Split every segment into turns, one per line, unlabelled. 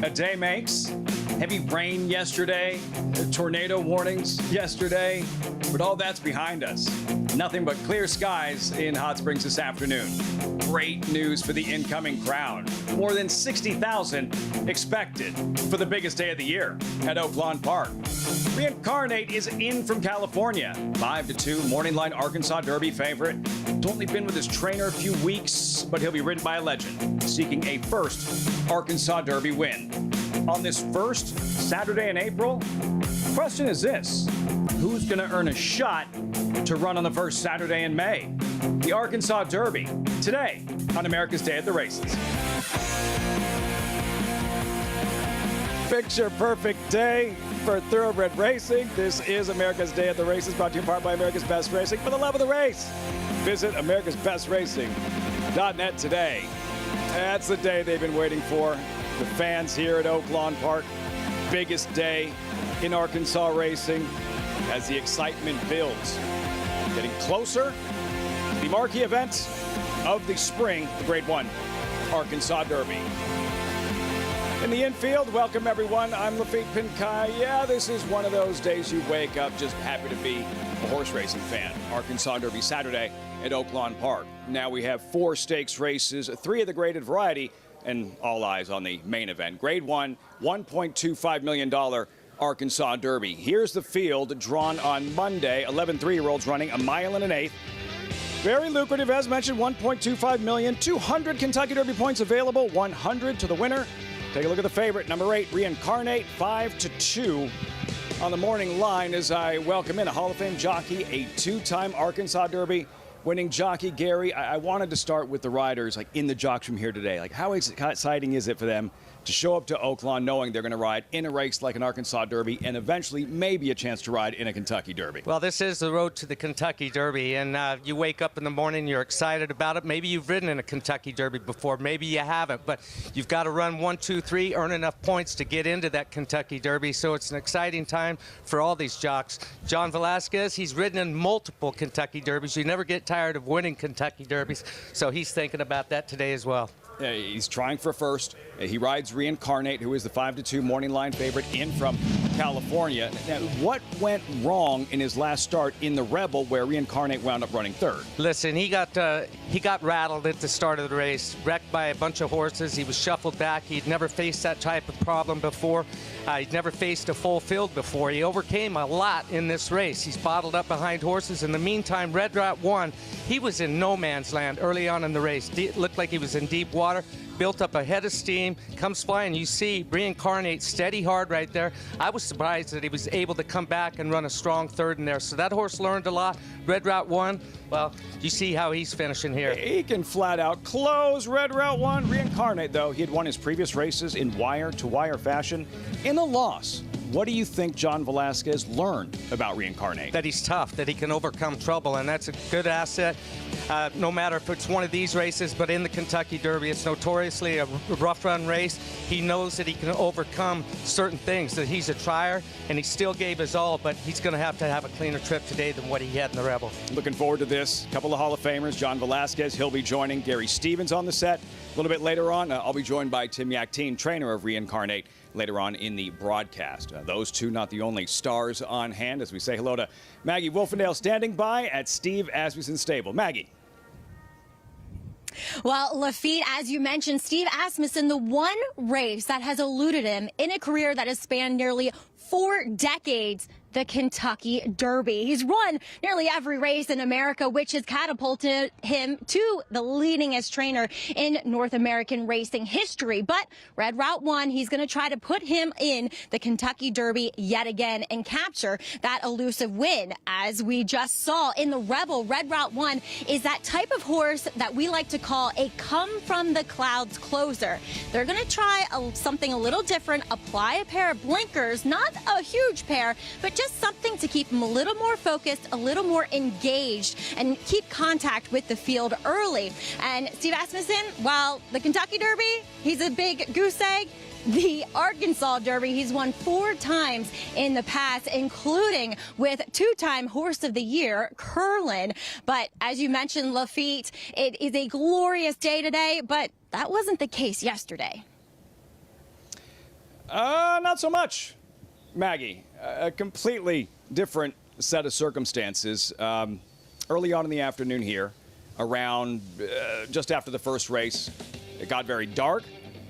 a day makes. Heavy rain yesterday, tornado warnings yesterday, but all that's behind us. Nothing but clear skies in Hot Springs this afternoon. Great news for the incoming crowd. More than 60,000 expected for the biggest day of the year at Oaklawn Park. Reincarnate is in from California. 5-2 morning line Arkansas Derby favorite. He's only been with his trainer a few weeks, but he'll be ridden by a legend, seeking a first Arkansas Derby win. On this first Saturday in April, the question is this: who's going to earn a shot to run on the first Saturday in May? The Arkansas Derby, today on America's Day at the Races. Picture perfect day for thoroughbred racing. This is America's Day at the Races, brought to you in part by America's Best Racing. For the love of the race, visit americasbestracing.net today. That's the day they've been waiting for. The fans here at Oaklawn Park, biggest day in Arkansas racing as the excitement builds. Getting closer to the marquee event of the spring, the Grade 1 Arkansas Derby. In the infield, welcome everyone. I'm Lafitte Pinkai. Yeah, this is one of those days you wake up just happy to be a horse racing fan. Arkansas Derby Saturday at Oaklawn Park. Now we have 4 stakes races, 3 of the graded variety, and all eyes on the main event. Grade 1, $1.25 million Arkansas Derby. Here's the field drawn on Monday. 11 3-year-olds running a mile and an eighth. Very lucrative, as mentioned, $1.25 million. 200 Kentucky Derby points available, 100 to the winner. Take a look at the favorite, number 8, Reincarnate, 5-2 on the morning line as I welcome in a Hall of Fame jockey, a 2-time Arkansas Derby winning jockey. Gary, I wanted to start with the riders, like in the jocks from here today. Like, how exciting is it for them to show up to Oaklawn knowing they're going to ride in a race like an Arkansas Derby and eventually maybe a chance to ride in a Kentucky Derby?
Well, this is the road to the Kentucky Derby, and you wake up in the morning, you're excited about it. Maybe you've ridden in a Kentucky Derby before, maybe you haven't, but you've got to run 1, 2, 3, earn enough points to get into that Kentucky Derby, so it's an exciting time for all these jocks. John Velasquez, he's ridden in multiple Kentucky Derbies. You never get tired of winning Kentucky Derbies, so he's thinking about that today as well.
He's trying for first. He rides Reincarnate, who is the 5-2 morning line favorite in from California. Now, what went wrong in his last start in the Rebel, where Reincarnate wound up running third?
Listen, he got rattled at the start of the race, wrecked by a bunch of horses. He was shuffled back. He'd never faced that type of problem before. He'd never faced a full field before. He overcame a lot in this race. He's bottled up behind horses. In the meantime, Red Rat won. He was in no man's land early on in the race. It looked like he was in deep water. Built up a head of steam, comes flying. You see Reincarnate steady hard right there. I was surprised that he was able to come back and run a strong third in there. So that horse learned a lot. Red Route won. Well, you see how he's finishing here.
He can flat out close. Red Route won. Reincarnate, though, he had won his previous races in wire-to-wire fashion. In a loss, what do you think John Velasquez learned about Reincarnate?
That he's tough, that he can overcome trouble, and that's a good asset. No matter if it's one of these races, but in the Kentucky Derby, it's notoriously a rough run race. He knows that he can overcome certain things, that he's a trier, and he still gave his all, but he's going to have a cleaner trip today than what he had in the Rebel.
Looking forward to this. A couple of Hall of Famers. John Velasquez, he'll be joining Gary Stevens on the set. A little bit later on, I'll be joined by Tim Yakteen, trainer of Reincarnate, later on in the broadcast. Those two not the only stars on hand as we say hello to Maggie Wolfendale, standing by at Steve Asmussen's stable. Maggie.
Well, Lafitte, as you mentioned, Steve Asmussen, the one race that has eluded him in a career that has spanned nearly 4 decades, the Kentucky Derby. He's run nearly every race in America, which has catapulted him to the leadingest trainer in North American racing history. But Red Route 1, he's going to try to put him in the Kentucky Derby yet again and capture that elusive win. As we just saw in the Rebel, Red Route 1 is that type of horse that we like to call a come from the clouds closer. They're going to try something a little different, apply a pair of blinkers, not a huge pair, but just something to keep him a little more focused, a little more engaged, and keep contact with the field early. And Steve Asmussen, while the Kentucky Derby, he's a big goose egg. The Arkansas Derby, he's won 4 times in the past, including with 2-time Horse of the Year, Curlin. But as you mentioned, Lafitte, it is a glorious day today, but that wasn't the case yesterday.
Not so much, Maggie. A completely different set of circumstances. Early on in the afternoon here, around just after the first race, it got very dark.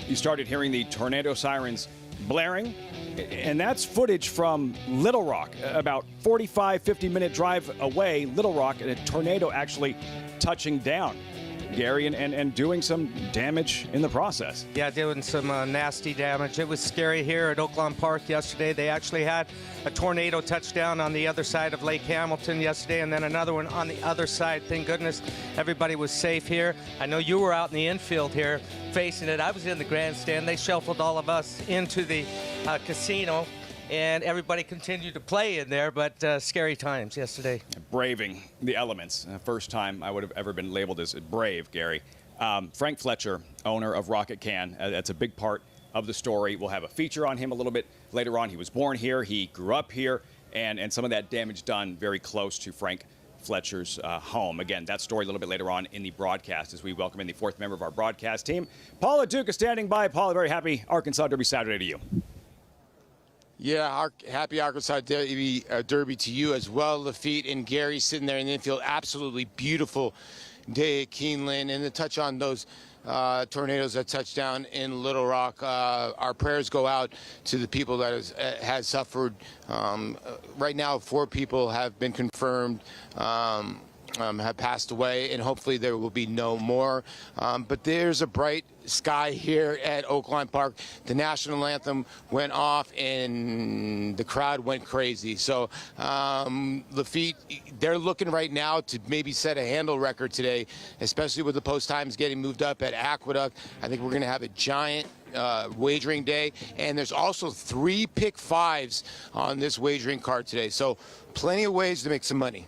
You started hearing the tornado sirens blaring, and that's footage from Little Rock, about 50-minute drive away, Little Rock, and a tornado actually touching down, Gary, and doing some damage in the process.
Yeah, doing some nasty damage. It was scary here at Oaklawn Park yesterday. They actually had a tornado touchdown on the other side of Lake Hamilton yesterday, and then another one on the other side. Thank goodness everybody was safe here. I know you were out in the infield here facing it. I was in the grandstand. They shuffled all of us into the casino, and everybody continued to play in there, but scary times yesterday.
Braving the elements. First time I would have ever been labeled as brave, Gary. Frank Fletcher, owner of Rocket Can, that's a big part of the story. We'll have a feature on him a little bit later on. He was born here, he grew up here, and some of that damage done very close to Frank Fletcher's home. Again, that story a little bit later on in the broadcast as we welcome in the fourth member of our broadcast team. Paula Duke is standing by. Paula, very happy Arkansas Derby Saturday to you.
Yeah, happy Arkansas Derby to you as well, Lafitte and Gary sitting there in the infield. Absolutely beautiful day at Keeneland. And to touch on those tornadoes that touched down in Little Rock, our prayers go out to the people that has suffered. Right now, 4 people have been confirmed. Have passed away, and hopefully there will be no more. But there's a bright sky here at Oaklawn Park. The national anthem went off, and the crowd went crazy. So Lafitte, they're looking right now to maybe set a handle record today, especially with the post times getting moved up at Aqueduct. I think we're going to have a giant wagering day, and there's also 3 pick 5s on this wagering card today. So plenty of ways to make some money.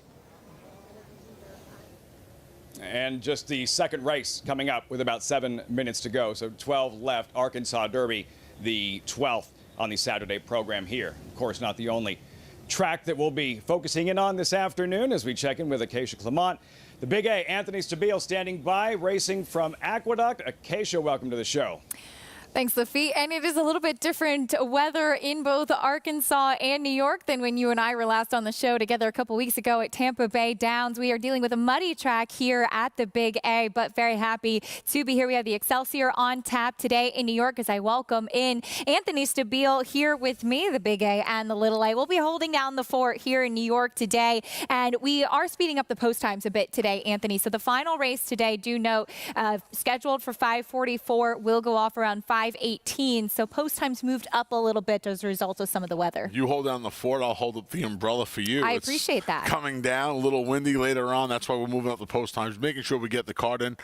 And just the second race coming up with about 7 minutes to go. So 12 left. Arkansas Derby, the 12th on the Saturday program here. Of course, not the only track that we'll be focusing in on this afternoon as we check in with Acacia Clement. The Big A, Anthony Stabile, standing by, racing from Aqueduct. Acacia, welcome to the show.
Thanks, Lafitte. And it is a little bit different weather in both Arkansas and New York than when you and I were last on the show together a couple weeks ago at Tampa Bay Downs. We are dealing with a muddy track here at the Big A, but very happy to be here. We have the Excelsior on tap today in New York as I welcome in Anthony Stabile here with me, the Big A and the Little A. We'll be holding down the fort here in New York today, and we are speeding up the post times a bit today, Anthony. So the final race today, do note, scheduled for 5:44, will go off around 5:18, so post times moved up a little bit as a result of some of the weather.
You hold down the fort, I'll hold up the umbrella for you.
I appreciate that.
Coming down, a little windy later on. That's why we're moving up the post times, making sure we get the card in.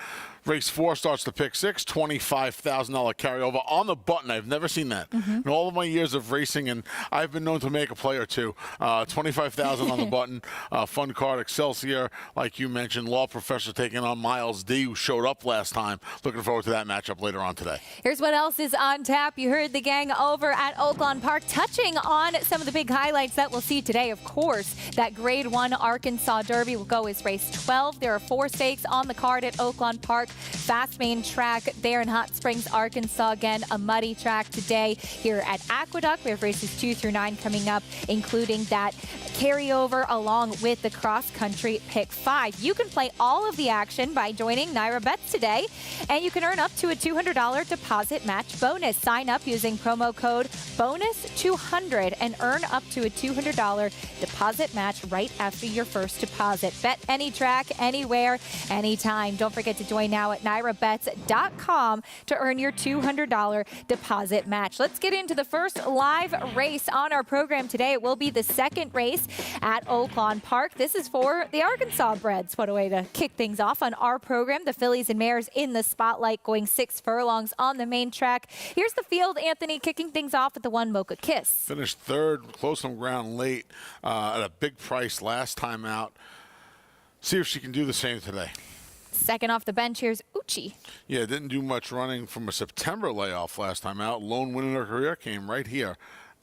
Race 4 starts to pick 6, $25,000 carryover on the button. I've never seen that in all of my years of racing, and I've been known to make a play or two. $25,000 on the button. Fun card, Excelsior, like you mentioned, Law Professor taking on Miles D, who showed up last time. Looking forward to that matchup later on today.
Here's what else is on tap. You heard the gang over at Oaklawn Park touching on some of the big highlights that we'll see today. Of course, that Grade 1 Arkansas Derby will go as race 12. There are 4 stakes on the card at Oaklawn Park. Fast main track there in Hot Springs, Arkansas. Again, a muddy track today here at Aqueduct. We have races 2 through 9 coming up, including that carryover along with the cross-country pick 5. You can play all of the action by joining Naira Bets today, and you can earn up to a $200 deposit match bonus. Sign up using promo code BONUS200 and earn up to a $200 deposit match right after your first deposit. Bet any track, anywhere, anytime. Don't forget to join now at NairaBets.com to earn your $200 deposit match. Let's get into the first live race on our program today. It will be the second race at Oaklawn Park. This is for the Arkansas breds. What a way to kick things off on our program. The fillies and mares in the spotlight, going 6 furlongs on the main track. Here's the field, Anthony, kicking things off with the 1 Mocha Kiss.
Finished 3rd, close on ground late at a big price last time out. See if she can do the same today.
Second off the bench, here's Uchi.
Yeah, didn't do much running from a September layoff last time out. Lone win in her career came right here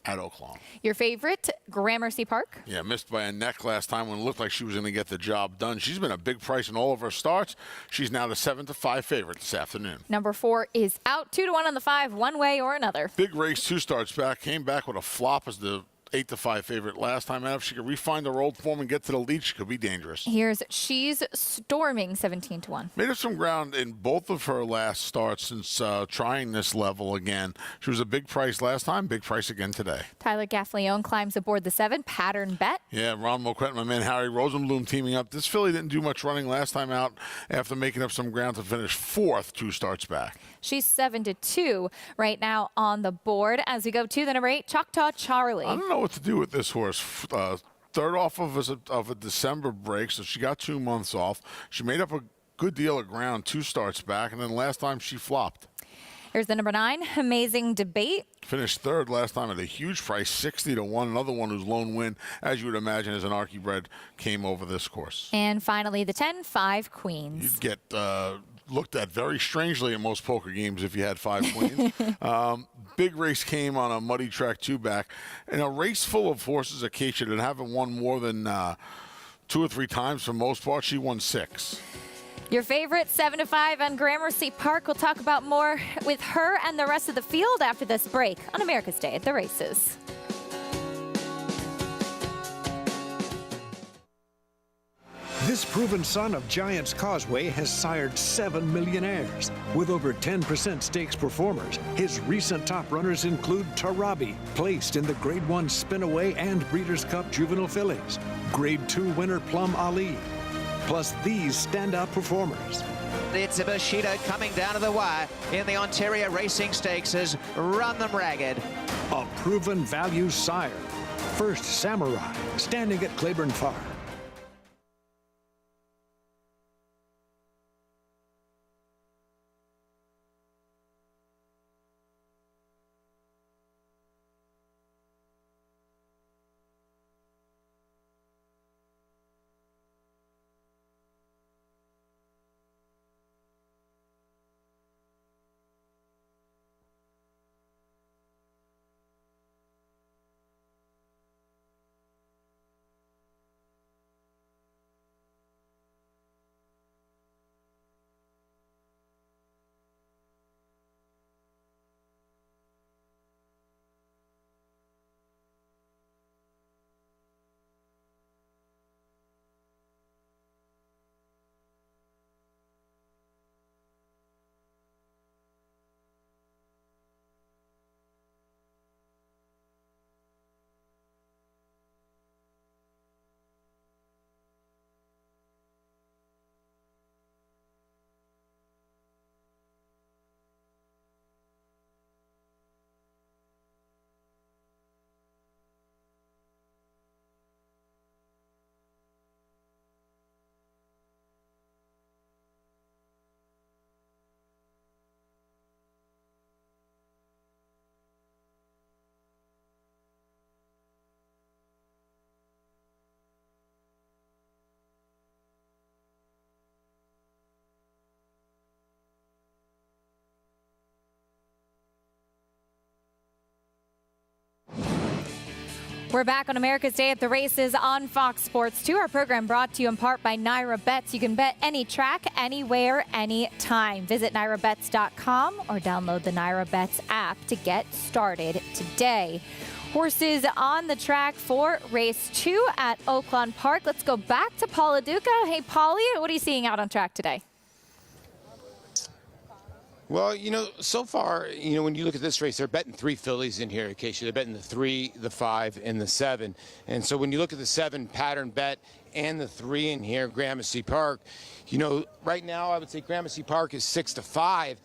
at Oaklawn.
Your favorite, Gramercy Park?
Yeah, missed by a neck last time when it looked like she was going to get the job done. She's been a big price in all of her starts. She's now the 7-5 favorite this afternoon.
Number 4 is out, 2-1 on the 5, one way or another.
Big race, 2 starts back, came back with a flop as the 8-5 favorite last time out. If she could refine her old form and get to the lead, she could be dangerous.
Here's She's Storming, 17-1.
Made up some ground in both of her last starts since trying this level again. She was a big price last time, big price again today.
Tyler Gaffleone climbs aboard the 7, Pattern Bet.
Yeah, Ron Moquette and my man Harry Rosenblum teaming up. This filly didn't do much running last time out after making up some ground to finish 4th 2 starts back.
She's 7-2 right now on the board. As we go to the number 8, Choctaw Charlie.
I don't know what to do with this horse. Third off of a December break, so she got 2 months off. She made up a good deal of ground 2 starts back, and then last time she flopped.
Here's the number 9, Amazing Debate.
Finished 3rd last time at a huge price, 60-1. Another one whose lone win, as you would imagine, as an Archie bred, came over this course.
And finally, the 10, 5 Queens.
You'd get looked at very strangely at most poker games if you had 5 queens. Big race came on a muddy track 2 back. In a race full of horses, Acacia, that haven't won more than 2 or 3 times for most part, she won 6.
Your favorite, 7-5 on Gramercy Park. We'll talk about more with her and the rest of the field after this break on America's Day at the Races.
This proven son of Giants Causeway has sired 7 millionaires. With over 10% stakes performers, his recent top runners include Tarabi, placed in the Grade 1 Spinaway and Breeders' Cup Juvenile Fillies, Grade 2 winner Plum Ali, plus these standout performers.
It's a Bushido coming down to the wire in the Ontario Racing Stakes has run them ragged.
A proven value sire, First Samurai, standing at Claiborne Farm.
We're back on America's Day at the Races on Fox Sports 2. Our program brought to you in part by Naira Bets. You can bet any track, anywhere, anytime. Visit NairaBets.com or download the Naira Bets app to get started today. Horses on the track for race 2 at Oaklawn Park. Let's go back to Paula Duca. Hey, Polly, what are you seeing out on track today?
Well, so far, when you look at this race, they're betting 3 fillies in here, Acacia. They're betting the 3, the 5, and the 7. And so when you look at the 7 Pattern Bet and the 3 in here, Gramercy Park, right now I would say Gramercy Park is 6-5.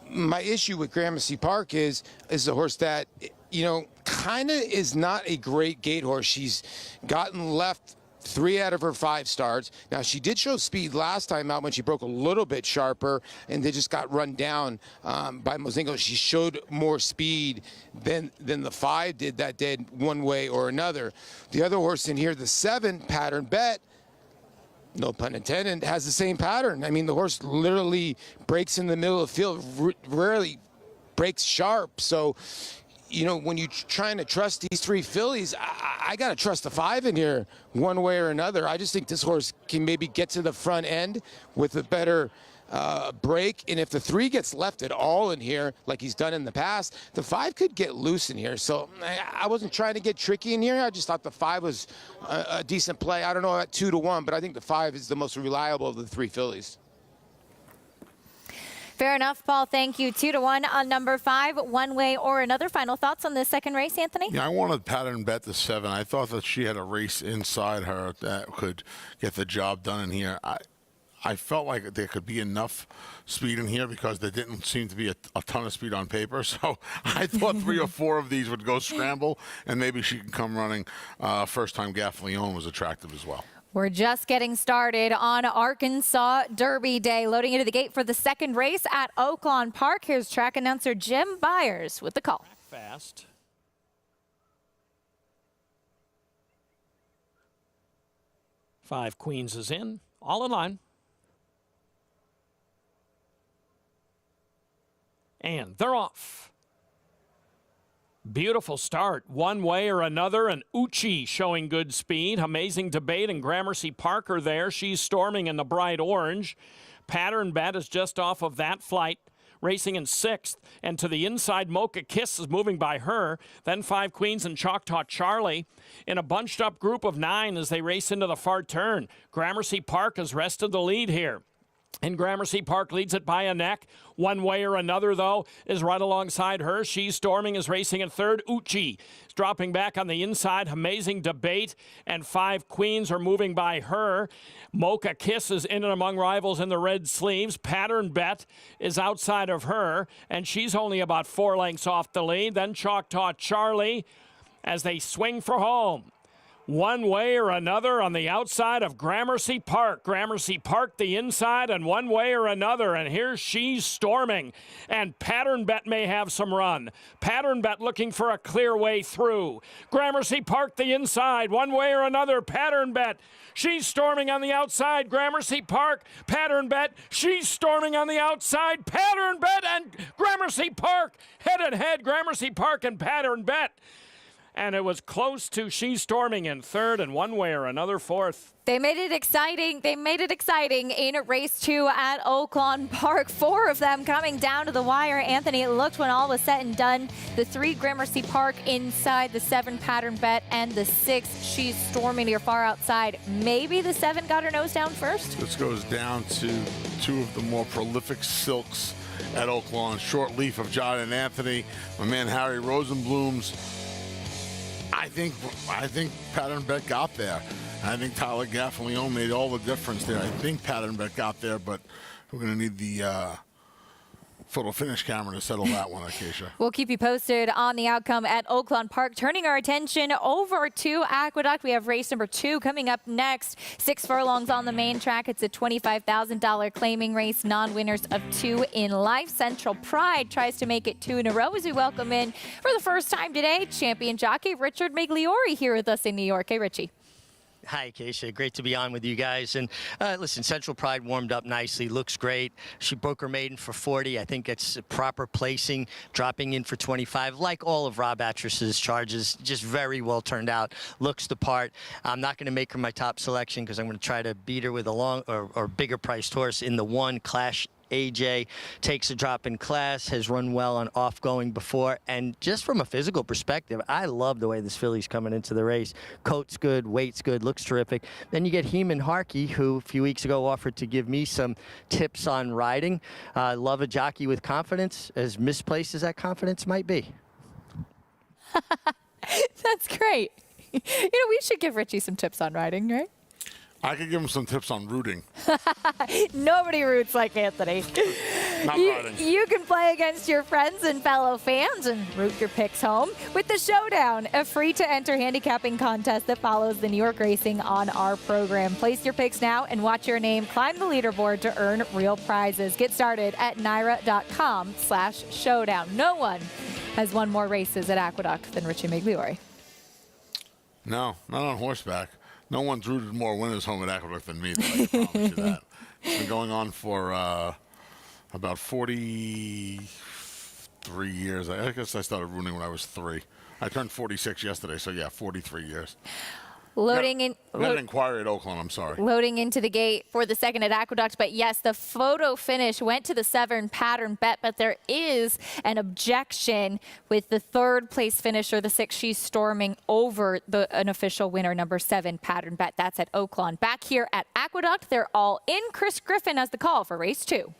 My issue with Gramercy Park is the horse that, kind of is not a great gate horse. She's gotten left 3 out of her 5 starts. Now, she did show speed last time out when she broke a little bit sharper and they just got run down by Mozingo. She showed more speed than the 5 did that day, one way or another. The other horse in here, the 7 Pattern Bet, no pun intended, has the same pattern. I mean, the horse literally breaks in the middle of the field, rarely breaks sharp. So, you know, when you're trying to trust these 3 fillies, I got to trust the 5 in here one way or another. I just think this horse can maybe get to the front end with a better break. And if the 3 gets left at all in here, like he's done in the past, the 5 could get loose in here. So I wasn't trying to get tricky in here. I just thought the 5 was a decent play. I don't know at 2-1, but I think the 5 is the most reliable of the 3 fillies.
Fair enough, Paul. Thank you. 2-1 on number 5, one way or another. Final thoughts on the second race, Anthony?
Yeah, I wanted Pattern Bet the 7. I thought that she had a race inside her that could get the job done in here. I felt like there could be enough speed in here because there didn't seem to be a ton of speed on paper. So I thought 3 or 4 of these would go scramble, and maybe she can come running. First time Gaffleon was attractive as well.
We're just getting started on Arkansas Derby Day. Loading into the gate for the second race at Oaklawn Park. Here's track announcer Jim Byers with the call.
Fast. Five Queens is in, all in line. And they're off. Beautiful start, one way or another, and Uchi showing good speed. Amazing Debate and Gramercy Parker there. She's storming in the bright orange. Pattern Bet is just off of that flight, racing in 6th. And to the inside, Mocha Kiss is moving by her. Then 5 Queens and Choctaw Charlie in a bunched up group of 9 as they race into the far turn. Gramercy Park has wrested the lead here. And Gramercy Park leads it by a neck. One way or another, though, is right alongside her. She's storming, is racing in 3rd. Uchi is dropping back on the inside. Amazing Debate and 5 Queens are moving by her. Mocha Kiss is in and among rivals in the red sleeves. Pattern Bet is outside of her, and she's only about 4 lengths off the lead. Then Choctaw Charlie as they swing for home. One way or another on the outside of Gramercy Park. Gramercy Park the inside and one way or another. And here she's storming. And Pattern Bet may have some run. Pattern Bet looking for a clear way through. Gramercy Park the inside. One way or another. Pattern Bet. She's storming on the outside. Gramercy Park. Pattern Bet. She's storming on the outside. Pattern Bet and Gramercy Park. Head and head. Gramercy Park and Pattern Bet. And it was close to She's Storming in 3rd and one way or another 4th.
They made it exciting. They made it exciting in race 2 at Oaklawn Park. 4 of them coming down to the wire. Anthony, it looked when all was said and done. The 3 Gramercy Park inside, the 7 Pattern Bet, and the 6 She's Storming near far outside. Maybe the 7 got her nose down first?
This goes down to 2 of the more prolific silks at Oaklawn. Short Leaf of John and Anthony. My man Harry Rosenblum's. I think Pattern Bet got there. I think Tyler Gaffleon made all the difference there. I think Pattern Bet got there, but we're going to need the photo finish camera to settle that one, Acacia.
We'll keep you posted on the outcome at Oaklawn Park. Turning our attention over to Aqueduct, we have race number 2 coming up next. 6 furlongs on the main track. It's a $25,000 claiming race. Non-winners of 2 in life. Central Pride tries to make it 2 in a row as we welcome in for the first time today, champion jockey Richard Migliori here with us in New York. Hey, Richie.
Hi, Acacia. Great to be on with you guys. And listen, Central Pride warmed up nicely. Looks great. She broke her maiden for 40. I think it's proper placing, dropping in for 25. Like all of Rob Atris's charges, just very well turned out. Looks the part. I'm not going to make her my top selection because I'm going to try to beat her with a long or bigger priced horse in the 1 Clash. AJ takes a drop in class, has run well on off-going before, and just from a physical perspective, I love the way this filly's coming into the race. Coat's good, weight's good, looks terrific. Then you get Heeman Harkey, who a few weeks ago offered to give me some tips on riding. Love a jockey with confidence, as misplaced as that confidence might be.
That's great. You know, we should give Richie some tips on riding, right?
I could give him some tips on rooting.
Nobody roots like Anthony.
Not riding.
You can play against your friends and fellow fans and root your picks home with the Showdown, a free-to-enter handicapping contest that follows the New York racing on our program. Place your picks now and watch your name climb the leaderboard to earn real prizes. Get started at naira.com/showdown. No one has won more races at Aqueduct than Richie Migliori.
No, not on horseback. No one's rooted more winners home at Aqueduct than me, though, I can promise you that. It's been going on for about 42 3 years. I guess I started rooting when I was 3. I turned 46 yesterday, so yeah, 43 years.
Loading in.
Not an inquiry at Oaklawn, I'm sorry.
Loading into the gate for the second at Aqueduct. But yes, the photo finish went to the 7 pattern bet, but there is an objection with the 3rd place finisher, the 6. She's storming over an official winner, number 7 pattern bet. That's at Oaklawn. Back here at Aqueduct, they're all in. Chris Griffin has the call for race 2.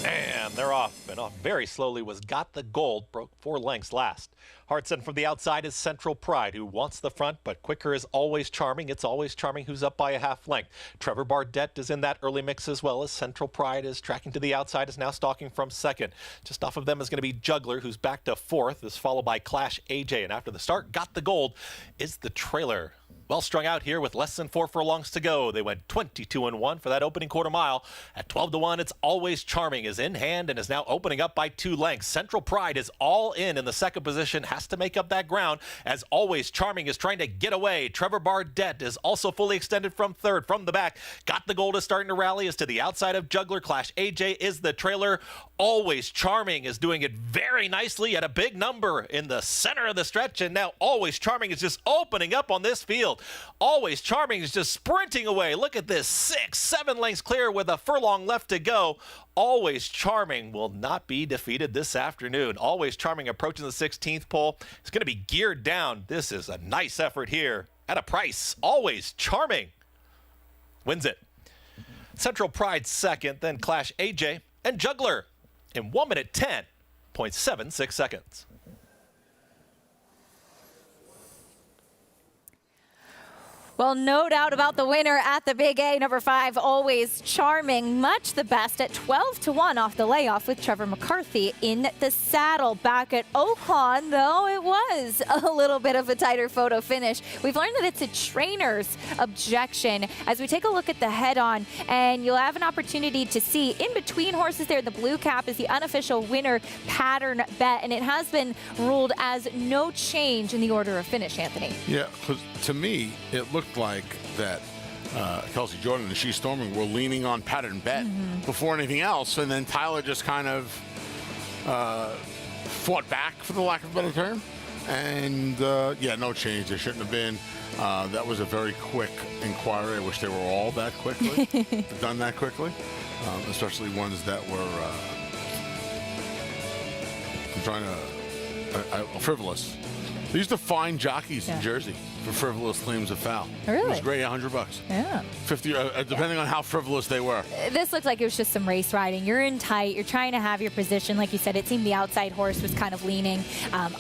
And they're off, and off very slowly was Got the Gold, broke 4 lengths last. Hard set from the outside is Central Pride, who wants the front, but quicker is Always Charming. It's Always Charming who's up by a half length. Trevor Bardette is in that early mix as well, as Central Pride is tracking to the outside, is now stalking from 2nd. Just off of them is going to be Juggler, who's back to 4th, is followed by Clash AJ, and after the start, Got the Gold is the trailer. Well strung out here with less than 4 furlongs to go. They went 22-1 for that opening quarter mile. At 12-1, it's Always Charming is in hand and is now opening up by 2 lengths. Central Pride is all in the 2nd position, has to make up that ground as Always Charming is trying to get away. Trevor Bardette is also fully extended from 3rd. From the back, Got the Gold is starting to rally as to the outside of Juggler. Clash AJ is the trailer. Always Charming is doing it very nicely at a big number in the center of the stretch, and now Always Charming is just opening up on this field. Always Charming is just sprinting away. Look at this, 6-7 lengths clear with a furlong left to go. Always Charming will not be defeated this afternoon. Always Charming approaching the 16th pole. It's going to be geared down. This is a nice effort here at a price. Always Charming wins it. Central Pride 2nd, then Clash AJ and Juggler in 1 minute 10.76 seconds.
Well, no doubt about the winner at the Big A, number 5, Always Charming. Much the best at 12-1 off the layoff with Trevor McCarthy in the saddle. Back at Oaklawn, though, it was a little bit of a tighter photo finish. We've learned that it's a trainer's objection as we take a look at the head-on, and you'll have an opportunity to see in between horses there, the blue cap is the unofficial winner pattern bet, and it has been ruled as no change in the order of finish, Anthony.
Yeah, because to me, it looked like that Kelsey Jordan and She's Storming were leaning on pattern bet before anything else, and then Tyler just kind of fought back, for the lack of a better term, and yeah, no change. There shouldn't have been. That was a very quick inquiry. I wish they were all that quickly, done that quickly, especially ones that were trying to frivolous. They used to fine jockeys in Jersey for frivolous claims of foul.
Really?
It was great, $100.
Yeah.
50, depending on how frivolous they were.
This looked like it was just some race riding. You're in tight. You're trying to have your position. Like you said, it seemed the outside horse was kind of leaning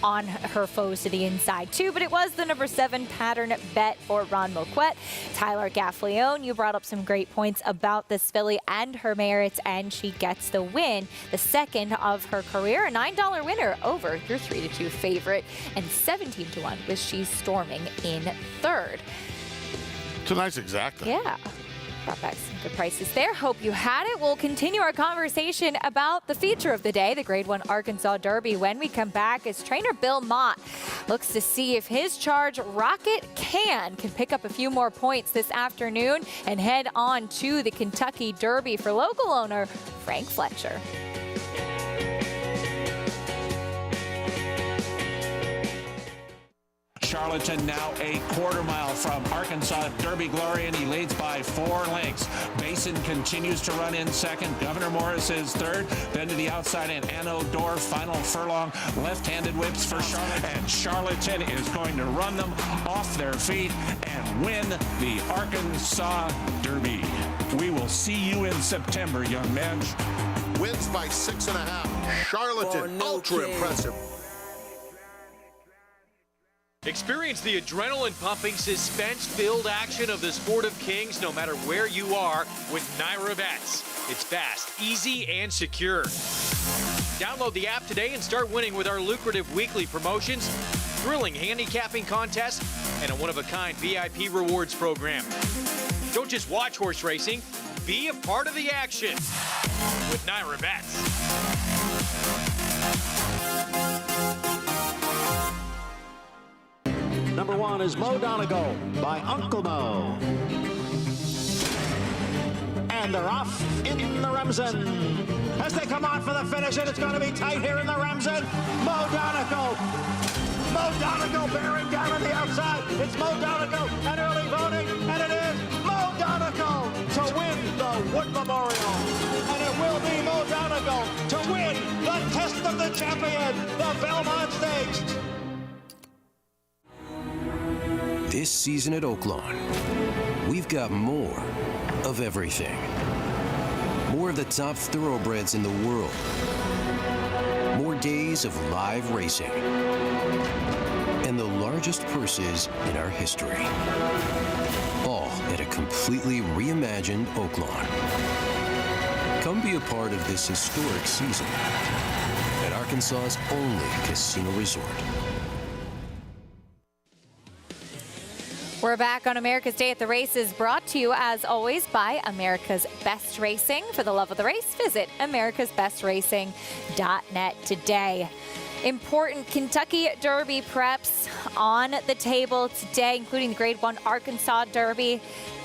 on her foes to the inside, too. But it was the number 7 pattern bet for Ron Moquette. Tyler Gaffleone, you brought up some great points about this filly and her merits, and she gets the win. The 2nd of her career, a $9 winner over your 3-2 favorite, and 17-1 was She's Storming in 3rd.
It's a nice exacta.
Yeah. Brought back some good prices there. Hope you had it. We'll continue our conversation about the feature of the day, the Grade 1 Arkansas Derby, when we come back as trainer Bill Mott looks to see if his charge Rocket can pick up a few more points this afternoon and head on to the Kentucky Derby for local owner Frank Fletcher.
Charlatan now a quarter mile from Arkansas Derby Glory, and he leads by 4 lengths. Basin continues to run in 2nd. Governor Morris is 3rd. Then to the outside, and Anno Door, final furlong. Left-handed whips for Charlatan. And Charlatan is going to run them off their feet and win the Arkansas Derby. We will see you in September, young man.
Wins by 6.5. Charlatan, ultra impressive.
Experience the adrenaline-pumping, suspense-filled action of the Sport of Kings no matter where you are with Naira Bets. It's fast, easy, and secure. Download the app today and start winning with our lucrative weekly promotions, thrilling handicapping contests, and a one-of-a-kind VIP rewards program. Don't just watch horse racing, be a part of the action with Naira Bets.
Number 1 is Mo Donegal by Uncle Mo. And And they're off in the Remsen. As they come on for the finish, and it's going to be tight here in the Remsen. Mo Donegal bearing down on the outside. It's Mo Donegal and early voting, and it is Mo Donegal to win the Wood Memorial. And it will be Mo Donegal to win the Test of the Champion, the Belmont Stakes.
This season at Oaklawn, we've got more of everything. More of the top thoroughbreds in the world. More days of live racing. And the largest purses in our history. All at a completely reimagined Oaklawn. Come be a part of this historic season at Arkansas's only casino resort.
We're back on America's Day at the Races, brought to you, as always, by America's Best Racing. For the love of the race, visit americasbestracing.net today. Important Kentucky Derby preps on the table today, including the Grade 1 Arkansas Derby.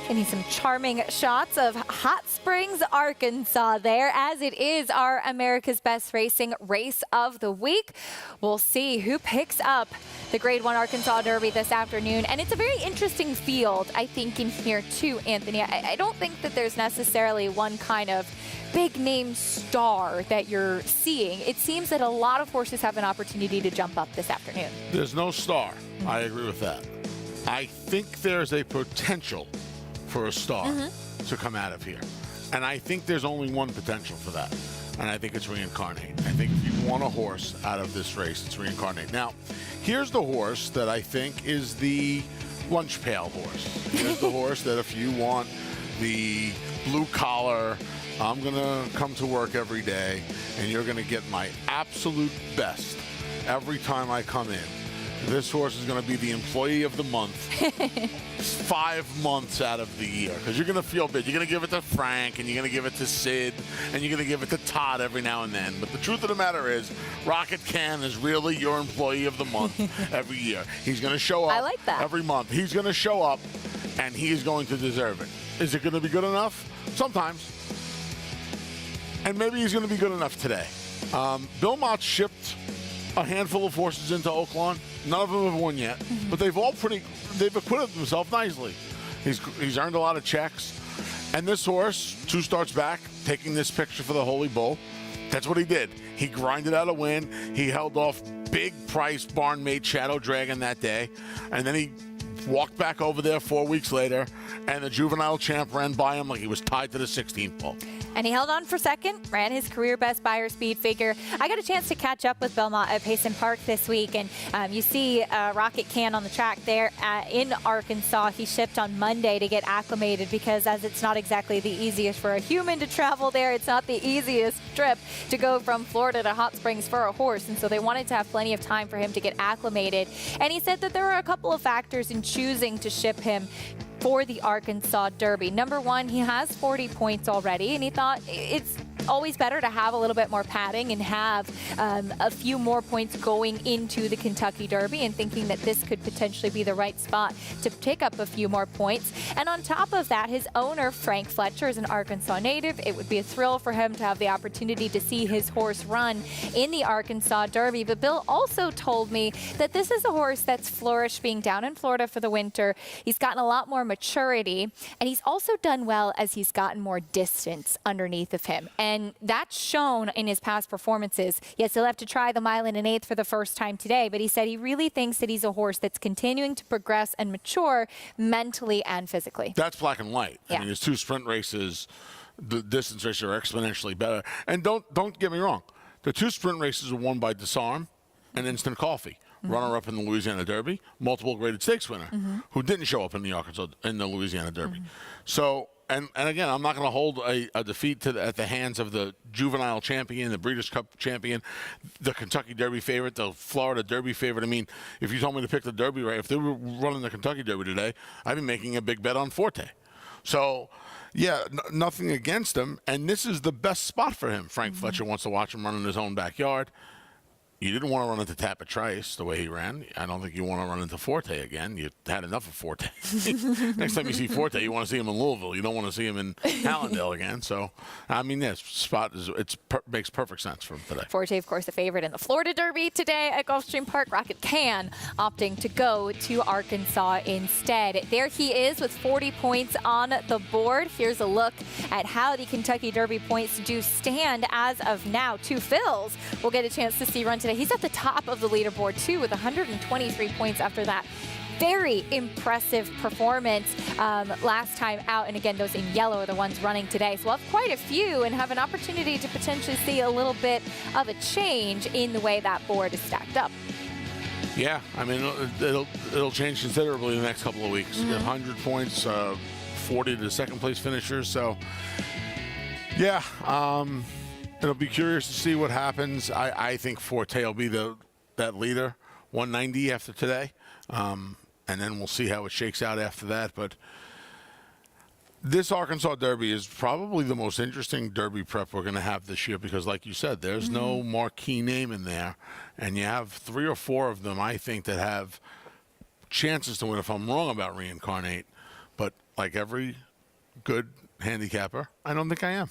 Getting some charming shots of Hot Springs, Arkansas there, as it is our America's Best Racing race of the week. We'll see who picks up the Grade 1 Arkansas Derby this afternoon. And it's a very interesting field, I think, in here too, Anthony. I don't think that there's necessarily one kind of big name star that you're seeing. It seems that a lot of horses have an opportunity to jump up this afternoon.
There's no star. I agree with that. I think there's a potential for a star to come out of here. And I think there's only one potential for that. And I think it's Reincarnate. I think if you want a horse out of this race, it's Reincarnate. Now, here's the horse that I think is the lunch pail horse. Here's the horse that if you want the blue collar, I'm going to come to work every day, and you're going to get my absolute best every time I come in. This horse is going to be the employee of the month 5 months out of the year, because you're going to feel big. You're going to give it to Frank, and you're going to give it to Sid, and you're going to give it to Todd every now and then. But the truth of the matter is, Rocket Can is really your employee of the month every year. He's going to show up
I like that.
every month. He's going to show up, and he is going to deserve it. Is it going to be good enough? Sometimes. And maybe he's going to be good enough today. Bill Mott shipped a handful of horses into Oaklawn. None of them have won yet, but they've acquitted themselves nicely. He's earned a lot of checks. And this horse, 2 starts back, taking this picture for the Holy Bull, that's what he did. He grinded out a win. He held off big price barn-mate Shadow Dragon that day, and then he walked back over there 4 weeks later, and the juvenile champ ran by him like he was tied to the 16th pole.
And he held on for second, ran his career best Beyer speed figure. I got a chance to catch up with Belmont at Payson Park this week, and you see Rocket Can on the track there in Arkansas. He shipped on Monday to get acclimated, because as it's not exactly the easiest for a human to travel there, it's not the easiest trip to go from Florida to Hot Springs for a horse, and so they wanted to have plenty of time for him to get acclimated. And he said that there were a couple of factors in choosing to ship him for the Arkansas Derby. Number one, he has 40 points already, and he thought it's always better to have a little bit more padding and have a few more points going into the Kentucky Derby, and thinking that this could potentially be the right spot to pick up a few more points. And on top of that, his owner, Frank Fletcher, is an Arkansas native. It would be a thrill for him to have the opportunity to see his horse run in the Arkansas Derby. But Bill also told me that this is a horse that's flourished being down in Florida for the winter. He's gotten a lot more maturity, and he's also done well as he's gotten more distance underneath of him. And that's shown in his past performances. Yes, he'll have to try the mile and an eighth for the first time today, but he said he really thinks that he's a horse that's continuing to progress and mature mentally and physically.
That's black and white.
Yeah.
I mean, his 2 sprint races, the distance races are exponentially better. And don't get me wrong. The 2 sprint races are won by Disarm and Instant Coffee. Runner-up in the Louisiana Derby, multiple graded stakes winner, who didn't show up in the Louisiana Derby. So, and again, I'm not going to hold a defeat at the hands of the juvenile champion, the Breeders' Cup champion, the Kentucky Derby favorite, the Florida Derby favorite. I mean, if you told me to pick the Derby, right, if they were running the Kentucky Derby today, I'd be making a big bet on Forte. So, yeah, nothing against him, and this is the best spot for him. Frank Fletcher wants to watch him run in his own backyard. You didn't want to run into Tapper Trice the way he ran. I don't think you want to run into Forte again. You had enough of Forte. Next time you see Forte, you want to see him in Louisville. You don't want to see him in Hallandale again. So, I mean, this spot makes perfect sense for him today.
Forte, of course, the favorite in the Florida Derby today at Gulfstream Park. Rocket Can opting to go to Arkansas instead. There he is with 40 points on the board. Here's a look at how the Kentucky Derby points do stand as of now. 2 fills we'll get a chance to see run today. He's at the top of the leaderboard, too, with 123 points after that very impressive performance last time out. And again, those in yellow are the ones running today. So we'll have quite a few and have an opportunity to potentially see a little bit of a change in the way that board is stacked up.
Yeah, I mean, it'll change considerably in the next couple of weeks. 100 points, 40 to second-place finishers. So, yeah, it'll be curious to see what happens. I think Forte will be that leader, 190 after today. And then we'll see how it shakes out after that. But this Arkansas Derby is probably the most interesting Derby prep we're going to have this year because, like you said, there's no marquee name in there. And you have 3 or 4 of them, I think, that have chances to win if I'm wrong about Reincarnate. But like every good handicapper, I don't think I am.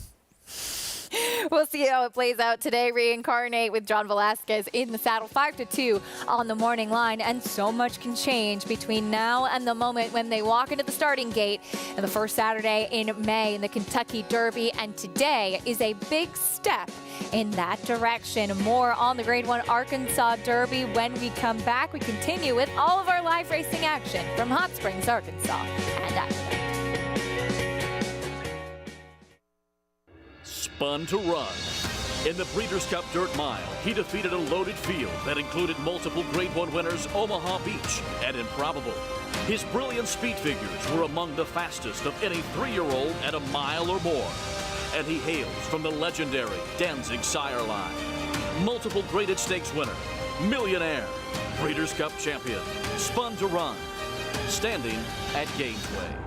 We'll see how it plays out today. Reincarnate with John Velasquez in the saddle, 5-2 on the morning line. And so much can change between now and the moment when they walk into the starting gate and the first Saturday in May in the Kentucky Derby. And today is a big step in that direction. More on the Grade 1 Arkansas Derby when we come back. We continue with all of our live racing action from Hot Springs, Arkansas and Aqueduct.
Spun to run. In the Breeders' Cup Dirt Mile, he defeated a loaded field that included multiple Grade 1 winners Omaha Beach and Improbable. His brilliant speed figures were among the fastest of any 3-year-old at a mile or more. And he hails from the legendary Danzig sire line. Multiple graded stakes winner, millionaire, Breeders' Cup champion, Spun to run, standing at Gageway.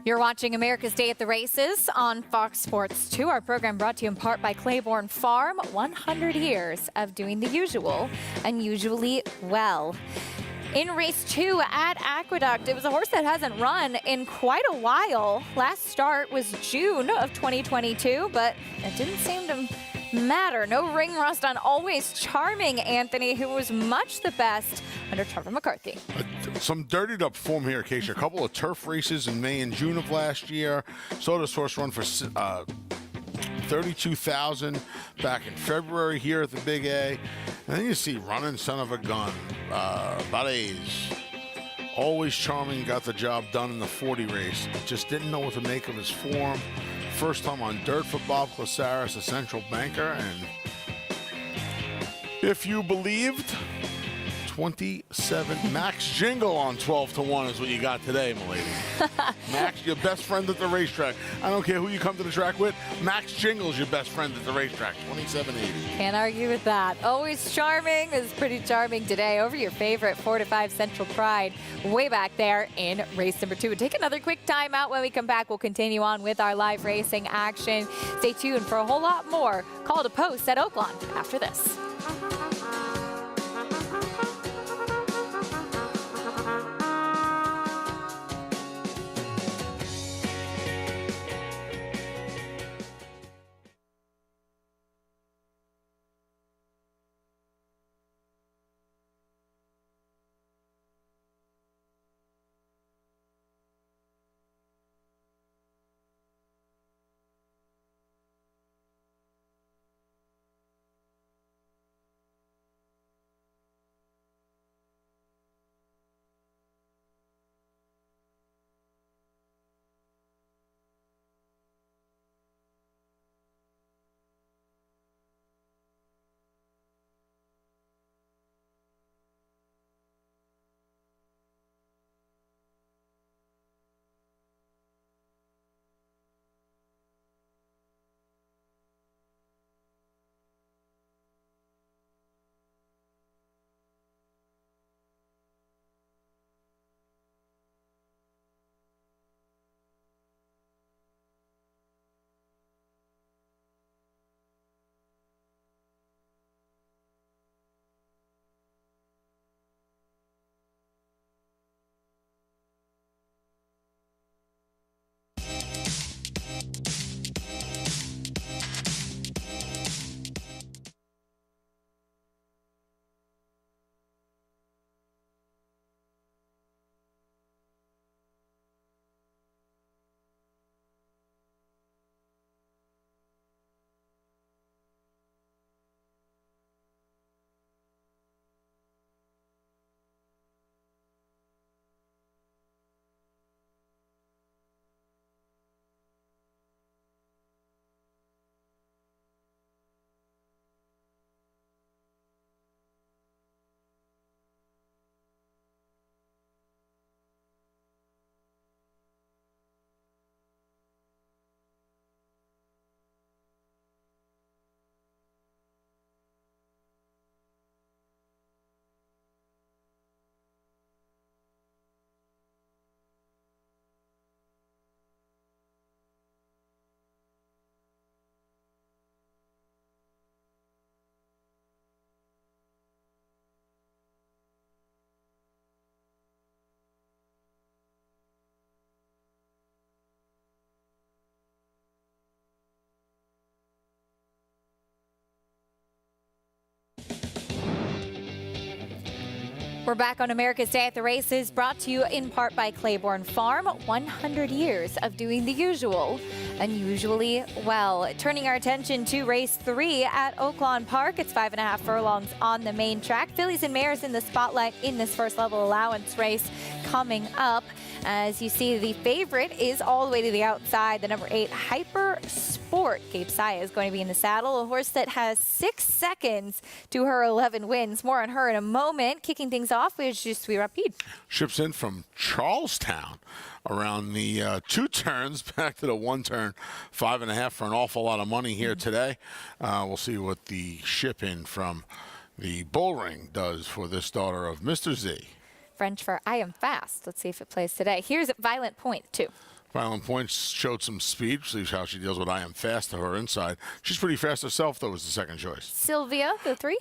You're watching America's Day at the Races on Fox Sports 2. Our program brought to you in part by Claiborne Farm. 100 years of doing the usual, unusually well. In race 2 at Aqueduct, it was a horse that hasn't run in quite a while. Last start was June of 2022, but it didn't seem to matter. No ring rust on Always Charming Anthony, who was much the best under Trevor McCarthy.
Some dirtied up form here, Keisha. A couple of turf races in May and June of last year. Saw this horse run for 32,000 back in February here at the Big A. And then you see Running Son of a Gun, Bades. Always Charming got the job done in the 40 race. Just didn't know what to make of his form. First time on dirt for Bob Closaris, a central banker, and If you believed, 27. Max Jingle on 12-1 is what you got today, milady. Max, your best friend at the racetrack. I don't care who you come to the track with. Max Jingle's your best friend at the racetrack. 27.80.
Can't argue with that. Always charming. Is pretty charming today over your favorite 4-5 Central Pride way back there in race number 2. We'll take another quick timeout. When we come back, we'll continue on with our live racing action. Stay tuned for a whole lot more. Call to post at Oaklawn after this. We're back on America's Day at the Races, brought to you in part by Claiborne Farm. 100 years of doing the usual, unusually well. Turning our attention to race 3 at Oaklawn Park. It's 5.5 furlongs on the main track. Fillies and mares in the spotlight in this first level allowance race coming up. As you see, the favorite is all the way to the outside, the number 8, Hyper Sport. Gabe Saya is going to be in the saddle, a horse that has 6 seconds to her 11 wins. More on her in a moment. Kicking things off with Je suis rapide.
Ships in from Charlestown around the 2 turns back to the 1 turn, 5.5 for an awful lot of money here today. We'll see what the ship in from the bull ring does for this daughter of Mr. Z.
French for I Am Fast. Let's see if it plays today. Here's Violent Point, too.
Violent Point showed some speed. See how she deals with I Am Fast to her inside. She's pretty fast herself, though, was the second choice.
Sylvia, the 3.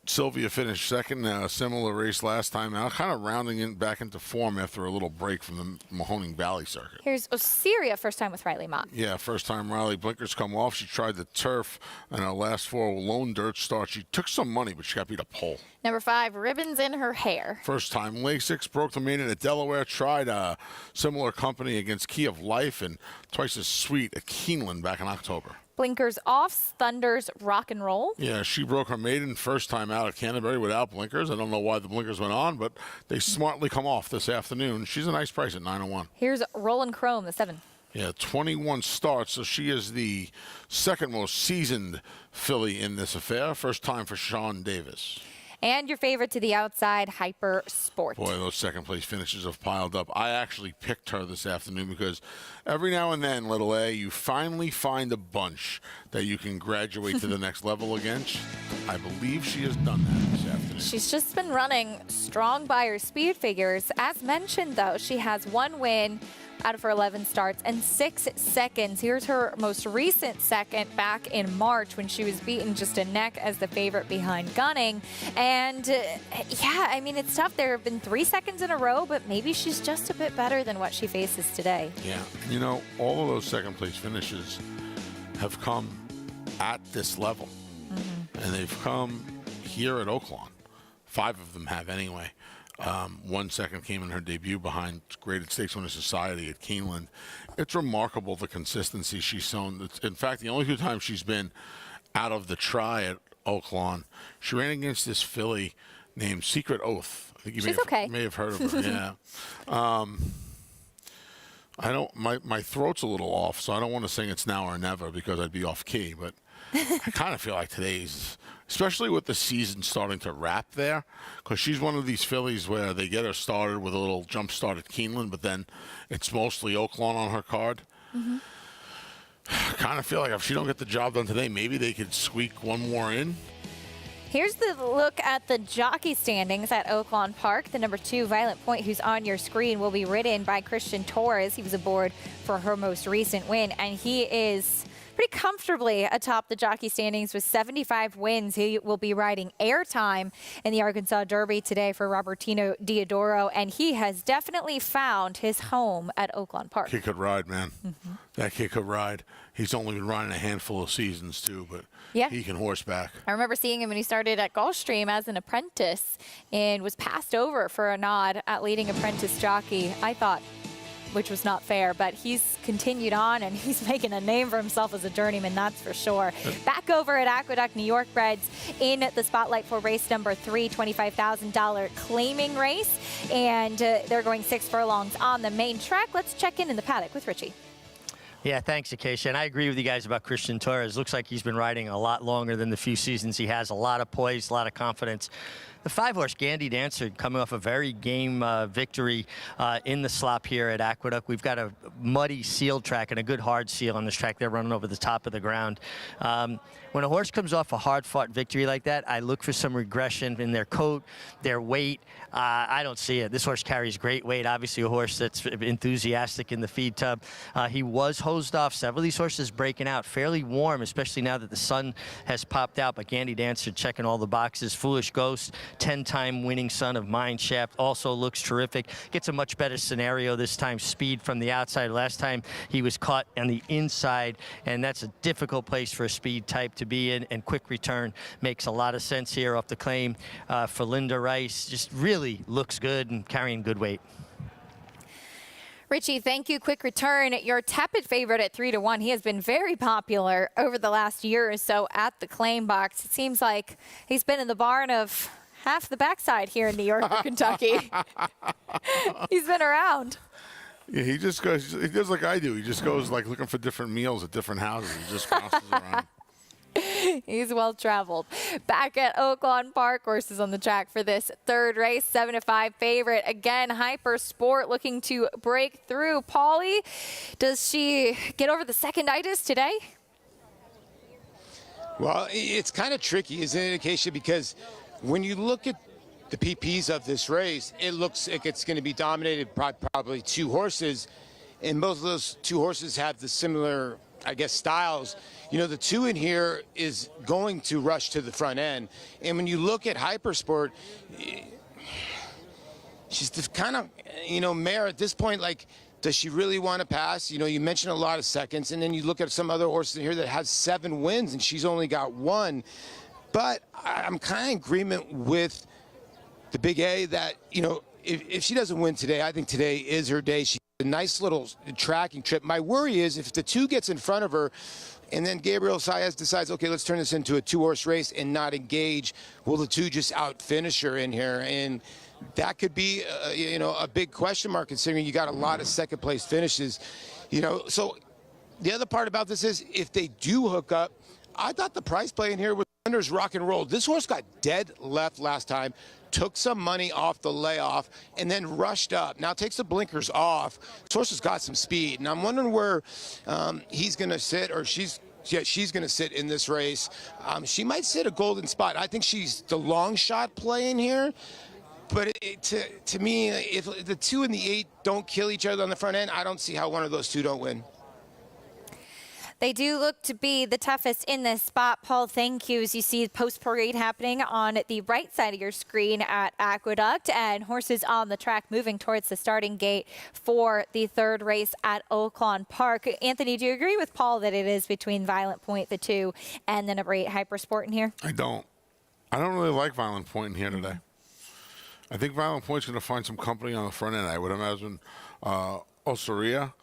Sylvia finished second, similar race last time out, kind of rounding it back into form after a little break from the Mahoning Valley circuit.
Here's Osiria, first time with Riley Mott.
Yeah, first time Riley. Blinkers come off. She tried the turf in her last 4 lone dirt start. She took some money, but she got beat a pole.
Number 5, Ribbons in Her Hair.
First time Lasix, broke the Maiden at Delaware, tried a similar company against Key of Life, and twice as sweet at Keeneland back in October.
Blinkers off, Thunder's Rock and Roll.
Yeah, she broke her Maiden first time out at Canterbury without blinkers. I don't know why the blinkers went on, but they smartly come off this afternoon. She's a nice price at 9-1.
Here's Rollin' Chrome, the 7.
Yeah, 21 starts, so she is the second most seasoned filly in this affair. First time for Sean Davis.
And your favorite to the outside, Hyper Sport.
Boy, those second place finishes have piled up. I actually picked her this afternoon because every now and then, little A, you finally find a bunch that you can graduate to the next level against. I believe she has done that this afternoon.
She's just been running strong by her speed figures. As mentioned, though, she has 1 win out of her 11 starts and 6 seconds. Here's her most recent second back in March when she was beaten just a neck as the favorite behind Gunning. And yeah, I mean, it's tough. There have been 3 seconds in a row, but maybe she's just a bit better than what she faces today.
Yeah, you know, all of those second place finishes have come at this level. And they've come here at Oaklawn. 5 of them have anyway. 1 second came in her debut behind Graded Stakes Winner Society at Keeneland. It's remarkable the consistency she's shown. In fact, the only 2 times she's been out of the try at Oaklawn, she ran against this filly named Secret Oath. I think you may have heard of her. Yeah. I don't. My throat's a little off, so I don't want to sing "It's Now or Never" because I'd be off key. But I kind of feel like today's, especially with the season starting to wrap there, because she's one of these fillies where they get her started with a little jump start at Keeneland, but then it's mostly Oaklawn on her card. I kind of feel like if she don't get the job done today, maybe they could squeak one more in.
Here's the look at the jockey standings at Oaklawn Park. The number 2, Violent Point, who's on your screen, will be ridden by Christian Torres. He was aboard for her most recent win, and he is pretty comfortably atop the jockey standings with 75 wins. He will be riding airtime in the Arkansas Derby today for Robertino Diodoro, and he has definitely found his home at Oaklawn Park.
Kid could ride, man. That kid could ride. He's only been riding a handful of seasons, too, but he can horseback.
I remember seeing him when he started at Gulfstream as an apprentice and was passed over for a nod at leading apprentice jockey, I thought, which was not fair, but he's continued on and he's making a name for himself as a journeyman, that's for sure. Back over at Aqueduct, New York breds in the spotlight for race number 3, $25,000 claiming race, and they're going 6 furlongs on the main track. Let's check in the paddock with Richie.
Yeah, thanks, Acacia. And I agree with you guys about Christian Torres. Looks like he's been riding a lot longer than the few seasons he has. A lot of poise, a lot of confidence. The 5-horse Gandy Dancer coming off a very game victory in the slop here at Aqueduct. We've got a muddy seal track and a good hard seal on this track. They're running over the top of the ground. When a horse comes off a hard-fought victory like that, I look for some regression in their coat, their weight. I don't see it. This horse carries great weight. Obviously a horse that's enthusiastic in the feed tub. He was hosed off. Several of these horses breaking out fairly warm, especially now that the sun has popped out. But Gandy Dancer checking all the boxes. Foolish Ghost, 10-time winning son of Mineshaft, also looks terrific. Gets a much better scenario this time. Speed from the outside. Last time he was caught on the inside, and that's a difficult place for a speed type to be in. And Quick Return makes a lot of sense here off the claim for Linda Rice. Just really looks good and carrying good weight.
Richie, thank you. Quick Return, your tepid favorite at 3-1. He has been very popular over the last year or so at the claim box. It seems like he's been in the barn of half the backside here in New York or Kentucky. He's been around.
Yeah, he just goes, he does like I do. He just goes like looking for different meals at different houses. He just bounces around.
He's well traveled. Back at Oaklawn Park, horses on the track for this 3rd race, 7-5 favorite. Again, Hyper Sport looking to break through. Paulie, does she get over the seconditis today?
Well, it's kind of tricky, isn't it, Acacia? Because when you look at the PPs of this race, it looks like it's going to be dominated by probably 2 horses, and both of those 2 horses have the similar, I guess, styles. You know, the 2 in here is going to rush to the front end. And when you look at Hypersport, she's the kind of, you know, mare at this point, like, does she really want to pass? You know, you mentioned a lot of seconds, and then you look at some other horses in here that has 7 wins, and she's only got 1. But I'm kind of in agreement with the Big A that, you know, if she doesn't win today, I think today is her day. She's a nice little tracking trip. My worry is if the 2 gets in front of her, and then Gabriel Saez decides, okay, let's turn this into a 2-horse race and not engage, will the 2 just out-finish her in here? And that could be, you know, a big question mark considering you got a lot of second-place finishes So the other part about this is if they do hook up, I thought the price play in here was Contenders Rock and Roll. This horse got dead left last time, took some money off the layoff, and then rushed up. Now takes the blinkers off. This horse has got some speed, and I'm wondering where he's going to sit, or she's going to sit in this race. She might sit a golden spot. I think she's the long shot play in here. But to me, if the 2 and the 8 don't kill each other on the front end, I don't see how one of those two don't win.
They do look to be the toughest in this spot. Paul, thank you. As you see post-parade happening on the right side of your screen at Aqueduct, and horses on the track moving towards the starting gate for the third race at Oaklawn Park. Anthony, do you agree with Paul that it is between Violent Point, the 2, and the number 8 Hypersport in here?
I don't really like Violent Point in here today. I think Violent Point's going to find some company on the front end. I would imagine Osaria.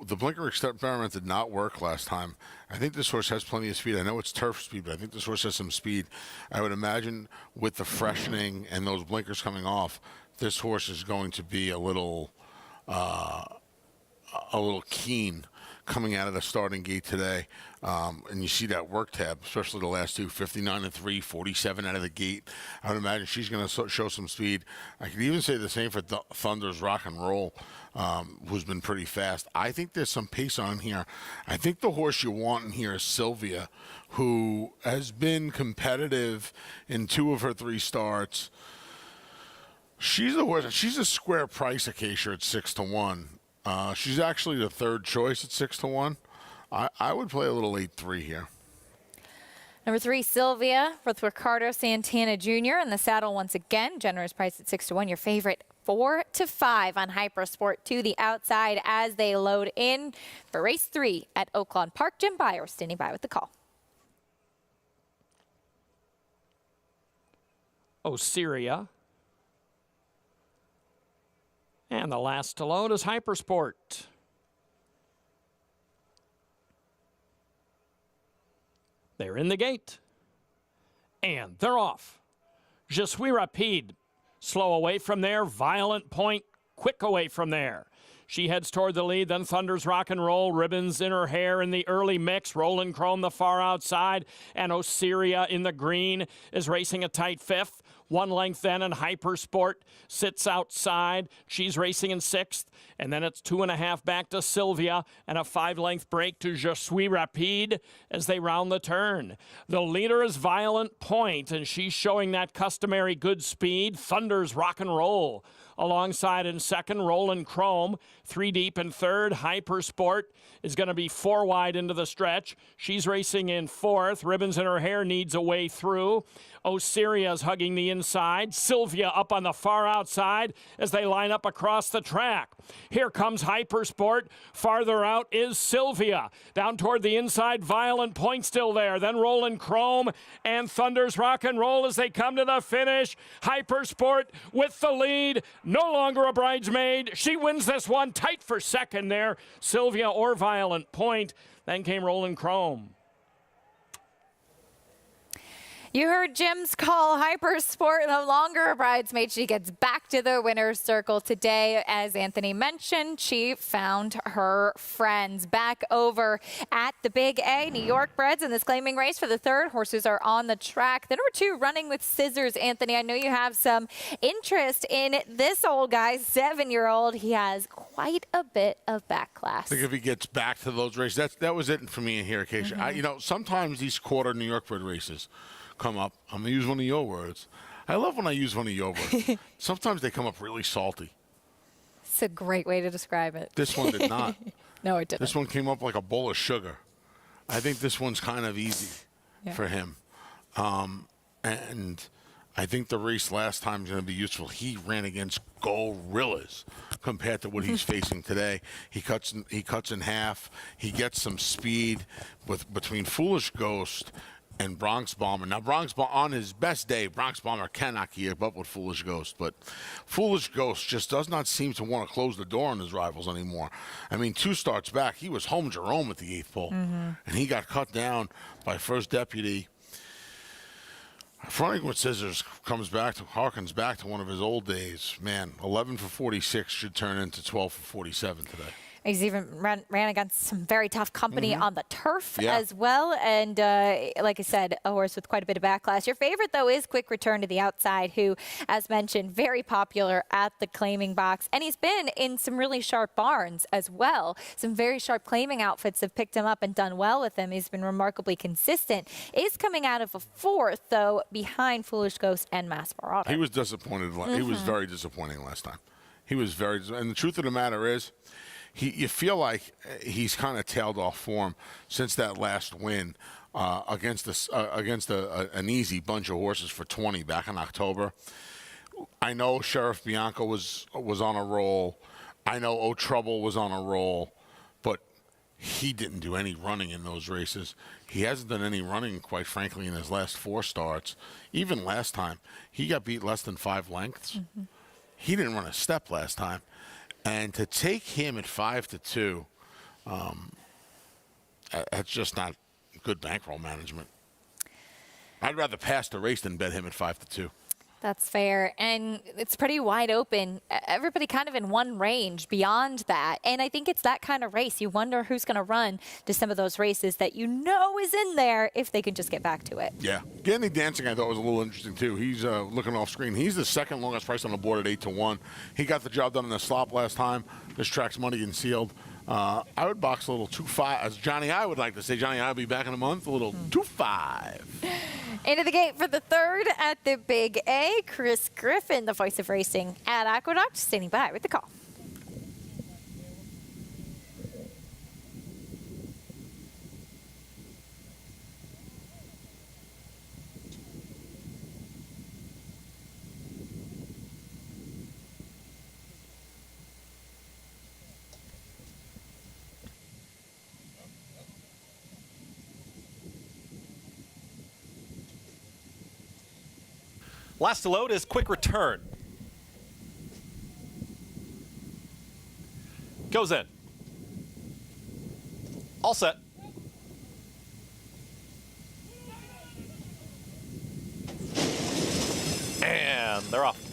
The blinker experiment did not work last time. I think this horse has plenty of speed. I know it's turf speed, but I think this horse has some speed. I would imagine with the freshening and those blinkers coming off, this horse is going to be a little keen coming out of the starting gate today. And you see that work tab, especially the last two, 59-3, 47 out of the gate. I would imagine she's going to show some speed. I could even say the same for Thunder's Rock and Roll, who's been pretty fast. I think there's some pace on here. I think the horse you want in here is Sylvia, who has been competitive in 2 of her 3 starts. She's the horse. She's a square price, Acacia, at 6-1. She's actually the 3rd choice at 6-1. I would play a little 8-3 here.
Number 3, Sylvia, with Ricardo Santana Jr. in the saddle once again. Generous price at 6-1. Your favorite 4-5 on Hypersport to the outside as they load in for race 3 at Oaklawn Park. Jim Byer standing by with the call.
Osiria. And the last to load is Hypersport. They're in the gate. And they're off. Je suis rapide. Slow away from there. Violent Point. Quick away from there. She heads toward the lead, then Thunder's Rock and Roll, Ribbons in her hair in the early mix, Roland Chrome the far outside, and Osiria in the green is racing a tight 5th. 1 length then, and Hypersport sits outside. She's racing in 6th, and then it's 2.5 back to Sylvia, and a 5-length break to Je suis rapide as they round the turn. The leader is Violent Point, and she's showing that customary good speed. Thunder's Rock and Roll alongside in 2nd, Roland Chrome. 3 deep in 3rd. Hypersport is going to be 4 wide into the stretch. She's racing in 4th. Ribbons in her hair needs a way through. Osiria's hugging the inside. Sylvia up on the far outside as they line up across the track. Here comes Hypersport. Farther out is Sylvia. Down toward the inside, Violent Point still there. Then Roland Chrome and Thunder's Rock and Roll as they come to the finish. Hypersport with the lead. No longer a bridesmaid. She wins this one tight for 2nd there. Sylvia or Violent Point. Then came Roland Chrome.
You heard Jim's call. Hypersport no longer a bridesmaid. She gets back to the winner's circle today. As Anthony mentioned, she found her friends back over at the Big A. New York breds in this claiming race for the 3rd. Horses are on the track. The number 2, Running with Scissors. Anthony, I know you have some interest in this old guy, 7-year-old. He has quite a bit of back class.
I think if he gets back to those races, that was it for me in here, Acacia. Sometimes these quarter New York bred races come up. I'm going to use one of your words. I love when I use one of your words. Sometimes they come up really salty.
It's a great way to describe it.
This one did not.
No, it didn't.
This one came up like a bowl of sugar. I think this one's kind of easy for him. And I think the race last time is going to be useful. He ran against gorillas compared to what he's facing today. He cuts in half. He gets some speed between Foolish Ghost and Bronx Bomber. Now, Bronx Bomber, on his best day, Bronx Bomber cannot keep up with Foolish Ghost, but Foolish Ghost just does not seem to want to close the door on his rivals anymore. I mean, 2 starts back, he was home Jerome at the 8th pole, and he got cut down by First Deputy. Running with Scissors harkens back to one of his old days. Man, 11 for 46 should turn into 12 for 47 today.
He's even ran against some very tough company on the turf
Yeah.
as well. And like I said, a horse with quite a bit of backlash. Your favorite, though, is Quick Return to the Outside, who, as mentioned, very popular at the claiming box. And he's been in some really sharp barns as well. Some very sharp claiming outfits have picked him up and done well with him. He's been remarkably consistent. Is coming out of a fourth, though, behind Foolish Ghost and Mass Marauder.
He was disappointed. He was very disappointing last time. He was very, and the truth of the matter is, you feel like he's kind of tailed off form since that last win against an easy bunch of horses for 20 back in October. I know Sheriff Bianco was on a roll. I know O'Trouble was on a roll, but he didn't do any running in those races. He hasn't done any running, quite frankly, in his last 4 starts. Even last time, he got beat less than 5 lengths. He didn't run a step last time. And to take him at 5-2, that's just not good bankroll management. I'd rather pass the race than bet him at 5-2.
That's fair. And it's pretty wide open. Everybody kind of in one range beyond that. And I think it's that kind of race. You wonder who's going to run to some of those races that you know is in there if they can just get back to it.
Yeah. Gandy Dancing, I thought, was a little interesting, too. He's looking off screen. He's the second longest price on the board at 8-1. He got the job done in the slop last time. This track's money and sealed. I would box a little 2-5. As Johnny I would like to say, Johnny I will be back in a month, a little 2-5.
Into the gate for the third at the Big A, Chris Griffin, the voice of racing at Aqueduct, standing by with the call.
Last to load is Quick Return. Goes in. All set. And they're off.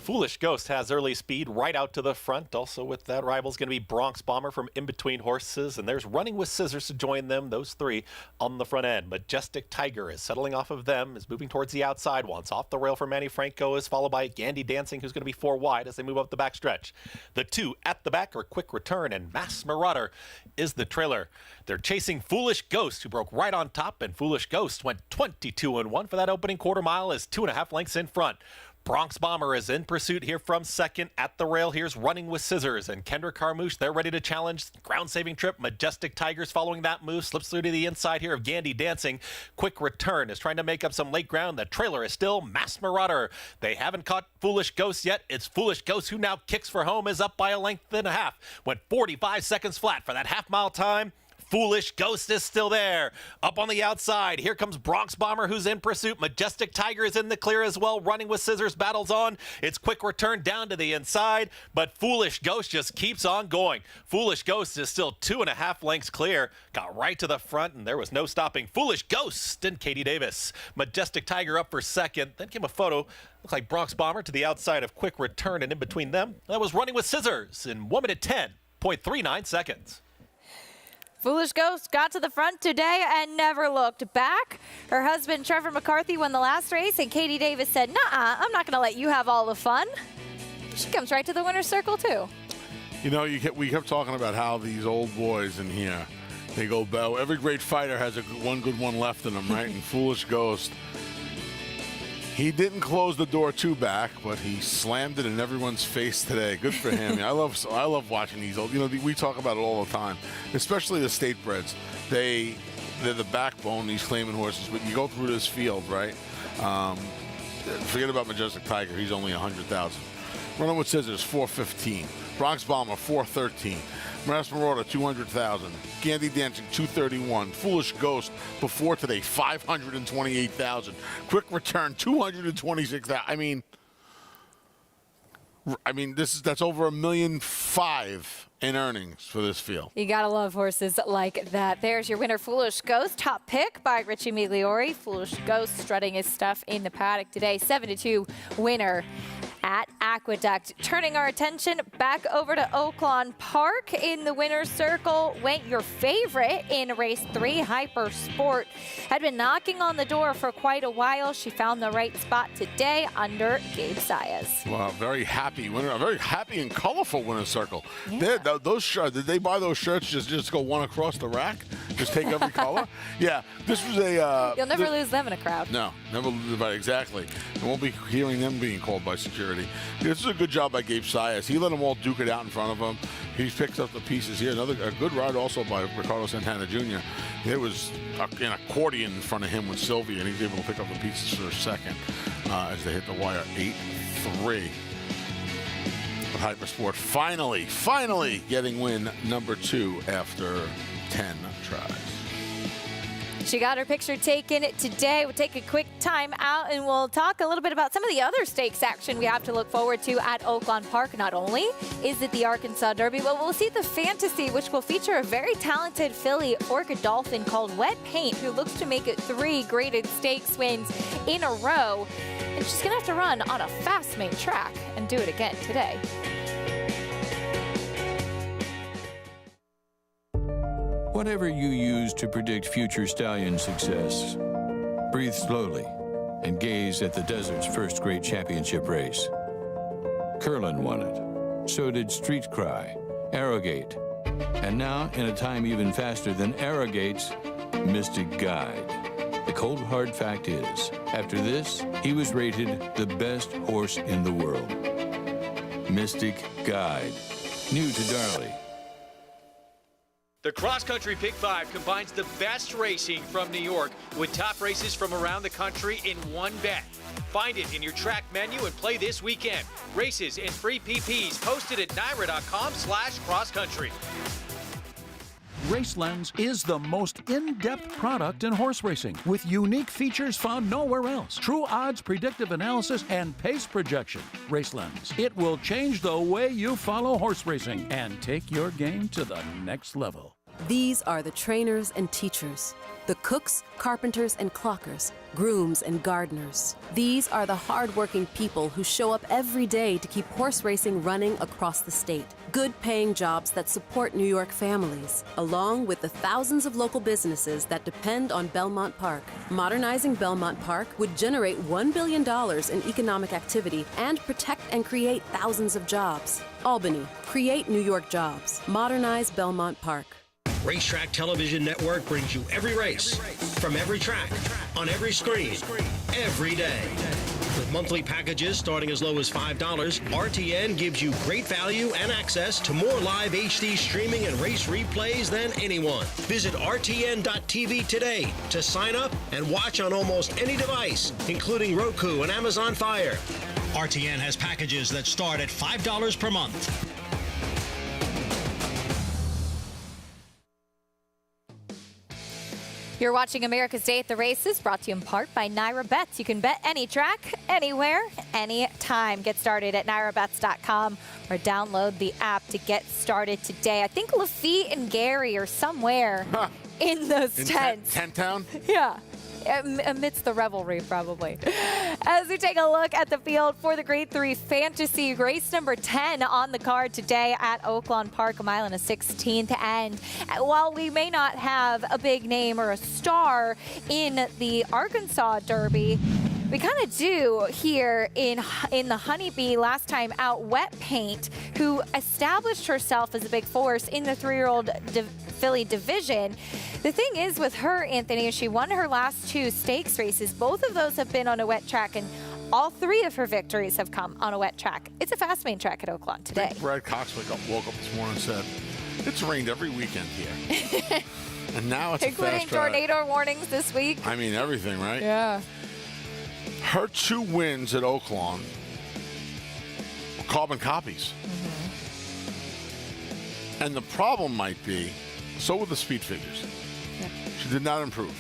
Foolish Ghost has early speed right out to the front. Also with that rival's going to be Bronx Bomber from in between horses. And there's Running with Scissors to join them, those 3 on the front end. Majestic Tiger is settling off of them, is moving towards the outside. Once off the rail for Manny Franco is followed by Gandy Dancing, who's going to be 4 wide as they move up the back stretch. The 2 at the back are Quick Return, and Mass Marauder is the trailer. They're chasing Foolish Ghost, who broke right on top, and Foolish Ghost went 22-1 for that opening quarter mile, is 2.5 lengths in front. Bronx Bomber is in pursuit here from second at the rail. Here's Running with Scissors and Kendrick Carmouche. They're ready to challenge. Ground-saving trip. Majestic Tigers following that move. Slips through to the inside here of Gandy Dancing. Quick Return is trying to make up some late ground. The trailer is still Mass Marauder. They haven't caught Foolish Ghost yet. It's Foolish Ghost who now kicks for home, is up by 1.5 lengths. Went 45 seconds flat for that half-mile time. Foolish Ghost is still there. Up on the outside, here comes Bronx Bomber, who's in pursuit. Majestic Tiger is in the clear as well. Running with Scissors battles on. It's Quick Return down to the inside, but Foolish Ghost just keeps on going. Foolish Ghost is still 2.5 lengths clear. Got right to the front, and there was no stopping Foolish Ghost and Katie Davis. Majestic Tiger up for second. Then came a photo. Looks like Bronx Bomber to the outside of Quick Return, and in between them, that was Running with Scissors in 1 minute 10.39 seconds.
Foolish Ghost got to the front today and never looked back. Her husband, Trevor McCarthy, won the last race, and Katie Davis said, "Nuh-uh, I'm not going to let you have all the fun." She comes right to the winner's circle, too.
You know, we kept talking about how these old boys in here, they go, every great fighter has one good one left in them, right? And Foolish Ghost, he didn't close the door too back, but he slammed it in everyone's face today. Good for him. I love watching these old. You know, we talk about it all the time, especially the state breds. They're the backbone, these claiming horses. But you go through this field, right? Forget about Majestic Tiger. He's only 100,000. Running with Scissors, 415. Bronx Bomber, 413. Mass Marauder, 200,000. Gandy Dancing, 231. Foolish Ghost, before today, 528,000. Quick Return, 226,000. I mean, that's over $1.5 million in earnings for this field.
You gotta love horses like that. There's your winner, Foolish Ghost. Top pick by Richie Migliori. Foolish Ghost strutting his stuff in the paddock today. 7-2 winner at Aqueduct. Turning our attention back over to Oaklawn Park. In the winner's circle went your favorite in race 3, Hyper Sport. Had been knocking on the door for quite a while. She found the right spot today under Gabe Sayas.
Wow, very happy winner. A very happy and colorful winner's circle. Yeah. Those shirts, did they buy those shirts just go one across the rack? Just take every color? Yeah, this was a...
You'll never lose them in a crowd.
No, never lose about exactly. You won't be hearing them being called by security. This is a good job by Gabe Sayas. He let them all duke it out in front of him. He picked up the pieces here. A good ride also by Ricardo Santana Jr. There was an accordion in front of him with Sylvia, and he was able to pick up the pieces for a second as they hit the wire 8-3. But Hypersport finally getting win number 2 after 10 tries.
She got her picture taken today. We'll take a quick time out and we'll talk a little bit about some of the other stakes action we have to look forward to at Oaklawn Park. Not only is it the Arkansas Derby, but we'll see the Fantasy, which will feature a very talented filly, Orchid Dolphin, called Wet Paint, who looks to make it 3 graded stakes wins in a row. And she's going to have to run on a fast main track and do it again today.
Whatever you use to predict future stallion success, breathe slowly and gaze at the desert's first great championship race. Curlin won it. So did Street Cry, Arrogate, and now, in a time even faster than Arrogate's, Mystic Guide. The cold hard fact is, after this, he was rated the best horse in the world. Mystic Guide. New to Darley.
The Cross Country Pick 5 combines the best racing from New York with top races from around the country in one bet. Find it in your track menu and play this weekend. Races and free PPs posted at NYRA.com/crosscountry.
RaceLens is the most in-depth product in horse racing with unique features found nowhere else. True odds, predictive analysis, and pace projection. RaceLens. It will change the way you follow horse racing and take your game to the next level.
These are the trainers and teachers, the cooks, carpenters, and clockers, grooms and gardeners. These are the hard-working people who show up every day to keep horse racing running across the state. Good-paying jobs that support New York families, along with the thousands of local businesses that depend on Belmont Park. Modernizing Belmont Park would generate $1 billion in economic activity and protect and create thousands of jobs. Albany, create New York jobs. Modernize Belmont Park.
Racetrack Television Network brings you every race, from every track, on every screen, every day. With monthly packages starting as low as $5, RTN gives you great value and access to more live HD streaming and race replays than anyone. Visit RTN.tv today to sign up and watch on almost any device, including Roku and Amazon Fire. RTN has packages that start at $5 per month.
You're watching America's Day at the Races, brought to you in part by Naira Bets. You can bet any track, anywhere, anytime. Get started at NairaBets.com or download the app to get started today. I think Lafitte and Gary are somewhere in those tents.
Tent Town?
Yeah. Amidst the revelry, probably. As we take a look at the field for the Grade 3 Fantasy, race number 10 on the card today at Oaklawn Park, a mile and a 16th. And while we may not have a big name or a star in the Arkansas Derby, we kind of do here in the Honeybee last time out. Wet Paint, who established herself as a big force in the 3-year-old filly division. The thing is with her, Anthony, is she won her last 2 stakes races. Both of those have been on a wet track, and all 3 of her victories have come on a wet track. It's a fast main track at Oaklawn today.
Brad Cox woke up this morning and said, it's rained every weekend here. And now it's
including
a fast track.
tornado warnings this week.
I mean, everything, right?
Yeah.
Her 2 wins at Oaklawn were carbon copies. And the problem might be, so were the speed figures.
Yeah.
She did not improve.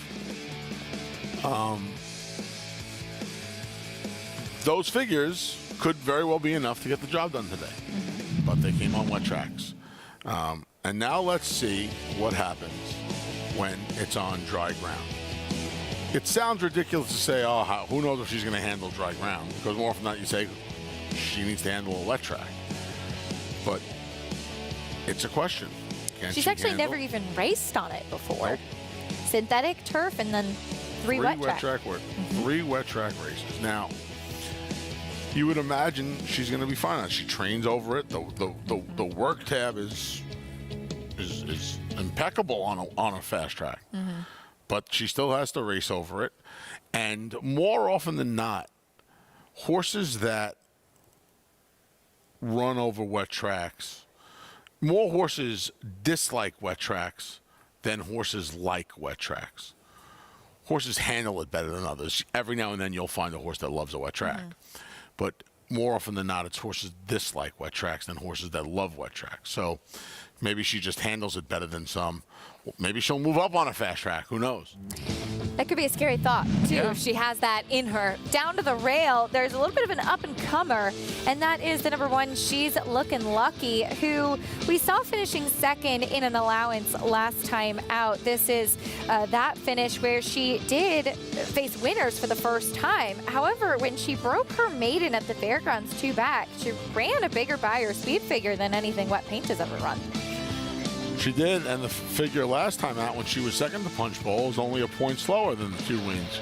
Those figures could very well be enough to get the job done today. But they came on wet tracks. And now let's see what happens when it's on dry ground. It sounds ridiculous to say, oh, who knows if she's going to handle dry ground? Because more often than not, you say, she needs to handle a wet track. But it's a question.
She's actually never even raced on it before. Nope. Synthetic turf and then three wet track work.
3 wet track races. Now, you would imagine she's going to be fine on it. She trains over it. The work tab is impeccable on a fast track. But she still has to race over it. And more often than not, horses that run over wet tracks, more horses dislike wet tracks than horses like wet tracks. Horses handle it better than others. Every now and then you'll find a horse that loves a wet track. But more often than not, it's horses dislike wet tracks than horses that love wet tracks. So maybe she just handles it better than some. Maybe she'll move up on a fast track. Who knows?
That could be a scary thought, too, if she has that in her. Down to the rail, there's a little bit of an up-and-comer, and that is the number 1, She's Looking Lucky, who we saw finishing second in an allowance last time out. This is that finish where she did face winners for the first time. However, when she broke her maiden at the fairgrounds 2 back, she ran a bigger Beyer speed figure than anything Wet Paint has ever run.
She did, and the figure last time out when she was second to Punch Bowl was only a point slower than the 2 wins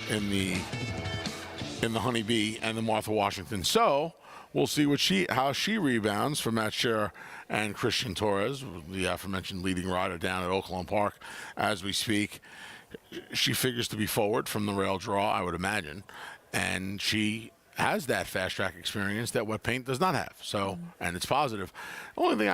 in the Honeybee and the Martha Washington. So we'll see how she rebounds from Matt Scherer and Christian Torres, the aforementioned leading rider down at Oaklawn Park as we speak. She figures to be forward from the rail draw, I would imagine, and she has that fast track experience that Wet Paint does not have. So, and it's positive. The only thing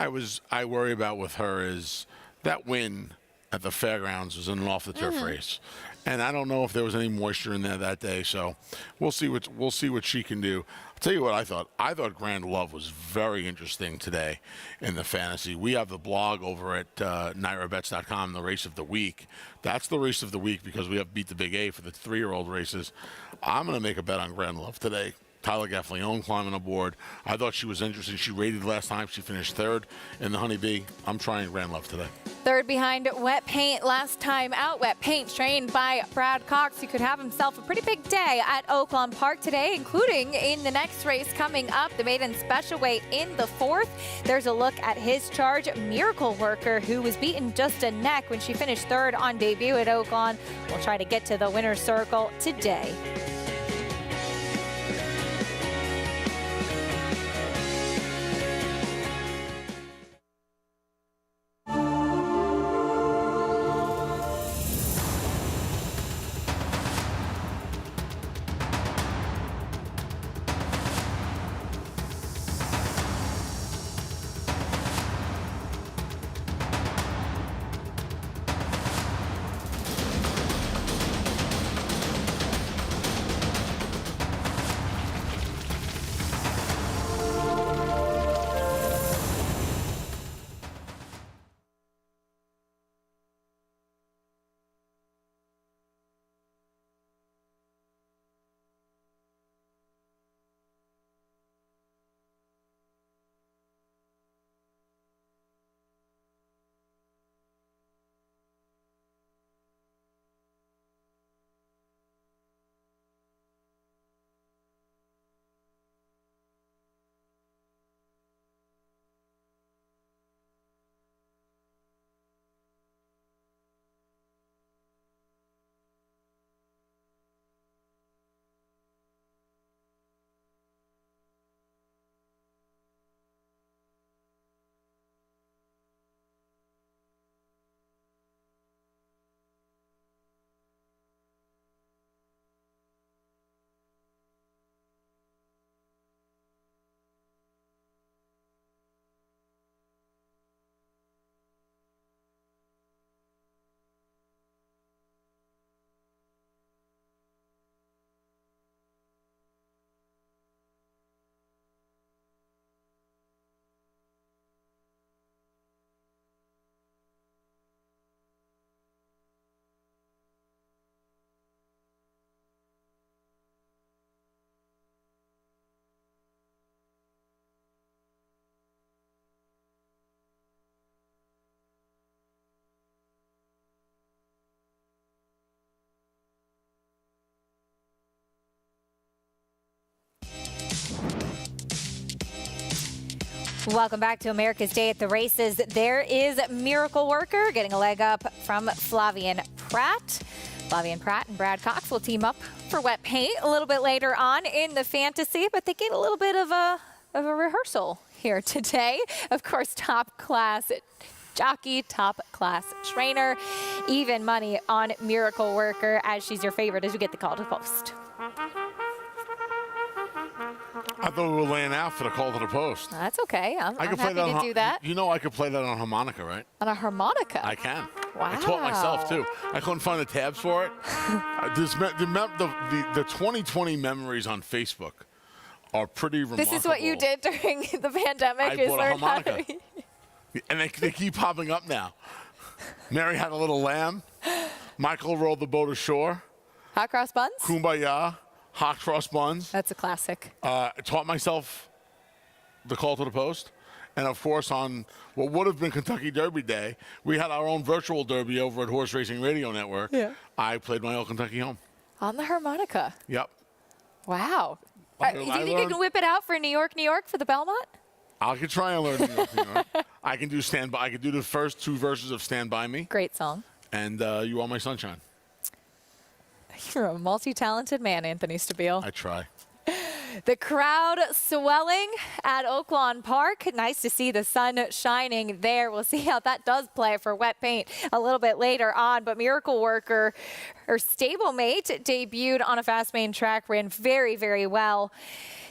I worry about with her is that win at the fairgrounds was an off the turf race, and I don't know if there was any moisture in there that day. So, we'll see what she can do. I'll tell you what I thought. I thought Grand Love was very interesting today in the fantasy. We have the blog over at NairaBets.com, the race of the week. That's the race of the week because we have Beat the Big A for the 3-year-old races. I'm going to make a bet on Grand Love today. Tyler Gaffleone climbing aboard. I thought she was interesting. She rated last time. She finished 3rd in the Honeybee. I'm trying Grand Love today.
3rd behind Wet Paint last time out. Wet Paint trained by Brad Cox, who could have himself a pretty big day at Oaklawn Park today, including in the next race coming up, the maiden special weight in the 4th. There's a look at his charge, Miracle Worker, who was beaten just a neck when she finished 3rd on debut at Oaklawn. We'll try to get to the winner's circle today. Welcome back to America's Day at the Races. There is Miracle Worker getting a leg up from Flavien Prat. Flavien Prat and Brad Cox will team up for wet paint a little bit later on in the fantasy, but they get a little bit of a rehearsal here today. Of course, top class jockey, top class trainer. Even money on Miracle Worker as she's your favorite as we get the call to the post.
I thought we were laying out for the call to the post.
That's okay. I'm
I could
happy
play that
to do that.
You know I could play that on harmonica, right?
On a harmonica?
I can.
Wow.
I taught myself, too. I couldn't find the tabs for it. The 2020 memories on Facebook are pretty remarkable.
This is what you did during the pandemic.
I bought a harmonica. And they keep popping up now. Mary had a little lamb. Michael rolled the boat ashore.
Hot cross buns?
Kumbaya. Hot cross buns.
That's a classic.
Taught myself the call to the post. And, of course, on what would have been Kentucky Derby Day, we had our own virtual derby over at Horse Racing Radio Network.
Yeah.
I played my old Kentucky home.
On the harmonica?
Yep.
Wow. Do you think you can whip it out for New York, New York for the Belmont?
I could try and learn New York, New York. I can do Stand By. I could do the first 2 verses of Stand By Me.
Great song.
And You Are My Sunshine.
You're a multi-talented man, Anthony Stabile.
I try.
The crowd swelling at Oaklawn Park. Nice to see the sun shining there. We'll see how that does play for wet paint a little bit later on. But Miracle Worker, her stablemate, debuted on a fast main track, ran very, very well.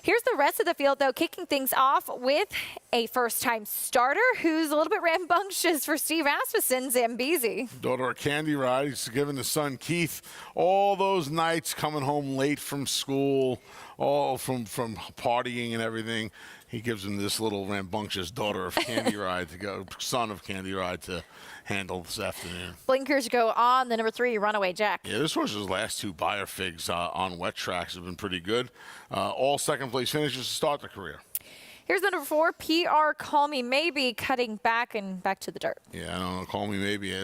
Here's the rest of the field, though, kicking things off with a first-time starter who's a little bit rambunctious for Steve Asmussen, Zambezi.
Daughter of Candy Ride. He's given his son Keith all those nights coming home late from school, all from partying and everything. He gives him this little rambunctious daughter of Candy Ride to go, son of Candy Ride to handle this afternoon.
Blinkers go on. The number 3, Runaway Jack.
Yeah, this horse's last 2 Buyer figs on wet tracks have been pretty good. All second-place finishes to start the career.
Here's the number 4, PR Call Me Maybe, cutting back and back to the dirt.
Yeah, I don't know. Call me maybe.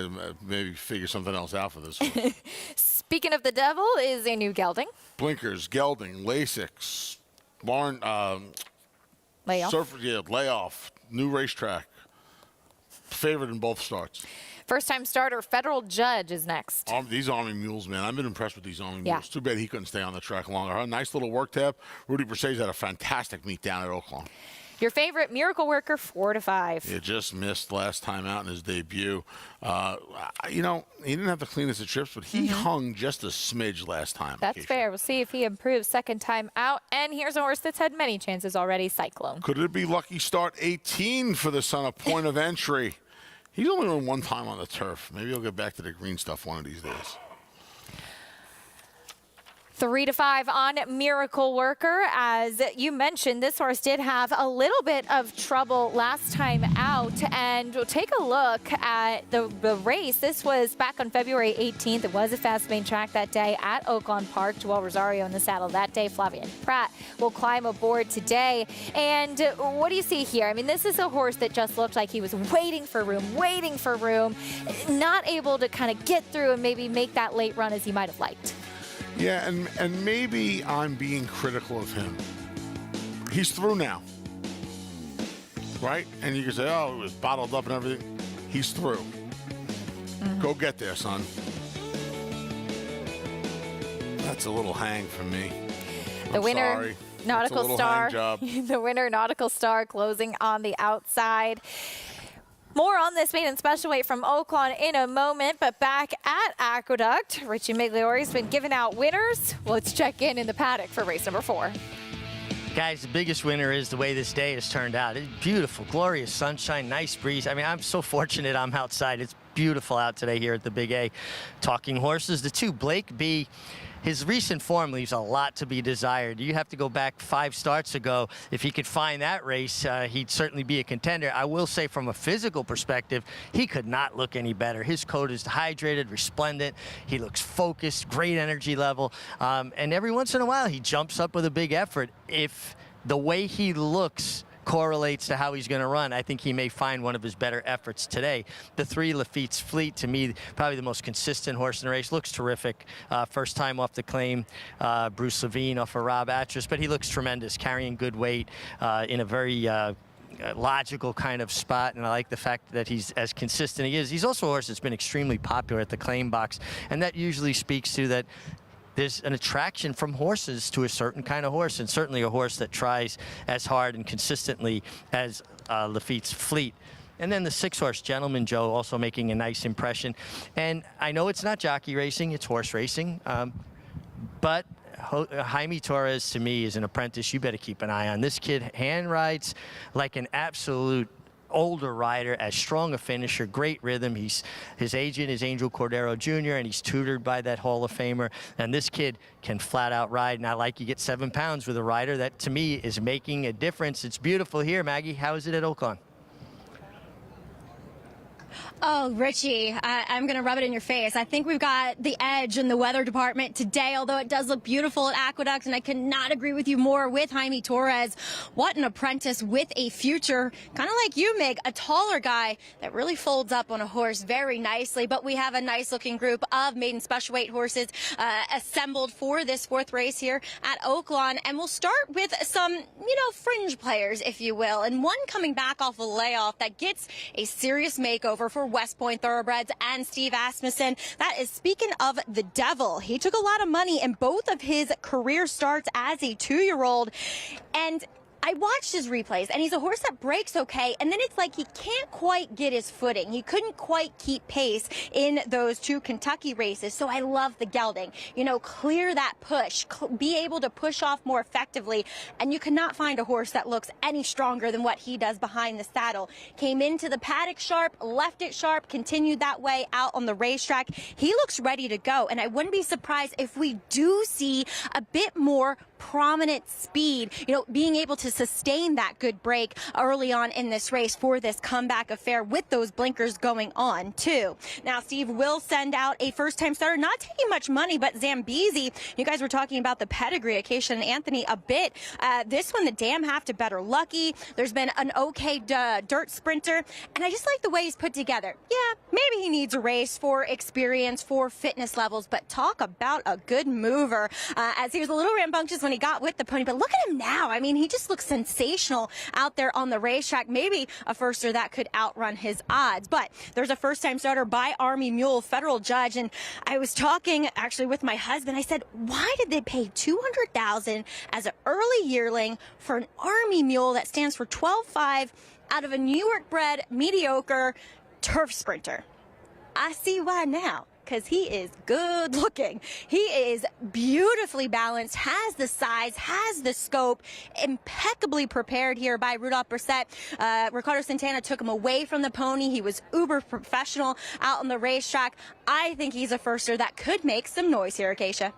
Maybe figure something else out for this one.
Speaking of the devil is a new gelding.
Blinkers, gelding, Lasix, barn,
Layoff.
Layoff, new racetrack. Favorite in both starts.
First-time starter, Federal Judge is next.
These Army mules, man. I've been impressed with these Army
Yeah.
mules. Too bad he couldn't stay on the track longer. A nice little work tab. Rudy Mercedes had a fantastic meet down at Oaklawn.
Your favorite, Miracle Worker, 4 to 5.
He just missed last time out in his debut. You know, he didn't have the cleanest of trips, but he hung just a smidge last time.
That's fair. We'll see if he improves second time out. And here's a horse that's had many chances already, Cyclone.
Could it be lucky start 18 for the son of Point of Entry? He's only run 1 time on the turf. Maybe he'll get back to the green stuff one of these days.
3 to 5 on Miracle Worker. As you mentioned, this horse did have a little bit of trouble last time out. And we'll take a look at the race. This was back on February 18th. It was a fast main track that day at Oaklawn Park. Joel Rosario in the saddle that day. Flavien Prat will climb aboard today. And what do you see here? I mean, this is a horse that just looked like he was waiting for room, not able to kind of get through and maybe make that late run as he might have liked.
Yeah, and maybe I'm being critical of him. He's through now, right? And you can say, oh, it was bottled up and everything. He's through. Go get there, son. That's a little hang for me.
The winner,
sorry.
Nautical Star. The winner, Nautical Star, closing on the outside. More on this maiden special weight from Oaklawn in a moment, but back at Aqueduct, Richie Migliori's been giving out winners. Well, let's check in the paddock for race number 4.
Guys, the biggest winner is the way this day has turned out. It's beautiful, glorious sunshine, nice breeze. I mean, I'm so fortunate I'm outside. It's beautiful out today here at the Big A. Talking horses, the 2, Blake B. His recent form leaves a lot to be desired. You have to go back 5 starts ago. If he could find that race, he'd certainly be a contender. I will say from a physical perspective, he could not look any better. His coat is hydrated, resplendent. He looks focused, great energy level. And every once in a while, he jumps up with a big effort. If the way he looks correlates to how he's going to run, I think he may find one of his better efforts today. The 3, Lafitte's Fleet, to me, probably the most consistent horse in the race. Looks terrific. First time off the claim, Bruce Levine off of Rob Atras, but he looks tremendous, carrying good weight in a very logical kind of spot, and I like the fact that he's as consistent as he is. He's also a horse that's been extremely popular at the claim box, and that usually speaks to that there's an attraction from horses to a certain kind of horse, and certainly a horse that tries as hard and consistently as Lafitte's Fleet. And then the 6-horse Gentleman Joe also making a nice impression. And I know it's not jockey racing, it's horse racing, but Jaime Torres, to me, is an apprentice you better keep an eye on. This kid hand rides like an absolute older rider, as strong a finisher, great rhythm. His agent is Angel Cordero Jr., and he's tutored by that Hall of Famer. And this kid can flat out ride. Not like you get 7 pounds with a rider. That, to me, is making a difference. It's beautiful here. Maggie, how is it at Oaklawn?
Oh, Richie, I'm going to rub it in your face. I think we've got the edge in the weather department today, although it does look beautiful at Aqueduct, and I cannot agree with you more with Jaime Torres. What an apprentice with a future, kind of like you, Mig, a taller guy that really folds up on a horse very nicely. But we have a nice-looking group of maiden special weight horses assembled for this 4th race here at Oaklawn, and we'll start with some, fringe players, if you will, and one coming back off a layoff that gets a serious makeover for West Point Thoroughbreds and Steve Asmussen. That is, speaking of the devil, he took a lot of money in both of his career starts as a 2-year-old, and I watched his replays, and he's a horse that breaks okay, and then it's like he can't quite get his footing. He couldn't quite keep pace in those 2 Kentucky races, so I love the gelding. Clear that push, be able to push off more effectively, and you cannot find a horse that looks any stronger than what he does behind the saddle. Came into the paddock sharp, left it sharp, continued that way out on the racetrack. He looks ready to go, and I wouldn't be surprised if we do see a bit more prominent speed, being able to sustain that good break early on in this race for this comeback affair with those blinkers going on too. Now, Steve will send out a first-time starter, not taking much money, but Zambezi. You guys were talking about the pedigree, Acacia and Anthony, a bit. This one, the Dam have to better Lucky. There's been an okay dirt sprinter, and I just like the way he's put together. Yeah, maybe he needs a race for experience, for fitness levels, but talk about a good mover. As he was a little rambunctious when he got with the pony, but look at him now. I mean, he just looks sensational out there on the racetrack. Maybe a firster that could outrun his odds. But there's a first-time starter by Army Mule, federal judge, and I was talking actually with my husband. I said, why did they pay $200,000 as an early yearling for an Army Mule that stands for 12.5 out of a New York-bred mediocre turf sprinter? I see why now, because he is good looking. He is beautifully balanced, has the size, has the scope, impeccably prepared here by Rudolph Brissett. Ricardo Santana took him away from the pony. He was uber professional out on the racetrack. I think he's a firster that could make some noise here, Acacia.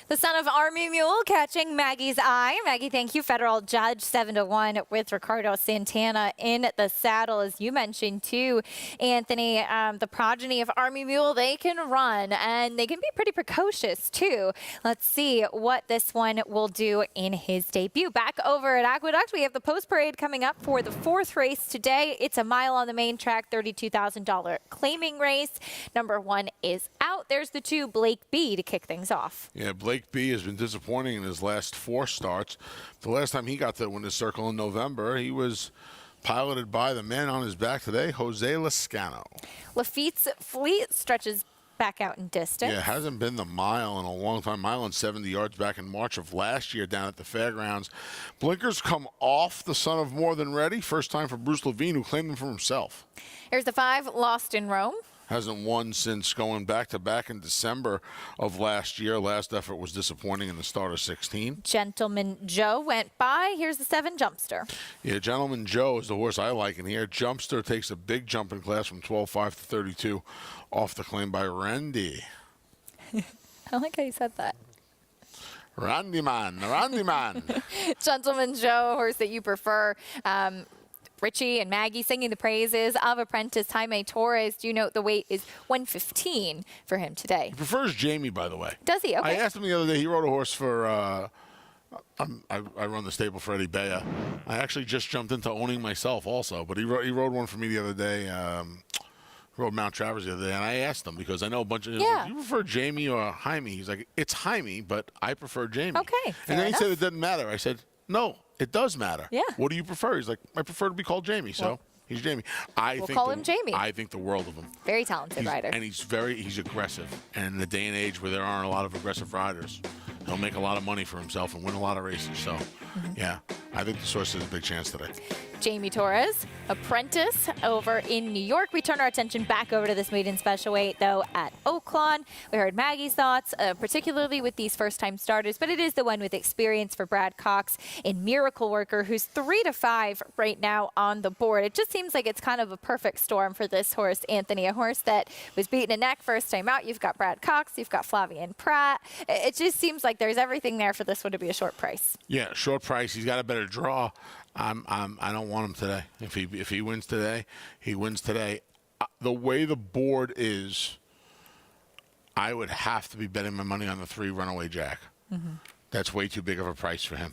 The son of Army Mule catching Maggie's eye. Maggie, thank you. Federal judge 7-1 with Ricardo Santana in the saddle. As you mentioned too, Anthony, the progeny of Army Mule, they can run and they can be pretty precocious too. Let's see what this one will do in his debut. Back over at Aqueduct, we have the post parade coming up for the 4th race today. It's a mile on the main track, $32,000 claiming race. Number 1 is out. There's the 2, Blake B, to kick things off.
Yeah, Blake B has been disappointing in his last 4 starts. The last time he got to win the Circle in November, he was piloted by the man on his back today, Jose Lascano.
Lafitte's Fleet stretches back out in distance.
Yeah, it hasn't been the mile in a long time. Mile and 70 yards back in March of last year down at the fairgrounds. Blinkers come off the son of More Than Ready. First time for Bruce Levine, who claimed him for himself.
Here's the 5, Lost in Rome.
Hasn't won since going back-to-back in December of last year. Last effort was disappointing in the start of 16.
Gentleman Joe went by. Here's the 7, Jumpster.
Yeah, Gentleman Joe is the horse I like in here. Jumpster takes a big jump in class from 12.5 to 32 off the claim by Randy.
I like how you said that.
Randy man.
Gentleman Joe, horse that you prefer. Richie and Maggie singing the praises of apprentice Jaime Torres. Do you note the weight is 115 for him today?
He prefers Jamie, by the way.
Does he? Okay.
I asked him the other day. He rode a horse for, I run the stable for Eddie Bea. I actually just jumped into owning myself also, but he rode one for me the other day. Rode Mount Travers the other day, and I asked him because I know a bunch of like, you prefer Jamie or Jaime? He's like, it's Jaime, but I prefer Jamie.
Okay,
and then he said it doesn't matter. I said, no. It does matter.
Yeah.
What do you prefer? He's like, I prefer to be called Jamie. So he's Jamie.
We'll call him Jamie.
I think the world of him.
Very talented rider.
And he's aggressive. And in the day and age where there aren't a lot of aggressive riders, he'll make a lot of money for himself and win a lot of races. So, yeah, I think the source has a big chance today.
Jamie Torres, apprentice over in New York. We turn our attention back over to this maiden special weight, though, at Oaklawn. We heard Maggie's thoughts, particularly with these first-time starters, but it is the one with experience for Brad Cox in Miracle Worker, who's 3-5 right now on the board. It just seems like it's kind of a perfect storm for this horse, Anthony, a horse that was beaten a neck first time out. You've got Brad Cox, you've got Flavien Prat. It just seems like there's everything there for this one to be a short price.
Yeah, short price. He's got a better draw. I don't want him today. If he wins today, he wins today. The way the board is, I would have to be betting my money on the 3 Runaway Jack. That's way too big of a price for him.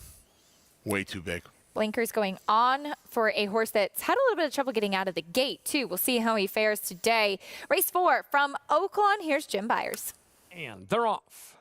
Way too big.
Blinkers going on for a horse that's had a little bit of trouble getting out of the gate, too. We'll see how he fares today. Race 4 from Oaklawn. Here's Jim Byers.
And they're off.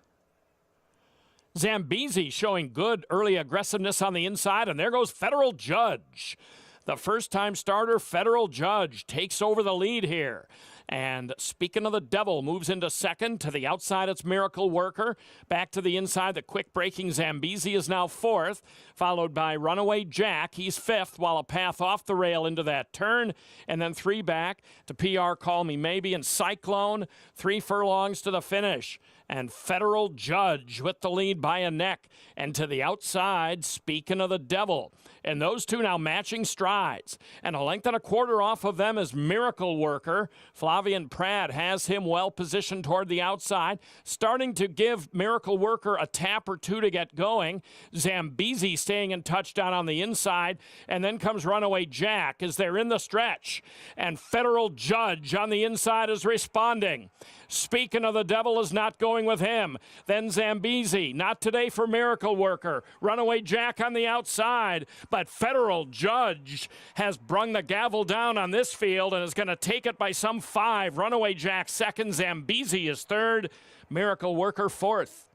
Zambezi showing good early aggressiveness on the inside, and there goes Federal Judge. The first-time starter, Federal Judge, takes over the lead here. And speaking of the devil, moves into second. To the outside, it's Miracle Worker. Back to the inside, the quick-breaking Zambezi is now fourth, followed by Runaway Jack. He's fifth, while a path off the rail into that turn. And then 3 back to PR Call Me Maybe and Cyclone. 3 furlongs to the finish. And Federal Judge with the lead by a neck. And to the outside, speaking of the devil. And those two now matching strides. And a length and a quarter off of them is Miracle Worker. Flavien Prat has him well positioned toward the outside, starting to give Miracle Worker a tap or two to get going. Zambezi staying in touchdown on the inside. And then comes Runaway Jack as they're in the stretch. And Federal Judge on the inside is responding. Speaking of the devil is not going with him. Then Zambezi, not today for Miracle Worker. Runaway Jack on the outside. But Federal Judge has brung the gavel down on this field and is going to take it by some 5. Runaway Jack second. Zambezi is third. Miracle Worker fourth.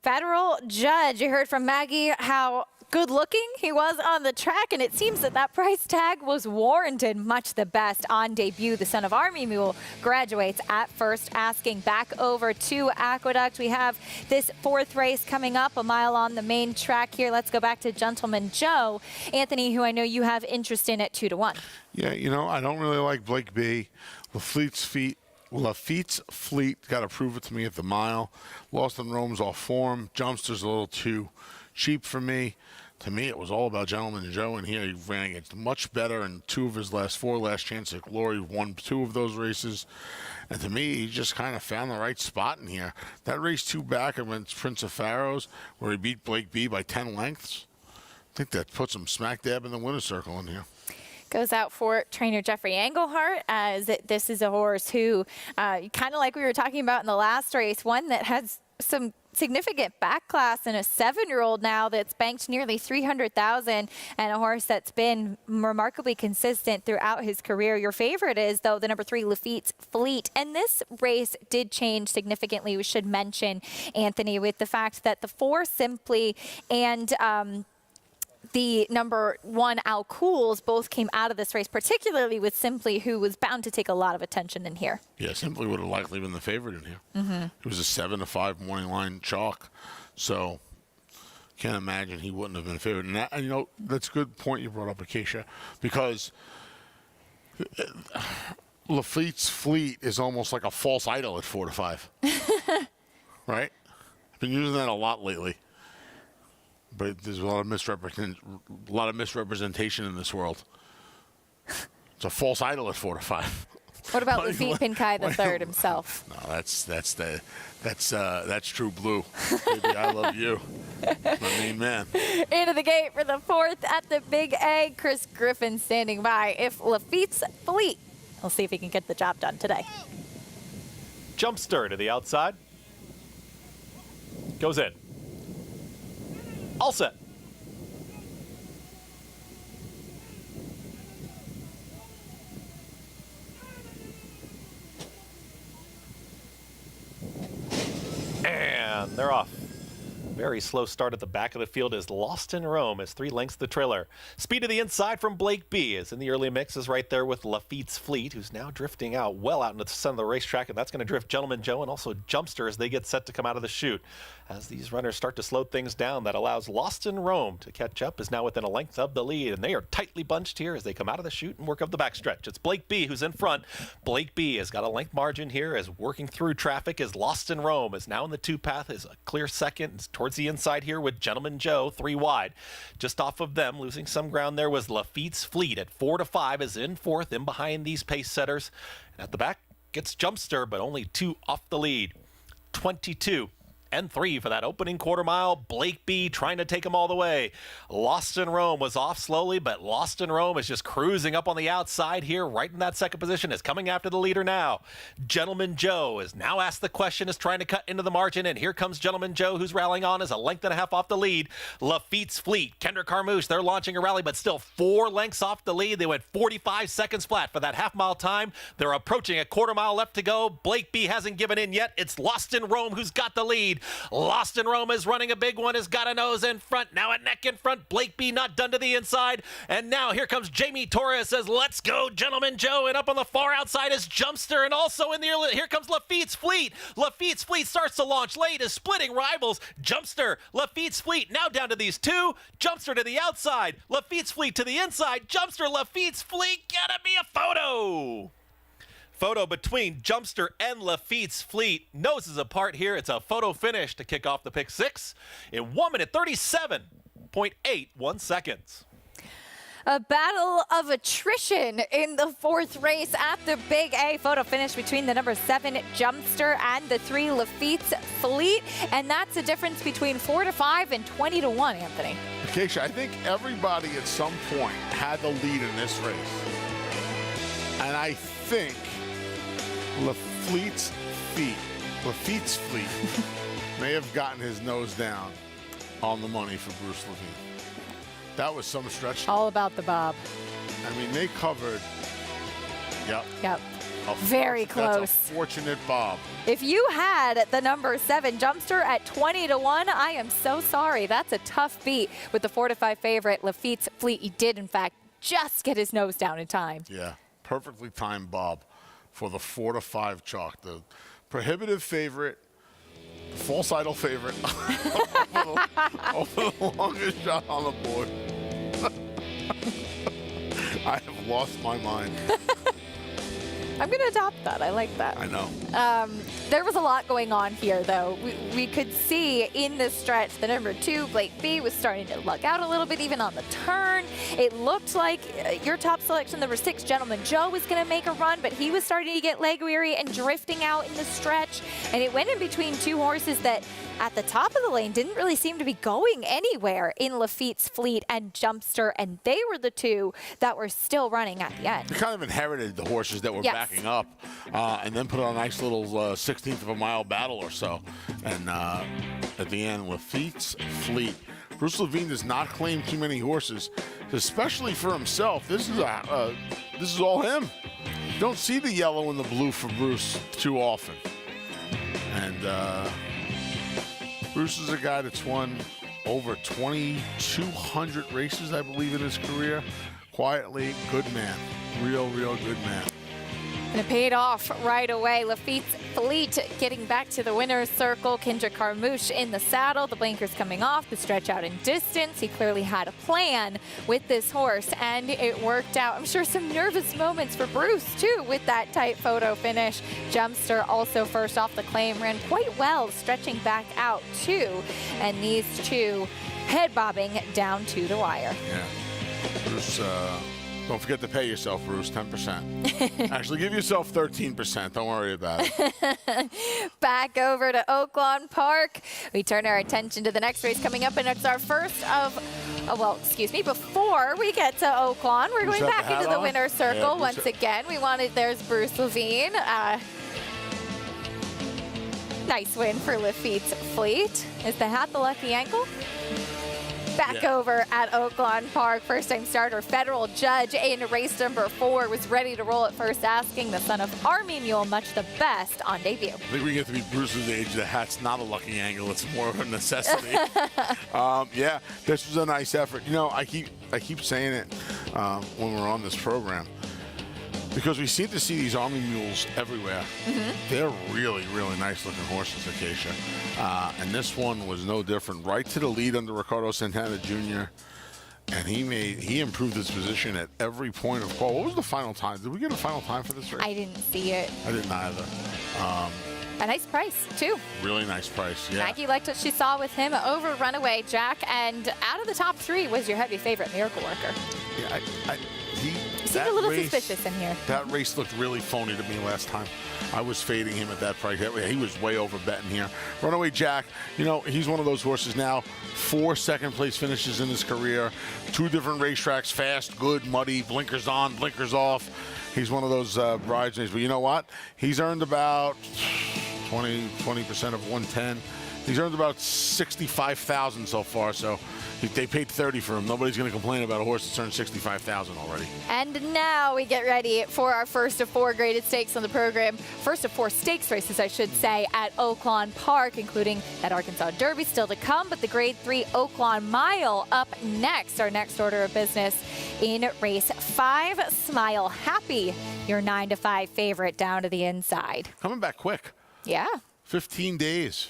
Federal Judge, you heard from Maggie how good looking he was on the track, and it seems that that price tag was warranted. Much the best on debut. The son of Army Mule graduates at first. Asking back over to Aqueduct. We have this 4th race coming up, a mile on the main track here. Let's go back to Gentleman Joe. Anthony, who I know you have interest in at 2-1.
Yeah, you know, I don't really like Blake B. Lafitte's Fleet got to prove it to me at the mile. Lost in Rome's off form. Jumpster's a little too cheap for me. To me, it was all about Gentleman Joe, and here he ran against much better in 2 of his last 4 last chance at glory, won 2 of those races. And to me, he just kind of found the right spot in here. That race 2 back against Prince of Pharaohs, where he beat Blake B by 10 lengths, I think that puts him smack dab in the winner's circle in here.
Goes out for trainer Jeffrey Engelhart, as this is a horse who, kind of like we were talking about in the last race, one that has some significant back class and a 7-year-old now that's banked nearly $300,000, and a horse that's been remarkably consistent throughout his career. Your favorite is, though, the number 3 Lafitte's Fleet. And this race did change significantly. We should mention, Anthony, with the fact that the 4 Simply and the number 1 Al Cools both came out of this race, particularly with Simply, who was bound to take a lot of attention in here.
Yeah, Simply would have likely been the favorite in here. It was a 7-5 morning line chalk, so can't imagine he wouldn't have been favored. And you know, that's a good point you brought up, Acacia, because Lafitte's Fleet is almost like a false idol at 4-5, right? I've been using that a lot lately. But there's a lot of misrepresentation in this world. It's a false idol at 4-5.
What about Lafitte Pinkai III himself?
No, that's True Blue. Baby, I love you. My main man.
Into the gate for the 4th at the Big A. Chris Griffin standing by. If Lafitte's Fleet, we'll see if he can get the job done today.
Jumpster to the outside. Goes in. All set. And they're off. very slow start at the back of the field is Lost in Rome as 3 lengths the trailer. Speed to the inside from Blake B is in the early mix, is right there with Lafitte's Fleet, who's now drifting out well out into the center of the racetrack, and that's going to drift Gentleman Joe and also Jumpster as they get set to come out of the chute. As these runners start to slow things down, that allows Lost in Rome to catch up, is now within a length of the lead, and they are tightly bunched here as they come out of the chute and work up the backstretch. It's Blake B who's in front. Blake B has got a length margin here as working through traffic as Lost in Rome is now in the 2 path, is a clear second towards the inside here with Gentleman Joe 3 wide. Just off of them, losing some ground there was Lafitte's Fleet at 4 to 5, is in 4th, in behind these pace setters. And at the back gets Jumpster, but only 2 off the lead. 22 and 3 for that opening quarter mile. Blake B trying to take them all the way. Lost in Rome was off slowly, but Lost in Rome is just cruising up on the outside here, right in that second position, is coming after the leader now. Gentleman Joe is now asked the question, is trying to cut into the margin, and here comes Gentleman Joe, who's rallying on, is a length and a half off the lead. Lafitte's Fleet, Kendra Carmouche, they're launching a rally, but still 4 lengths off the lead. They went 45 seconds flat for that half-mile time. They're approaching a quarter mile left to go. Blake B hasn't given in yet. It's Lost in Rome who's got the lead. Lost in Rome is running a big one, has got a nose in front, now a neck in front. Blake B not done to the inside, and now here comes Jamie Torres, says, let's go, Gentleman Joe, and up on the far outside is Jumpster, and also in the early, here comes Lafitte's Fleet. Lafitte's Fleet starts to launch late, is splitting rivals. Jumpster, Lafitte's Fleet now down to these 2. Jumpster to the outside, Lafitte's Fleet to the inside. Jumpster, Lafitte's Fleet, gotta be a photo. Photo between Jumpster and Lafitte's Fleet. Noses apart here. It's a photo finish to kick off the pick 6 in 1 minute 37.81 seconds.
A battle of attrition in the 4th race at the Big A. Photo finish between the number 7 Jumpster and the 3 Lafitte's Fleet. And that's a difference between 4 to 5 and 20 to 1, Anthony.
Acacia, I think everybody at some point had the lead in this race. And I think Lafitte's Fleet may have gotten his nose down on the money for Bruce Levine. That was some stretch.
All about the bob.
I mean, they covered. Yep.
Very close.
That's a fortunate bob.
If you had the number 7 Jumpster at 20 to 1, I am so sorry. That's a tough beat with the 4 to 5 favorite Lafitte's Fleet. He did, in fact, just get his nose down in time.
Yeah, perfectly timed bob for the 4 to 5 chalk. The prohibitive favorite, false idol favorite over the longest shot on the board. I have lost my mind.
I'm going to adopt that. I like that.
I know.
There was a lot going on here, though. We could see in this stretch the number 2, Blake B, was starting to lug out a little bit, even on the turn. It looked like your top selection, number 6, Gentleman Joe, was going to make a run, but he was starting to get leg weary and drifting out in the stretch. And it went in between 2 horses that, at the top of the lane, didn't really seem to be going anywhere in Lafitte's Fleet and Jumpster, and they were the 2 that were still running at the end.
They kind of inherited the horses that were backing up and then put on a nice little 16th of a mile battle or so. And at the end, Lafitte's Fleet. Bruce Levine does not claim too many horses, especially for himself. This is all him. Don't see the yellow and the blue for Bruce too often. And Bruce is a guy that's won over 2,200 races, I believe, in his career. Quietly, good man. Real good man.
And it paid off right away. Lafitte's Fleet getting back to the winner's circle. Kendra Carmouche in the saddle. The blinkers coming off. The stretch out in distance. He clearly had a plan with this horse, and it worked out. I'm sure some nervous moments for Bruce, too, with that tight photo finish. Jumpster also first off the claim. Ran quite well, stretching back out, too. And these 2 head bobbing down to the wire.
Yeah. Bruce, don't forget to pay yourself, Bruce, 10%. Actually, give yourself 13%. Don't worry about it.
Back over to Oaklawn Park. We turn our attention to the next race coming up, and it's our first of, before we get to Oaklawn, we're going back into the winner's circle once again. There's Bruce Levine. Nice win for Lafitte's Fleet. Is the hat the lucky ankle? back over at Oaklawn Park. First-time starter, federal judge in race number 4 was ready to roll at first, asking the son of Army Mule much the best on debut.
I think we get to be Bruce's age. The hat's not a lucky angle. It's more of a necessity. Yeah, this was a nice effort. You know, I keep saying it when we're on this program, because we seem to see these Army Mules everywhere. They're really, really nice looking horses, Acacia. And this one was no different. Right to the lead under Ricardo Santana Jr. And he improved his position at every point of call. What was the final time? Did we get a final time for this race?
I didn't see it.
I didn't either.
A nice price, too.
Really nice price, yeah.
Maggie liked what she saw with him over Runaway Jack, and out of the top 3 was your heavy favorite, Miracle Worker.
Yeah,
He seemed a little suspicious in here.
That race looked really phony to me last time. I was fading him at that price. He was way over betting here. Runaway Jack, you know, he's one of those horses now. 4 second-place finishes in his career. 2 different racetracks, fast, good, muddy, blinkers on, blinkers off. He's one of those bridesmaids. But you know what? He's earned about 20% of 110. He's earned about $65,000 so far, so they paid $30 for him. Nobody's going to complain about a horse that's earned $65,000 already.
And now we get ready for our first of 4 graded stakes on the program. First of 4 stakes races, I should say, at Oaklawn Park, including that Arkansas Derby still to come, but the Grade 3 Oaklawn Mile up next. Our next order of business in race 5. Smile Happy, your 9-5 favorite down to the inside.
Coming back quick.
Yeah.
15 days.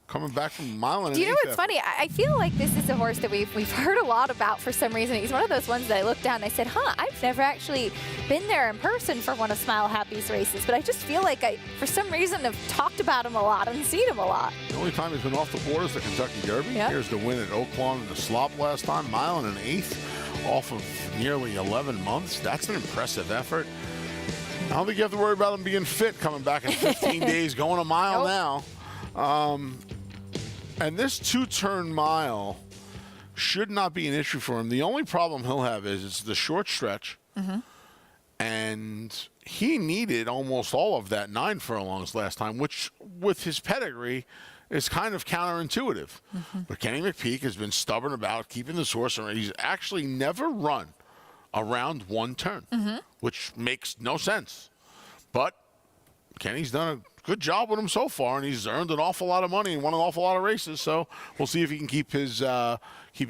Coming back from a mile and
Do you know what's funny? I feel like this is a horse that we've heard a lot about for some reason. He's one of those ones that I looked down and I said, I've never actually been there in person for one of Smile Happy's races, but I just feel like I, for some reason, have talked about him a lot and seen him a lot.
The only time he's been off the board is the Kentucky Derby.
Yep.
Here's the win at Oaklawn in the slop last time, mile and an 1/8 off of nearly 11 months. That's an impressive effort. I don't think you have to worry about him being fit coming back in 15 days, going a mile now. And this 2-turn mile should not be an issue for him. The only problem he'll have is it's the short stretch. And he needed almost all of that 9 furlongs last time, which with his pedigree is kind of counterintuitive. But Kenny McPeak has been stubborn about keeping this horse around. He's actually never run around 1 turn, which makes no sense. But Kenny's done a good job with him so far, and he's earned an awful lot of money and won an awful lot of races. So we'll see if he can keep his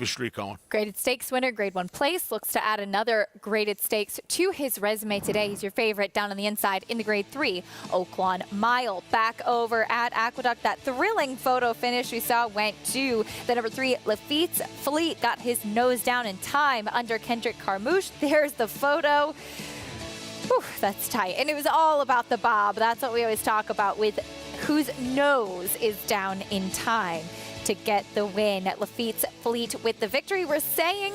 streak going.
Graded Stakes winner, Grade 1 place, looks to add another Graded Stakes to his resume today. He's your favorite down on the inside in the Grade 3 Oaklawn Mile. Back over at Aqueduct, that thrilling photo finish we saw went to the number 3 Lafitte's Fleet. Got his nose down in time under Kendrick Carmouche. There's the photo. Whew, that's tight. And it was all about the bob. That's what we always talk about with whose nose is down in time to get the win. Lafitte's Fleet with the victory. We're saying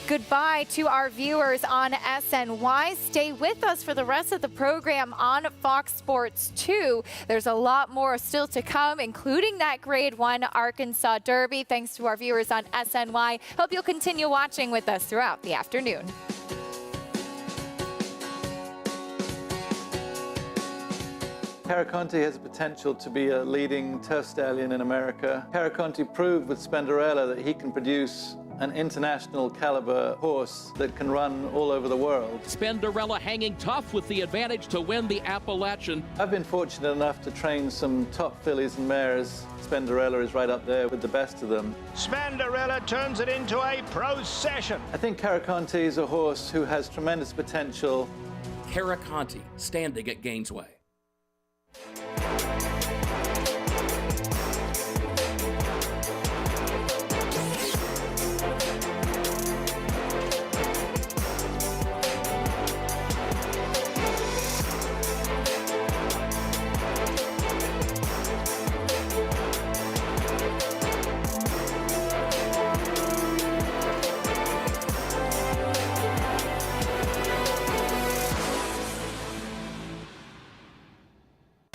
goodbye to our viewers on SNY. Stay with us for the rest of the program on Fox Sports 2. There's a lot more still to come, including that Grade 1 Arkansas Derby. Thanks to our viewers on SNY. Hope you'll continue watching with us throughout the afternoon.
Caraconte has the potential to be a leading turf stallion in America. Caraconte proved with Spenderella that he can produce an international caliber horse that can run all over the world.
Spenderella hanging tough with the advantage to win the Appalachian.
I've been fortunate enough to train some top fillies and mares. Spenderella is right up there with the best of them.
Spenderella turns it into a procession.
I think Caraconte is a horse who has tremendous potential.
Caraconte standing at Gainesway.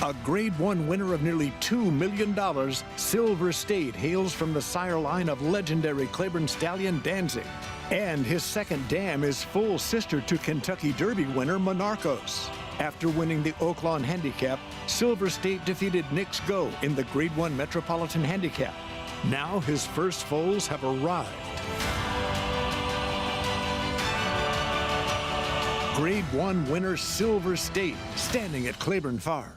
A Grade 1 winner of nearly $2 million, Silver State hails from the sire line of legendary Claiborne stallion Danzig. And his second dam is full sister to Kentucky Derby winner Monarchos. After winning the Oaklawn Handicap, Silver State defeated Knicks Go in the Grade 1 Metropolitan Handicap. Now his first foals have arrived. Grade 1 winner Silver State, standing at Claiborne Farm.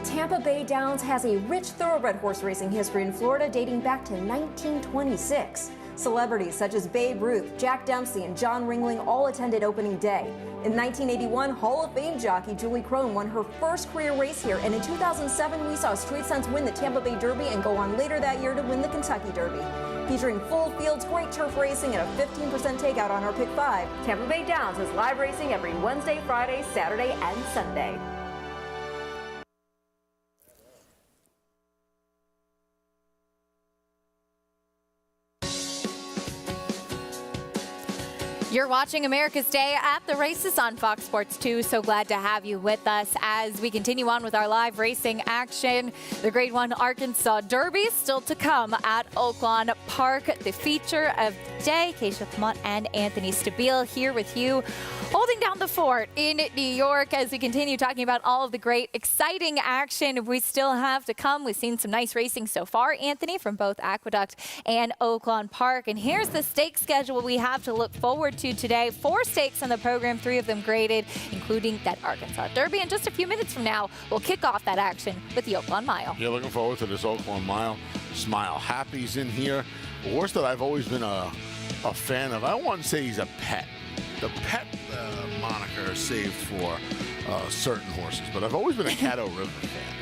Tampa Bay Downs has a rich thoroughbred horse racing history in Florida dating back to 1926. Celebrities such as Babe Ruth, Jack Dempsey, and John Ringling all attended opening day. In 1981, Hall of Fame jockey Julie Crone won her first career race here, and in 2007, we saw Street Sense win the Tampa Bay Derby and go on later that year to win the Kentucky Derby. Featuring full fields, great turf racing, and a 15% takeout on our Pick 5. Tampa Bay Downs is live racing every Wednesday, Friday, Saturday, and Sunday.
You're watching America's Day at the Races on Fox Sports 2. So glad to have you with us as we continue on with our live racing action. The Grade 1 Arkansas Derby is still to come at Oaklawn Park. The feature of the day, Keisha Lamont and Anthony Stabile here with you, holding down the fort in New York as we continue talking about all of the great, exciting action we still have to come. We've seen some nice racing so far, Anthony, from both Aqueduct and Oaklawn Park. And here's the stake schedule we have to look forward to today. 4 stakes on the program, 3 of them graded, including that Arkansas Derby. And just a few minutes from now, we'll kick off that action with the Oaklawn Mile.
Yeah, looking forward to this Oaklawn Mile. Smile Happy's in here. A horse that I've always been a fan of. I wouldn't say he's a pet. The pet moniker is saved for certain horses, but I've always been a Caddo River fan.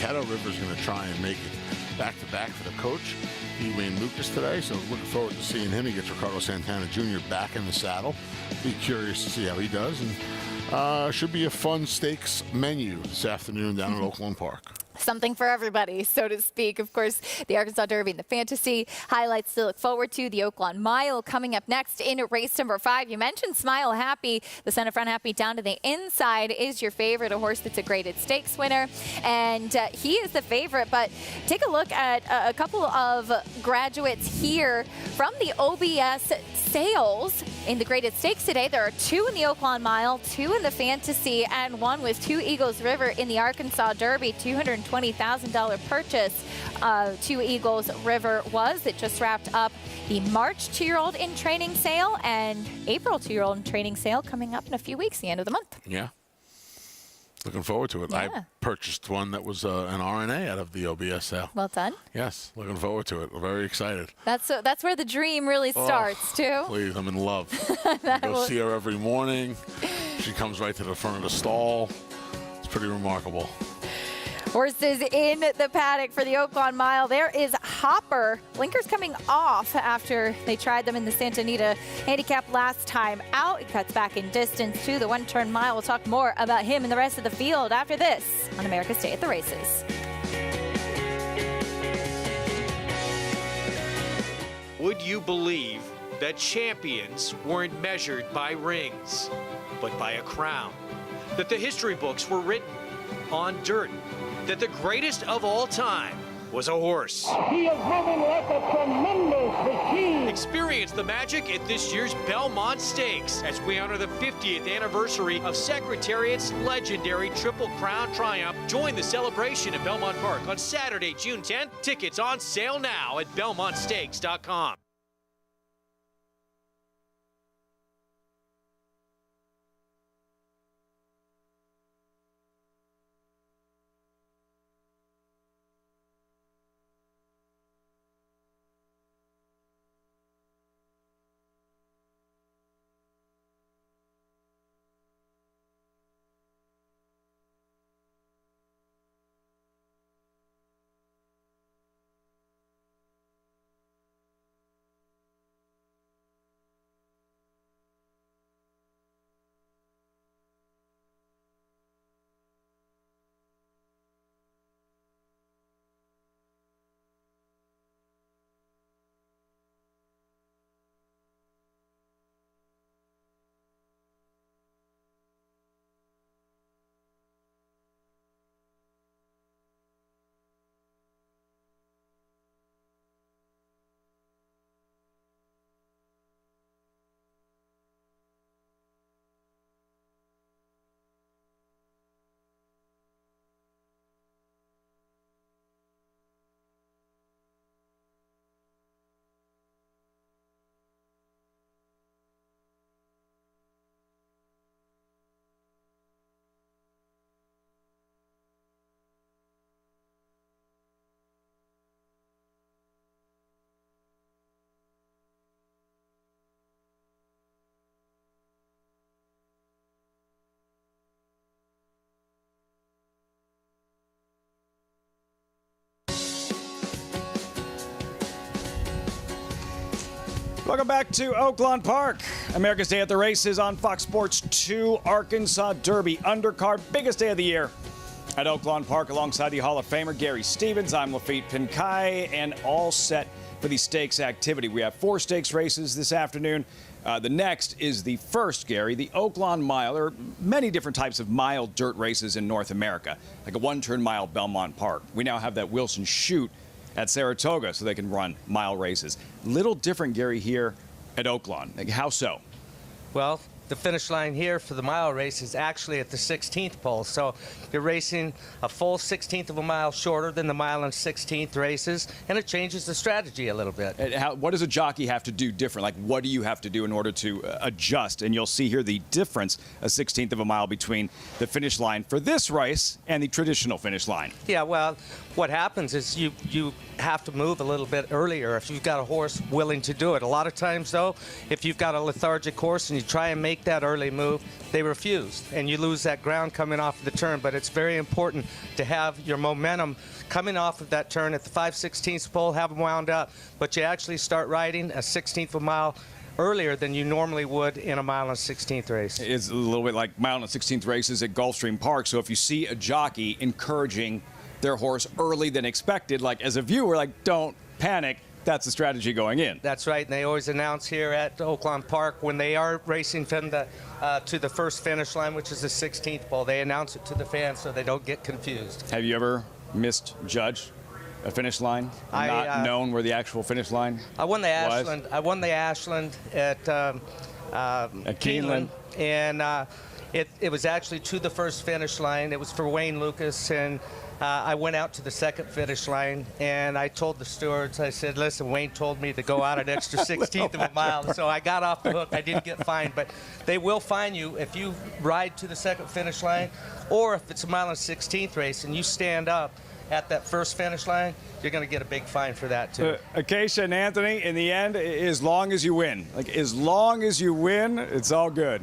Caddo River's going to try and make it back-to-back for the coach. He Wayne Lucas today, so looking forward to seeing him. He gets Ricardo Santana Jr. back in the saddle. Be curious to see how he does, and should be a fun stakes menu this afternoon down at Oaklawn Park.
Something for everybody, so to speak. Of course, the Arkansas Derby and the fantasy highlights to look forward to. The Oaklawn Mile coming up next in race number 5. You mentioned Smile Happy. The center front happy down to the inside is your favorite, a horse that's a graded stakes winner. And he is the favorite, but take a look at a couple of graduates here from the OBS sales in the graded stakes today. There are 2 in the Oaklawn Mile, 2 in the fantasy, and 1 with 2 Eagles River in the Arkansas Derby. $220,000 purchase 2 Eagles River was. It just wrapped up the March 2-year-old in training sale and April 2-year-old in training sale coming up in a few weeks, the end of the month.
Yeah. Looking forward to it. Yeah. I purchased one that was an RNA out of the OBS sale.
Well done.
Yes, looking forward to it. We're very excited.
That's where the dream really starts, too.
Please, I'm in love. Go see her every morning. She comes right to the front of the stall. It's pretty remarkable.
Horses in the paddock for the Oaklawn Mile. There is Hopper. Blinkers coming off after they tried them in the Santa Anita handicap last time out. He cuts back in distance to the one-turn mile. We'll talk more about him and the rest of the field after this on America's Day at the Races.
Would you believe that champions weren't measured by rings, but by a crown? That the history books were written on dirt? That the greatest of all time was a horse?
He is moving like a tremendous machine.
Experience the magic at this year's Belmont Stakes as we honor the 50th anniversary of Secretariat's legendary Triple Crown Triumph. Join the celebration at Belmont Park on Saturday, June 10th. Tickets on sale now at BelmontStakes.com.
Welcome back to Oaklawn Park. America's Day at the Races on Fox Sports 2 Arkansas Derby undercard. Biggest day of the year at Oaklawn Park alongside the Hall of Famer Gary Stevens. I'm Lafitte Pinkai, and all set for the stakes activity. We have 4 stakes races this afternoon. The next is the first, Gary, the Oaklawn Mile. There are many different types of mile dirt races in North America, like a one-turn mile at Belmont Park. We now have that Wilson Chute at Saratoga so they can run mile races. Little different, Gary, here at Oaklawn. Like, how so?
Well, the finish line here for the mile race is actually at the 16th pole. So you're racing a full 16th of a mile shorter than the mile and 16th races, and it changes the strategy a little bit.
What does a jockey have to do different? Like, what do you have to do in order to adjust? And you'll see here the difference, a 16th of a mile between the finish line for this race and the traditional finish line.
Yeah, well, what happens is you have to move a little bit earlier if you've got a horse willing to do it. A lot of times, though, if you've got a lethargic horse and you try and make that early move, they refuse, and you lose that ground coming off of the turn. But it's very important to have your momentum coming off of that turn at the 5/16 pole, have them wound up, but you actually start riding a 16th of a mile earlier than you normally would in a mile and 16th race.
It's a little bit like mile and 16th races at Gulfstream Park. So if you see a jockey encouraging their horse early than expected, like as a viewer, like, don't panic, that's the strategy going in.
That's right, and they always announce here at Oaklawn Park when they are racing from the to the first finish line, which is the 16th pole, they announce it to the fans so they don't get confused.
Have you ever misjudged a finish line and not known where the actual finish line
I won the
was?
Ashland. I won the Ashland at Keeneland, and it was actually to the first finish line. It was for Wayne Lucas, and I went out to the second finish line, and I told the stewards, I said, listen, Wayne told me to go out an extra 16th of a mile, so I got off the hook. I didn't get fined, but they will fine you if you ride to the second finish line, or if it's a mile and 16th race and you stand up at that first finish line, you're going to get a big fine for that, too.
Acacia and Anthony, in the end, as long as you win. Like, as long as you win, it's all good.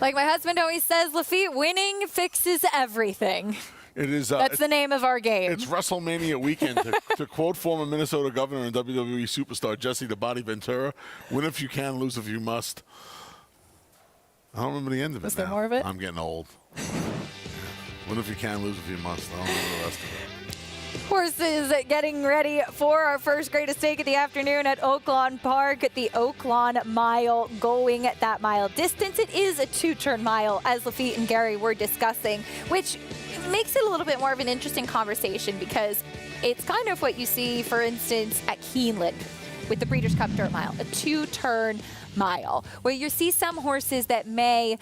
Like my husband always says, Lafitte, winning fixes everything.
It is.
That's the name of our game.
It's WrestleMania weekend. to quote former Minnesota Governor and WWE superstar Jesse the Body Ventura, win if you can, lose if you must. I don't remember the end of it.
Was there more of it?
I'm getting old. Win if you can, lose if you must. I don't remember the rest of it.
Horses getting ready for our first greatest stake of the afternoon at Oaklawn Park, the Oaklawn Mile, going that mile distance. It is a 2-turn mile, as Lafitte and Gary were discussing, which makes it a little bit more of an interesting conversation because it's kind of what you see, for instance, at Keeneland with the Breeders' Cup Dirt Mile, a 2-turn mile, where you see some horses that may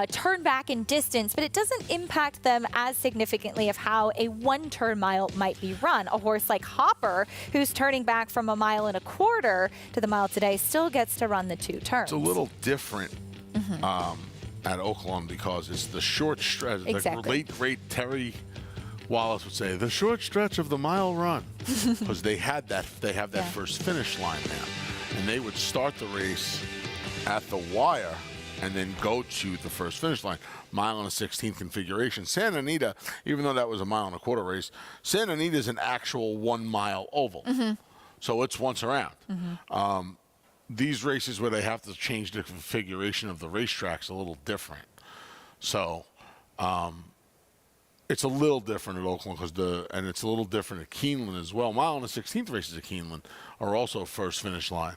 turn back in distance, but it doesn't impact them as significantly of how a 1-turn mile might be run. A horse like Hopper, who's turning back from a 1.25 miles to the mile today, still gets to run the 2 turns.
It's a little different at Oaklawn because it's the short stretch.
Exactly.
The late, great Terry Wallace would say, the short stretch of the mile run, because they have that first finish line now, and they would start the race at the wire and then go to the first finish line. 1.16 miles configuration. Santa Anita, even though that was a 1.25 mile race, Santa Anita is an actual 1 mile oval. So it's once around. These races where they have to change the configuration of the racetrack's a little different. So it's a little different at Oaklawn and it's a little different at Keeneland as well. 1.16 mile races at Keeneland are also first finish line.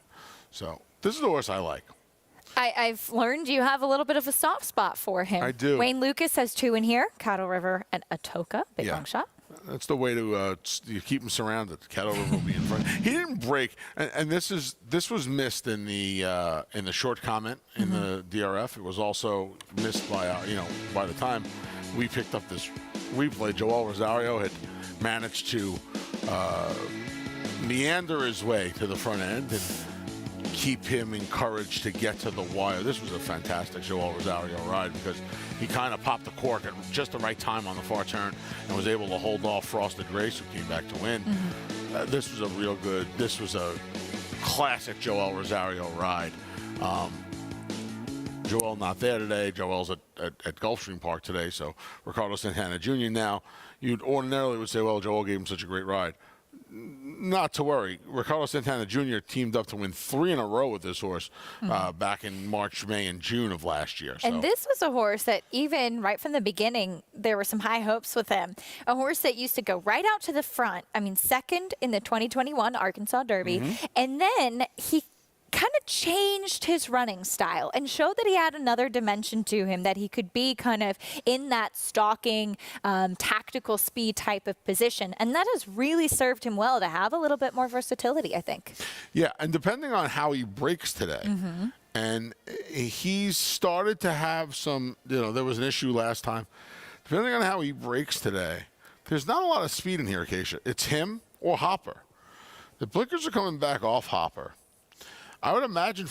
So this is the horse I like.
I've learned you have a little bit of a soft spot for him.
I do.
Wayne Lucas has 2 in here, Cattle River and Atoka, big long shot.
That's the way to you keep him surrounded. Cattle River will be in front. He didn't break, and this was missed in the short comment in the DRF. It was also missed by by the time we picked up this replay. Joel Rosario had managed to meander his way to the front end and keep him encouraged to get to the wire. This was a fantastic Joel Rosario ride because he kind of popped the cork at just the right time on the far turn and was able to hold off Frosted Grace, who came back to win. This was a classic Joel Rosario ride. Joel not there today. Joel's at Gulfstream Park today, so Ricardo Santana Jr. Now, you'd ordinarily would say, well, Joel gave him such a great ride. not to worry. Ricardo Santana Jr. teamed up to win 3 in a row with this horse back in March, May, and June of last year. So.
And this was a horse that even right from the beginning, there were some high hopes with him. A horse that used to go right out to the front. I mean, second in the 2021 Arkansas Derby. And then he kind of changed his running style and showed that he had another dimension to him, that he could be kind of in that stalking, tactical speed type of position. And that has really served him well to have a little bit more versatility, I think.
Yeah, and depending on how he breaks today, and he's started to have some, there was an issue last time. Depending on how he breaks today, there's not a lot of speed in here, Acacia. It's him or Hopper. The blinkers are coming back off Hopper. I would imagine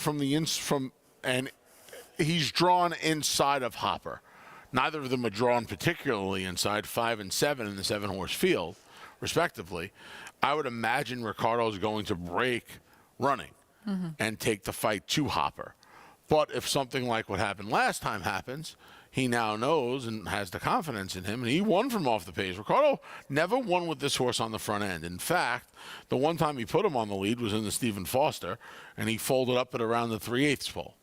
and he's drawn inside of Hopper. Neither of them are drawn particularly inside 5 and 7 in the 7-horse field, respectively. I would imagine Ricardo's going to break running and take the fight to Hopper. But if something like what happened last time happens, he now knows and has the confidence in him, and he won from off the pace. Ricardo never won with this horse on the front end. In fact, the one time he put him on the lead was in the Stephen Foster, and he folded up at around the 3/8 pole.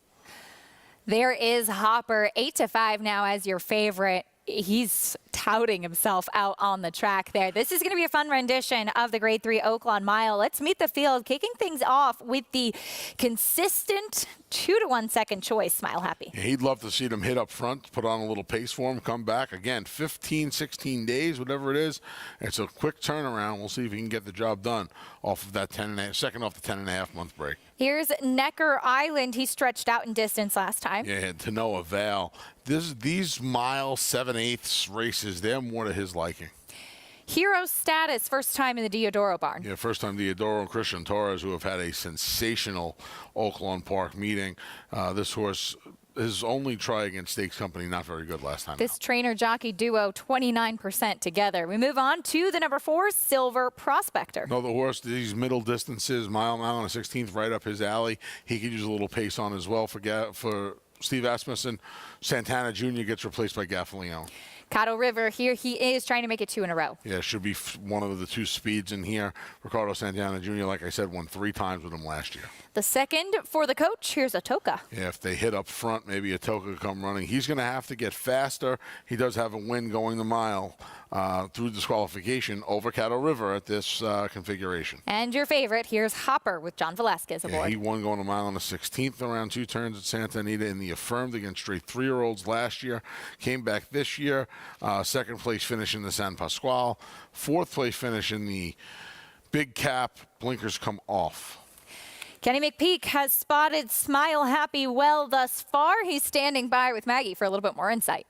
There is Hopper, 8-5 now as your favorite. He's touting himself out on the track there. This is going to be a fun rendition of the Grade 3 Oaklawn Mile. Let's meet the field, kicking things off with the consistent 2-to-1 second choice, Smile Happy.
Yeah, he'd love to see them hit up front, put on a little pace for him, come back. Again, 15, 16 days, whatever it is. It's a quick turnaround. We'll see if he can get the job done off of that second off the 10.5-month break.
Here's Necker Island. He stretched out in distance last time.
Yeah, to no avail. These mile 7/8 races, they're more to his liking.
Hero status, first time in the Diodoro barn.
Yeah, first time Diodoro and Christian Torres, who have had a sensational Oaklawn Park meeting. This horse, his only try against Stakes Company, not very good last time.
This trainer-jockey duo, 29% together. We move on to the number 4, Silver Prospector.
No, the horse, these middle distances, mile on a 16th, right up his alley. He could use a little pace on as well for Steve Asmussen. Santana Jr. gets replaced by Gaffalione.
Caddo River, here he is trying to make it 2 in a row.
Yeah, should be one of the 2 speeds in here. Ricardo Santana Jr., like I said, won 3 times with him last year.
The second for the coach, here's Atoka.
Yeah, if they hit up front, maybe Atoka come running. He's going to have to get faster. He does have a win going the mile through disqualification over Caddo River at this configuration.
And your favorite, here's Hopper with John Velasquez aboard.
Yeah, he won going a mile on the 16th around 2 turns at Santa Anita in the affirmed against straight 3-year-olds last year. Came back this year. Second place finish in the San Pasquale. 4th place finish in the Big Cap. Blinkers come off.
Kenny McPeak has spotted Smile Happy well thus far. He's standing by with Maggie for a little bit more insight.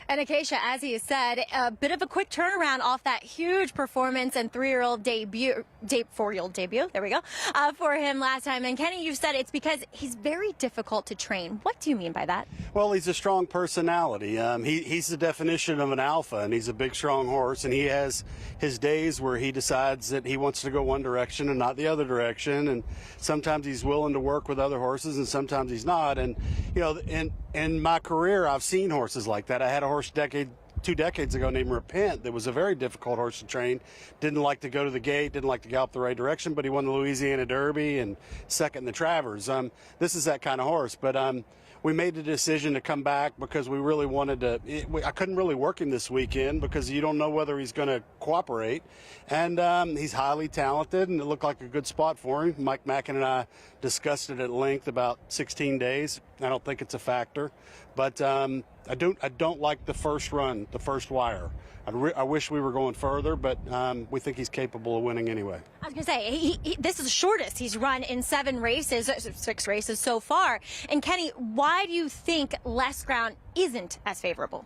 And Acacia, as he said, a bit of a quick turnaround off that huge performance and 4-year-old debut, there we go, for him last time. And Kenny, you said it's because he's very difficult to train. What do you mean by that?
Well, he's a strong personality. He's the definition of an alpha, and he's a big, strong horse. And he has his days where he decides that he wants to go one direction and not the other direction. And sometimes he's willing to work with other horses, and sometimes he's not. And, in my career, I've seen horses like that. I had a horse 2 decades ago named Repent that was a very difficult horse to train. Didn't like to go to the gate, didn't like to gallop the right direction, but he won the Louisiana Derby and second in the Travers. This is that kind of horse, but we made the decision to come back because we really wanted to. I couldn't really work him this weekend because you don't know whether he's going to cooperate. And he's highly talented, and it looked like a good spot for him. Mike Mackin and I discussed it at length about 16 days. I don't think it's a factor, but I don't like the first run, the first wire. I wish we were going further, but we think he's capable of winning anyway.
I was going to say, this is the shortest he's run in 6 races so far. And Kenny, why do you think less ground isn't as favorable?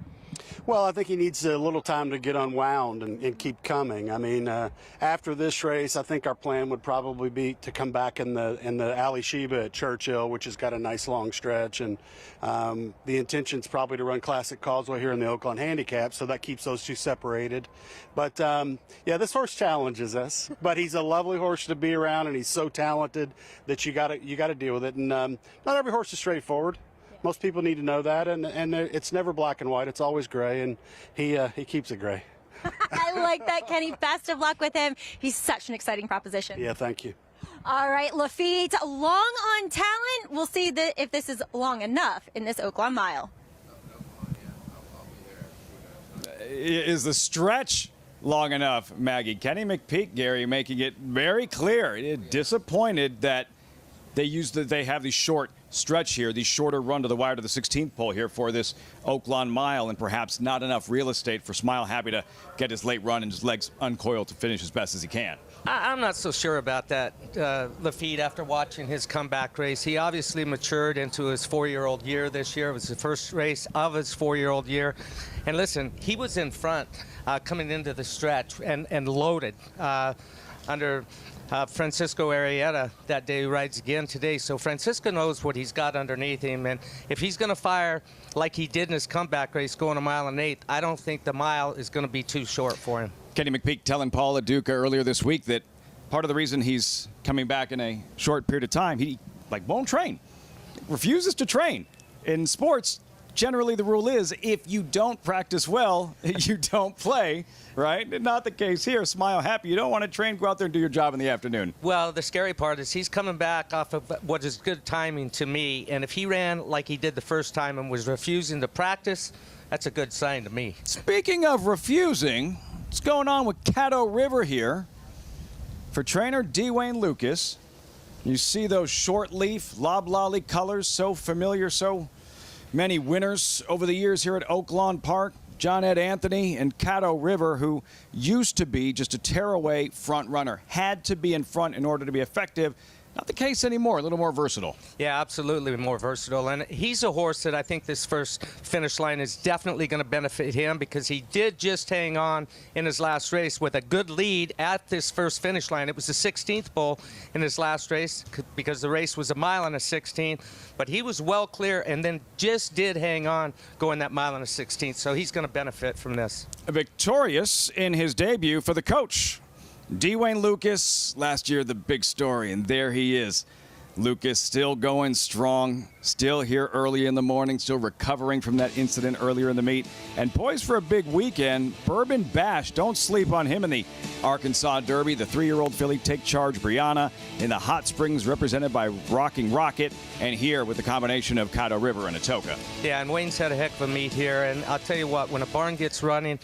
Well, I think he needs a little time to get unwound and keep coming. I mean, after this race, I think our plan would probably be to come back in the Ali Sheba at Churchill, which has got a nice long stretch, and the intention's probably to run Classic Causeway here in the Oaklawn Handicap, so that keeps those 2 separated. But yeah, this horse challenges us, but he's a lovely horse to be around, and he's so talented that you got to deal with it. And not every horse is straightforward. Most people need to know that, and it's never black and white. It's always gray, and he keeps it gray.
I like that, Kenny. Best of luck with him. He's such an exciting proposition.
Yeah, thank you.
All right, Lafitte, long on talent. We'll see if this is long enough in this Oaklawn Mile.
Is the stretch long enough, Maggie? Kenny McPeak, Gary, making it very clear. Disappointed that they have the short stretch here, the shorter run to the wire to the 16th pole here for this Oaklawn Mile, and perhaps not enough real estate for Smile Happy to get his late run and his legs uncoiled to finish as best as he can.
I'm not so sure about that, Lafitte, after watching his comeback race. He obviously matured into his 4-year-old year this year. It was the first race of his 4-year-old year. And listen, he was in front coming into the stretch and loaded under Francisco Arrieta that day, who rides again today. So Francisco knows what he's got underneath him. And if he's going to fire like he did in his comeback race going 1 mile and 1/8, I don't think the mile is going to be too short for him.
Kenny McPeak telling Paul LaDuca earlier this week that part of the reason he's coming back in a short period of time, he won't train, refuses to train. In sports, generally the rule is if you don't practice well, you don't play, right? Not the case here. Smile Happy. You don't want to train, go out there and do your job in the afternoon.
Well, the scary part is he's coming back off of what is good timing to me, and if he ran like he did the first time and was refusing to practice, that's a good sign to me.
Speaking of refusing, what's going on with Caddo River here? For trainer Dwayne Lucas, you see those short leaf, loblolly colors, so familiar, so many winners over the years here at Oaklawn Park. John Ed Anthony and Caddo River, who used to be just a tearaway front runner, had to be in front in order to be effective. Not the case anymore, a little more versatile.
Yeah, absolutely more versatile. And he's a horse that I think this first finish line is definitely going to benefit him, because he did just hang on in his last race with a good lead at this first finish line. It was the 16th pole in his last race because the race was 1 mile and a 16th. But he was well clear and then just did hang on going that 1 mile and a 16th. So he's going to benefit from this.
Victorious in his debut for the coach. Dwayne Lucas, last year the big story, and there he is. Lucas still going strong, still here early in the morning, still recovering from that incident earlier in the meet, and poised for a big weekend. Bourbon Bash, don't sleep on him in the Arkansas Derby. The 3-year-old filly Take Charge Brianna in the Hot Springs, represented by Rocking Rocket, and here with the combination of Caddo River and Atoka.
Yeah, and Wayne's had a heck of a meet here, and I'll tell you what, when a barn gets rolling,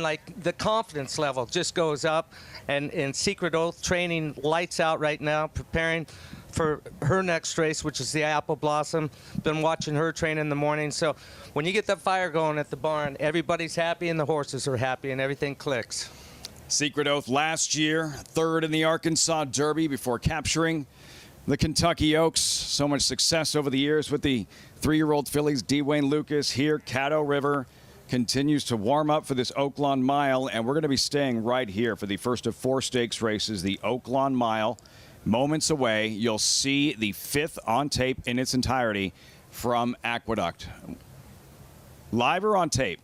like the confidence level just goes up, and Secret Oath training lights out right now, preparing for her next race, which is the Apple Blossom. Been watching her train in the morning. So when you get that fire going at the barn, everybody's happy and the horses are happy and everything clicks.
Secret Oath last year, 3rd in the Arkansas Derby before capturing the Kentucky Oaks. So much success over the years with the 3-year-old fillies. Dwayne Lucas here, Caddo River continues to warm up for this Oaklawn Mile, and we're going to be staying right here for the first of 4 stakes races, the Oaklawn Mile. Moments away, you'll see the 5th on tape in its entirety from Aqueduct. Live or on tape?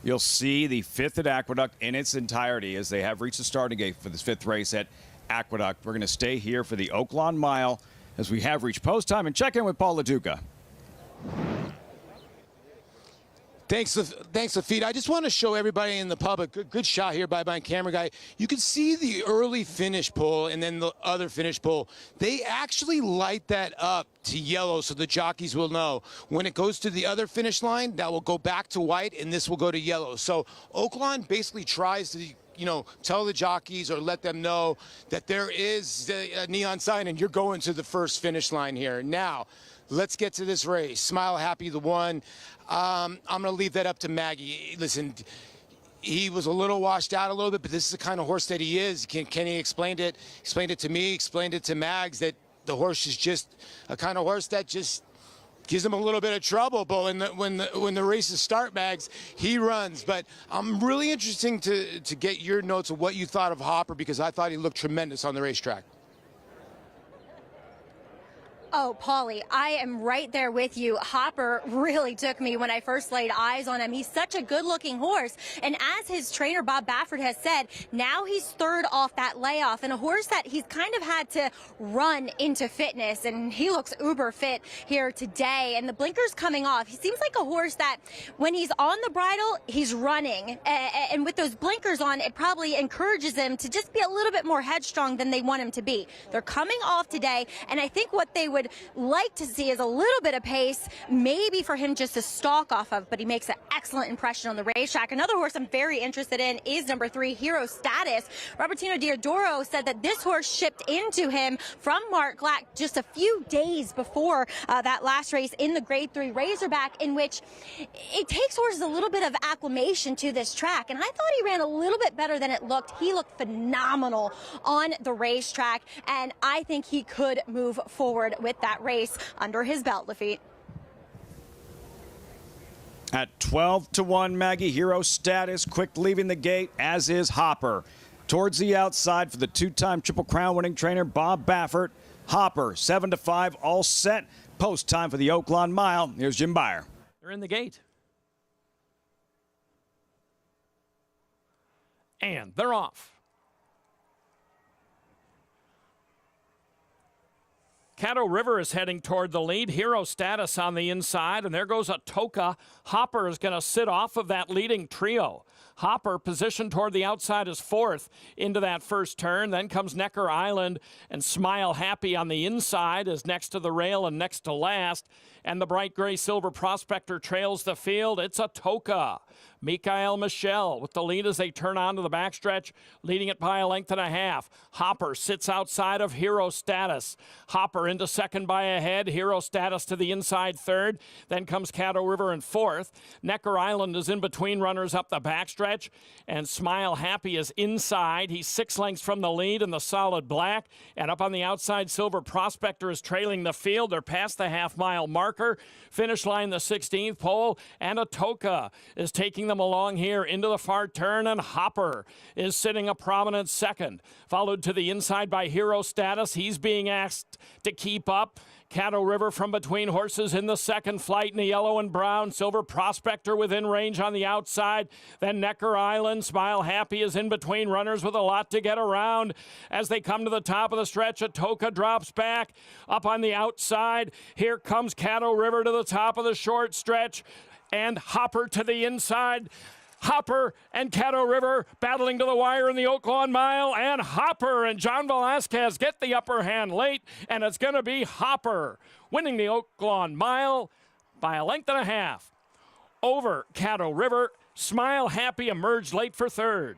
You'll see the 5th at Aqueduct in its entirety as they have reached the starting gate for this 5th race at Aqueduct. We're going to stay here for the Oaklawn Mile as we have reached post time and check in with Paul LaDuca.
Thanks, Lafitte. I just want to show everybody in the public, good shot here by my camera guy. You can see the early finish pole and then the other finish pole. They actually light that up to yellow so the jockeys will know. When it goes to the other finish line, that will go back to white and this will go to yellow. So Oaklawn basically tries to tell the jockeys or let them know that there is a neon sign and you're going to the first finish line here. Now, let's get to this race. Smile Happy, the one. I'm going to leave that up to Maggie. Listen, he was a little washed out a little bit, but this is the kind of horse that he is. Kenny explained it to me, explained it to Mags, that the horse is just a kind of horse that just gives him a little bit of trouble. But when the races start, Mags, he runs. But I'm really interested to get your notes of what you thought of Hopper, because I thought he looked tremendous on the racetrack.
Oh, Paulie, I am right there with you. Hopper really took me when I first laid eyes on him. He's such a good-looking horse. And as his trainer, Bob Baffert, has said, now he's third off that layoff, and a horse that he's kind of had to run into fitness. And he looks uber fit here today. And the blinkers coming off. He seems like a horse that when he's on the bridle, he's running. And with those blinkers on, it probably encourages him to just be a little bit more headstrong than they want him to be. They're coming off today, and I think what they would like to see is a little bit of pace, maybe for him just to stalk off of, but he makes an excellent impression on the racetrack. Another horse I'm very interested in is number 3, Hero Status. Robertino Diodoro said that this horse shipped into him from Mark Glack just a few days before that last race in the Grade 3 Razorback, in which it takes horses a little bit of acclimation to this track, and I thought he ran a little bit better than it looked. He looked phenomenal on the racetrack, and I think he could move forward with that race under his belt, Lafitte.
At 12-1, Maggie, Hero Status quick leaving the gate, as is Hopper. Towards the outside for the two-time Triple Crown winning trainer Bob Baffert. Hopper 7-5, all set. Post time for the Oaklawn Mile. Here's Jim Beyer.
They're in the gate. And they're off. Caddo River is heading toward the lead. Hero Status on the inside, and there goes a Toka. Hopper is going to sit off of that leading trio. Hopper positioned toward the outside is 4th into that first turn. Then comes Necker Island, and Smile Happy on the inside is next to the rail and next to last. And the bright gray silver Prospector trails the field. It's a Toka. Mikael Michel with the lead as they turn onto the backstretch, leading it by a length and a half. Hopper sits outside of Hero Status. Hopper into second by a head. Hero Status to the inside third. Then comes Caddo River in 4th. Necker Island is in between runners up the backstretch. And Smile Happy is inside. He's 6 lengths from the lead in the solid black. And up on the outside, Silver Prospector is trailing the field. They're past the half-mile marker. Finish line the 16th pole. And a Toka is taking them along here into the far turn, and Hopper is sitting a prominent second, followed to the inside by Hero Status. He's being asked to keep up. Caddo River from between horses in the second flight in the yellow and brown. Silver Prospector within range on the outside. Then Necker Island. Smile Happy is in between runners with a lot to get around. As they come to the top of the stretch, a Toka drops back. Up on the outside, here comes Caddo River to the top of the short stretch. And Hopper to the inside. Hopper and Caddo River battling to the wire in the Oaklawn Mile, and Hopper and John Velasquez get the upper hand late, and it's going to be Hopper winning the Oaklawn Mile by a length and a half. Over Caddo River, Smile Happy emerged late for third.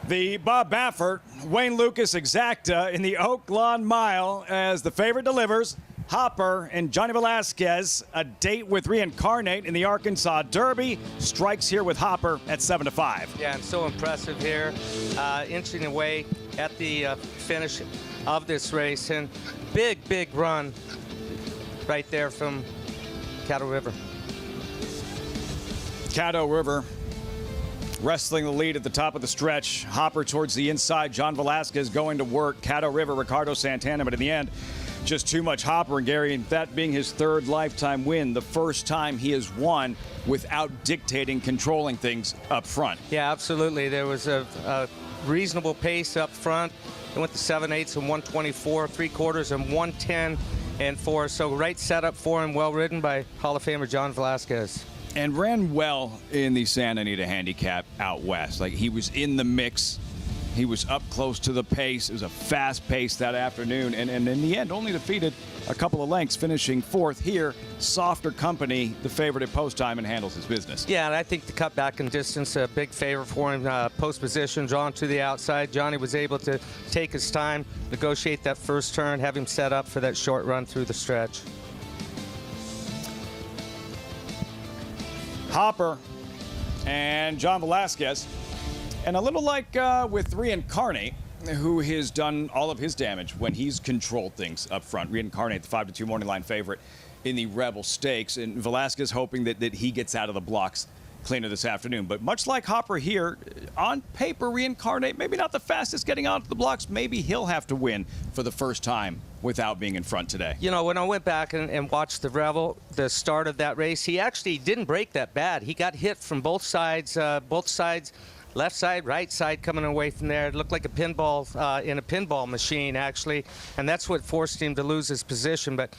The Bob Baffert, Wayne Lucas exacta in the Oaklawn Mile as the favorite delivers. Hopper and Johnny Velasquez, a date with Reincarnate in the Arkansas Derby, strikes here with Hopper at 7-5.
Yeah, and so impressive here, inching away at the finish of this race, and big run right there from Caddo River.
Caddo River wrestling the lead at the top of the stretch. Hopper towards the inside. John Velasquez going to work. Caddo River, Ricardo Santana, but in the end, just too much Hopper, and Gary, and that being his 3rd lifetime win, the first time he has won without dictating, controlling things up front.
Yeah, absolutely. There was a reasonable pace up front. It went to 7/8 and 124, 3/4 and 110 and 4. So right setup for him, well ridden by Hall of Famer John Velasquez.
And ran well in the Santa Anita Handicap out west. Like, he was in the mix. He was up close to the pace. It was a fast pace that afternoon, and in the end only defeated a couple of lengths, finishing 4th here. Softer company, the favorite at post time, and handles his business.
Yeah, and I think the cut back in distance, a big favor for him. Post position, drawn to the outside. Johnny was able to take his time, negotiate that first turn, have him set up for that short run through the stretch.
Hopper and John Velasquez. And a little like with Reincarnate, who has done all of his damage when he's controlled things up front. Reincarnate, the 5-2 morning line favorite in the Rebel Stakes. And Velasquez hoping that he gets out of the blocks cleaner this afternoon. But much like Hopper here, on paper, Reincarnate, maybe not the fastest getting onto the blocks. Maybe he'll have to win for the first time without being in front today.
You know, when I went back and watched the start of that race, he actually didn't break that bad. He got hit from both sides, left side, right side coming away from there. It looked like a pinball in a pinball machine, actually, and that's what forced him to lose his position. But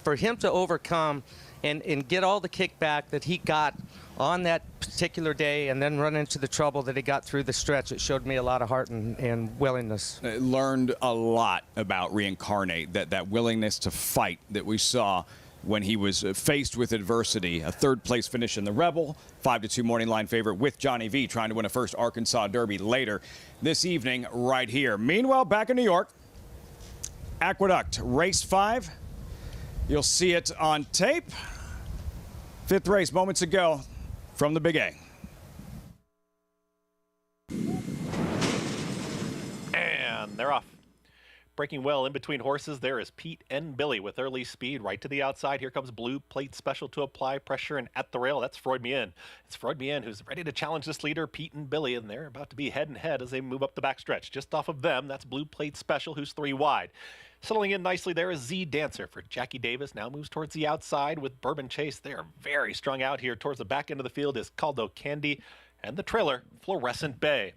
for him to overcome and get all the kickback that he got on that particular day and then run into the trouble that he got through the stretch, it showed me a lot of heart and willingness.
I learned a lot about Reincarnate, that willingness to fight that we saw when he was faced with adversity. A third-place finish in the Rebel, 5-2 morning line favorite with Johnny V, trying to win a first Arkansas Derby later this evening right here. Meanwhile, back in New York, Aqueduct Race 5. You'll see it on tape. Fifth race moments ago from the Big A.
And they're off. Breaking well in between horses, there is Pete and Billy with early speed right to the outside. Here comes Blue Plate Special to apply pressure, and at the rail, that's Freud Me In. It's Freud Me In who's ready to challenge this leader, Pete and Billy, and they're about to be head and head as they move up the backstretch. Just off of them, that's Blue Plate Special, who's 3 wide. Settling in nicely there is Z Dancer for Jackie Davis. Now moves towards the outside with Bourbon Chase. They are very strung out here. Towards the back end of the field is Caldo Candy, and the trailer, Fluorescent Bay.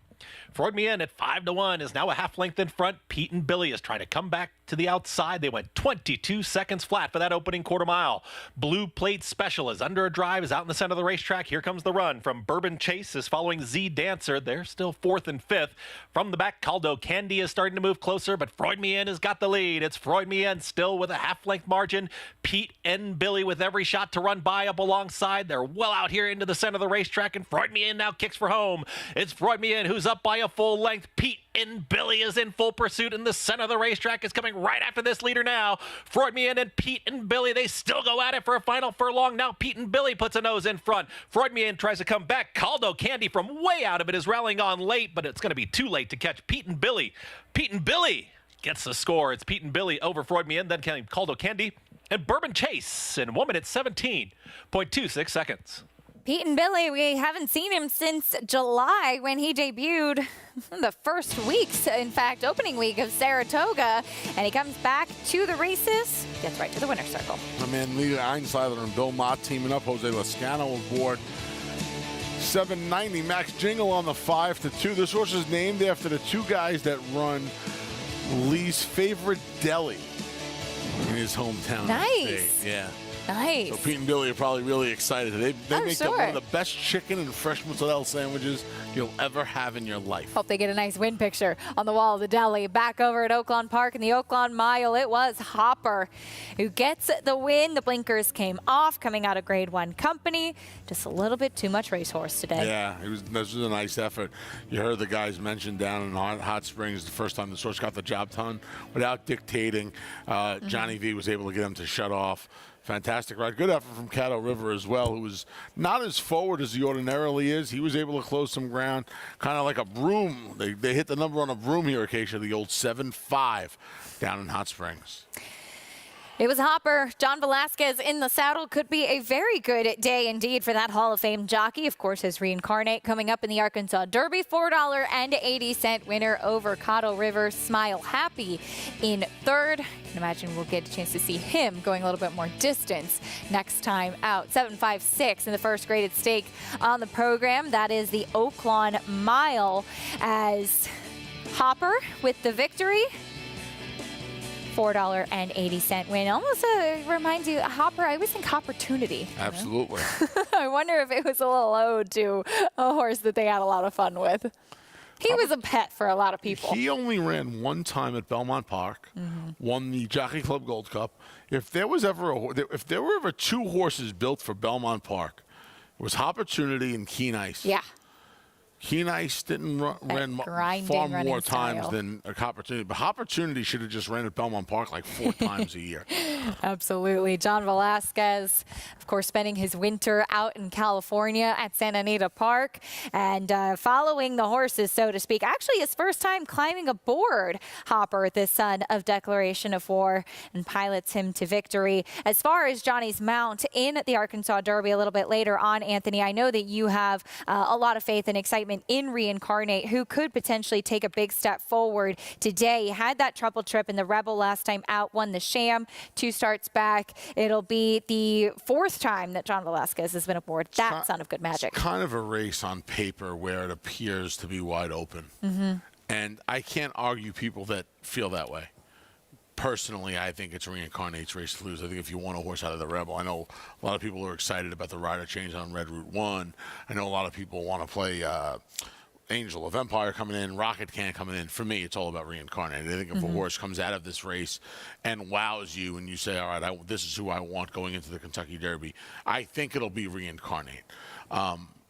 Freud Me In at 5-1 is now a half length in front. Pete and Billy is trying to come back to the outside. They went 22 seconds flat for that opening quarter mile. Blue Plate Special is under a drive, is out in the center of the racetrack. Here comes the run from Bourbon Chase is following Z Dancer. They're still 4th and 5th. From the back, Caldo Candy is starting to move closer, but Freud Me In has got the lead. It's Freud Me In still with a half-length margin. Pete and Billy with every shot to run by up alongside. They're well out here into the center of the racetrack, and Freud Me In now kicks for home. It's Freud Me In who's up by a full length. Pete and Billy is in full pursuit in the center of the racetrack. Is coming right after this leader now. Freud Me In and Pete and Billy, they still go at it for a final furlong. Now Pete and Billy puts a nose in front. Freud Me In tries to come back. Caldo Candy from way out of it is rallying on late, but it's going to be too late to catch Pete and Billy. Pete and Billy gets the score. It's Pete and Billy over Freud Me In, then Caldo Candy and Bourbon Chase in 1 minute 17.26 seconds.
Pete and Billy, we haven't seen him since July when he debuted the first weeks, in fact, opening week of Saratoga, and he comes back to the races, gets right to the winner's circle.
My man, Lee Einsleider and Bill Mott teaming up. Jose Lascano aboard. 790, Max Jingle on the 5-2. This horse is named after the 2 guys that run Lee's favorite deli in his hometown.
Nice.
State. Yeah.
Nice.
So Pete and Billy are probably really excited. They make
sure.
one of the best chicken and fresh mozzarella sandwiches you'll ever have in your life.
Hope they get a nice win picture on the wall of the deli. Back over at Oaklawn Park in the Oaklawn Mile, it was Hopper who gets the win. The blinkers came off coming out of Grade 1 company. Just a little bit too much racehorse today.
Yeah, this was a nice effort. You heard the guys mentioned down in Hot Springs the first time the horse got the job done without dictating. Johnny V was able to get him to shut off. Fantastic ride. Good effort from Caddo River as well, who was not as forward as he ordinarily is. He was able to close some ground, kind of like a broom. They hit the number on a broom here, Acacia, the old 7-5 down in Hot Springs.
It was Hopper. John Velasquez in the saddle. Could be a very good day indeed for that Hall of Fame jockey. Of course, his Reincarnate coming up in the Arkansas Derby. $4.80 winner over Caddo River. Smile Happy in third. I can imagine we'll get a chance to see him going a little bit more distance next time out. 7.56 in the first graded stake on the program. That is the Oaklawn Mile as Hopper with the victory. $4.80 win. Almost reminds you, Hopper, I always think opportunity.
Absolutely.
I wonder if it was a little ode to a horse that they had a lot of fun with. He was a pet for a lot of people.
He only ran one time at Belmont Park, won the Jockey Club Gold Cup. If there were ever 2 horses built for Belmont Park, it was Opportunity and Keen Ice.
Yeah.
Keen Ice didn't run far more times than Opportunity, but Opportunity should have just ran at Belmont Park like 4 times a year.
Absolutely. John Velasquez, of course, spending his winter out in California at Santa Anita Park and following the horses, so to speak. Actually, his first time climbing aboard Hopper, the son of Declaration of War, and pilots him to victory. As far as Johnny's mount in the Arkansas Derby a little bit later on, Anthony, I know that you have a lot of faith and excitement excitement in Reincarnate, who could potentially take a big step forward today. He had that trouble trip in the Rebel last time out, won the Sham 2 starts back. It'll be the 4th time that John Velasquez has been aboard that Son of Good Magic.
It's kind of a race on paper where it appears to be wide open. And I can't argue people that feel that way. Personally, I think it's Reincarnate's race to lose. I think if you want a horse out of the Rebel, I know a lot of people are excited about the rider change on Red Route 1. I know a lot of people want to play Angel of Empire coming in, Rocket Can coming in. For me, it's all about Reincarnate. I think if a horse comes out of this race and wows you and you say, all right, this is who I want going into the Kentucky Derby, I think it'll be Reincarnate.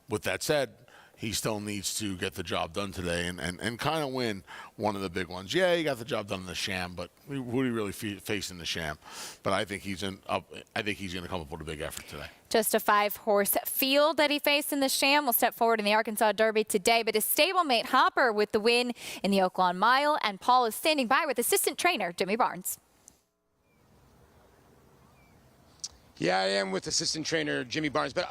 With that said, he still needs to get the job done today and kind of win one of the big ones. Yeah, he got the job done in the Sham, but who do he really face in the Sham? But I think he's going to come up with a big effort today.
Just a 5-horse field that he faced in the Sham will step forward in the Arkansas Derby today. But his stablemate Hopper with the win in the Oaklawn Mile, and Paul is standing by with assistant trainer Jimmy Barnes.
Yeah, I am with assistant trainer Jimmy Barnes, but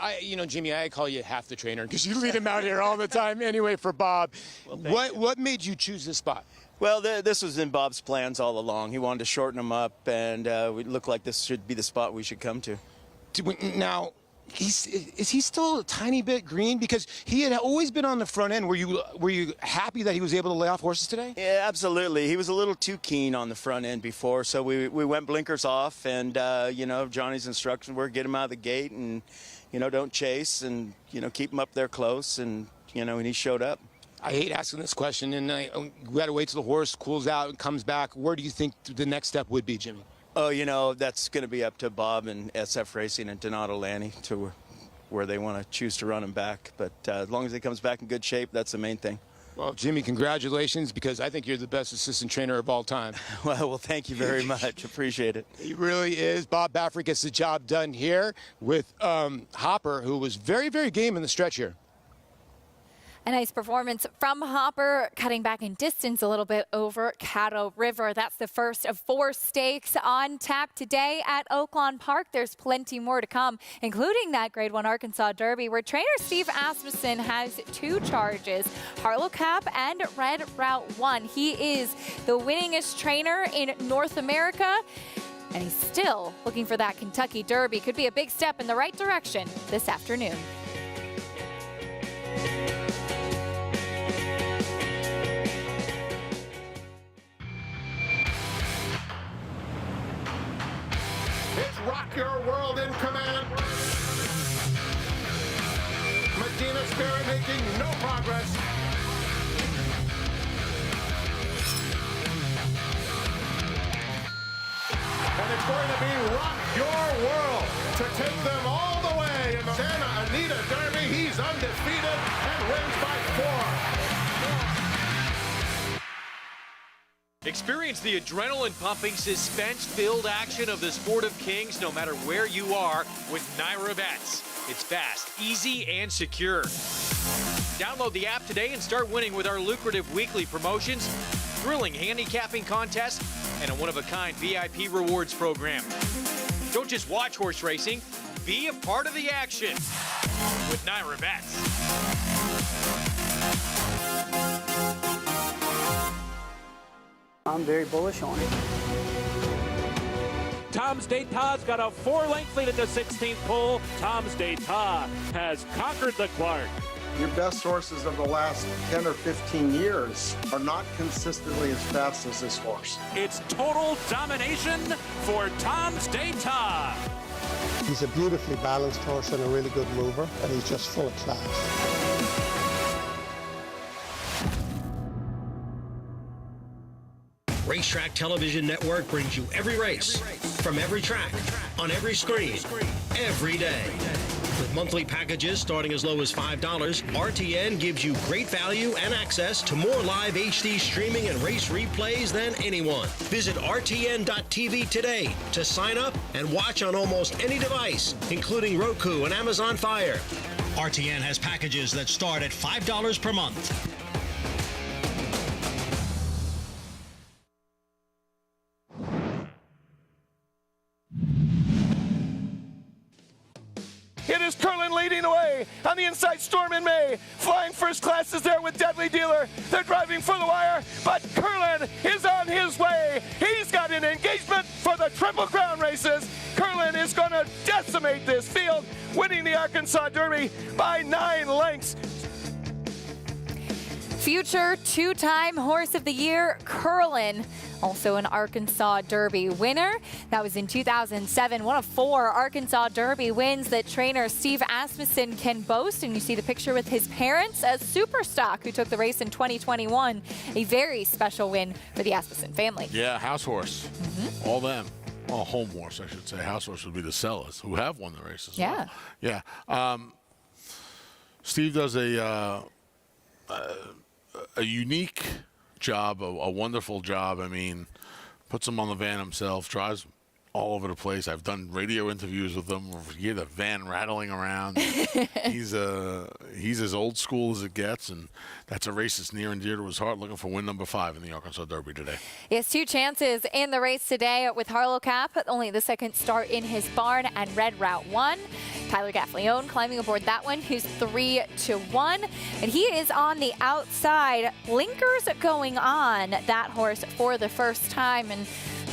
Jimmy, I call you half the trainer because you lead him out here all the time anyway for Bob. Well, what made you choose this spot?
Well, this was in Bob's plans all along. He wanted to shorten them up, and it looked like this should be the spot we should come to.
Now, is he still a tiny bit green? Because he had always been on the front end. Were you happy that he was able to lay off horses today?
Yeah, absolutely. He was a little too keen on the front end before, so we went blinkers off, and Johnny's instructions were get him out of the gate and don't chase and keep him up there close, and and he showed up.
I hate asking this question, and we got to wait till the horse cools out and comes back. Where do you think the next step would be, Jimmy?
Oh, that's going to be up to Bob and SF Racing and Donato Lanny to where they want to choose to run him back. But as long as he comes back in good shape, that's the main thing.
Well, Jimmy, congratulations, because I think you're the best assistant trainer of all time.
Well, thank you very much. Appreciate it.
He really is. Bob Baffert gets the job done here with Hopper, who was very, very game in the stretch here.
A nice performance from Hopper, cutting back in distance a little bit over Caddo River. That's the first of 4 stakes on tap today at Oaklawn Park. There's plenty more to come, including that Grade 1 Arkansas Derby, where trainer Steve Asmussen has 2 charges, Harlow Cap and Red Route 1. He is the winningest trainer in North America, and he's still looking for that Kentucky Derby. Could be a big step in the right direction this afternoon.
It's Rock Your World in command. Medina Spirit making no progress. And it's going to be Rock Your World to take them all the way in the Santa Anita Derby. He's undefeated and wins by 4.
Experience the adrenaline-pumping, suspense-filled action of the Sport of Kings no matter where you are with Naira Bets. It's fast, easy, and secure. Download the app today and start winning with our lucrative weekly promotions, thrilling handicapping contests, and a one-of-a-kind VIP rewards program. Don't just watch horse racing, be a part of the action with Naira Bets.
I'm very bullish on it.
Tom's D'Etat's got a 4-length lead at the 16th pole. Tom's D'Etat has conquered the Clark.
Your best horses of the last 10 or 15 years are not consistently as fast as this horse.
It's total domination for Tom's D'Etat.
He's a beautifully balanced horse and a really good mover, and he's just full of class.
Racetrack Television Network brings you every race, from every track, on every screen, every day. With monthly packages starting as low as $5, RTN gives you great value and access to more live HD streaming and race replays than anyone. Visit RTN.tv today to sign up and watch on almost any device, including Roku and Amazon Fire. RTN has packages that start at $5 per month.
It is Curlin leading
the way. On the inside, Storm and May. Flying first class is there with Deadly Dealer. They're driving for the wire, but Curlin is on his way. He's got an engagement for the Triple Crown races. Curlin is going to decimate this field, winning the Arkansas Derby by 9 lengths.
Future two-time Horse of the Year, Curlin, also an Arkansas Derby winner. That was in 2007, one of 4 Arkansas Derby wins that trainer Steve Asmussen can boast. And you see the picture with his parents as Superstock, who took the race in 2021. A very special win for the Asmussen family.
Yeah, house horse. All them. Well, home horse, I should say. House horse would be the Sellers, who have won the races.
Yeah.
Well. Yeah. Steve does a unique job, a wonderful job. I mean, puts him on the van himself, drives all over the place. I've done radio interviews with him. You hear the van rattling around. He's as old school as it gets, and that's a race that's near and dear to his heart, looking for win number 5 in the Arkansas Derby today.
He has 2 chances in the race today with Harlow Cap, only the second start in his barn, and Red Route 1. Tyler Gaffleone climbing aboard that one, who's 3-1. And he is on the outside. Blinkers going on that horse for the first time. And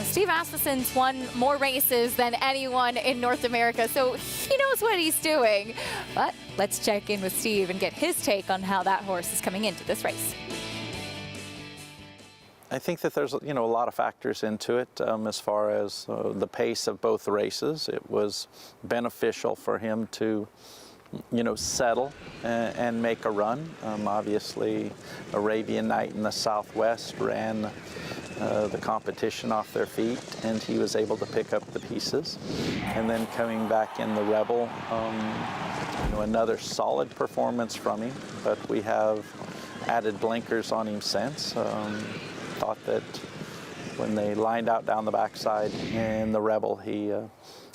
Steve Asmussen's won more races than anyone in North America, so he knows what he's doing. But let's check in with Steve and get his take on how that horse is coming into this race.
I think that there's a lot of factors into it as far as the pace of both races. It was beneficial for him to settle and make a run. Obviously, Arabian Night in the Southwest ran the competition off their feet, and he was able to pick up the pieces. And then coming back in the Rebel, another solid performance from him, but we have added blinkers on him since. Thought that when they lined out down the backside in the Rebel, he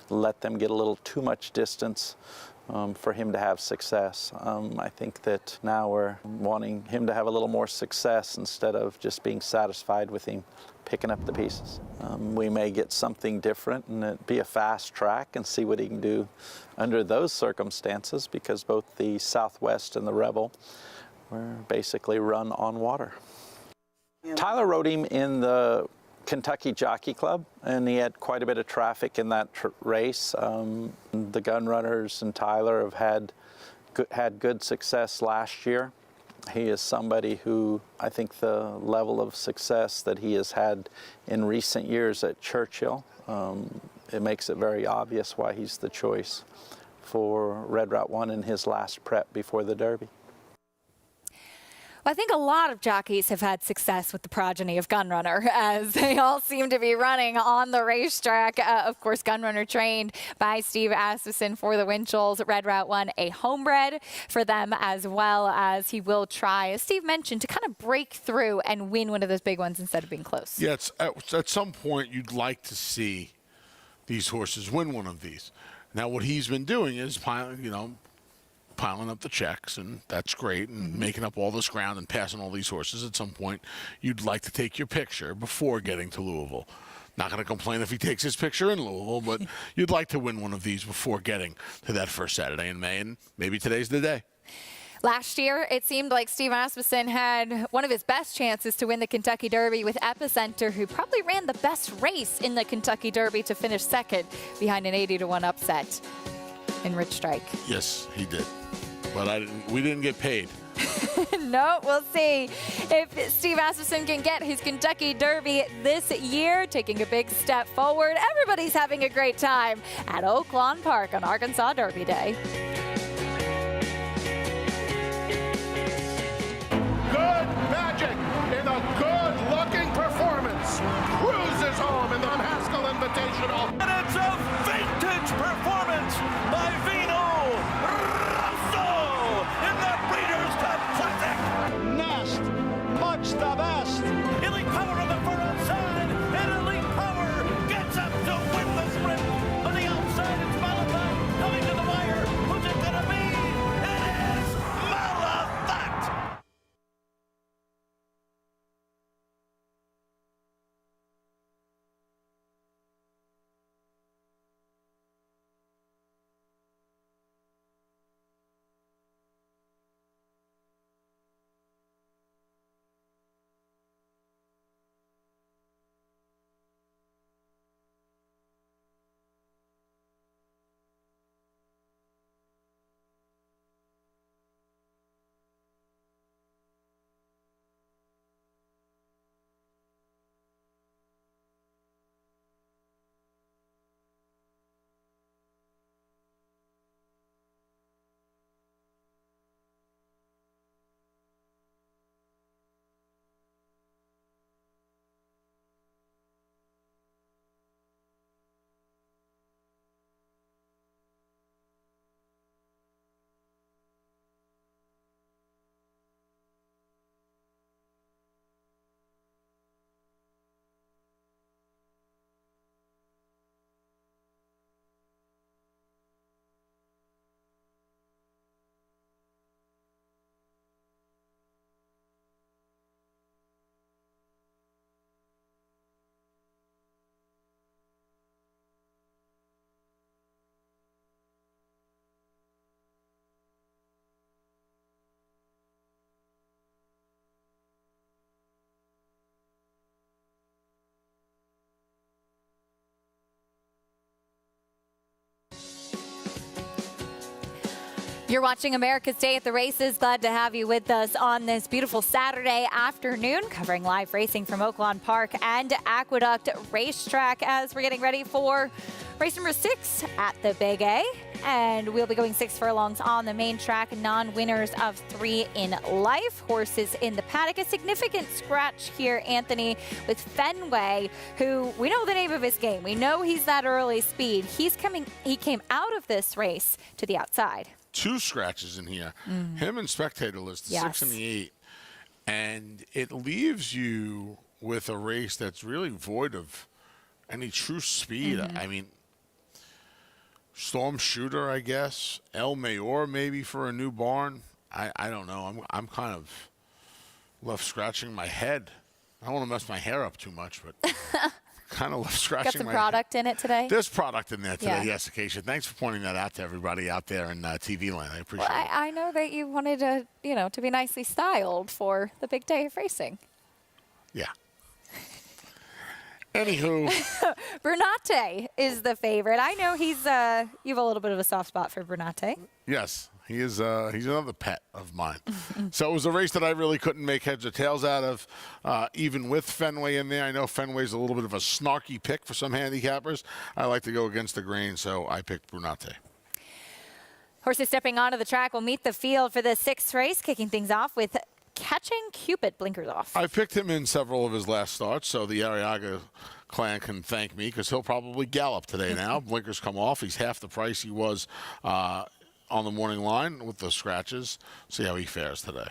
let them get a little too much distance for him to have success. I think that now we're wanting him to have a little more success instead of just being satisfied with him picking up the pieces. We may get something different and it be a fast track and see what he can do under those circumstances, because both the Southwest and the Rebel were basically run on water. Tyler rode him in the Kentucky Jockey Club, and he had quite a bit of traffic in that race. The gun runners and Tyler have had good success last year. He is somebody who, I think the level of success that he has had in recent years at Churchill, it makes it very obvious why he's the choice for Red Route 1 in his last prep before the Derby.
I think a lot of jockeys have had success with the progeny of Gunrunner, as they all seem to be running on the racetrack. Of course, Gunrunner trained by Steve Asmussen for the Winchells. Red Route 1, a homebred for them, as well as he will try, as Steve mentioned, to kind of break through and win one of those big ones instead of being close.
Yeah, at some point you'd like to see these horses win one of these. Now, what he's been doing is piling up the checks, and that's great, and making up all this ground and passing all these horses. At some point, you'd like to take your picture before getting to Louisville. Not going to complain if he takes his picture in Louisville, but you'd like to win one of these before getting to that first Saturday in May, and maybe today's the day.
Last year, it seemed like Steve Asmussen had one of his best chances to win the Kentucky Derby with Epicenter, who probably ran the best race in the Kentucky Derby to finish second behind an 80-1 upset in Rich Strike.
Yes, he did. But we didn't get paid.
No, we'll see if Steve Asmussen can get his Kentucky Derby this year, taking a big step forward. Everybody's having a great time at Oaklawn Park on Arkansas Derby Day.
Good magic in a good-looking performance. Cruises home in the Haskell Invitational.
And it's a vintage performance by Vino in the Breeders' Cup Classic. Nest, much the best. Elite Power on the far outside, and Elite Power gets up to win the sprint. On the outside, it's Valentine coming to the wire. Who's
You're watching America's Day at the Races. Glad to have you with us on this beautiful Saturday afternoon, covering live racing from Oaklawn Park and Aqueduct Racetrack as we're getting ready for race number 6 at the Big A. And we'll be going 6 furlongs on the main track, non-winners of 3 in life. Horses in the paddock. A significant scratch here, Anthony, with Fenway, who we know the name of his game. We know he's that early speed. He came out of this race to the outside.
2 scratches in here. Him and spectator list, the 6 and the 8. And it leaves you with a race that's really void of any true speed. I mean, Storm Shooter, I guess. El Mayor, maybe, for a new barn. I don't know. I'm kind of left scratching my head. I don't want to mess my hair up too much, but kind of left scratching
Got some product in it today?
There's product in there today, yes, Acacia. Thanks for pointing that out to everybody out there in TV land. I appreciate it.
I know that you wanted to, to be nicely styled for the big day of racing.
Yeah. Anywho.
Bernate is the favorite. I know you have a little bit of a soft spot for Bernate.
Yes, he is. He's another pet of mine. So it was a race that I really couldn't make heads or tails out of, even with Fenway in there. I know Fenway's a little bit of a snarky pick for some handicappers. I like to go against the grain, so I picked Bernate.
Horses stepping onto the track will meet the field for the 6th race, kicking things off with Catching Cupid. Blinkers off.
I've picked him in several of his last starts, so the Arriaga clan can thank me because he'll probably gallop today now. Blinkers come off. He's half the price he was on the morning line with the scratches. See how he fares today.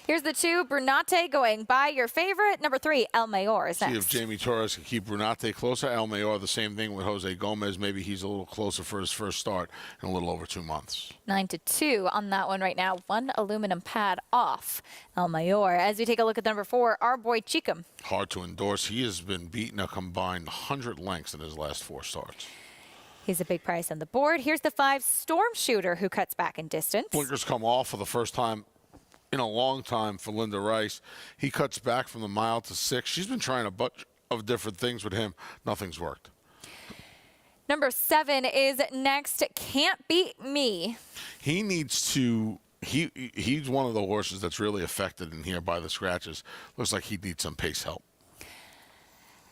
Here's the 2. Bernate going by your favorite. Number 3, El Mayor is next.
See if Jamie Torres can keep Bernate closer. El Mayor, the same thing with Jose Gomez. Maybe he's a little closer for his first start in a little over 2 months.
9-2 on that one right now. 1 aluminum pad off El Mayor. As we take a look at number 4, our boy Cheekham.
Hard to endorse. He has been beaten a combined 100 lengths in his last 4 starts.
He's a big price on the board. Here's the 5, Storm Shooter, who cuts back in distance.
Blinkers come off for the first time in a long time for Linda Rice. He cuts back from the mile to 6. She's been trying a bunch of different things with him. Nothing's worked.
Number 7 is next. Can't Beat Me.
He needs to. He's one of the horses that's really affected in here by the scratches. Looks like he needs some pace help.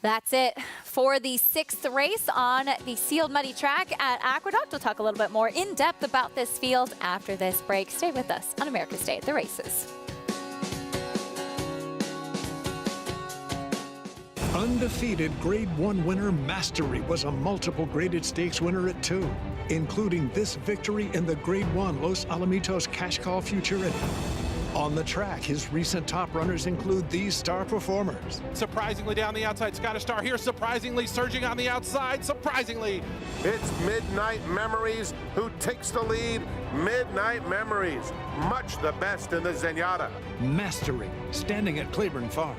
That's it for the 6th race on the sealed muddy track at Aqueduct. We'll talk a little bit more in depth about this field after this break. Stay with us on America's Day at the Races.
Undefeated Grade 1 winner Mastery was a multiple graded stakes winner at 2, including this victory in the Grade 1 Los Alamitos Cash Call Futurity. On the track, his recent top runners include these star performers.
Surprisingly down the outside, Scottish Star here, surprisingly surging on the outside, surprisingly.
It's Midnight Memories who takes the lead. Midnight Memories, much the best in the Zenyatta.
Mastery, standing at Claiborne Farm.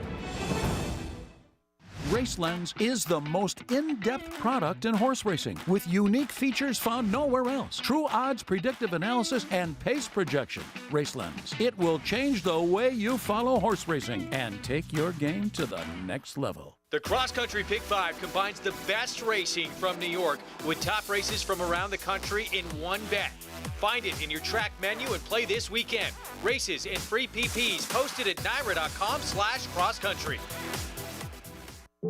RaceLens is the most in-depth product in horse racing with unique features found nowhere else. True odds, predictive analysis, and pace projection. RaceLens. It will change the way you follow horse racing and take your game to the next level.
The Cross Country Pick 5 combines the best racing from New York with top races from around the country in one bet. Find it in your track menu and play this weekend. Races and free PPs posted at NYRA.com/crosscountry.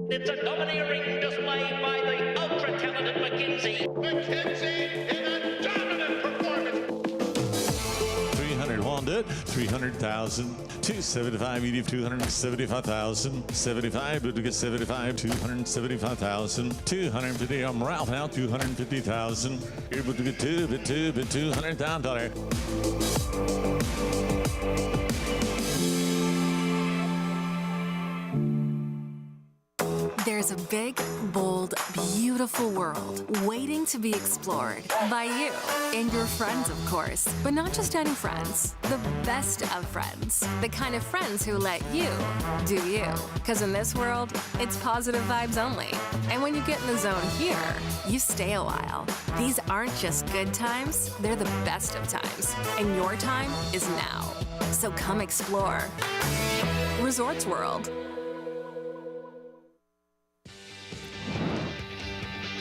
It's a domineering display by the ultra-talented McKenzie.
McKenzie in a dominant performance.
300 won't do it. 300,000. 275, you give 275,000. 75, but to get 75, 275,000. 250, I'm Ralph now, 250,000. You're able to get $200,000.
There's a big, bold, beautiful world waiting to be explored by you and your friends, of course. But not just any friends, the best of friends. The kind of friends who let you do you. Because in this world, it's positive vibes only. And when you get in the zone here, you stay a while. These aren't just good times, they're the best of times. And your time is now. So come explore. Resorts World.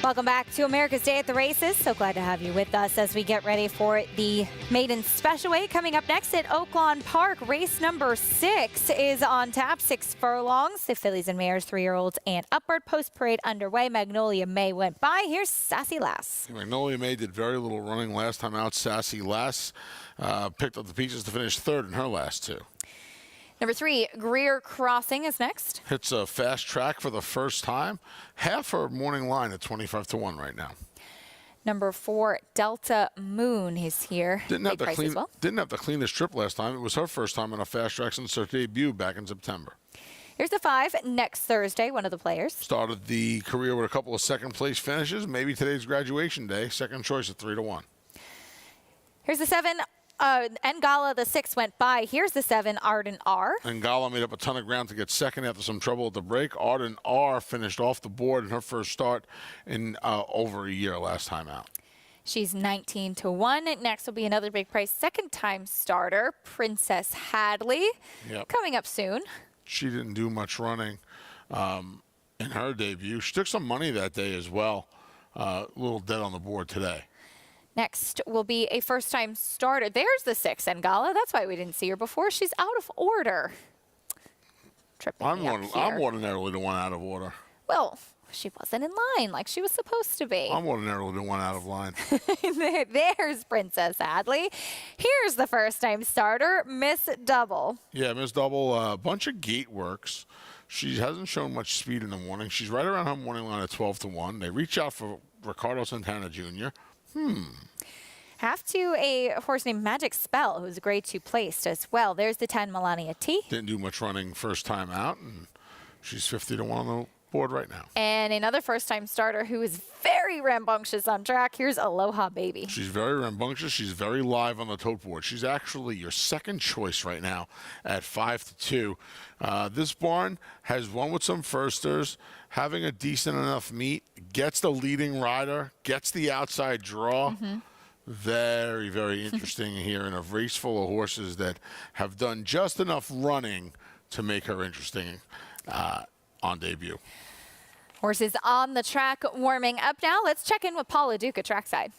Welcome back to America's Day at the Races. So glad to have you with us as we get ready for the Maiden Special Weight. Coming up next at Oaklawn Park, race number 6 is on tap. 6 furlongs. The fillies and mares, 3-year-olds and upward. Post parade underway. Magnolia May went by. Here's Sassy Lass.
Magnolia May did very little running last time out. Sassy Lass picked up the pieces to finish 3rd in her last 2.
Number 3, Greer Crossing is next.
Hits a fast track for the first time. Half her morning line at 25-1 right now.
Number 4, Delta Moon is here.
Didn't have the cleanest trip last time. It was her first time on a fast track since her debut back in September.
Here's the 5, next Thursday, one of the players.
Started the career with a couple of second-place finishes. Maybe today's graduation day. Second choice at 3-1.
Here's the 7, Ngala, the 6 went by. Here's the 7, Arden R.
Ngala made up a ton of ground to get second after some trouble at the break. Arden R finished off the board in her first start in over a year last time out.
She's 19-1. Next will be another big price, second-time starter, Princess Hadley.
Yep.
Coming up soon.
She didn't do much running in her debut. She took some money that day as well. A little dead on the board today.
Next will be a first-time starter. There's the 6, Ngala. That's why we didn't see her before. She's out of order.
I'm ordinarily the one out of order.
Well, she wasn't in line like she was supposed to be.
I'm ordinarily the one out of line.
There's Princess Hadley. Here's the first-time starter, Miss Double.
Yeah, Miss Double, a bunch of gate works. She hasn't shown much speed in the morning. She's right around her morning line at 12-1. They reach out for Ricardo Santana Jr.
Half to a horse named Magic Spell, who's a grade 2 placed as well. There's the 10, Melania T.
Didn't do much running first time out, and she's 50-1 on the board right now.
And another first-time starter who is very rambunctious on track. Here's Aloha Baby.
She's very rambunctious. She's very live on the tote board. She's actually your second choice right now at 5-2. This barn has won with some firsters, having a decent enough meet, gets the leading rider, gets the outside draw. Very, very interesting here in a race full of horses that have done just enough running to make her interesting on debut.
Horses on the track warming up now. Let's check in with Paula Duca trackside.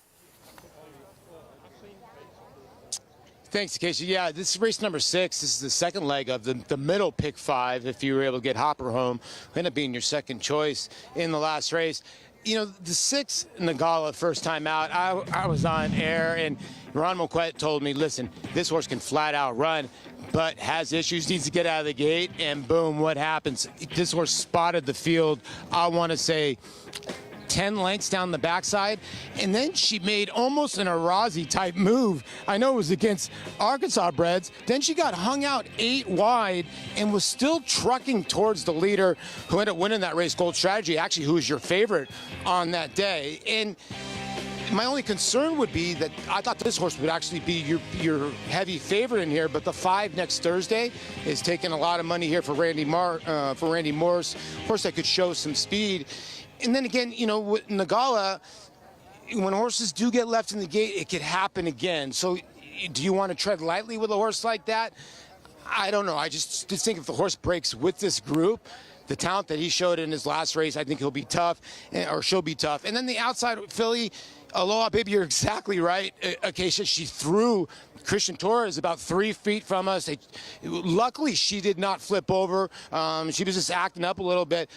Thanks, Casey. Yeah, this is race number 6. This is the second leg of the middle pick 5. If you were able to get Hopper home, end up being your second choice in the last race. You know, the 6 Ngala first time out, I was on air, and Ron Moquette told me, listen, this horse can flat out run, but has issues, needs to get out of the gate, and boom, what happens? This horse spotted the field, I want to say, 10 lengths down the backside, and then she made almost an Arazi type move. I know it was against Arkansas breds. Then she got hung out 8 wide and was still trucking towards the leader who ended up winning that race, Gold Strategy, actually, who was your favorite on that day. And my only concern would be that I thought this horse would actually be your heavy favorite in here, but the 5 next Thursday is taking a lot of money here for Randy Morse, horse that could show some speed. And then again, you know, with Ngala, when horses do get left in the gate, it could happen again. So do you want to tread lightly with a horse like that? I don't know. I just think if the horse breaks with this group, the talent that he showed in his last race, I think he'll be tough, or she'll be tough. And then the outside filly, Aloha Baby, you're exactly right, Acacia. She threw Christian Torres about 3 feet from us. Luckily, she did not flip over. She was just acting up a little bit.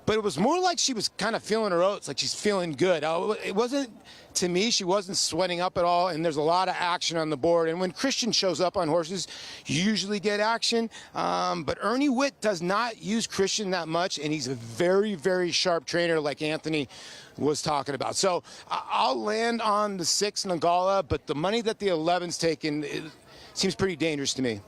But it was more like she was kind of feeling her oats, like she's feeling good. It wasn't, to me, she wasn't sweating up at all, and there's a lot of action on the board. And when Christian shows up on horses, you usually get action. But Ernie Witt does not use Christian that much, and he's a very, very sharp trainer like Anthony was talking about. So I'll land on the 6 Ngala, but the money that the 11's taken seems pretty dangerous to me.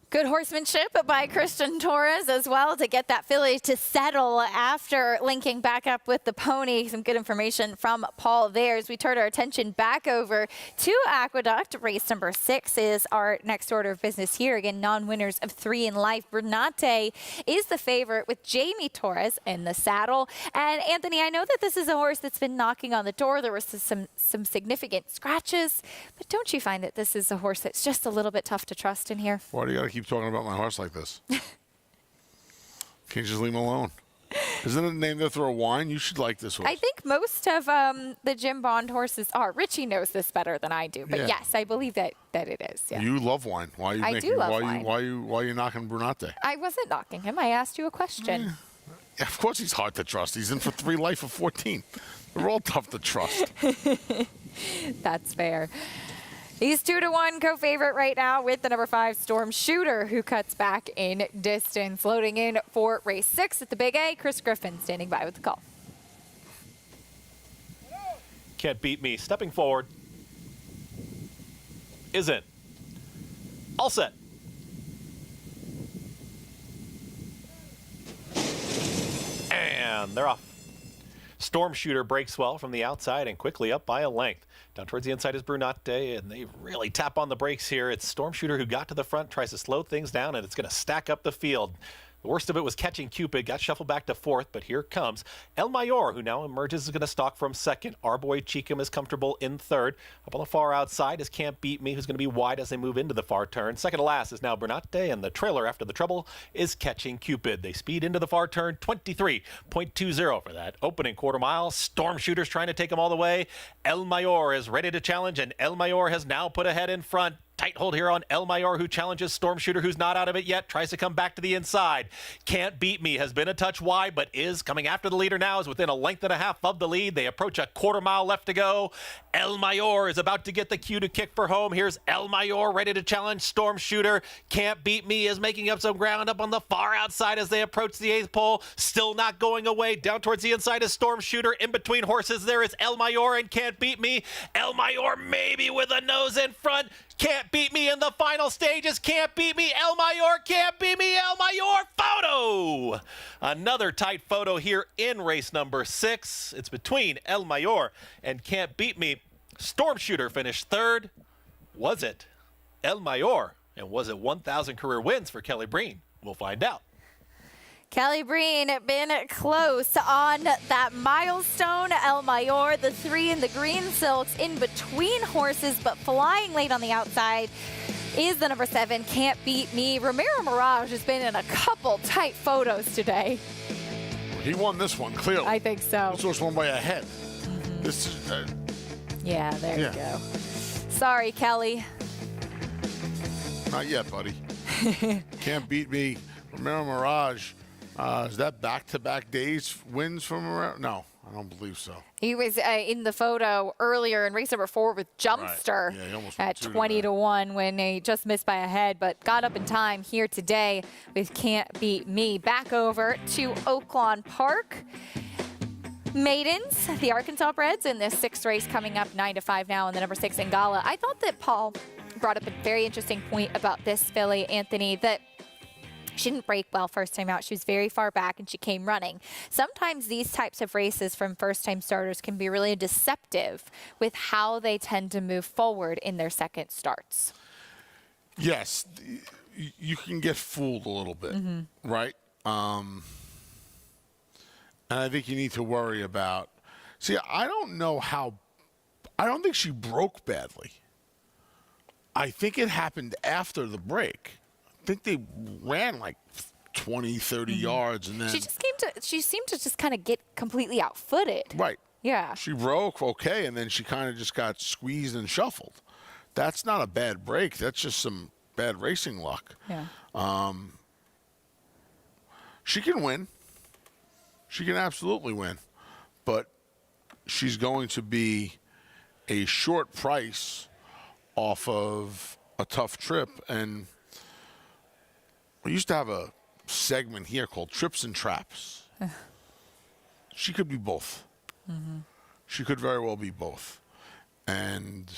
Good horsemanship by Christian Torres as well to get that filly to settle after linking back up with the pony. Some good information from Paul there as we turn our attention back over to Aqueduct. Race number 6 is our next order of business here. Again, non-winners of 3 in life. Bernate is the favorite with Jamie Torres in the saddle. And Anthony, I know that this is a horse that's been knocking on the door. There was some significant scratches, but don't you find that this is a horse that's just a little bit tough to trust in here?
Why do you got to keep talking about my horse like this? Can't you just leave him alone? Isn't it named after a wine? You should like this horse.
I think most of the Jim Bond horses are. Richie knows this better than I do, but
Yeah.
yes, I believe that it is. Yeah.
You love wine. Why are you
I
making?
do love
why
wine.
are you knocking Brunate?
I wasn't knocking him. I asked you a question.
Yeah, of course he's hard to trust. He's in for 3 life of 14. They're all tough to trust.
That's fair. He's 2-1 co-favorite right now with the number 5 Storm Shooter, who cuts back in distance. Loading in for race 6 at the Big A. Chris Griffin standing by with the call.
Can't beat me. Stepping forward. Is in. All set. And they're off. Storm Shooter breaks well from the outside and quickly up by a length. Down towards the inside is Brunate, and they really tap on the brakes here. It's Storm Shooter who got to the front, tries to slow things down, and it's going to stack up the field. The worst of it was catching Cupid, got shuffled back to 4th, but here comes El Mayor, who now emerges, is going to stalk from 2nd. Our boy Cheekham is comfortable in 3rd. Up on the far outside is Can't Beat Me, who's going to be wide as they move into the far turn. Second to last is now Brunate, and the trailer after the trouble is Catching Cupid. They speed into the far turn, 23.20 for that opening quarter mile. Storm Shooter's trying to take them all the way. El Mayor is ready to challenge, and El Mayor has now put ahead in front. Tight hold here on El Mayor, who challenges Storm Shooter, who's not out of it yet, tries to come back to the inside. Can't Beat Me has been a touch wide, but is coming after the leader now, is within a length and a half of the lead. They approach a quarter mile left to go. El Mayor is about to get the cue to kick for home. Here's El Mayor ready to challenge Storm Shooter. Can't Beat Me is making up some ground up on the far outside as they approach the 8th pole. Still not going away. Down towards the inside is Storm Shooter. In between horses there is El Mayor and Can't Beat Me. El Mayor maybe with a nose in front. Can't Beat Me in the final stages. Can't Beat Me. El Mayor. Can't Beat Me. El Mayor. Photo. Another tight photo here in race number 6. It's between El Mayor and Can't Beat Me. Storm Shooter finished 3rd. Was it El Mayor? And was it 1,000 career wins for Kelly Breen? We'll find out.
Kelly Breen been close on that milestone. El Mayor, the 3 in the green silks in between horses, but flying late on the outside is the number 7, Can't Beat Me. Ramiro Mirage has been in a couple tight photos today.
He won this one, clearly.
I think so.
This was won by a head. This is...
Yeah, there you go. Sorry, Kelly.
Not yet, buddy. Can't Beat Me. Ramiro Mirage. Is that back-to-back days wins from Ramiro? No, I don't believe so.
He was in the photo earlier in race number 4 with Jumpster
Right. Yeah, he almost
at 20-1 when he just missed by a head, but got up in time here today with Can't Beat Me. Back over to Oaklawn Park. Maidens, the Arkansas Breds in this 6th race coming up 9-5 now in the number 6 Ngala. I thought that Paul brought up a very interesting point about this filly, Anthony, that she didn't break well first time out. She was very far back and she came running. Sometimes these types of races from first-time starters can be really deceptive with how they tend to move forward in their second starts.
Yes, you can get fooled a little bit, right? And I think you need to worry about. See, I don't know how. I don't think she broke badly. I think it happened after the break. I think they ran like 20, 30 yards, and then
She seemed to just kind of get completely out-footed.
Right.
Yeah.
She broke okay, and then she kind of just got squeezed and shuffled. That's not a bad break. That's just some bad racing luck.
Yeah.
She can win. She can absolutely win, but she's going to be a short price off of a tough trip. And we used to have a segment here called Trips and Traps. She could be both. She could very well be both. And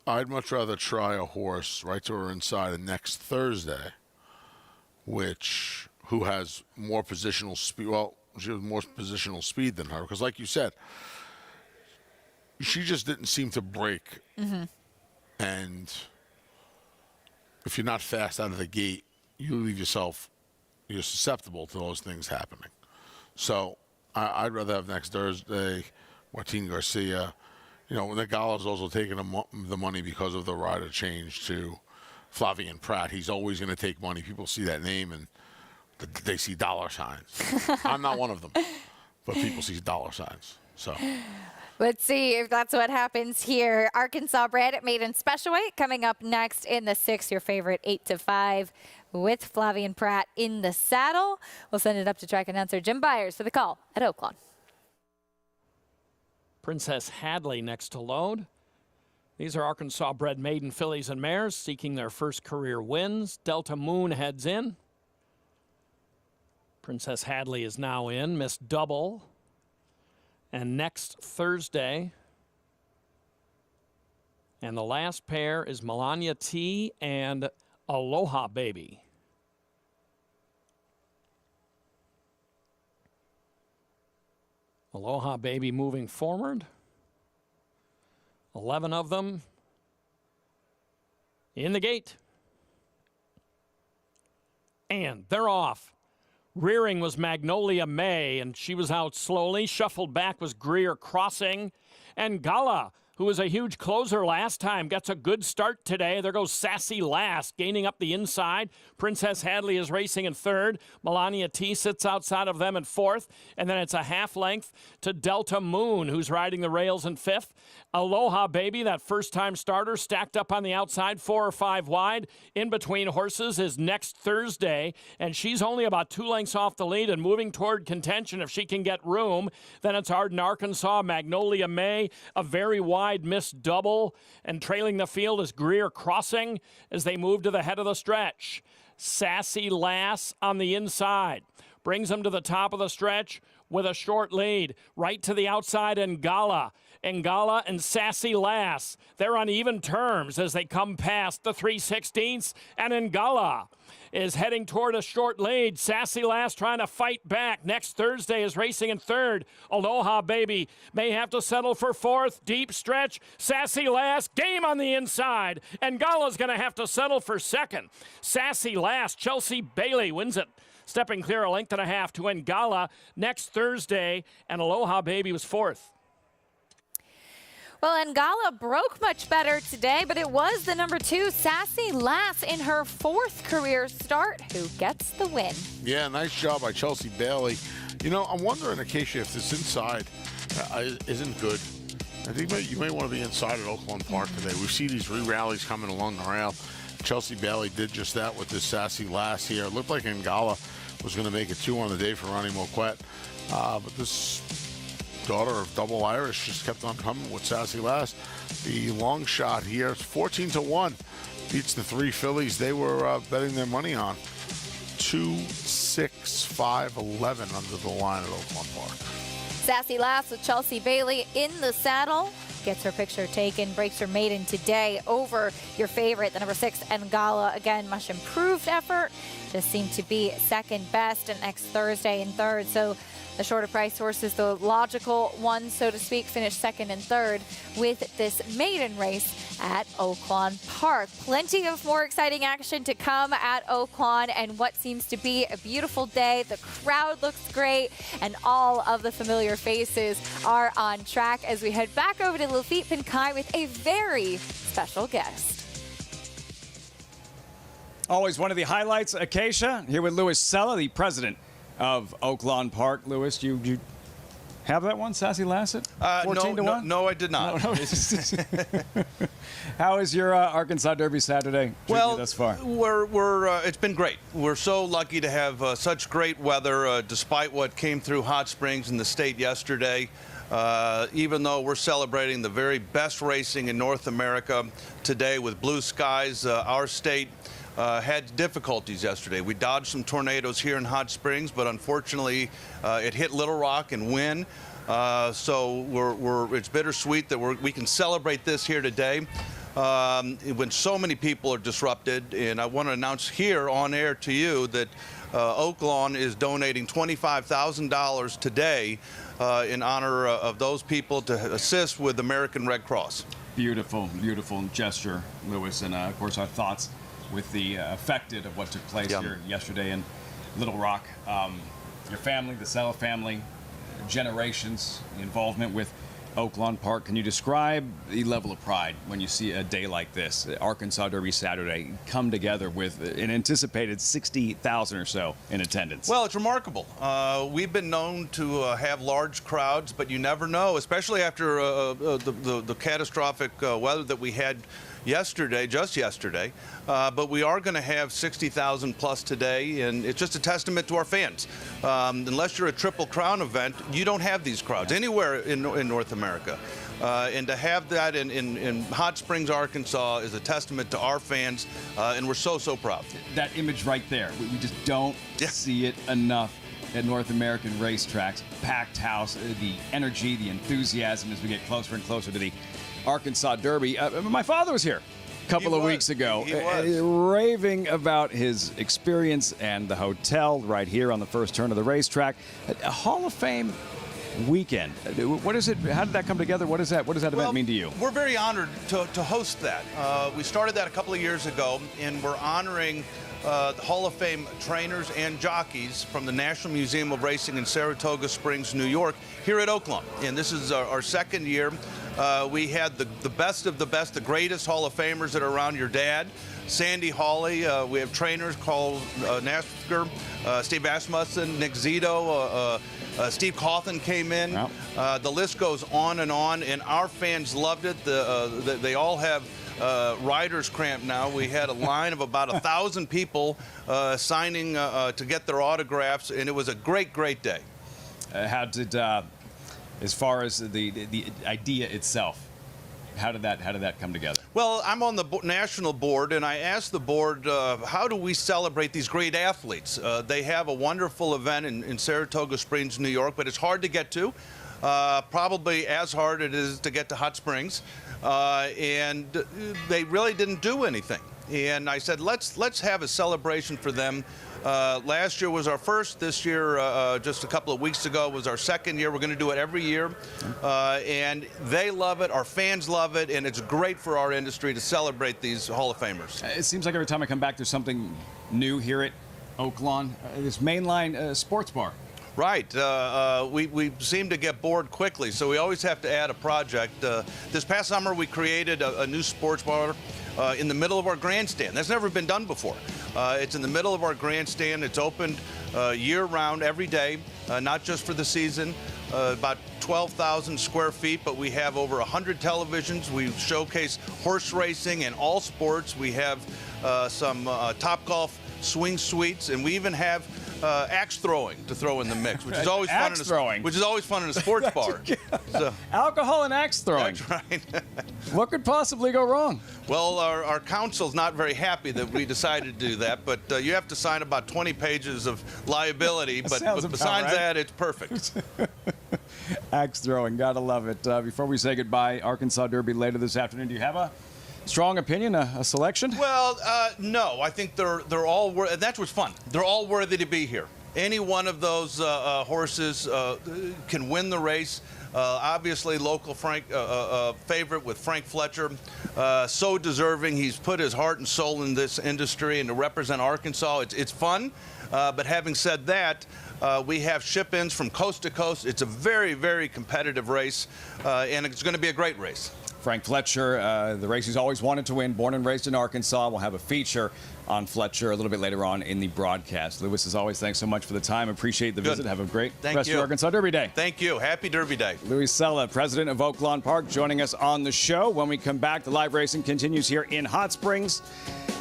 I'd much rather try a horse right to her inside of next Thursday, who has more positional speed. Well, she has more positional speed than her, because like you said, she just didn't seem to break. And if you're not fast out of the gate, you leave yourself, you're susceptible to those things happening. So I'd rather have next Thursday Martin Garcia. You know, Negala's also taking the money because of the rider change to Flavien Prat. He's always going to take money. People see that name and they see dollar signs. I'm not one of them, but people see dollar signs. So
let's see if that's what happens here. Arkansas bred Maiden special weight coming up next in the 6. Your favorite 8-5 with Flavian Pratt in the saddle. We'll send it up to track announcer Jim Byers for the call at Oaklawn.
Princess Hadley next to load. These are Arkansas bred maiden fillies and mares seeking their first career wins. Delta Moon heads in. Princess Hadley is now in. Miss Double. And next Thursday. And the last pair is Melania T and Aloha Baby. Aloha Baby moving forward. 11 of them in the gate. And they're off. Rearing was Magnolia May, and she was out slowly. Shuffled back was Greer Crossing. And Gala, who was a huge closer last time, gets a good start today. There goes Sassy Lass, gaining up the inside. Princess Hadley is racing in 3rd. Melania T sits outside of them in 4th. And then it's a half length to Delta Moon, who's riding the rails in 5th. Aloha Baby, that first-time starter, stacked up on the outside, 4 or 5 wide. In between horses is next Thursday, and she's only about 2 lengths off the lead and moving toward contention if she can get room. Then it's Arden, Arkansas, Magnolia May, a very wide Miss Double, and trailing the field is Greer Crossing as they move to the head of the stretch. Sassy Lass on the inside brings them to the top of the stretch with a short lead. Right to the outside, Ngala and Sassy Lass. They're on even terms as they come past the 3/16, and Ngala is heading toward a short lead. Sassy Lass trying to fight back. Next Thursday is racing in 3rd. Aloha Baby may have to settle for 4th. Deep stretch. Sassy Lass, game on the inside. And Ngala's going to have to settle for 2nd. Sassy Lass, Chelsea Bailey wins it, stepping clear a length and a half to Ngala next Thursday. And Aloha Baby was 4th.
Well, Ngala broke much better today, but it was the number 2, Sassy Lass, in her 4th career start, who gets the win.
Yeah, nice job by Chelsea Bailey. You know, I'm wondering, Acacia, if this inside isn't good. I think you may want to be inside at Oaklawn Park today. We see these re-rallies coming along the rail. Chelsea Bailey did just that with this Sassy Lass here. It looked like Ngala was going to make it 2 on the day for Ronnie Moquette. But this daughter of Double Irish just kept on coming with Sassy Lass. The long shot here, 14-1, beats the 3 fillies they were betting their money on. 2, 6, 5, 11 under the line at Oaklawn Park.
Sassy Lass with Chelsea Bailey in the saddle. Gets her picture taken, breaks her maiden today over your favorite, the number 6, Ngala. Again, much improved effort. Just seemed to be 2nd best, and next Thursday in 3rd. So the shorter price horses, the logical ones, so to speak, finished 2nd and 3rd with this maiden race at Oaklawn Park. Plenty of more exciting action to come at Oaklawn, and what seems to be a beautiful day. The crowd looks great, and all of the familiar faces are on track as we head back over to Lafitte Pinkai with a very special guest.
Always one of the highlights, Acacia, here with Louis Sella, the president of Oaklawn Park. Louis, you have that one, Sassy Lassett? 14-1?
No, I did not.
No. How is your Arkansas Derby Saturday thus far?
It's been great. We're so lucky to have such great weather, despite what came through Hot Springs in the state yesterday. Even though we're celebrating the very best racing in North America today with blue skies, our state had difficulties yesterday. We dodged some tornadoes here in Hot Springs, but unfortunately it hit Little Rock and Wynn. So it's bittersweet that we can celebrate this here today when so many people are disrupted. And I want to announce here on air to you that Oaklawn is donating $25,000 today in honor of those people to assist with American Red Cross.
Beautiful, beautiful gesture, Louis, and of course our thoughts with the affected of what took place here yesterday in Little Rock. Your family, the Sella family, generations involvement with Oaklawn Park. Can you describe the level of pride when you see a day like this, Arkansas Derby Saturday, come together with an anticipated 60,000 or so in attendance?
Well, it's remarkable. We've been known to have large crowds, but you never know, especially after the catastrophic weather that we had just yesterday. But we are going to have 60,000 plus today, and it's just a testament to our fans. Unless you're a Triple Crown event, you don't have these crowds anywhere in North America. And to have that in Hot Springs, Arkansas is a testament to our fans, and we're so proud.
That image right there, we just don't see it enough at North American racetracks. Packed house, the energy, the enthusiasm as we get closer and closer to the Arkansas Derby. My father was here a couple of weeks ago, raving about his experience and the hotel right here on the first turn of the racetrack. A Hall of Fame weekend. What is it? How did that come together? What does that event mean to you?
We're very honored to host that. We started that a couple of years ago, and we're honoring the Hall of Fame trainers and jockeys from the National Museum of Racing in Saratoga Springs, New York, here at Oaklawn. And this is our second year. We had the best of the best, the greatest Hall of Famers that are around. Your dad, Sandy Hawley. We have trainers called Nasker, Steve Asmussen, Nick Zito, Steve Cawthon came in. Yep. The list goes on, and our fans loved it. They all have rider's cramp now. We had a line of about 1,000 people signing to get their autographs, and it was a great day.
How did, as far as the idea itself, how did that come together?
Well, I'm on the national board, and I asked the board, how do we celebrate these great athletes? They have a wonderful event in Saratoga Springs, New York, but it's hard to get to. Probably as hard it is to get to Hot Springs, and they really didn't do anything. And I said, let's have a celebration for them. Last year was our first. This year, just a couple of weeks ago, was our second year. We're going to do it every year, and they love it. Our fans love it, and it's great for our industry to celebrate these Hall of Famers.
It seems like every time I come back, there's something new here at Oaklawn. This mainline sports bar.
Right. We seem to get bored quickly, so we always have to add a project. This past summer, we created a new sports bar in the middle of our grandstand. That's never been done before. It's in the middle of our grandstand. It's opened year-round, every day, not just for the season. About 12,000 square feet, but we have over 100 televisions. We showcase horse racing and all sports. We have some Topgolf swing suites, and we even have axe throwing to throw in the mix, which is always fun. Which is always fun in a sports bar. So,
alcohol and axe throwing.
That's right.
What could possibly go wrong?
Well, our council's not very happy that we decided to do that, but you have to sign about 20 pages of liability. But besides that, it's perfect.
Axe throwing, gotta love it. Before we say goodbye, Arkansas Derby later this afternoon. Do you have a strong opinion, a selection?
Well, no. I think they're all that's what's fun. They're all worthy to be here. Any one of those horses can win the race. Obviously, local favorite with Frank Fletcher, so deserving. He's put his heart and soul in this industry, and to represent Arkansas, it's fun. But having said that, we have ship-ins from coast to coast. It's a very competitive race, and it's going to be a great race.
Frank Fletcher, the race he's always wanted to win, born and raised in Arkansas. We'll have a feature on Fletcher a little bit later on in the broadcast. Lewis, as always, thanks so much for the time. Appreciate the visit. Have a great rest of your Arkansas Derby Day.
Thank you. Happy Derby Day.
Louis Sella, president of Oaklawn Park, joining us on the show. When we come back, the live racing continues here in Hot Springs.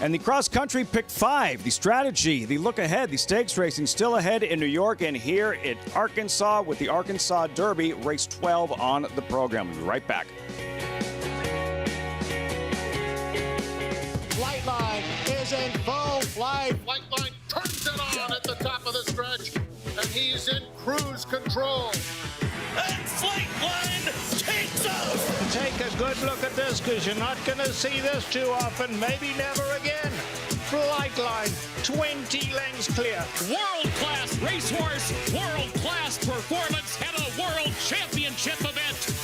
And the cross-country pick 5, the strategy, the look ahead, the stakes racing still ahead in New York and here in Arkansas with the Arkansas Derby, race 12 on the program. We'll be right back.
Light line is in full flight.
White line turns it on at the top of the stretch, and he's in cruise control.
And Flight Line takes off!
Take a good look at this, because you're not going to see this too often, maybe never again. Flight Line, 20 lengths clear.
World-class racehorse, world-class performance at a world championship event.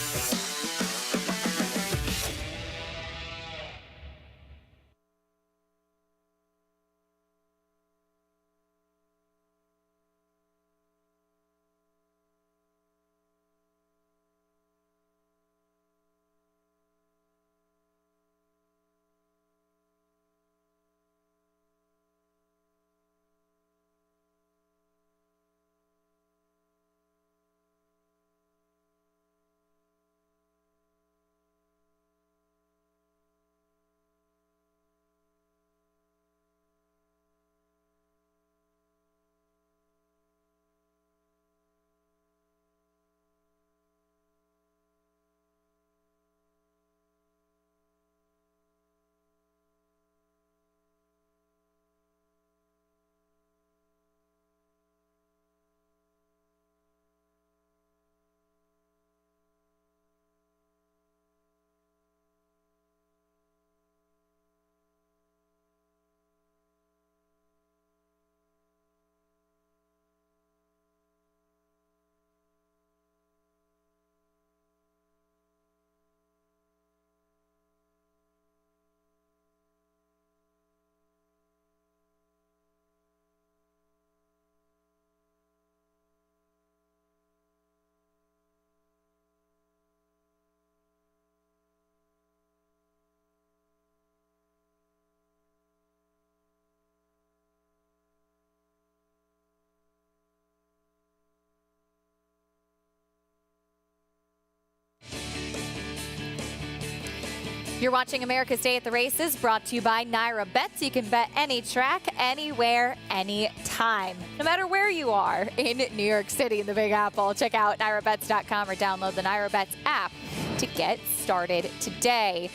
You're watching America's Day at the Races, brought to you by Naira Bets. You can bet any track, anywhere, anytime, no matter where you are in New York City in the Big Apple. Check out NairaBets.com or download the Naira Bets app to get started today.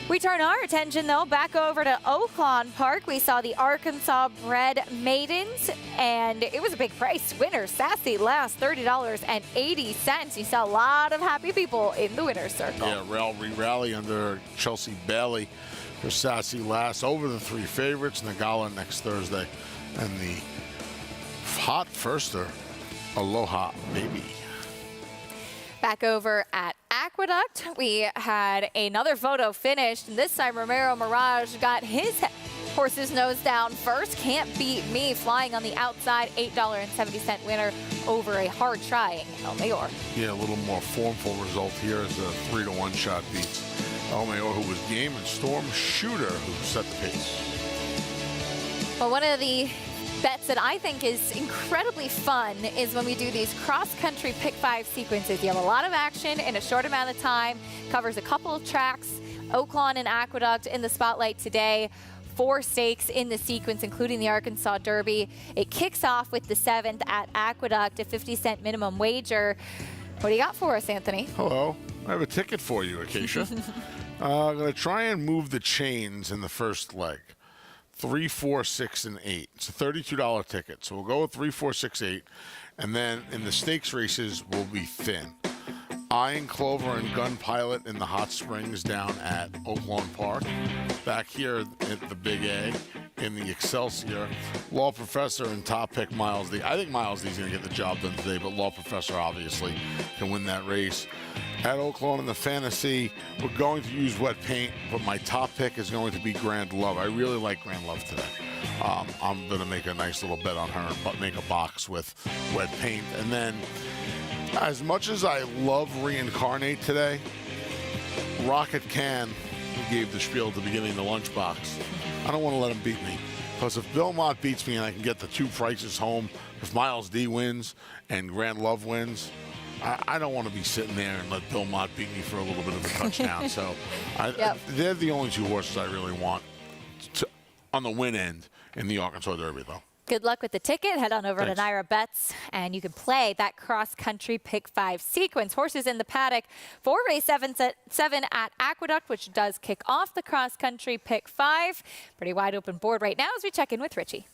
We turn our attention, though, back over to Oaklawn Park. We saw the Arkansas-bred Maidens, and it was a big price. Winner, Sassy Last, $30.80. You saw a lot of happy people in the winner's circle.
Yeah, rally under Chelsea Bailey for Sassy Last over the 3 favorites in the gala next Thursday. And the hot firster, Aloha Baby.
Back over at Aqueduct, we had another photo finished, and this time Romero Mirage got his horse's nose down first. Can't beat me, flying on the outside, $8.70 winner over a hard-trying El Mayor.
Yeah, a little more formful result here as the 3-to-1 shot beats El Mayor, who was game, and Storm Shooter, who set the pace.
Well, one of the bets that I think is incredibly fun is when we do these cross-country pick 5 sequences. You have a lot of action in a short amount of time, covers a couple of tracks. Oaklawn and Aqueduct in the spotlight today. 4 stakes in the sequence, including the Arkansas Derby. It kicks off with the 7th at Aqueduct, a 50-cent minimum wager. What do you got for us, Anthony?
Hello, I have a ticket for you, Acacia. I'm going to try and move the chains in the first leg. 3, 4, 6, and 8. It's a $32 ticket. So we'll go with 3, 4, 6, 8. And then in the stakes races, we'll be thin. I Ain't Clover and Gun Pilot in the hot springs down at Oaklawn Park. Back here at the Big A in the Excelsior. Law Professor and top pick Miles D. I think Miles D is going to get the job done today, but Law Professor obviously can win that race. At Oaklawn in the Fantasy, we're going to use Wet Paint, but my top pick is going to be Grand Love. I really like Grand Love today. I'm going to make a nice little bet on her and make a box with Wet Paint. And then, as much as I love Reincarnate today, Rocket Can, who gave the spiel at the beginning of the lunchbox, I don't want to let him beat me. Because if Bill Mott beats me and I can get the 2 prices home, if Miles D wins and Grand Love wins, I don't want to be sitting there and let Bill Mott beat me for a little bit of a touchdown. So they're the only 2 horses I really want on the win end in the Arkansas Derby, though.
Good luck with the ticket. Head on over to Naira Bets, and you can play that cross-country pick 5 sequence. Horses in the paddock for race 7 at Aqueduct, which does kick off the cross-country pick 5. Pretty wide open board right now as we check in with Richie.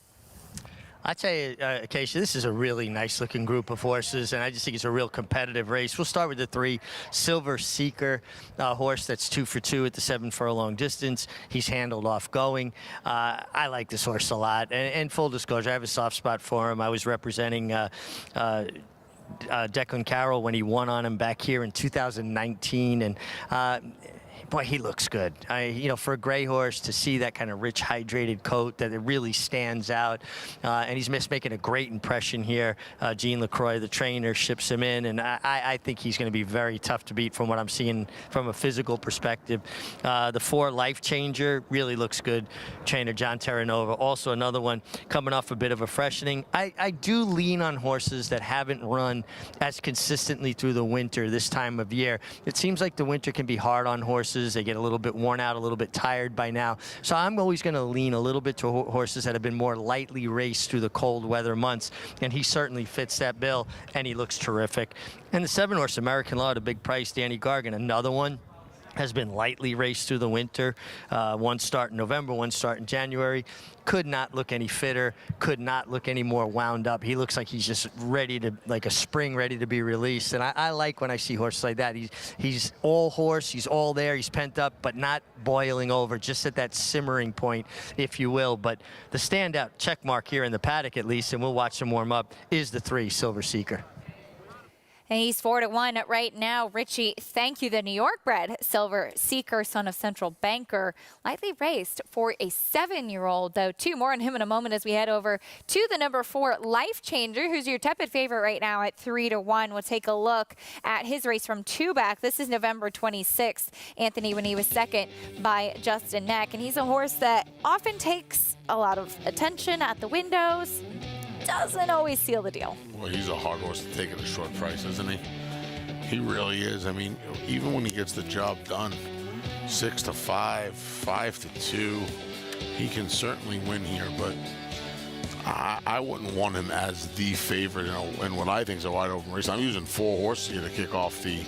I tell you, Acacia, this is a really nice-looking group of horses, and I just think it's a real competitive race. We'll start with the 3, Silver Seeker, horse that's 2 for 2 at the 7 furlong distance. He's handled off going. I like this horse a lot, and full disclosure, I have a soft spot for him. I was representing Declan Carroll when he won on him back here in 2019, and boy, he looks good. For a gray horse to see that kind of rich, hydrated coat, that it really stands out. And he's making a great impression here. Gene LaCroix, the trainer, ships him in, and I think he's going to be very tough to beat from what I'm seeing from a physical perspective. The 4, Life Changer, really looks good. Trainer John Terranova, also another one coming off a bit of a freshening. I do lean on horses that haven't run as consistently through the winter this time of year. It seems like the winter can be hard on horses. They get a little bit worn out, a little bit tired by now. So I'm always going to lean a little bit to horses that have been more lightly raced through the cold weather months. And he certainly fits that bill, and he looks terrific. And the 7-horse American Law at a big price, Danny Gargan, another one. Has been lightly raced through the winter. 1 start in November, 1 start in January. Could not look any fitter, could not look any more wound up. He looks like he's just ready to, like a spring ready to be released. And I like when I see horses like that. He's all horse, he's all there, he's pent up, but not boiling over, just at that simmering point, if you will. But the standout check mark here in the paddock, at least, and we'll watch him warm up, is the 3, Silver Seeker.
And he's 4-1 right now. Richie, thank you. The New York bred Silver Seeker, son of Central Banker, lightly raced for a 7-year-old, though. 2 more on him in a moment as we head over to the number 4, Life Changer, who's your tepid favorite right now at 3-1. We'll take a look at his race from 2 back. This is November 26th, Anthony, when he was second by Justin Neck. And he's a horse that often takes a lot of attention at the windows. Doesn't always seal the deal.
Well, he's a hard horse to take at a short price, isn't he? He really is. I mean, even when he gets the job done, 6-5, 5-2. He can certainly win here, but I wouldn't want him as the favorite in what I think is a wide open race. I'm using 4 horses here to kick off the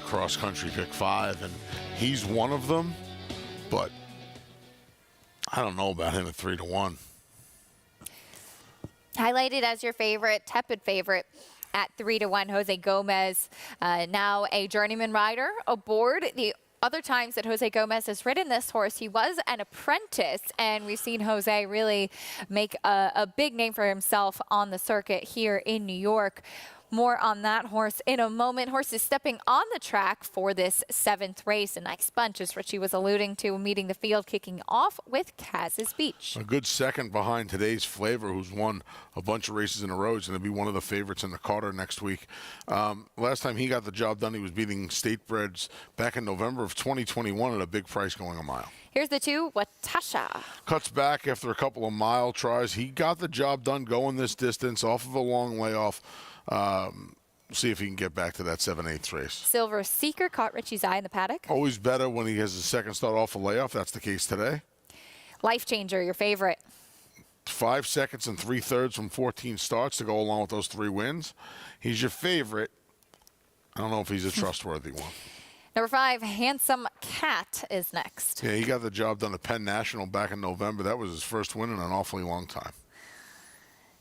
cross country pick 5, and he's one of them, but I don't know about him at 3-1.
Highlighted as your favorite, tepid favorite at 3-1, Jose Gomez, now a journeyman rider aboard. The other times that Jose Gomez has ridden this horse, he was an apprentice, and we've seen Jose really make a big name for himself on the circuit here in New York. More on that horse in a moment. Horse is stepping on the track for this 7th race. A nice bunch, as Richie was alluding to, meeting the field, kicking off with Kaz's Beach.
A good second behind today's Flavor, who's won a bunch of races in a row. He's going to be one of the favorites in the Carter next week. Last time he got the job done, he was beating Statebreds back in November of 2021 at a big price going a mile.
Here's the 2, Watasha.
Cuts back after a couple of mile tries. He got the job done going this distance off of a long layoff. See if he can get back to that 7/8 race.
Silver Seeker caught Richie's eye in the paddock.
Always better when he has a second start off a layoff. That's the case today.
Life Changer, your favorite.
5 seconds and 3/3 from 14 starts to go along with those 3 wins. He's your favorite. I don't know if he's a trustworthy one.
Number 5, Handsome Cat is next.
Yeah, he got the job done at Penn National back in November. That was his first win in an awfully long time.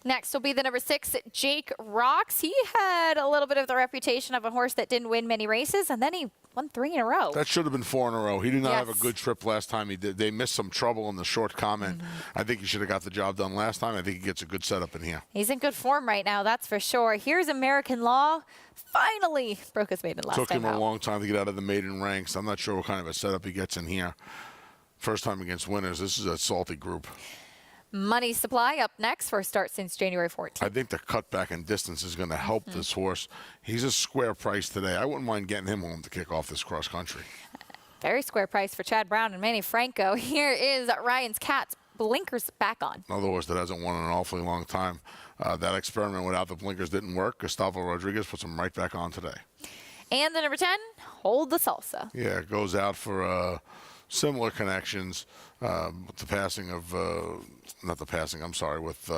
Next will be the number 6, Jake Rocks. He had a little bit of the reputation of a horse that didn't win many races, and then he won 3 in a row.
That should have been 4 in a row. He did not have a good trip last time. He did. They missed some trouble in the short comment. I think he should have got the job done last time. I think he gets a good setup in here.
He's in good form right now, that's for sure. Here's American Law. Finally broke his maiden last time out.
Took him a long time to get out of the maiden ranks. I'm not sure what kind of a setup he gets in here. First time against winners. This is a salty group.
Money Supply up next for a start since January 14th.
I think the cutback in distance is going to help this horse. He's a square price today. I wouldn't mind getting him home to kick off this cross country.
Very square price for Chad Brown and Manny Franco. Here is Ryan's Cat's blinkers back on.
Another horse that hasn't won in an awfully long time. That experiment without the blinkers didn't work. Gustavo Rodriguez puts him right back on today.
And the number 10, Hold the Salsa.
Yeah, it goes out for similar connections with the passing of, not the passing, I'm sorry, with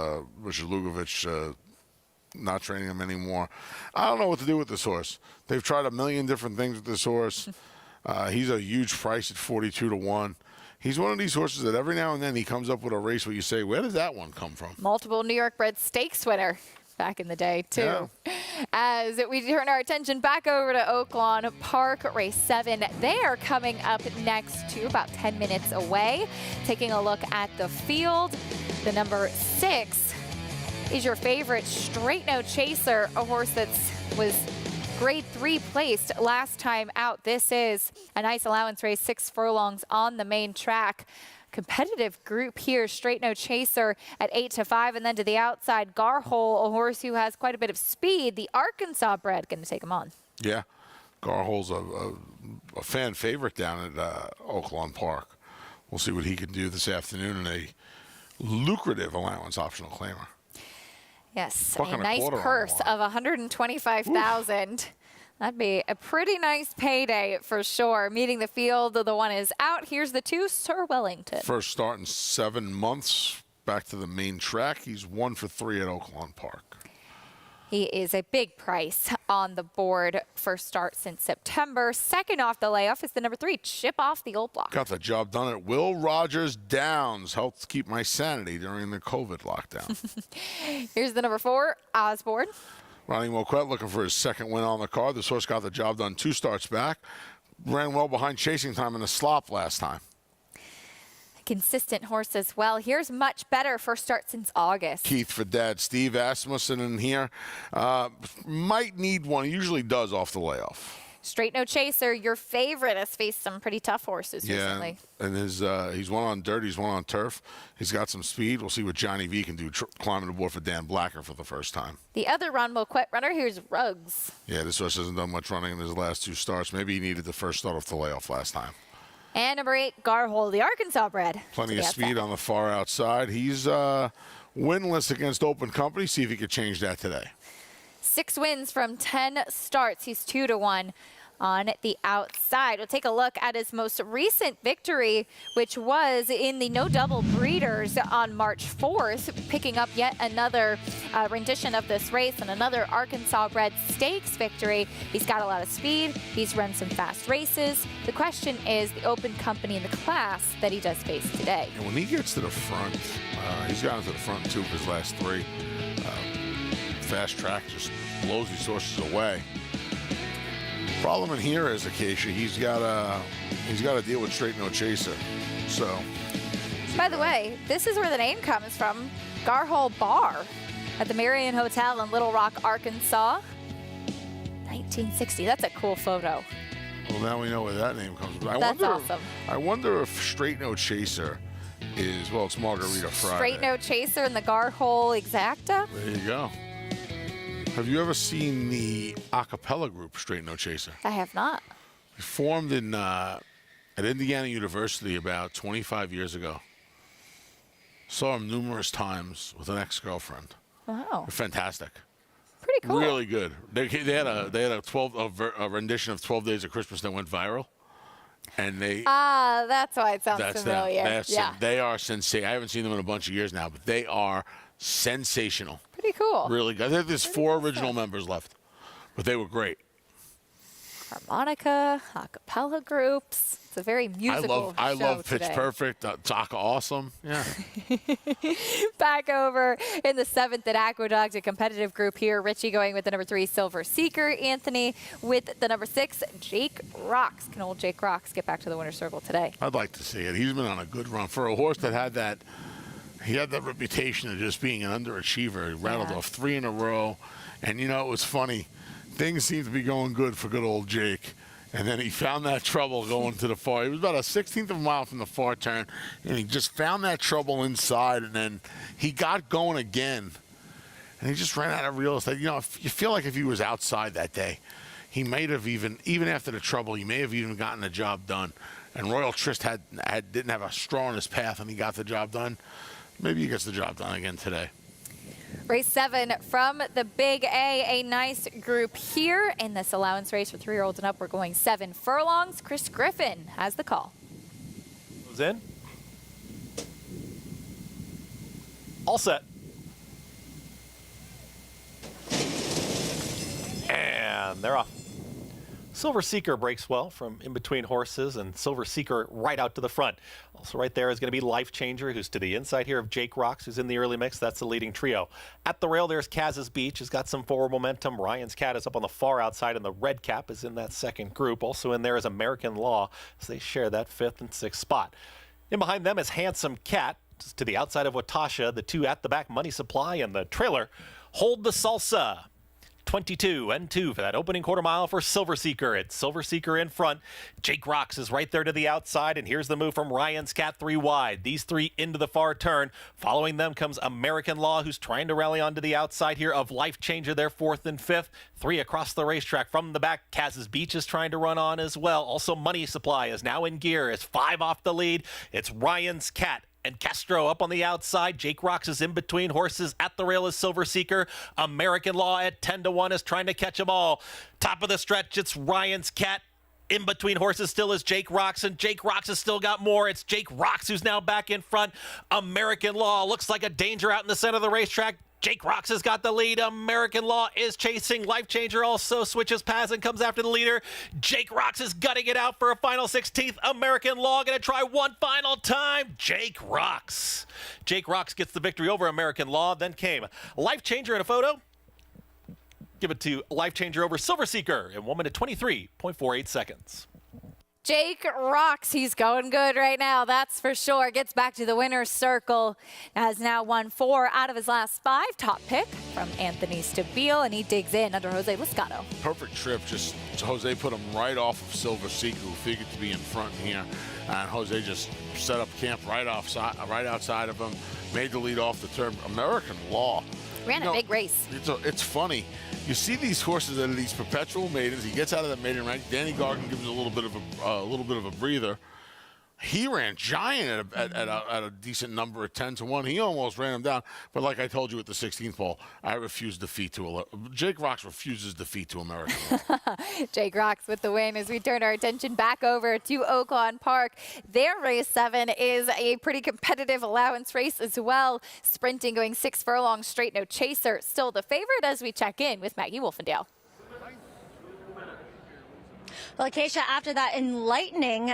Richard Lugovich not training him anymore. I don't know what to do with this horse. They've tried a million different things with this horse. He's a huge price at 42-1. He's one of these horses that every now and then he comes up with a race where you say, where did that one come from?
Multiple New York bred stakes winner back in the day, too.
Yeah.
As we turn our attention back over to Oaklawn Park, race 7. They are coming up next, to about 10 minutes away. Taking a look at the field, the number 6 is your favorite, Straight No Chaser, a horse that was grade 3 placed last time out. This is a nice allowance race, 6 furlongs on the main track. Competitive group here. Straight No Chaser at 8-5, and then to the outside, Garhole, a horse who has quite a bit of speed. The Arkansas bred going to take him on.
Yeah, Garhole's a fan favorite down at Oaklawn Park. We'll see what he can do this afternoon in a lucrative allowance optional claimer.
Yes,
Buck
a
and a
nice
quarter on
purse of $125,000. That'd be a pretty nice payday for sure. Meeting the field, the one is out. Here's the 2, Sir Wellington.
First start in 7 months, back to the main track. He's 1 for 3 at Oaklawn Park.
He is a big price on the board. First start since September. Second off the layoff is the number 3, Chip Off the Old Block.
Got the job done at Will Rogers Downs. Helped keep my sanity during the COVID lockdown.
Here's the number 4, Osborne.
Ronnie Moquette looking for his second win on the card. This horse got the job done 2 starts back. Ran well behind Chasing Time in the slop last time.
Consistent horse as well. Here's Much Better, first start since August.
Keith for Dad. Steve Asmussen in here. Might need one. He usually does off the layoff.
Straight No Chaser, your favorite, has faced some pretty tough horses recently.
And he's one on dirt, he's one on turf. He's got some speed. We'll see what Johnny V can do climbing the board for Dan Blacker for the first time.
The other Ron Moquette runner, here's Ruggs.
Yeah, this horse hasn't done much running in his last 2 starts. Maybe he needed the first start off the layoff last time.
And number 8, Garhole, the Arkansas bred.
Plenty of speed on the far outside. He's winless against open company. See if he could change that today.
6 wins from 10 starts. He's 2-1 on the outside. We'll take a look at his most recent victory, which was in the No Double Breeders on March 4th, picking up yet another rendition of this race and another Arkansas Bred Stakes victory. He's got a lot of speed. He's run some fast races. The question is the open company in the class that he does face today.
And when he gets to the front, he's gotten to the front in 2 of his last 3. Fast track just blows these horses away. Problem in here is Acacia. He's got to deal with Straight No Chaser. So.
By the way, this is where the name comes from. Garhole Bar at the Marion Hotel in Little Rock, Arkansas. 1960. That's a cool photo.
Well, now we know where that name comes from.
That's awesome.
I wonder if Straight No Chaser is, well, it's Margarita Friday.
Straight No Chaser and the Garhole Exacta.
There you go. Have you ever seen the a cappella group Straight No Chaser?
I have not.
It formed in at Indiana University about 25 years ago. Saw them numerous times with an ex-girlfriend.
Wow.
They're fantastic.
Pretty cool.
Really good. They had a rendition of 12 Days of Christmas that went viral, and they.
That's why it sounds
That's
familiar.
them.
Yeah.
They are sensational. I haven't seen them in a bunch of years now, but they are sensational.
Pretty cool.
Really good. I think there's 4 original members left, but they were great.
Harmonica, a cappella groups. It's a very musical
I love Pitch
today.
Perfect. Taka Awesome. Yeah.
Back over in the 7th at Aqueduct, a competitive group here. Richie going with the number 3, Silver Seeker. Anthony with the number 6, Jake Rocks. Can old Jake Rocks get back to the winner's circle today?
I'd like to see it. He's been on a good run for a horse that had that. He had that reputation of just being an underachiever. He rattled off 3 in a row, and you know it was funny. Things seemed to be going good for good old Jake. And then he found that trouble going to the far. He was about a 16th of a mile from the far turn, and he just found that trouble inside, and then he got going again. And he just ran out of real estate. You know, you feel like if he was outside that day, he may have even after the trouble, he may have even gotten the job done. And Royal Trist didn't have a straw in his path, and he got the job done. Maybe he gets the job done again today.
Race 7 from the Big A nice group here. In this allowance race for 3-year-olds and up, we're going 7 furlongs. Chris Griffin has the call.
Goes in. All set. And they're off. Silver Seeker breaks well from in between horses, and Silver Seeker right out to the front. Also right there is going to be Life Changer, who's to the inside here of Jake Rocks, who's in the early mix. That's the leading trio. At the rail, there's Kaz's Beach, who's got some forward momentum. Ryan's Cat is up on the far outside, and the Red Cap is in that second group. Also in there is American Law, as they share that 5th and 6th spot. In behind them is Handsome Cat, just to the outside of Watasha, the 2 at the back, Money Supply, and the trailer, Hold the Salsa. 22 and 2 for that opening quarter mile for Silver Seeker. It's Silver Seeker in front. Jake Rocks is right there to the outside, and here's the move from Ryan's Cat 3 wide. These 3 into the far turn. Following them comes American Law, who's trying to rally onto the outside here of Life Changer, their 4th and 5th. 3 across the racetrack from the back. Kaz's Beach is trying to run on as well. Also Money Supply is now in gear. It's 5 off the lead. It's Ryan's Cat and Castro up on the outside. Jake Rocks is in between horses. At the rail is Silver Seeker. American Law at 10-1 is trying to catch them all. Top of the stretch, it's Ryan's Cat. In between horses still is Jake Rocks, and Jake Rocks has still got more. It's Jake Rocks who's now back in front. American Law looks like a danger out in the center of the racetrack. Jake Rocks has got the lead. American Law is chasing. Life Changer also switches paths and comes after the leader. Jake Rocks is gutting it out for a final 16th. American Law going to try one final time. Jake Rocks. Jake Rocks gets the victory over American Law. Then came Life Changer in a photo. Give it to Life Changer over Silver Seeker in 1 minute 23.48 seconds.
Jake Rocks, he's going good right now, that's for sure. Gets back to the winner's circle. Has now won 4 out of his last 5. Top pick from Anthony Stabile, and he digs in under Jose Loscato.
Perfect trip. Just Jose put him right off of Silver Seeker, who figured to be in front here. And Jose just set up camp right outside of him, made the lead off the turn. American Law.
Ran a big race.
It's funny. You see these horses that are these perpetual maidens. He gets out of that maiden rank. Danny Gargan gives him a little bit of a breather. He ran Giant at a decent number of 10-1. He almost ran him down. But like I told you at the 16th pole, I refuse defeat to Jake Rocks refuses defeat to America.
Jake Rocks with the win as we turn our attention back over to Oaklawn Park. Their race 7 is a pretty competitive allowance race as well. Sprinting going 6 furlongs straight, no chaser. Still the favorite as we check in with Maggie Wolfendale.
Well, Acacia, after that enlightening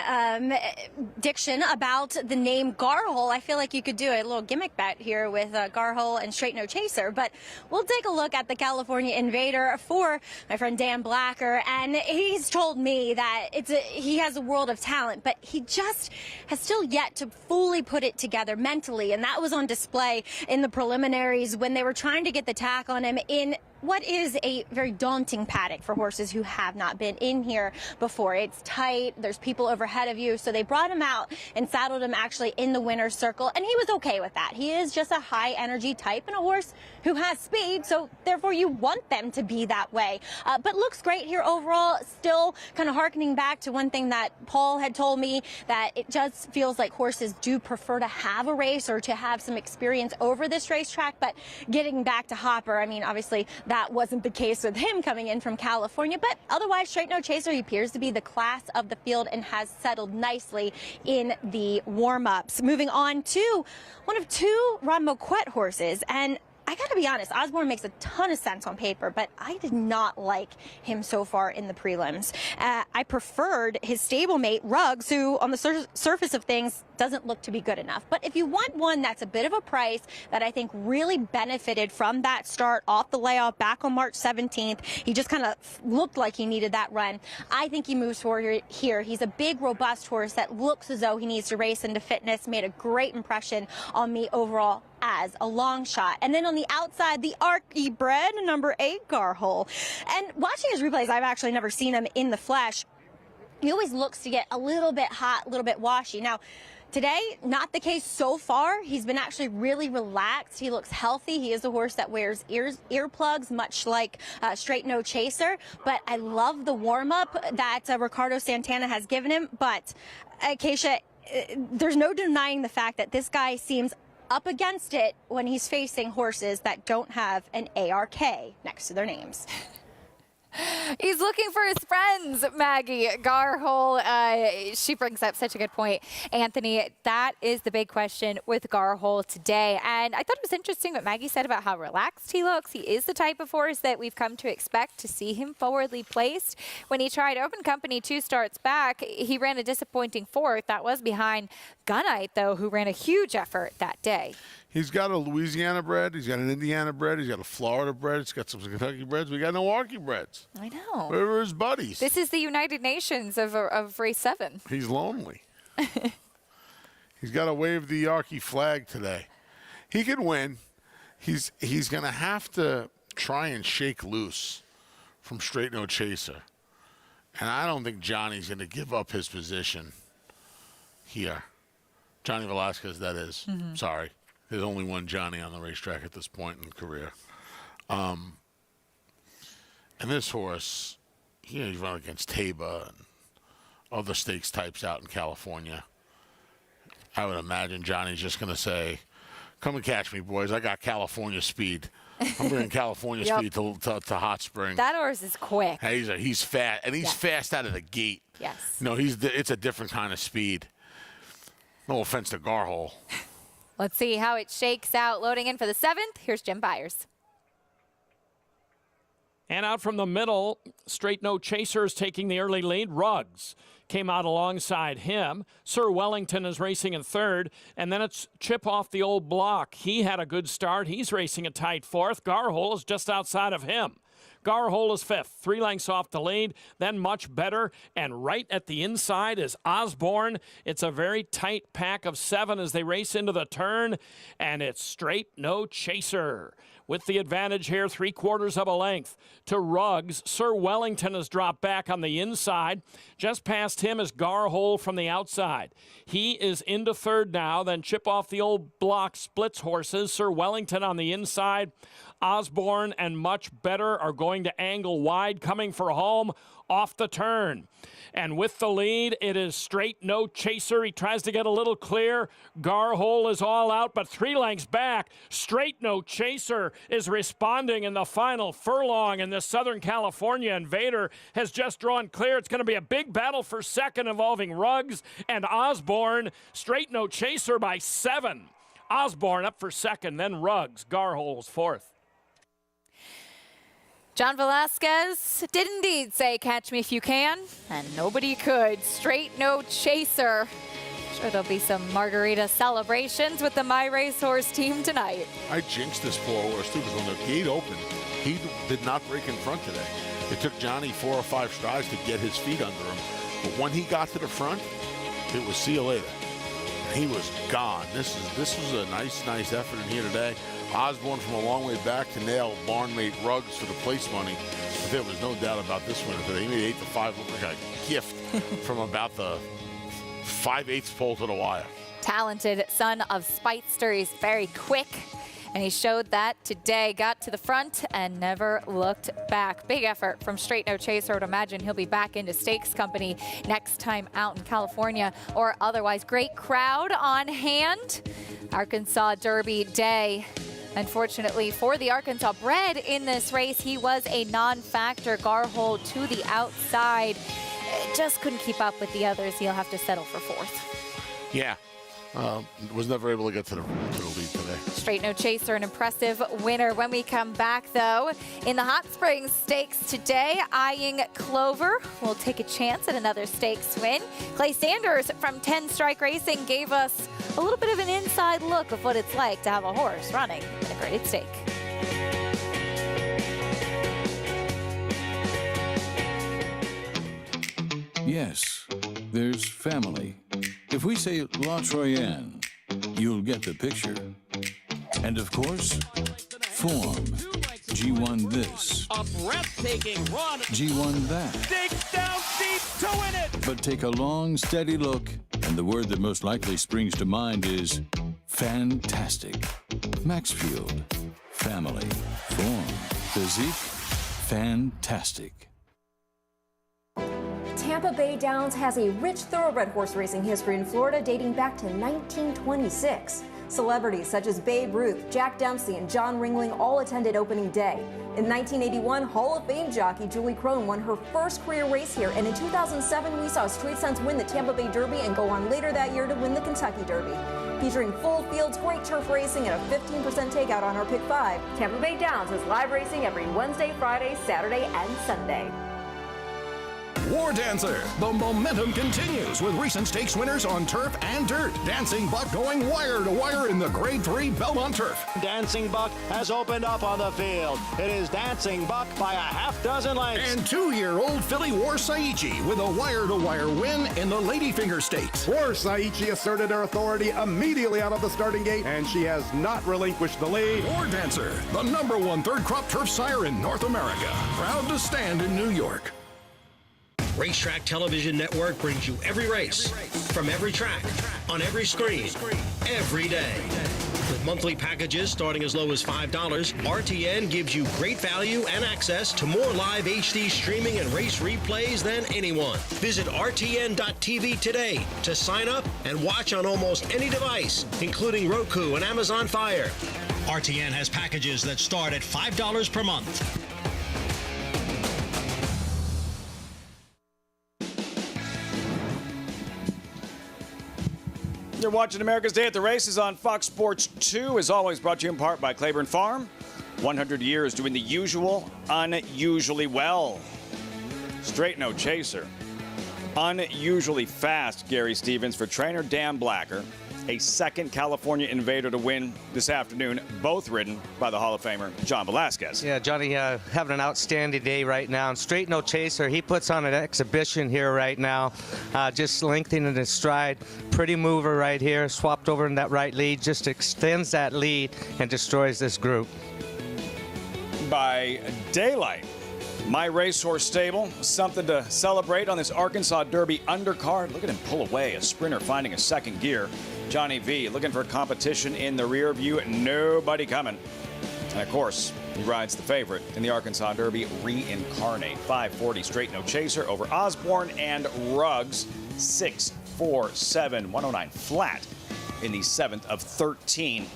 diction about the name Garhole, I feel like you could do a little gimmick bet here with Garhole and Straight No Chaser. But we'll take a look at the California Invader for my friend Dan Blacker, and he's told me that he has a world of talent, but he just has still yet to fully put it together mentally, and that was on display in the preliminaries when they were trying to get the tack on him in what is a very daunting paddock for horses who have not been in here before. It's tight, there's people overhead of you, so they brought him out and saddled him actually in the winner's circle, and he was okay with that. He is just a high energy type and a horse who has speed, so therefore you want them to be that way. But looks great here overall, still kind of hearkening back to one thing that Paul had told me, that it just feels like horses do prefer to have a race or to have some experience over this racetrack. But getting back to Hopper, I mean, obviously that wasn't the case with him coming in from California, but otherwise Straight No Chaser, he appears to be the class of the field and has settled nicely in the warm-ups. Moving on to one of 2 Ron Moquette horses, and I gotta be honest, Osborne makes a ton of sense on paper, but I did not like him so far in the prelims. I preferred his stablemate, Ruggs, who on the surface of things doesn't look to be good enough. But if you want one that's a bit of a price that I think really benefited from that start off the layoff back on March 17th, he just kind of looked like he needed that run. I think he moves forward here. He's a big, robust horse that looks as though he needs to race into fitness, made a great impression on me overall as a long shot. And then on the outside, the Arky bred, number 8, Garhole. And watching his replays, I've actually never seen him in the flesh. He always looks to get a little bit hot, a little bit washy. Now, today, not the case so far. He's been actually really relaxed. He looks healthy. He is a horse that wears earplugs, much like Straight No Chaser. But I love the warm-up that Ricardo Santana has given him. But, Acacia, there's no denying the fact that this guy seems up against it when he's facing horses that don't have an ARK next to their names.
He's looking for his friends, Maggie. Garhole, she brings up such a good point. Anthony, that is the big question with Garhole today. And I thought it was interesting what Maggie said about how relaxed he looks. He is the type of horse that we've come to expect to see him forwardly placed. When he tried Open Company 2 starts back, he ran a disappointing 4th. That was behind Gunite, though, who ran a huge effort that day.
He's got a Louisiana bred, he's got an Indiana bred, he's got a Florida bred, he's got some Kentucky breds. We got no Arky breds.
I know.
Where are his buddies?
This is the United Nations of race 7.
He's lonely. He's got to wave the Arky flag today. He could win. He's going to have to try and shake loose from Straight No Chaser. And I don't think Johnny's going to give up his position here. Johnny Velasquez, that is.
Mm-hmm.
Sorry. There's only one Johnny on the racetrack at this point in career. And this horse, he's run against Taba and other stakes types out in California. I would imagine Johnny's just going to say, come and catch me, boys. I got California speed. I'm bringing California speed to Hot Springs.
That horse is quick.
He's fast, and he's fast out of the gate.
Yes.
No, it's a different kind of speed. No offense to Garhole.
Let's see how it shakes out. Loading in for the 7th, here's Jim Byers.
And out from the middle, Straight No Chasers taking the early lead. Ruggs came out alongside him. Sir Wellington is racing in 3rd, and then it's Chip Off the Old Block. He had a good start. He's racing a tight 4th. Garhole is just outside of him. Garhole is 5th, 3 lengths off the lead, then Much Better, and right at the inside is Osborne. It's a very tight pack of 7 as they race into the turn, and it's Straight No Chaser. With the advantage here, 3/4 of a length to Ruggs. Sir Wellington has dropped back on the inside. Just past him is Garhole from the outside. He is into 3rd now, then Chip Off the Old Block splits horses. Sir Wellington on the inside. Osborne and Much Better are going going to angle wide, coming for home off the turn. And with the lead, it is Straight No Chaser. He tries to get a little clear. Garhole is all out, but 3 lengths back. Straight No Chaser is responding in the final furlong, and the Southern California Invader has just drawn clear. It's going to be a big battle for second involving Ruggs and Osborne. Straight No Chaser by 7. Osborne up for second, then Ruggs. Garhole's fourth.
John Velasquez did indeed say, "Catch me if you can," and nobody could. Straight No Chaser. Sure, there'll be some margarita celebrations with the My Racehorse team tonight.
I jinxed this poor horse too, because when the gate opened, he did not break in front today. It took Johnny 4 or 5 strides to get his feet under him, but when he got to the front, it was see you later. He was gone. This was a nice effort in here today. Osborne from a long way back to nail barnmate Ruggs for the place money. But there was no doubt about this winner today. He made 8-5 look like a gift from about the 5/8 pole to the wire.
Talented son of Speightster. He's very quick, and he showed that today. Got to the front and never looked back. Big effort from Straight No Chaser. I would imagine he'll be back into stakes company next time out in California or otherwise. Great crowd on hand. Arkansas Derby day. Unfortunately for the Arkansas bred in this race, he was a non-factor. Garhole to the outside. Just couldn't keep up with the others. He'll have to settle for 4th.
Yeah. Was never able to get to the lead today.
Straight No Chaser, an impressive winner. When we come back, though, in the Hot Springs Stakes today, Eyeing Clover will take a chance at another stakes win. Clay Sanders from 10 Strike Racing gave us a little bit of an inside look of what it's like to have a horse running in a graded stake.
Yes, there's family. If we say La Troyenne, you'll get the picture. And of course, form. G1 this.
A breathtaking run.
G1 that.
Dig down deep to win it.
But take a long, steady look, and the word that most likely springs to mind is fantastic. Maxfield. Family. Form. Physique. Fantastic.
Tampa Bay Downs has a rich thoroughbred horse racing history in Florida dating back to 1926. Celebrities such as Babe Ruth, Jack Dempsey, and John Ringling all attended opening day. In 1981, Hall of Fame jockey Julie Crone won her first career race here, and in 2007, we saw Street Sense win the Tampa Bay Derby and go on later that year to win the Kentucky Derby. Featuring full fields, great turf racing, and a 15% takeout on our Pick 5. Tampa Bay Downs is live racing every Wednesday, Friday, Saturday, and Sunday.
War Dancer. The momentum continues with recent stakes winners on turf and dirt. Dancing Buck going wire to wire in the Grade 3 Belmont Turf.
Dancing Buck has opened up on the field. It is Dancing Buck by a half dozen lengths.
And 2-year-old filly War Saichi with a wire-to-wire win in the Ladyfinger Stakes.
War Saichi asserted her authority immediately out of the starting gate, and she has not relinquished the lead.
War Dancer, the #1 third-crop turf sire in North America. Proud to stand in New York.
Racetrack Television Network brings you every race, from every track, on every screen, every day. With monthly packages starting as low as $5, RTN gives you great value and access to more live HD streaming and race replays than anyone. Visit RTN.tv today to sign up and watch on almost any device, including Roku and Amazon Fire. RTN has packages that start at $5 per month.
You're watching America's Day at the Races on Fox Sports 2, as always brought to you in part by Claiborne Farm. 100 years doing the usual, unusually well. Straight No Chaser. Unusually fast, Gary Stevens, for trainer Dan Blacker. A second California Invader to win this afternoon, both ridden by the Hall of Famer John Velasquez.
Yeah, Johnny having an outstanding day right now. And Straight No Chaser, he puts on an exhibition here right now, just lengthening his stride. Pretty mover right here, swapped over in that right lead, just extends that lead and destroys this group.
By daylight, My Racehorse Stable, something to celebrate on this Arkansas Derby undercard. Look at him pull away, a sprinter finding a second gear. Johnny V looking for competition in the rear view, nobody coming. And of course, He rides the favorite in the Arkansas Derby, Reincarnate. 540 straight no chaser over Osborne and Ruggs. 6, 4, 7, 109 flat in the 7th of 13.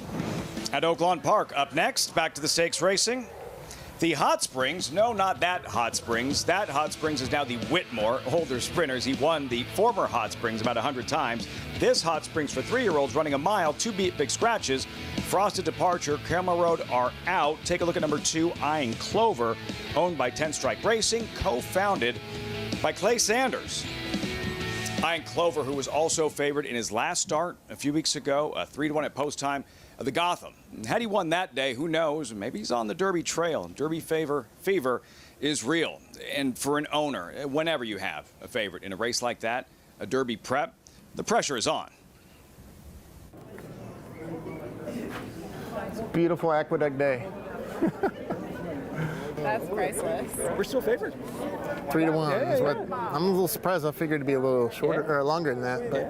At Oaklawn Park, up next, back to the stakes racing. The Hot Springs, no, not that Hot Springs. That Hot Springs is now the Whitmore older sprinters. He won the former Hot Springs about 100 times. This Hot Springs for 3-year-olds running a mile, 2 big scratches. Frosted Departure, Carmel Road are out. Take a look at number 2, I Ain't Clover, owned by 10 Strike Racing, co-founded by Clay Sanders. I Ain't Clover, who was also favored in his last start a few weeks ago, 3-1 at post time of the Gotham. Had he won that day, who knows? Maybe he's on the Derby trail. Derby fever is real. And for an owner, whenever you have a favorite in a race like that, a Derby prep, the pressure is on.
It's a beautiful Aqueduct day.
That's priceless.
We're still favored.
3-1 is what I'm a little surprised. I figured it'd be a little shorter or longer than that, but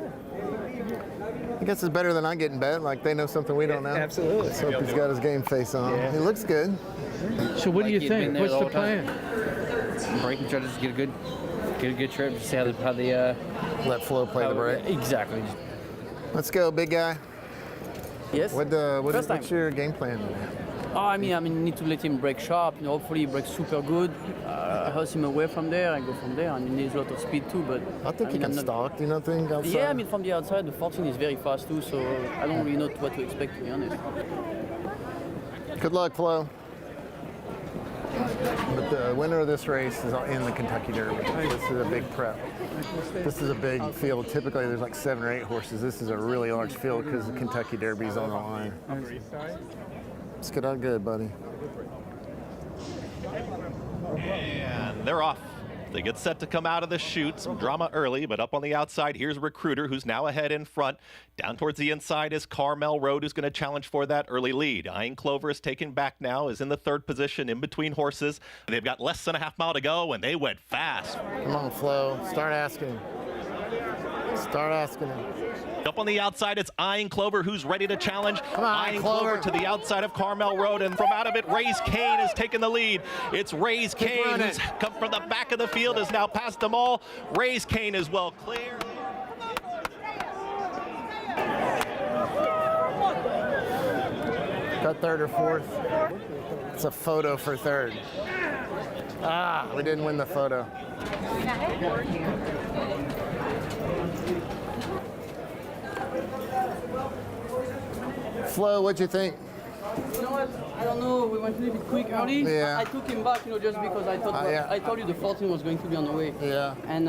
I guess it's better than I getting bet. Like they know something we don't know.
Absolutely.
So he's got his game face on. He looks good.
So what do you think? What's the plan?
Break and try to just get a good trip. Just see how the
let Flo play the break.
Exactly.
Let's go, big guy.
Yes.
What's your game plan?
Oh, I mean, need to let him break sharp. You know, hopefully he breaks super good. Hurts him away from there and go from there. I mean, there's a lot of speed too, but
I think he can stalk. Do you not think outside?
Yeah, I mean, from the outside, the 14 is very fast too. So I don't really know what to expect, to be honest.
Good luck, Flo. But the winner of this race is in the Kentucky Derby. This is a big prep. This is a big field. Typically, there's like 7 or 8 horses. This is a really large field because the Kentucky Derby is on the line. Let's get out good, buddy.
And they're off. They get set to come out of the chute. Some drama early, but up on the outside, here's Recruiter, who's now ahead in front. Down towards the inside is Carmel Road, who's going to challenge for that early lead. I Ain't Clover is taken back now, is in the 3rd position in between horses. They've got less than a half mile to go, and they went fast.
Come on, Flo. Start asking him. Start asking him.
Up on the outside, it's I Ain't Clover, who's ready to challenge.
Come on,
I Ain't Clover to the outside of Carmel Road, and from out of it, Ray's Kane has taken the lead. It's Ray's Kane, who's come from the back of the field, has now passed them all. Ray's Kane is well clear.
Got 3rd or 4th. It's a photo for 3rd. Ah, we didn't win the photo. Flo, what'd you think?
You know what? I don't know. We went a little bit quick early.
Yeah.
I took him back, just because I thought I told you the 14 was going to be on the way.
Yeah.
And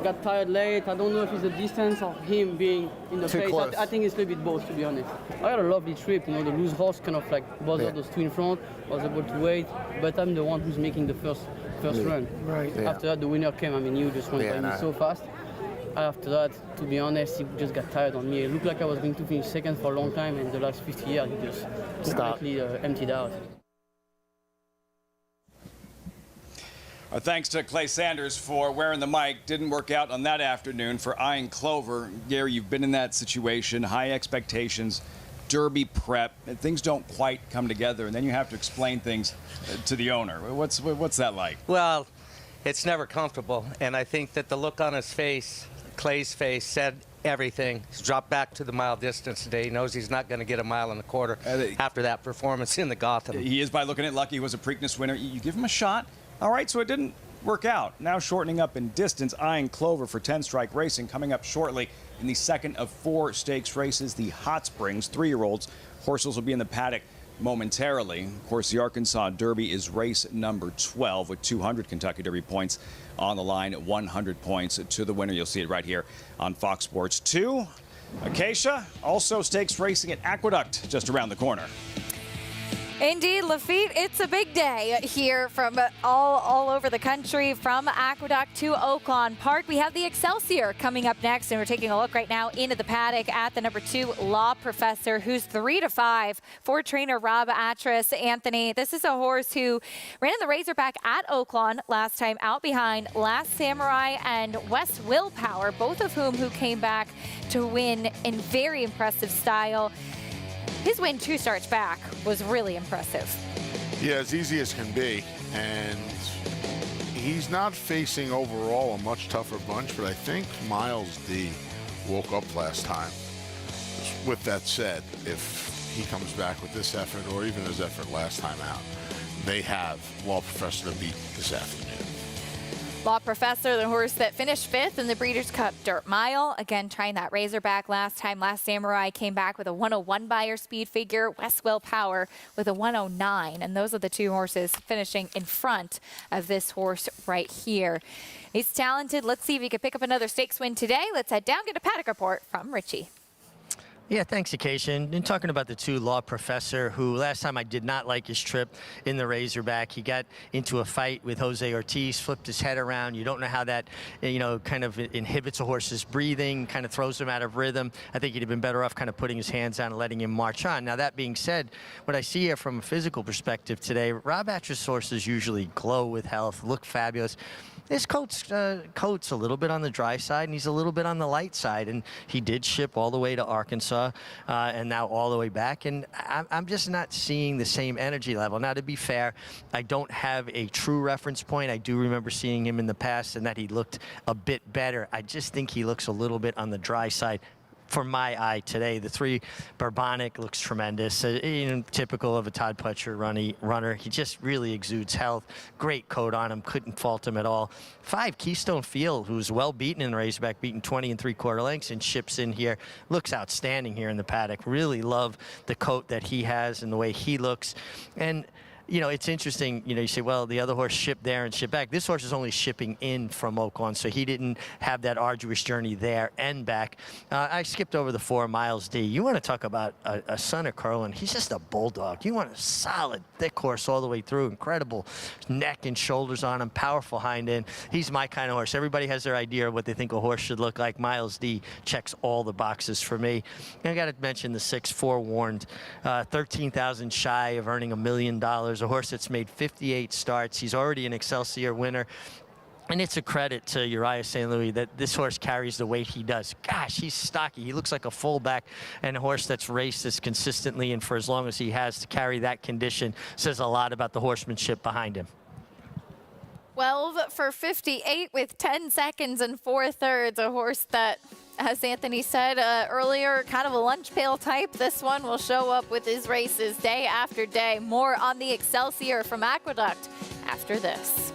got tired late. I don't know if it's the distance or him being in the pace. I think it's a little bit both, to be honest. I had a lovely trip. The loose horse kind of like bothered those two in front. Was able to wait, but I'm the one who's making the first run. Right.
Yeah.
After that, the winner came. I mean, you just went by me so fast. After that, to be honest, he just got tired on me. It looked like I was going to finish 2nd for a long time, and the last 50 years, he just completely emptied out.
Our thanks to Clay Sanders for wearing the mic. Didn't work out on that afternoon for I Ain't Clover. Gary, you've been in that situation, high expectations, Derby prep, and things don't quite come together, and then you have to explain things to the owner. What's that like?
Well, it's never comfortable, and I think that the look on his face, Clay's face, said everything. He's dropped back to the mile distance today. He knows he's not going to get a mile and a quarter after that performance in the Gotham.
He is, by looking at lucky, he was a Preakness winner. You give him a shot. All right, so it didn't work out. Now shortening up in distance, I Ain't Clover for 10 Strike Racing coming up shortly in the 2nd of 4 stakes races, the Hot Springs 3-year-olds. Horses will be in the paddock momentarily. Of course, the Arkansas Derby is race number 12 with 200 Kentucky Derby points on the line, 100 points to the winner. You'll see it right here on Fox Sports 2. Acacia, also stakes racing at Aqueduct just around the corner.
Indeed, Lafitte, it's a big day here from all over the country, from Aqueduct to Oaklawn Park. We have the Excelsior coming up next, and we're taking a look right now into the paddock at the number 2 Law Professor, who's 3-5 for trainer Rob Atras. Anthony, this is a horse who ran in the Razorback at Oaklawn last time, out behind Last Samurai and West Willpower, both of whom came back to win in very impressive style. His win 2 starts back was really impressive.
Yeah, as easy as can be. And he's not facing overall a much tougher bunch, but I think Miles D woke up last time. With that said, if he comes back with this effort or even his effort last time out, they have Law Professor to beat this afternoon.
Law Professor, the horse that finished 5th in the Breeders' Cup Dirt Mile. Again, trying that Razorback last time. Last Samurai came back with a 101 buyer speed figure. Westwell Power with a 109. And those are the two horses finishing in front of this horse right here. He's talented. Let's see if he can pick up another stakes win today. Let's head down, get a paddock report from Richie.
Yeah, thanks, Acacia. And talking about the two, Law Professor, who last time I did not like his trip in the Razorback. He got into a fight with Jose Ortiz, flipped his head around. You don't know how that, kind of inhibits a horse's breathing, kind of throws him out of rhythm. I think he'd have been better off kind of putting his hands down and letting him march on. Now, that being said, what I see here from a physical perspective today, Rob Atcher's horses usually glow with health, look fabulous. This coat's a little bit on the dry side, and he's a little bit on the light side. And he did ship all the way to Arkansas and now all the way back. And I'm just not seeing the same energy level. Now, to be fair, I don't have a true reference point. I do remember seeing him in the past and that he looked a bit better. I just think he looks a little bit on the dry side. For my eye today, the 3 Bourbonic looks tremendous, typical of a Todd Pletcher runner. He just really exudes health. Great coat on him, couldn't fault him at all. 5 Keystone Field, who's well beaten in the Razorback, beaten 20 3/4 lengths, and ships in here. Looks outstanding here in the paddock. Really love the coat that he has and the way he looks. And it's interesting, you say, well, the other horse shipped there and shipped back. This horse is only shipping in from Oaklawn, so he didn't have that arduous journey there and back. I skipped over the 4 Miles D. You want to talk about a son of Curlin. He's just a bulldog. You want a solid, thick horse all the way through. Incredible neck and shoulders on him, powerful hind end. He's my kind of horse. Everybody has their idea of what they think a horse should look like. Miles D checks all the boxes for me. And I got to mention the 6 Forewarned, 13,000 shy of earning $1 million. A horse that's made 58 starts. He's already an Excelsior winner. And it's a credit to Uriah St. Louis that this horse carries the weight he does. Gosh, he's stocky. He looks like a fullback, and a horse that's raced this consistently and for as long as he has to carry that condition says a lot about the horsemanship behind him.
12 for 58 with 10 seconds and 4/3. A horse that, as Anthony said earlier, kind of a lunch pail type. This one will show up with his races day after day. More on the Excelsior from Aqueduct after this.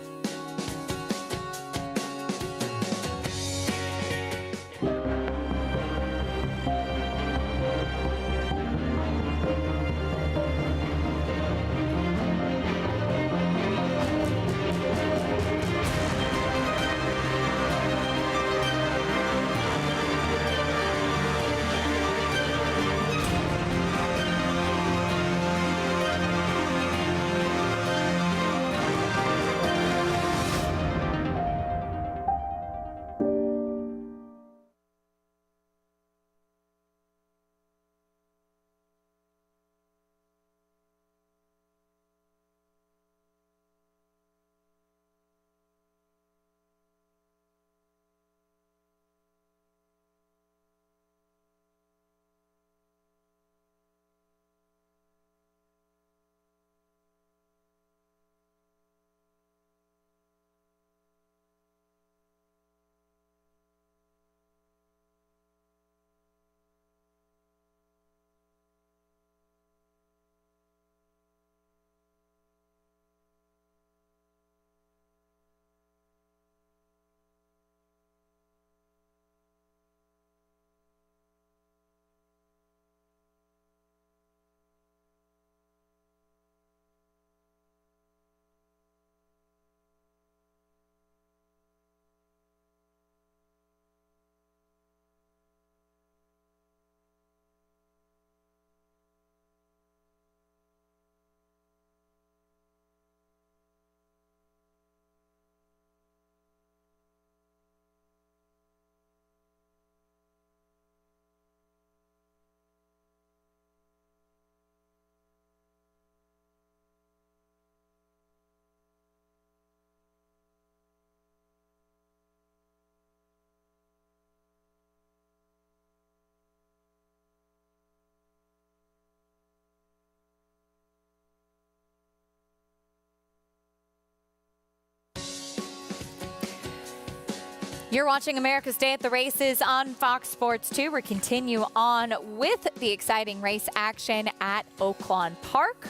You're watching America's Day at the Races on Fox Sports 2. We continue on with the exciting race action at Oaklawn Park.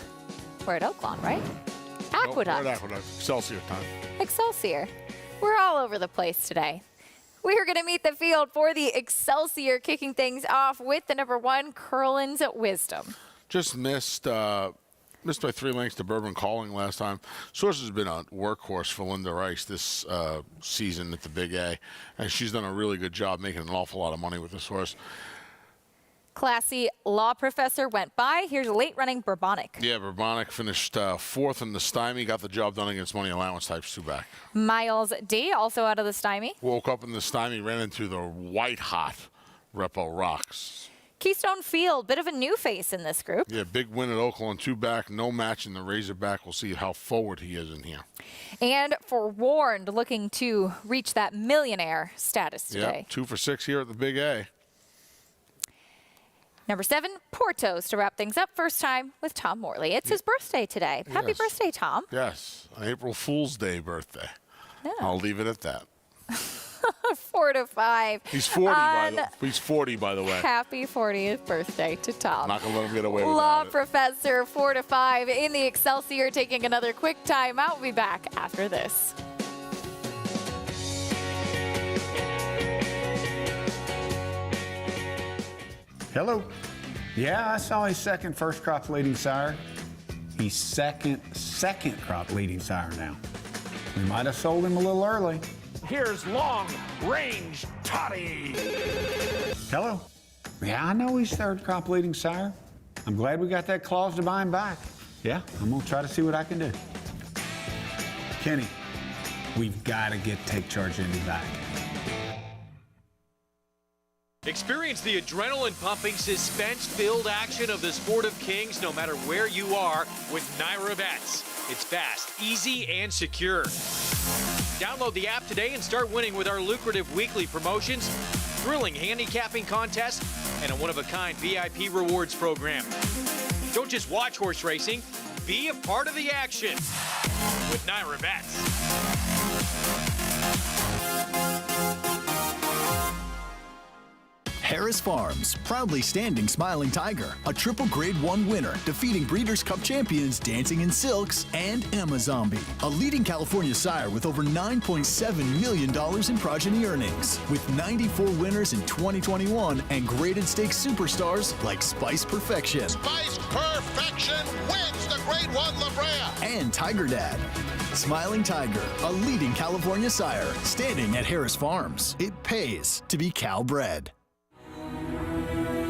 We're at Oaklawn, right? Aqueduct.
We're at Aqueduct. Excelsior time.
Excelsior. We're all over the place today. We are going to meet the field for the Excelsior, kicking things off with the number 1, Curlin's Wisdom.
Just missed by 3 lengths to Bourbon Calling last time. Source has been a workhorse for Linda Rice this season at the Big A, and she's done a really good job making an awful lot of money with this horse.
Classy Law Professor went by. Here's a late-running Bourbonic.
Yeah, Bourbonic finished 4th in the Stymie, got the job done against Money Allowance types 2 back.
Miles D, also out of the Stymie.
Woke up in the Stymie, ran into the white-hot Repo Rocks.
Keystone Field, bit of a new face in this group.
Yeah, big win at Oaklawn, 2 back, no match in the Razorback. We'll see how forward he is in here.
And for Warned, looking to reach that millionaire status today.
Yeah, 2 for 6 here at the Big A.
Number 7, Portos to wrap things up. First time with Tom Morley. It's his birthday today. Happy birthday, Tom.
Yes, an April Fool's Day birthday. Yeah. I'll leave it at that.
4 to 5.
He's 40, he's 40, by the way.
Happy 40th birthday to Tom.
Not going to let him get away with
Law
it.
Professor, 4 to 5 in the Excelsior, taking another quick timeout. We'll be back after this.
Hello. Yeah, I saw his second first crop leading sire. He's second crop leading sire now. We might have sold him a little early.
Here's Long Range Toddy.
Hello. Yeah, I know he's third crop leading sire. I'm glad we got that clause to buy him back. Yeah, I'm gonna try to see what I can do. Kenny, we've got to Take Charge Indy back.
Experience the adrenaline-pumping, suspense-filled action of the Sport of Kings no matter where you are with Naira Bets. It's fast, easy, and secure. Download the app today and start winning with our lucrative weekly promotions, thrilling handicapping contests, and a one-of-a-kind VIP rewards program. Don't just watch horse racing, be a part of the action with Naira Bets.
Harris Farms, proudly standing Smiling Tiger, a triple grade 1 winner, defeating Breeders' Cup champions Dancing in Silks and Amazombie, a leading California sire with over $9.7 million in progeny earnings, with 94 winners in 2021 and graded stakes superstars like Spice Perfection.
Spice Perfection wins the Grade 1 La Brea.
And Tiger Dad. Smiling Tiger, a leading California sire, standing at Harris Farms. It pays to be Cal bred.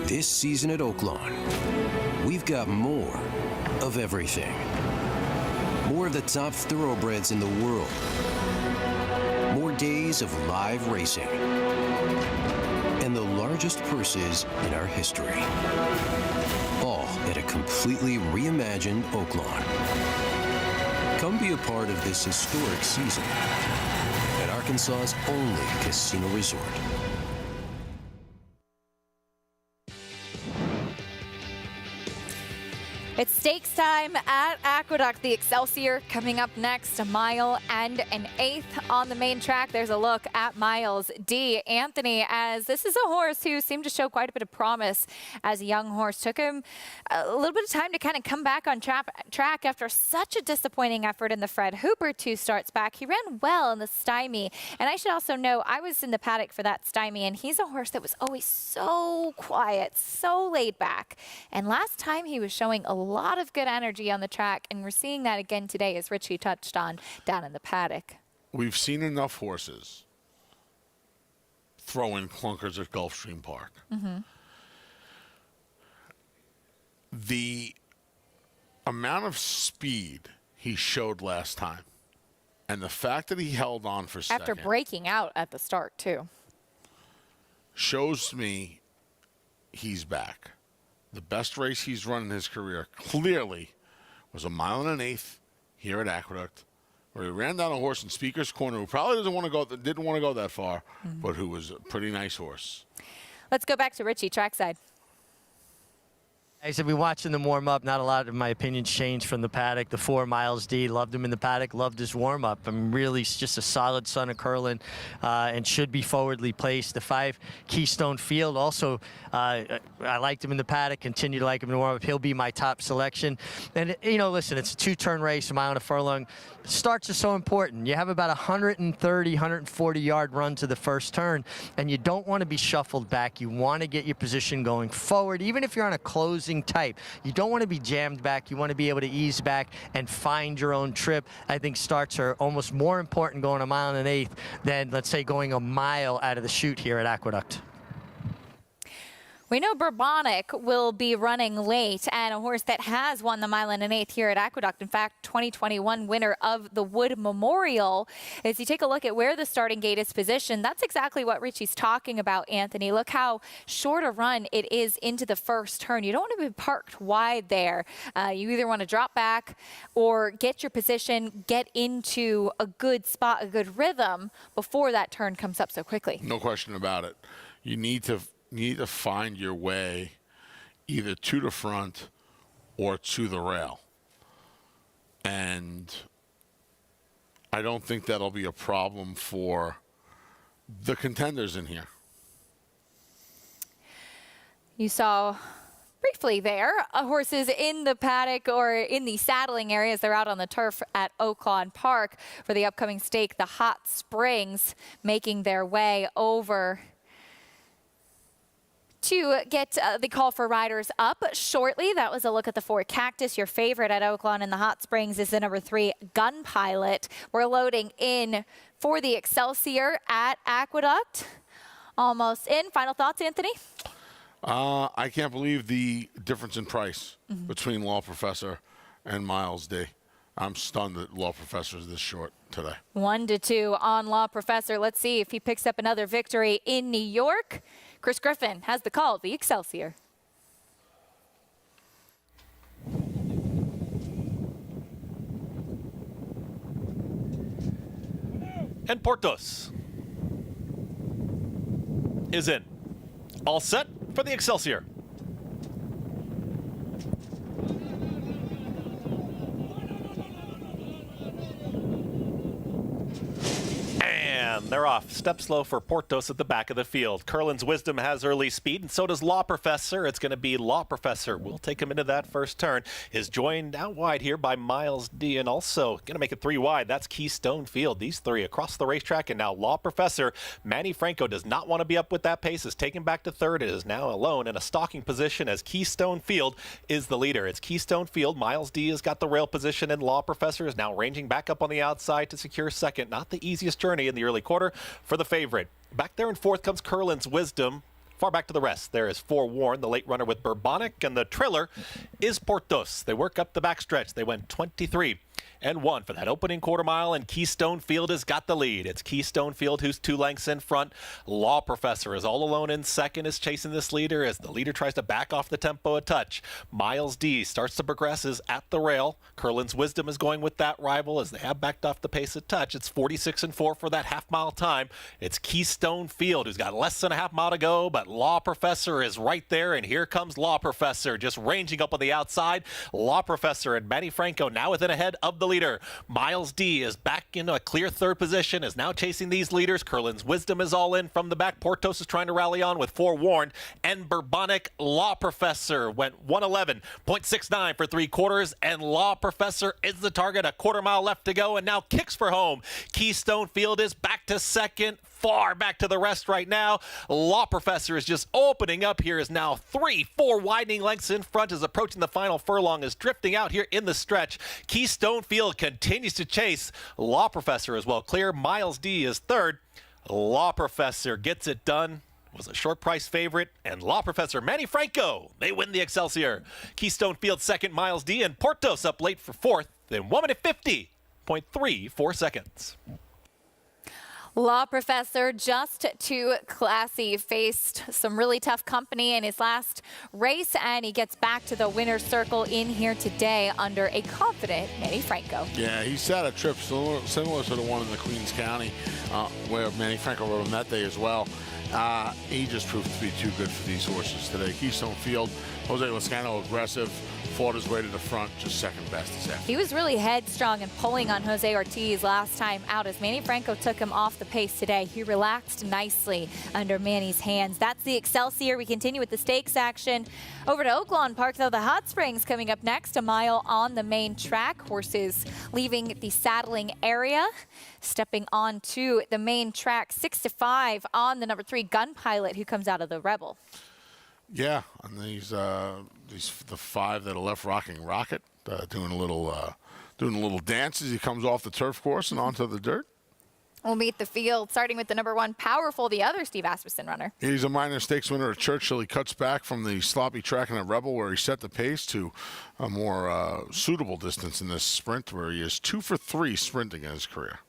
This season at Oaklawn, we've got more of everything. More of the top thoroughbreds in the world. More days of live racing. And the largest purses in our history. All at a completely reimagined Oaklawn. Come be a part of this historic season at Arkansas's only casino resort.
It's stakes time at Aqueduct. The Excelsior coming up next, a mile and an 1/8 on the main track. There's a look at Miles D. Anthony, as this is a horse who seemed to show quite a bit of promise as a young horse. Took him a little bit of time to kind of come back on track after such a disappointing effort in the Fred Hooper 2 starts back. He ran well in the Stymie, and I should also know I was in the paddock for that Stymie, and he's a horse that was always so quiet, so laid back. And last time he was showing a lot of good energy on the track, and we're seeing that again today, as Richie touched on down in the paddock.
We've seen enough horses throw in clunkers at Gulfstream Park.
Mm-hmm.
The amount of speed he showed last time, and the fact that he held on for second,
after breaking out at the start too,
shows me he's back. The best race he's run in his career clearly was a 1 1/8 here at Aqueduct, where he ran down a horse in Speaker's Corner who probably didn't want to go that far, but who was a pretty nice horse.
Let's go back to Richie trackside.
Guys, I've been watching them warm up. Not a lot of my opinions changed from the paddock. The 4 Miles D, loved him in the paddock, loved his warm up. I'm really just a solid son of Curlin and should be forwardly placed. The 5 Keystone Field, also I liked him in the paddock, continue to like him in the warm up. He'll be my top selection. And, you know, listen, it's a 2-turn race, a mile and a furlong. Starts are so important. You have about 130, 140 yard run to the first turn, and you don't want to be shuffled back. You want to get your position going forward, even if you're on a closing type. You don't want to be jammed back. You want to be able to ease back and find your own trip. I think starts are almost more important going a mile and an eighth than, let's say, going a mile out of the chute here at Aqueduct.
We know Bourbonic will be running late, and a horse that has won the mile and an eighth here at Aqueduct. In fact, 2021 winner of the Wood Memorial. As you take a look at where the starting gate is positioned, that's exactly what Richie's talking about, Anthony. Look how short a run it is into the first turn. You don't want to be parked wide there. You either want to drop back or get your position, get into a good spot, a good rhythm before that turn comes up so quickly.
No question about it. You need to find your way either to the front or to the rail. And I don't think that'll be a problem for the contenders in here.
You saw briefly there horses in the paddock or in the saddling areas. They're out on the turf at Oaklawn Park for the upcoming stake, the Hot Springs, making their way over to get the call for riders up shortly. That was a look at the 4 Cactus. Your favorite at Oaklawn in the Hot Springs is the number 3 Gun Pilot. We're loading in for the Excelsior at Aqueduct. Almost in. Final thoughts, Anthony?
I can't believe the difference in price between Law Professor and Miles D. I'm stunned that Law Professor is this short today.
1-2 on Law Professor. Let's see if he picks up another victory in New York. Chris Griffin has the call, the Excelsior.
And Portos is in. All set for the Excelsior. And they're off. Step slow for Portos at the back of the field. Curlin's Wisdom has early speed, and so does Law Professor. It's going to be Law Professor. We'll take him into that first turn. Is joined out wide here by Miles D, and also going to make it 3 wide. That's Keystone Field. These 3 across the racetrack, and now Law Professor. Manny Franco does not want to be up with that pace. Is taken back to third. It is now alone in a stalking position as Keystone Field is the leader. It's Keystone Field. Miles D has got the rail position, and Law Professor is now ranging back up on the outside to secure second. Not the easiest journey in the early quarter for the favorite. Back there in fourth comes Curlin's Wisdom. Far back to the rest, there is Forewarned, the late runner with Bourbonic, and the trailer is Portos. They work up the backstretch. They went 23-1 for that opening quarter mile, and Keystone Field has got the lead. It's Keystone Field who's 2 lengths in front. Law Professor is all alone in second, is chasing this leader as the leader tries to back off the tempo a touch. Miles D starts to progress, is at the rail. Curlin's Wisdom is going with that rival as they have backed off the pace a touch. It's 46-4 for that half-mile time. It's Keystone Field who's got less than a half mile to go, but Law Professor is right there, and here comes Law Professor just ranging up on the outside. Law Professor and Manny Franco now within ahead of the leader. Miles D is back into a clear third position, is now chasing these leaders. Curlin's Wisdom is all in from the back. Portos is trying to rally on with Forewarned, and Bourbonic. Law Professor went 111.69 for 3 quarters, and Law Professor is the target. A quarter mile left to go, and now kicks for home. Keystone Field is back to second. Far back to the rest right now. Law Professor is just opening up here, is now 3-4 widening lengths in front, is approaching the final furlong, is drifting out here in the stretch. Keystone Field continues to chase. Law Professor is well clear. Miles D is third. Law Professor gets it done. Was a short price favorite, and Law Professor Manny Franco, they win the Excelsior. Keystone Field second, Miles D, and Portos up late for fourth. Then 1 minute 50.34 seconds.
Law Professor, just too classy, faced some really tough company in his last race, and he gets back to the winner's circle in here today under a confident Manny Franco.
Yeah, he sat a trip similar to the one in the Queens County where Manny Franco rode him that day as well. He just proved to be too good for these horses today. Keystone Field, Jose Lezcano aggressive, fought his way to the front, just second best this afternoon.
He was really headstrong and pulling on Jose Ortiz last time out as Manny Franco took him off the pace today. He relaxed nicely under Manny's hands. That's the Excelsior. We continue with the stakes action. Over to Oaklawn Park, though, the Hot Springs coming up next, a mile on the main track. Horses leaving the saddling area, stepping onto the main track. 6-5 on the number 3 Gun Pilot, who comes out of the Rebel.
Yeah, and these the 5 that are left rocking Rocket, doing a little dance as he comes off the turf course and onto the dirt.
We'll meet the field, starting with the number 1 Powerful, the other Steve Asmussen runner.
He's a minor stakes winner at Churchill. He cuts back from the sloppy track in the Rebel, where he set the pace to a more suitable distance in this sprint, where he is 2 for 3 sprinting in his career.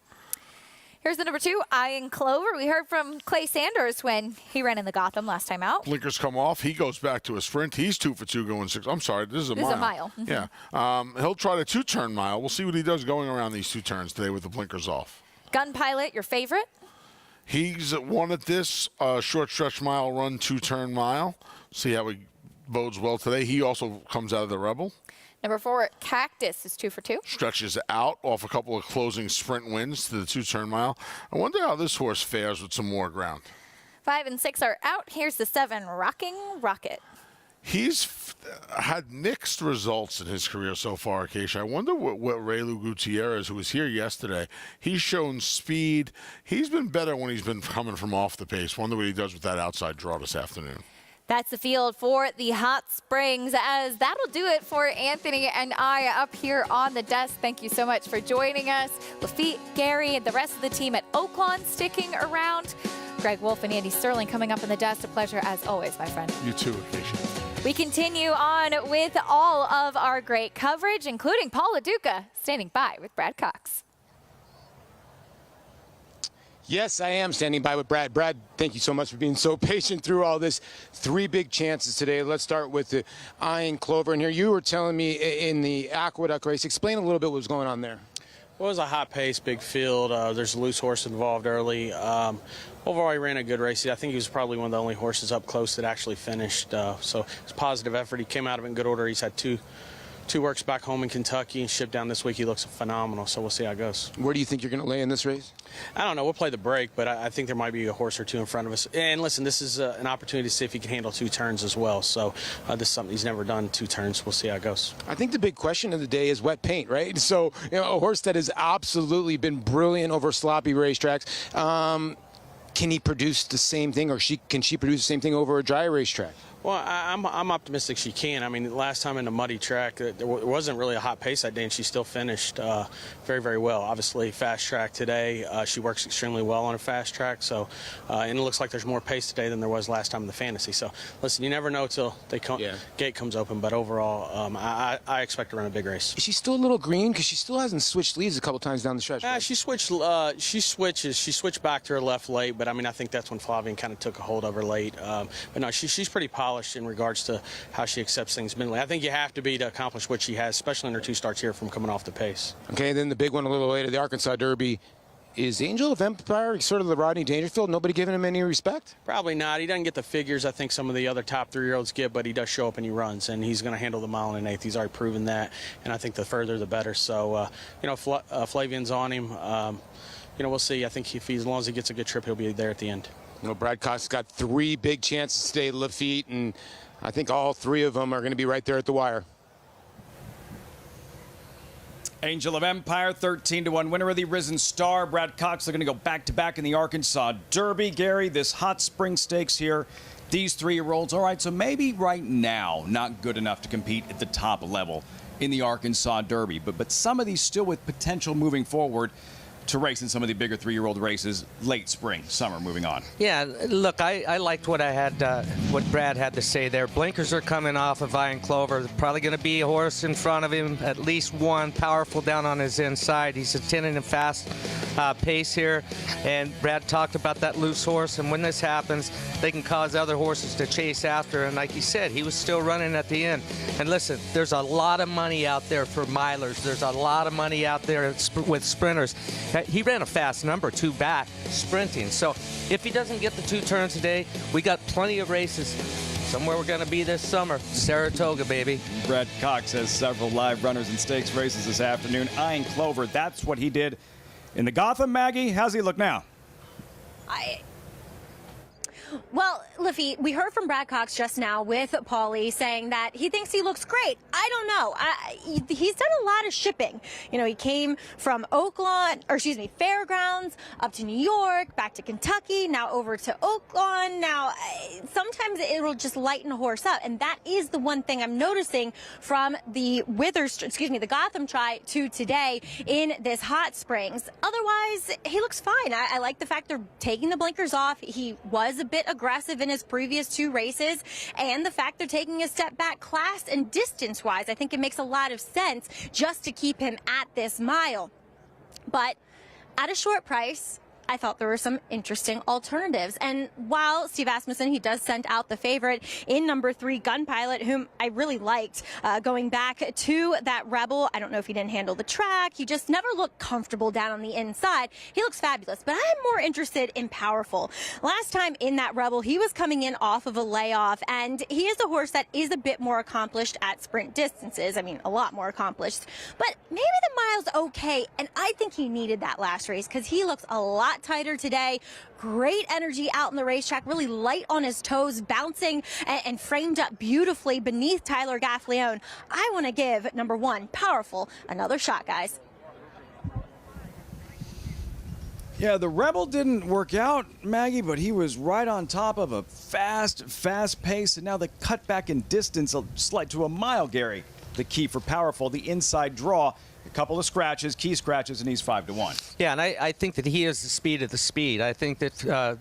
Here's the number 2, I Ain't Clover. We heard from Clay Sanders when he ran in the Gotham last time out.
Blinkers come off. He goes back to a sprint. He's 2 for 2 going 6. I'm sorry, this is a mile.
This is a mile. Mm-hmm.
Yeah. He'll try the 2-turn mile. We'll see what he does going around these 2 turns today with the blinkers off.
Gun Pilot, your favorite?
He's won at this short stretch mile run, 2-turn mile. See how he bodes well today. He also comes out of the Rebel.
Number 4, Cactus is 2 for 2.
Stretches out off a couple of closing sprint wins to the 2-turn mile. I wonder how this horse fares with some more ground.
5 and 6 are out. Here's the 7, Rocking Rocket.
He's had mixed results in his career so far, Acacia. I wonder what Raylu Gutierrez, who was here yesterday, he's shown speed. He's been better when he's been coming from off the pace. Wonder what he does with that outside draw this afternoon.
That's the field for the Hot Springs, as that'll do it for Anthony and I up here on the desk. Thank you so much for joining us. Lafitte, Gary, and the rest of the team at Oaklawn sticking around. Greg Wolf and Andy Sterling coming up on the desk. A pleasure as always, my friend.
You too, Acacia.
We continue on with all of our great coverage, including Paula Duca standing by with Brad Cox.
Yes, I am standing by with Brad. Brad, thank you so much for being so patient through all this. 3 big chances today. Let's start with the I Ain't Clover. And here you were telling me in the Aqueduct Race. Explain a little bit what was going on there.
Well, it was a hot pace, big field. There's a loose horse involved early. Overall, he ran a good race. I think he was probably one of the only horses up close that actually finished. So it was a positive effort. He came out of it in good order. He's had two works back home in Kentucky and shipped down this week. He looks phenomenal, so we'll see how it goes.
Where do you think you're going to lay in this race?
I don't know. We'll play the break, but I think there might be a horse or 2 in front of us. And listen, this is an opportunity to see if he can handle 2 turns as well. So this is something he's never done, 2 turns. We'll see how it goes.
I think the big question of the day is wet paint, right? So, a horse that has absolutely been brilliant over sloppy racetracks. Can he produce the same thing, or can she produce the same thing over a dry racetrack?
Well, I'm optimistic she can. I mean, last time in the muddy track, there wasn't really a hot pace that day, and she still finished very, very well. Obviously, fast track today, she works extremely well on a fast track. So, and it looks like there's more pace today than there was last time in the Fantasy. So, listen, you never know till gate comes open. But overall, I expect to run a big race.
Is she still a little green? Because she still hasn't switched leads a couple times down the stretch. Right?
She switched. She switched back to her left late. But I mean, I think that's when Flavian kind of took a hold of her late. But no, she's pretty polished in regards to how she accepts things mentally. I think you have to be to accomplish what she has, especially in her 2 starts here from coming off the pace.
Okay, then the big one a little later, the Arkansas Derby. Is Angel of Empire sort of the Rodney Dangerfield? Nobody giving him any respect?
Probably not. He doesn't get the figures I think some of the other top 3-year-olds get, but he does show up and he runs, and he's going to handle the mile and 1/8. He's already proven that, and I think the further the better. So, Flavian's on him. We'll see. I think as long as he gets a good trip, he'll be there at the end.
Brad Cox got 3 big chances today, Lafitte, and I think all 3 of them are going to be right there at the wire.
Angel of Empire, 13-1 winner of the Risen Star. Brad Cox, they're going to go back-to-back in the Arkansas Derby. Gary, this Hot Spring Stakes here, these 3-year-olds, all right, so maybe right now not good enough to compete at the top level in the Arkansas Derby, but some of these still with potential moving forward to race in some of the bigger 3-year-old races late spring, summer, moving on.
Yeah, look, I liked what what Brad had to say there. Blinkers are coming off of I Ain't Clover. Probably going to be a horse in front of him, at least one, powerful down on his inside. He's attending a fast pace here, and Brad talked about that loose horse, and when this happens, they can cause other horses to chase after, and like he said, he was still running at the end. And listen, there's a lot of money out there for milers. There's a lot of money out there with sprinters. He ran a fast number, 2 back, sprinting. So if he doesn't get the 2 turns today, we got plenty of races. Somewhere we're going to be this summer. Saratoga, baby.
Brad Cox has several live runners in stakes races this afternoon. I Ain't Clover, that's what he did in the Gotham. Maggie, how's he look now?
Well, Liffey, we heard from Brad Cox just now with Paulie saying that he thinks he looks great. I don't know. He's done a lot of shipping. You know, he came from Fairgrounds up to New York, back to Kentucky, now over to Oaklawn. Now, sometimes it'll just lighten a horse up, and that is the one thing I'm noticing from the Gotham Tri to today in this Hot Springs. Otherwise, he looks fine. I like the fact they're taking the blinkers off. He was a bit aggressive in his previous 2 races, and the fact they're taking a step back class and distance wise, I think it makes a lot of sense just to keep him at this mile. But at a short price, I thought there were some interesting alternatives. And while Steve Asmussen, he does send out the favorite in number 3, Gun Pilot, whom I really liked going back to that Rebel. I don't know if he didn't handle the track. He just never looked comfortable down on the inside. He looks fabulous, but I'm more interested in Powerful. Last time in that Rebel, he was coming in off of a layoff, and he is a horse that is a bit more accomplished at sprint distances. I mean, a lot more accomplished, but maybe the mile's okay. And I think he needed that last race because he looks a lot tighter today. Great energy out in the racetrack, really light on his toes, bouncing and framed up beautifully beneath Tyler Gaffleone. I want to give number 1, Powerful, another shot, guys.
Yeah, the Rebel didn't work out, Maggie, but he was right on top of a fast pace, and now the cut back in distance, slight to a mile, Gary. The key for Powerful, the inside draw. A couple of scratches, key scratches, and he's 5-1.
Yeah, and I think that he has the speed of the speed. I think that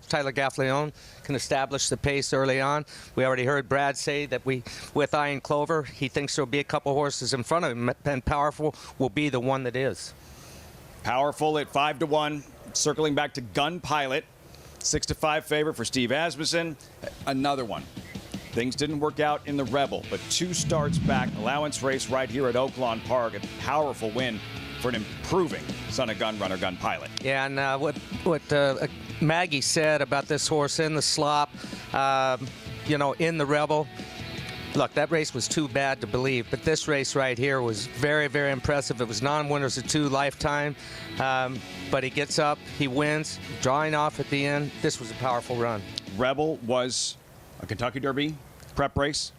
Tyler Gaffleone can establish the pace early on. We already heard Brad say that with I Ain't Clover, he thinks there'll be a couple horses in front of him, and Powerful will be the one that is.
Powerful at 5-1, circling back to Gun Pilot, 6-5 favorite for Steve Asmussen. Another one. Things didn't work out in the Rebel, but 2 starts back, allowance race right here at Oaklawn Park. A powerful win for an improving son of gun runner, Gun Pilot.
Yeah, and what Maggie said about this horse in the slop, you know, in the Rebel. Look, that race was too bad to believe, but this race right here was very, very impressive. It was non-winners of 2 lifetime, but he gets up, he wins, drawing off at the end. This was a powerful run.
Rebel was a Kentucky Derby prep race,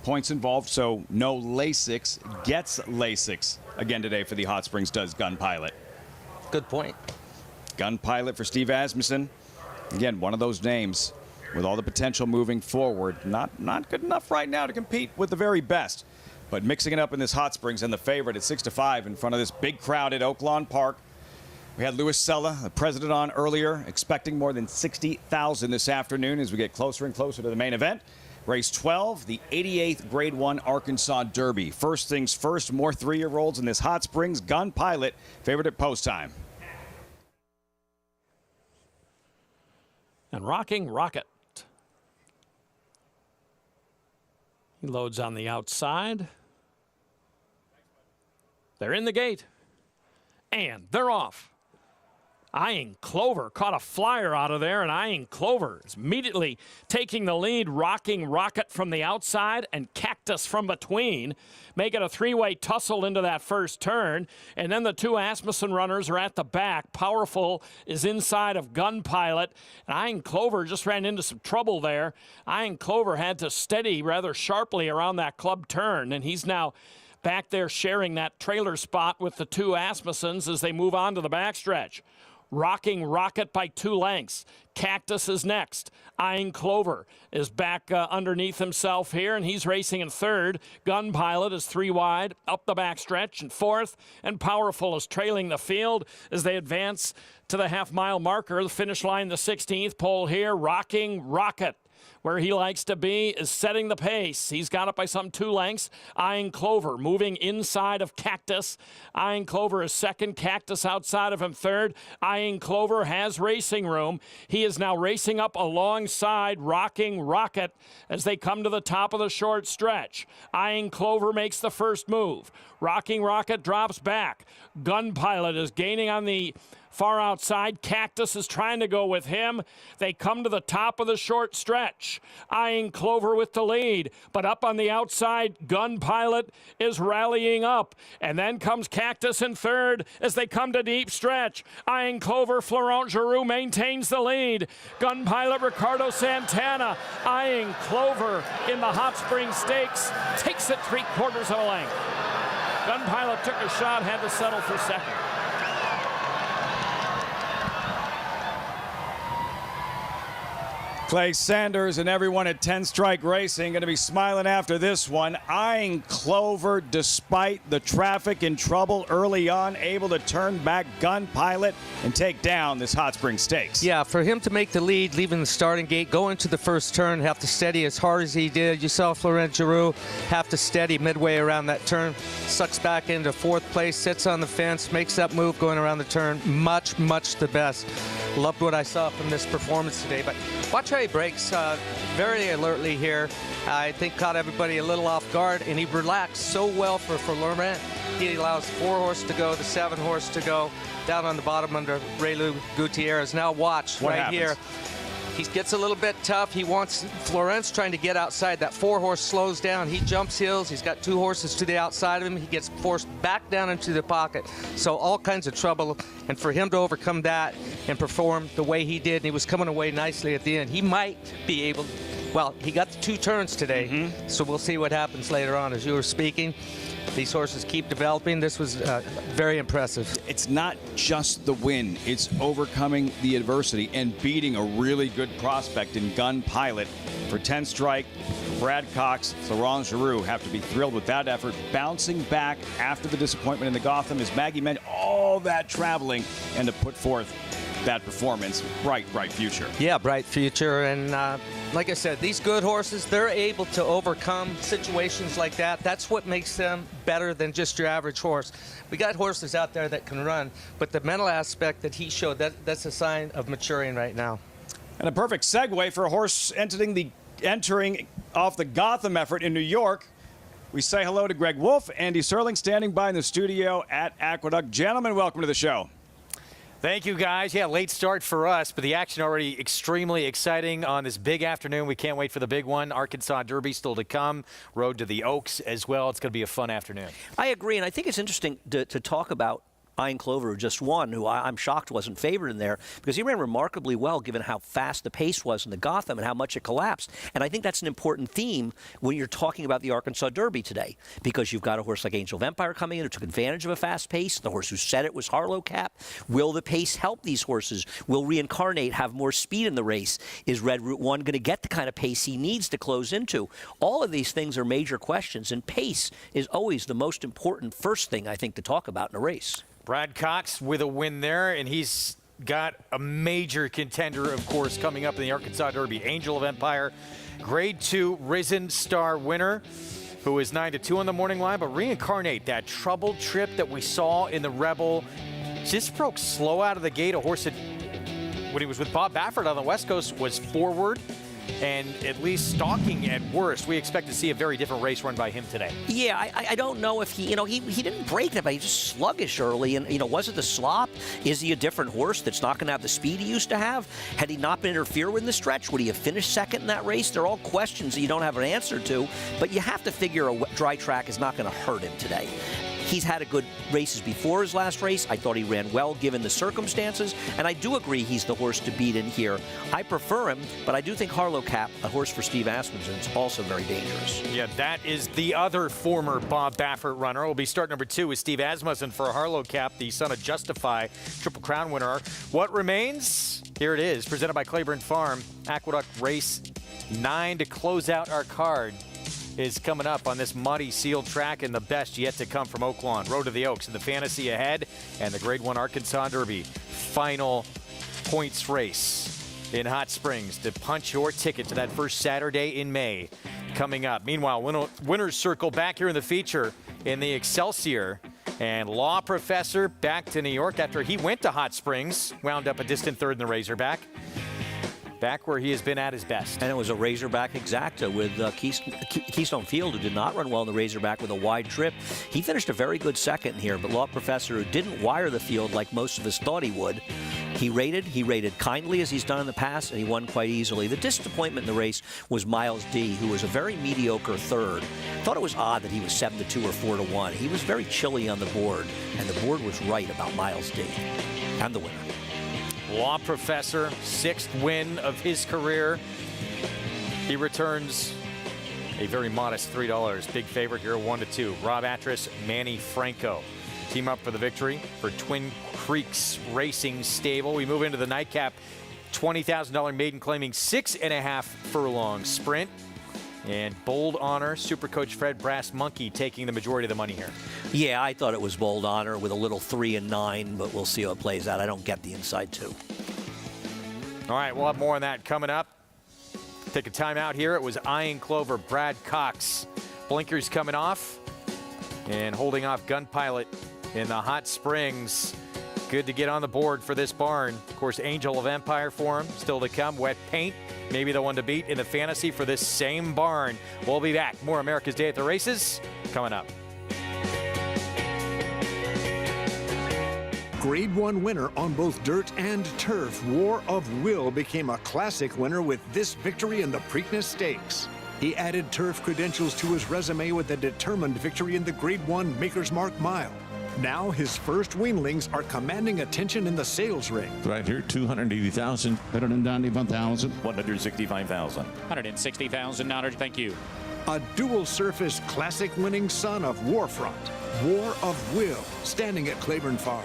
points involved, so no Lasix. Gets Lasix again today for the Hot Springs, does Gun Pilot.
Good point.
Gun Pilot for Steve Asmussen. Again, one of those names with all the potential moving forward. Not good enough right now to compete with the very best, but mixing it up in this Hot Springs, and the favorite at 6-5 in front of this big crowd at Oaklawn Park. We had Louis Sella, the president, on earlier, expecting more than 60,000 this afternoon as we get closer and closer to the main event. Race 12, the 88th Grade 1 Arkansas Derby. First things first, more 3-year-olds in this Hot Springs. Gun Pilot, favorite at post time.
And Rocking Rocket. He loads on the outside. They're in the gate. And they're off. I Ain't Clover caught a flyer out of there, and I Ain't Clover is immediately taking the lead. Rocking Rocket from the outside and Cactus from between, make it a 3-way tussle into that first turn. And then the 2 Asmussen runners are at the back. Powerful is inside of Gun Pilot, and I Ain't Clover just ran into some trouble there. I Ain't Clover had to steady rather sharply around that club turn, and he's now back there sharing that trailer spot with the 2 Asmussens as they move on to the backstretch. Rocking Rocket by 2 lengths. Cactus is next. I Ain't Clover is back underneath himself here, and he's racing in 3rd. Gun Pilot is 3 wide, up the backstretch in 4th, and Powerful is trailing the field as they advance to the half-mile marker. The finish line, the 16th pole here. Rocking Rocket, where he likes to be, is setting the pace. He's got it by some 2 lengths. I Ain't Clover moving inside of Cactus. I Ain't Clover is 2nd. Cactus outside of him 3rd. I Ain't Clover has racing room. He is now racing up alongside Rocking Rocket as they come to the top of the short stretch. I Ain't Clover makes the first move. Rocking Rocket drops back. Gun Pilot is gaining on the Far outside, Cactus is trying to go with him. They come to the top of the short stretch. I Ain't Clover with the lead, but up on the outside, Gun Pilot is rallying up. And then comes Cactus in third as they come to deep stretch. I Ain't Clover, Florent Giroux maintains the lead. Gun Pilot, Ricardo Santana. I Ain't Clover in the Hot Springs Stakes takes it 3/4 of a length. Gun Pilot took a shot, had to settle for second.
Clay Sanders and everyone at 10 Strike Racing going to be smiling after this one. I Ain't Clover, despite the traffic and trouble early on, able to turn back Gun Pilot and take down this Hot Springs Stakes.
Yeah, for him to make the lead, leaving the starting gate, go into the first turn, have to steady as hard as he did. You saw Florent Giroux have to steady midway around that turn, sucks back into fourth place, sits on the fence, makes that move going around the turn. Much, much the best. Loved what I saw from this performance today, but watch how he breaks very alertly here. I think caught everybody a little off guard, and he relaxed so well for Laurent. He allows 4 horse to go, the 7 horse to go, down on the bottom under Relu Gutierrez. Now watch
What
right
happens?
here. He gets a little bit tough. He wants Florent's trying to get outside. That 4 horse slows down. He jumps hills. He's got 2 horses to the outside of him. He gets forced back down into the pocket. So all kinds of trouble. And for him to overcome that and perform the way he did, and he was coming away nicely at the end, he might be able. Well, he got the 2 turns today. So we'll see what happens later on. As you were speaking, these horses keep developing. This was very impressive.
It's not just the win, it's overcoming the adversity and beating a really good prospect in Gun Pilot. For 10 Strike, Brad Cox, Florent Giroux have to be thrilled with that effort, bouncing back after the disappointment in the Gotham, as Maggie mentioned, all that traveling, and to put forth that performance. Bright future.
Yeah, bright future. And like I said, these good horses, they're able to overcome situations like that. That's what makes them better than just your average horse. We got horses out there that can run, but the mental aspect that he showed, that's a sign of maturing right now.
And a perfect segue for a horse entering off the Gotham effort in New York. We say hello to Greg Wolf, Andy Serling standing by in the studio at Aqueduct. Gentlemen, welcome to the show.
Thank you, guys. Yeah, late start for us, but the action already extremely exciting on this big afternoon. We can't wait for the big one. Arkansas Derby still to come. Road to the Oaks as well. It's going to be a fun afternoon.
I agree, and I think it's interesting to talk about I Ain't Clover, just won, who I'm shocked wasn't favored in there, because he ran remarkably well given how fast the pace was in the Gotham and how much it collapsed. And I think that's an important theme when you're talking about the Arkansas Derby today, because you've got a horse like Angel of Empire coming in who took advantage of a fast pace. The horse who said it was Harlow Cap. Will the pace help these horses? Will Reincarnate have more speed in the race? Is Red Route 1 going to get the kind of pace he needs to close into? All of these things are major questions, and pace is always the most important first thing, I think, to talk about in a race.
Brad Cox with a win there, and he's got a major contender, of course, coming up in the Arkansas Derby. Angel of Empire, Grade 2 Risen Star winner, who is 9-2 on the morning line. But Reincarnate, that troubled trip that we saw in the Rebel, just broke slow out of the gate. A horse that, when he was with Bob Baffert on the West Coast, was forward and at least stalking at worst. We expect to see a very different race run by him today.
Yeah, I don't know if he didn't break that, but he's just sluggish early. And, was it the slop? Is he a different horse that's not going to have the speed he used to have? Had he not been interfered with in the stretch, would he have finished second in that race? They're all questions that you don't have an answer to, but you have to figure a dry track is not going to hurt him today. He's had a good races before his last race. I thought he ran well given the circumstances, and I do agree he's the horse to beat in here. I prefer him, but I do think Harlow Cap, a horse for Steve Asmussen, is also very dangerous.
Yeah, that is the other former Bob Baffert runner. Will be start number 2 with Steve Asmussen for Harlow Cap, the son of Justify, Triple Crown winner. What remains? Here it is, presented by Claiborne Farm. Aqueduct Race 9 to close out our card is coming up on this muddy sealed track, and the best yet to come from Oaklawn. Road to the Oaks and the Fantasy ahead, and the Grade 1 Arkansas Derby. Final points race in Hot Springs to punch your ticket to that first Saturday in May coming up. Meanwhile, winner's circle back here in the feature in the Excelsior. And Law Professor back to New York after he went to Hot Springs, wound up a distant third in the Razorback. back where he has been at his best.
And it was a Razorback exacta with Keystone Field, who did not run well in the Razorback with a wide trip. He finished a very good second here, but Law Professor, who didn't wire the field like most of us thought he would, he rated kindly as he's done in the past, and he won quite easily. The disappointment in the race was Miles D, who was a very mediocre third. Thought it was odd that he was 7-2 or 4-1. He was very chilly on the board, and the board was right about Miles D. And the winner.
Law Professor, 6th win of his career. He returns a very modest $3. Big favorite here, 1-2. Rob Atras, Manny Franco. Team up for the victory for Twin Creeks Racing Stable. We move into the nightcap. $20,000 Maiden claiming 6.5 furlong sprint. And Bold Honor, Super Coach Fred Brass Monkey taking the majority of the money here.
Yeah, I thought it was Bold Honor with a little 3 and 9, but we'll see how it plays out. I don't get the inside 2.
All right, we'll have more on that coming up. Take a time out here. It was I Ain't Clover, Brad Cox. Blinkers coming off and holding off Gun Pilot in the hot springs. Good to get on the board for this barn. Of course, Angel of Empire for him. Still to come. Wet Paint, maybe the one to beat in the fantasy for this same barn. We'll be back. More America's Day at the Races coming up.
Grade 1 winner on both dirt and turf, War of Will became a classic winner with this victory in the Preakness Stakes. He added turf credentials to his resume with a determined victory in the Grade 1 Maker's Mark Mile. Now his first weanlings are commanding attention in the sales ring.
Right here, 280,000. 191,000. 165,000.
160,000. Thank you.
A dual surface classic winning son of Warfront, War of Will, standing at Claiborne Farm.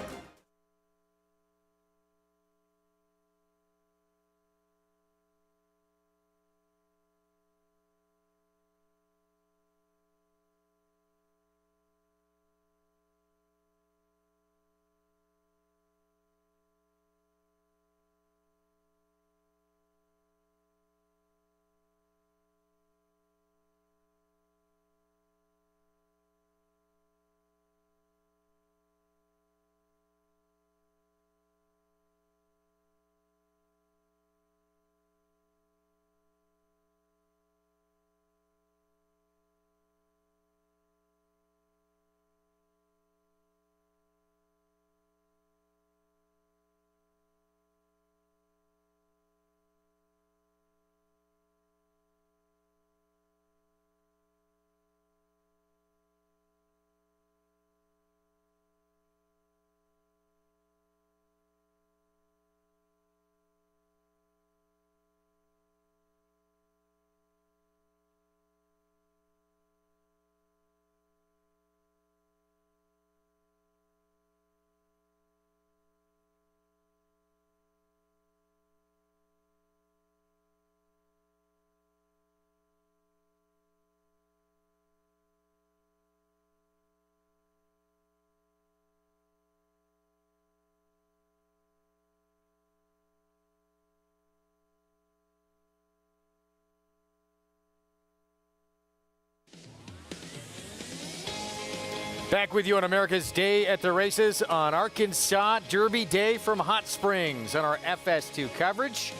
Back with you on America's Day at the Races on Arkansas Derby Day from Hot Springs on our FS2 coverage.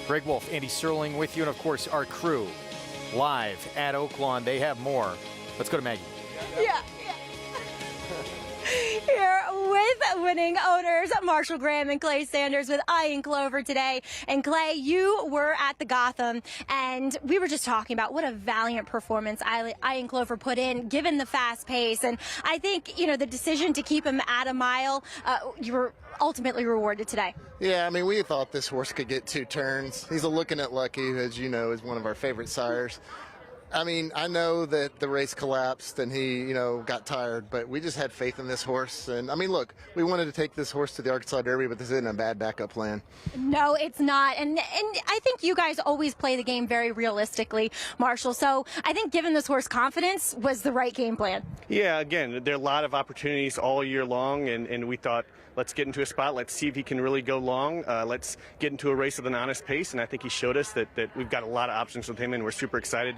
Greg Wolf, Andy Serling with you, and of course our crew live at Oaklawn. They have more. Let's go to Maggie.
Yeah. Here with winning owners Marshall Graham and Clay Sanders with I Ain't Clover today. And Clay, you were at the Gotham, and we were just talking about what a valiant performance I Ain't Clover put in, given the fast pace. And I think, you know, the decision to keep him at a mile, you were ultimately rewarded today.
Yeah, I mean, we thought this horse could get 2 turns. He's a Looking at Lucky, who, as you know, is one of our favorite sires. I mean, I know that the race collapsed and he, you know, got tired, but we just had faith in this horse. And, I mean, look, we wanted to take this horse to the Arkansas Derby, but this isn't a bad backup plan.
No, it's not. And I think you guys always play the game very realistically, Marshall. So I think giving this horse confidence was the right game plan.
Yeah, again, there are a lot of opportunities all year long, and we thought, let's get into a spot. Let's see if he can really go long. Let's get into a race with an honest pace, and I think he showed us that we've got a lot of options with him, and we're super excited.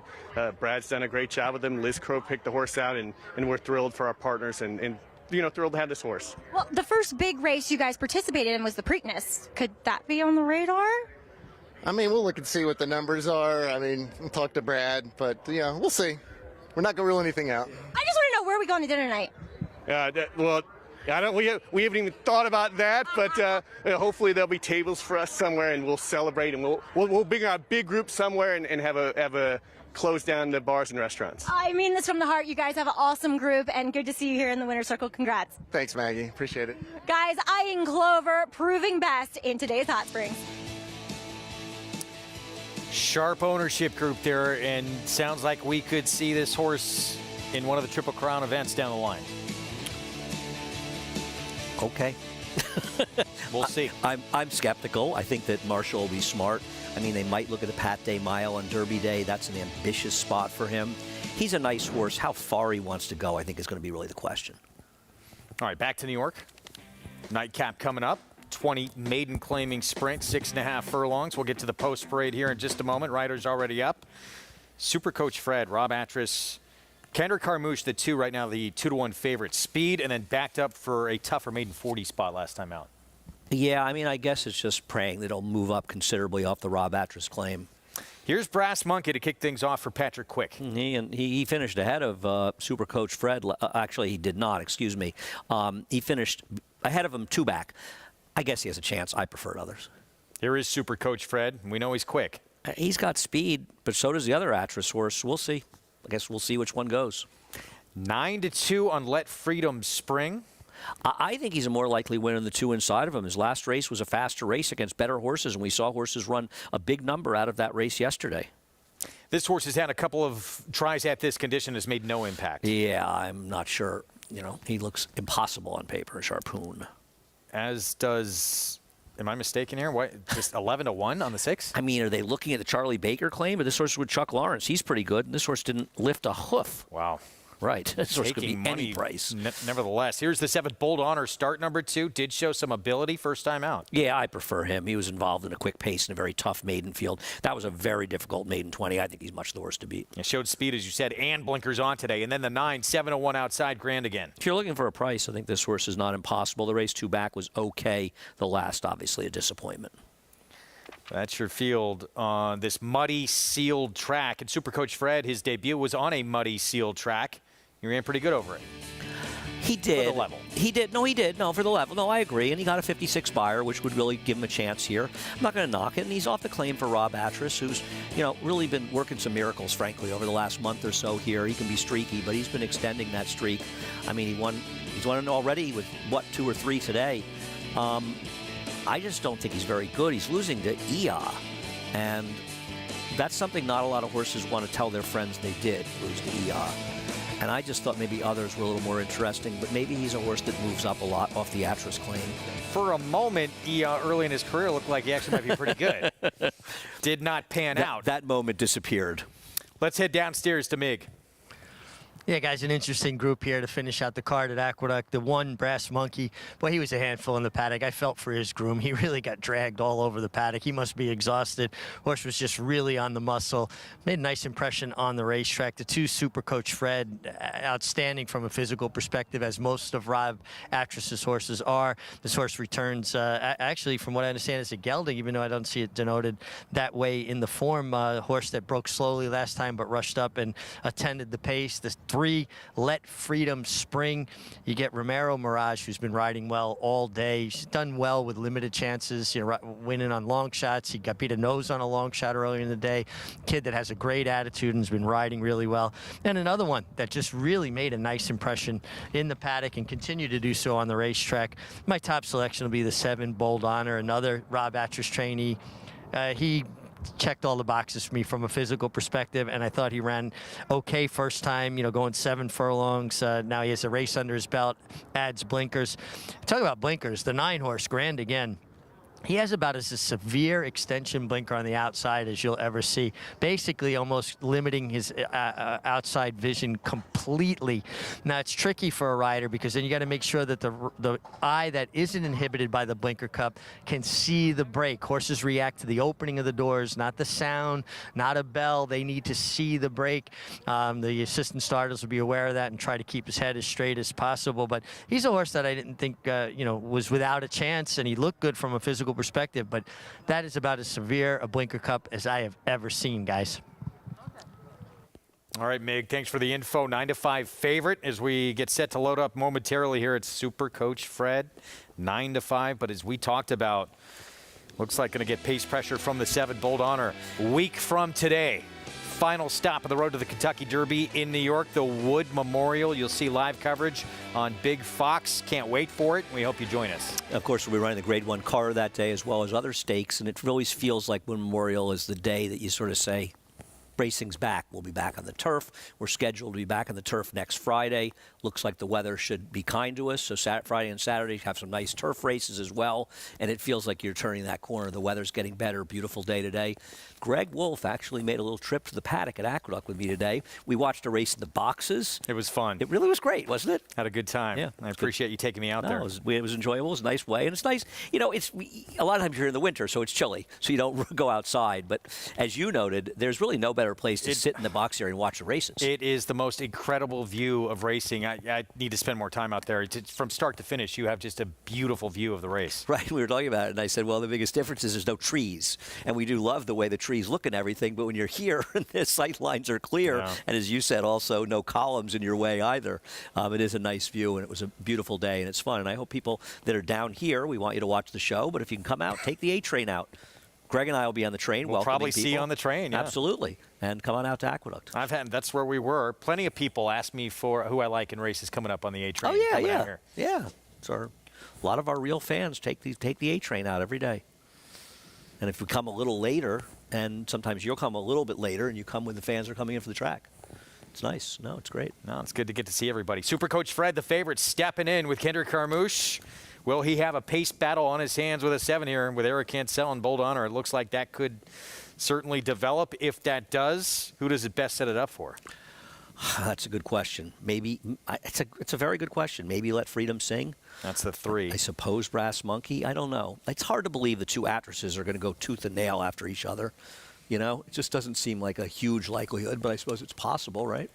Brad's done a great job with him. Liz Crow picked the horse out, and we're thrilled for our partners and thrilled to have this horse.
Well, the first big race you guys participated in was the Preakness. Could that be on the radar?
I mean, we'll look and see what the numbers are. I mean, we'll talk to Brad, but yeah, we'll see. We're not going to rule anything out.
I just want to know, where are we going to dinner tonight?
We haven't even thought about that, but hopefully there'll be tables for us somewhere, and we'll celebrate, and we'll bring our big group somewhere and have a close down the bars and restaurants.
I mean this from the heart. You guys have an awesome group, and good to see you here in the winner's circle. Congrats.
Thanks, Maggie. Appreciate it.
Guys, I Ain't Clover proving best in today's Hot Springs.
Sharp ownership group there, and sounds like we could see this horse in one of the Triple Crown events down the line.
Okay.
We'll see.
I'm skeptical. I think that Marshall will be smart. I mean, they might look at the Pat Day Mile on Derby Day. That's an ambitious spot for him. He's a nice horse. How far he wants to go, I think, is going to be really the question.
All right, back to New York. Nightcap coming up. 20 maiden claiming sprint, 6.5 furlongs. We'll get to the post parade here in just a moment. Riders already up. Super Coach Fred, Rob Atras, Kendrick Carmouche, the two right now, the 2-1 favorite. Speed, and then backed up for a tougher maiden 40 spot last time out.
Yeah, I mean, I guess it's just praying that he'll move up considerably off the Rob Atras claim.
Here's Brass Monkey to kick things off for Patrick Quick.
He finished ahead of Super Coach Fred. Actually, he did not, excuse me. He finished ahead of him 2 back. I guess he has a chance. I preferred others.
Here is Super Coach Fred. We know he's quick.
He's got speed, but so does the other Atras horse. We'll see. I guess we'll see which one goes.
9-2 on Let Freedom Spring.
I think he's a more likely winner than the 2 inside of him. His last race was a faster race against better horses, and we saw horses run a big number out of that race yesterday.
This horse has had a couple of tries at this condition, has made no impact.
Yeah, I'm not sure. He looks impossible on paper, Sharpoon.
As does, am I mistaken here? What, just 11-1 on the 6?
I mean, are they looking at the Charlie Baker claim? But this horse with Chuck Lawrence, he's pretty good. And this horse didn't lift a hoof.
Wow.
Right. This horse could be
Taking money,
any price.
Nevertheless, here's the 7th Bold Honor, start number 2. Did show some ability first time out.
Yeah, I prefer him. He was involved in a quick pace in a very tough maiden field. That was a very difficult maiden 20. I think he's much the horse to beat.
It showed speed, as you said, and blinkers on today. And then the 9, 7-1 outside, grand again.
If you're looking for a price, I think this horse is not impossible. The race 2 back was okay. The last, obviously, a disappointment.
That's your field on this muddy, sealed track. And Super Coach Fred, his debut was on a muddy, sealed track. He ran pretty good over it.
He did.
For the level.
He did. No, he did. No, for the level. No, I agree. And he got a 56 buyer, which would really give him a chance here. I'm not going to knock it. And he's off the claim for Rob Atras, who's, really been working some miracles, frankly, over the last month or so here. He can be streaky, but he's been extending that streak. I mean, he's won it already with, 2 or 3 today. I just don't think he's very good. He's losing to Ia. And that's something not a lot of horses want to tell their friends they did, lose to Ia. And I just thought maybe others were a little more interesting, but maybe he's a horse that moves up a lot off the Atras claim.
For a moment, early in his career looked like he actually might be pretty good. Did not pan out.
That moment disappeared.
Let's head downstairs to Mig.
Yeah, guys, an interesting group here to finish out the card at Aqueduct. The 1, Brass Monkey, boy, he was a handful in the paddock. I felt for his groom. He really got dragged all over the paddock. He must be exhausted. Horse was just really on the muscle. Made a nice impression on the racetrack. The 2, Super Coach Fred, outstanding from a physical perspective, as most of Rob Atras's horses are. This horse returns, actually, from what I understand, it's a gelding, even though I don't see it denoted that way in the form. A horse that broke slowly last time, but rushed up and attended the pace. The 3, Let Freedom Spring. You get Romero Mirage, who's been riding well all day. She's done well with limited chances, winning on long shots. He got beat a nose on a long shot earlier in the day. Kid that has a great attitude and has been riding really well. And another one that just really made a nice impression in the paddock and continue to do so on the racetrack. My top selection will be the 7, Bold Honor, another Rob Atras trainee. He checked all the boxes for me from a physical perspective, and I thought he ran okay first time, going 7 furlongs. Now he has a race under his belt, adds blinkers. Talk about blinkers, the 9 horse, grand again. He has about as a severe extension blinker on the outside as you'll ever see, basically almost limiting his outside vision completely. Now, it's tricky for a rider because then you got to make sure that the eye that isn't inhibited by the blinker cup can see the brake. Horses react to the opening of the doors, not the sound, not a bell. They need to see the brake. The assistant starters will be aware of that and try to keep his head as straight as possible. But he's a horse that I didn't think was without a chance, and he looked good from a physical perspective, but that is about as severe a blinker cup as I have ever seen, guys.
All right, Mig, thanks for the info. 9-5 favorite as we get set to load up momentarily here at Super Coach Fred. 9-5, but as we talked about, looks like going to get pace pressure from the 7 Bold Honor. Week from today, final stop of the road to the Kentucky Derby in New York, the Wood Memorial. You'll see live coverage on Big Fox. Can't wait for it. We hope you join us.
Of course, we'll be running the Grade 1 car that day as well as other stakes, and it always feels like Wood Memorial is the day that you sort of say, racing's back. We'll be back on the turf. We're scheduled to be back on the turf next Friday. Looks like the weather should be kind to us. So Friday and Saturday have some nice turf races as well. And it feels like you're turning that corner. The weather's getting better. Beautiful day today. Greg Wolf actually made a little trip to the paddock at Aqueduct with me today. We watched a race in the boxes.
It was fun.
It really was great, wasn't it?
Had a good time.
Yeah,
I appreciate you taking me out there.
It was enjoyable. It was a nice way. And it's nice. You know, a lot of times you're in the winter, so it's chilly. So you don't go outside. But as you noted, there's really no better place to sit in the box area and watch the races.
It is the most incredible view of racing. I need to spend more time out there. From start to finish, you have just a beautiful view of the race.
Right. We were talking about it, and I said, well, the biggest difference is there's no trees. And we do love the way the trees look and everything, but when you're here, the sight lines are clear. Yeah. And as you said, also, no columns in your way either. It is a nice view, and it was a beautiful day, and it's fun. And I hope people that are down here, we want you to watch the show, but if you can come out, take the A train out. Greg and I will be on the train.
We'll probably see you on the train. Yeah.
Absolutely. And come on out to Aqueduct.
That's where we were. Plenty of people ask me for who I like in races coming up on the A train.
Oh, yeah. Yeah. So a lot of our real fans take the A train out every day. And if we come a little later, and sometimes you'll come a little bit later, and you come when the fans are coming in for the track. It's nice. No, it's great.
No, it's good to get to see everybody. Super Coach Fred, the favorite, stepping in with Kendrick Carmouche. Will he have a pace battle on his hands with a 7 here and with Eric Cancel and Bold Honor? It looks like that could certainly develop. If that does, who does it best set it up for?
That's a good question. Maybe it's a very good question. Maybe Let Freedom Sing.
That's the 3.
I suppose Brass Monkey. I don't know. It's hard to believe the 2 actresses are going to go tooth and nail after each other. You know, it just doesn't seem like a huge likelihood, but I suppose it's possible, right?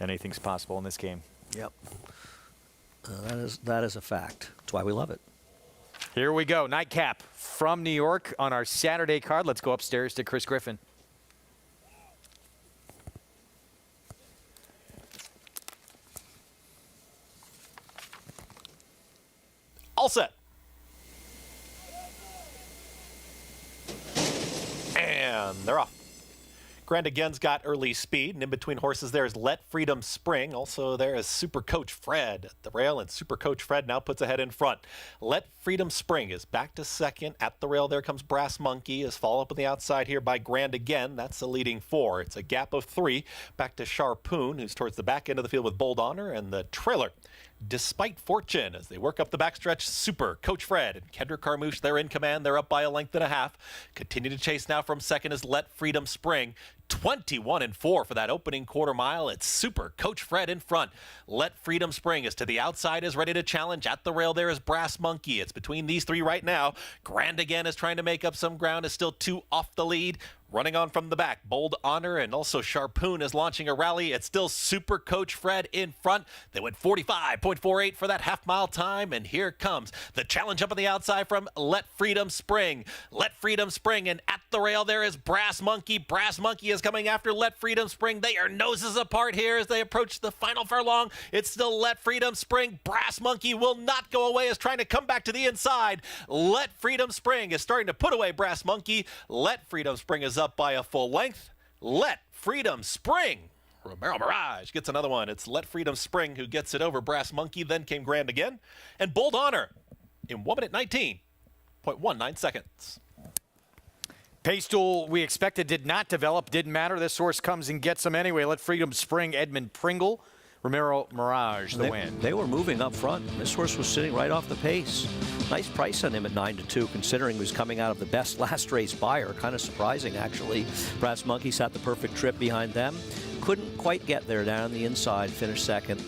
Anything's possible in this game.
Yep. That is a fact. That's why we love it.
Here we go. Nightcap from New York on our Saturday card. Let's go upstairs to Chris Griffin.
All set. And they're off. Grand Again's got early speed, and in between horses there is Let Freedom Spring. Also there is Super Coach Fred at the rail, and Super Coach Fred now puts ahead in front. Let Freedom Spring is back to second. At the rail there comes Brass Monkey, is followed up on the outside here by Grand Again. That's the leading 4. It's a gap of 3. Back to Sharpoon, who's towards the back end of the field with Bold Honor, and the trailer Despite Fortune as they work up the backstretch. Super Coach Fred and Kendrick Carmouche, they're in command. They're up by a length and a half. Continue to chase now from second is Let Freedom Spring. 21-4 for that opening quarter mile. It's Super Coach Fred in front. Let Freedom Spring is to the outside, is ready to challenge. At the rail there is Brass Monkey. It's between these 3 right now. Grand Again is trying to make up some ground, is still 2 off the lead. Running on from the back, Bold Honor and also Sharpoon is launching a rally. It's still Super Coach Fred in front. They went 45.48 for that half-mile time, and here comes the challenge up on the outside from Let Freedom Spring. Let Freedom Spring, and at the rail there is Brass Monkey. Brass Monkey is coming after Let Freedom Spring. They are noses apart here as they approach the final furlong. It's still Let Freedom Spring. Brass Monkey will not go away, is trying to come back to the inside. Let Freedom Spring is starting to put away Brass Monkey. Let Freedom Spring is up by a full length. Let Freedom Spring. Romero Mirage gets another one. It's Let Freedom Spring who gets it over Brass Monkey. Then came Grand Again. And Bold Honor in 1 minute 19.19 seconds.
Pace duel we expected did not develop. Didn't matter. This horse comes and gets them anyway. Let Freedom Spring. Edmund Pringle Romero Mirage, the win.
They were moving up front. This horse was sitting right off the pace. Nice price on him at 9-2, considering he was coming out of the best last race buyer. Kind of surprising, actually. Brass Monkey sat the perfect trip behind them. Couldn't quite get there down the inside, finished second.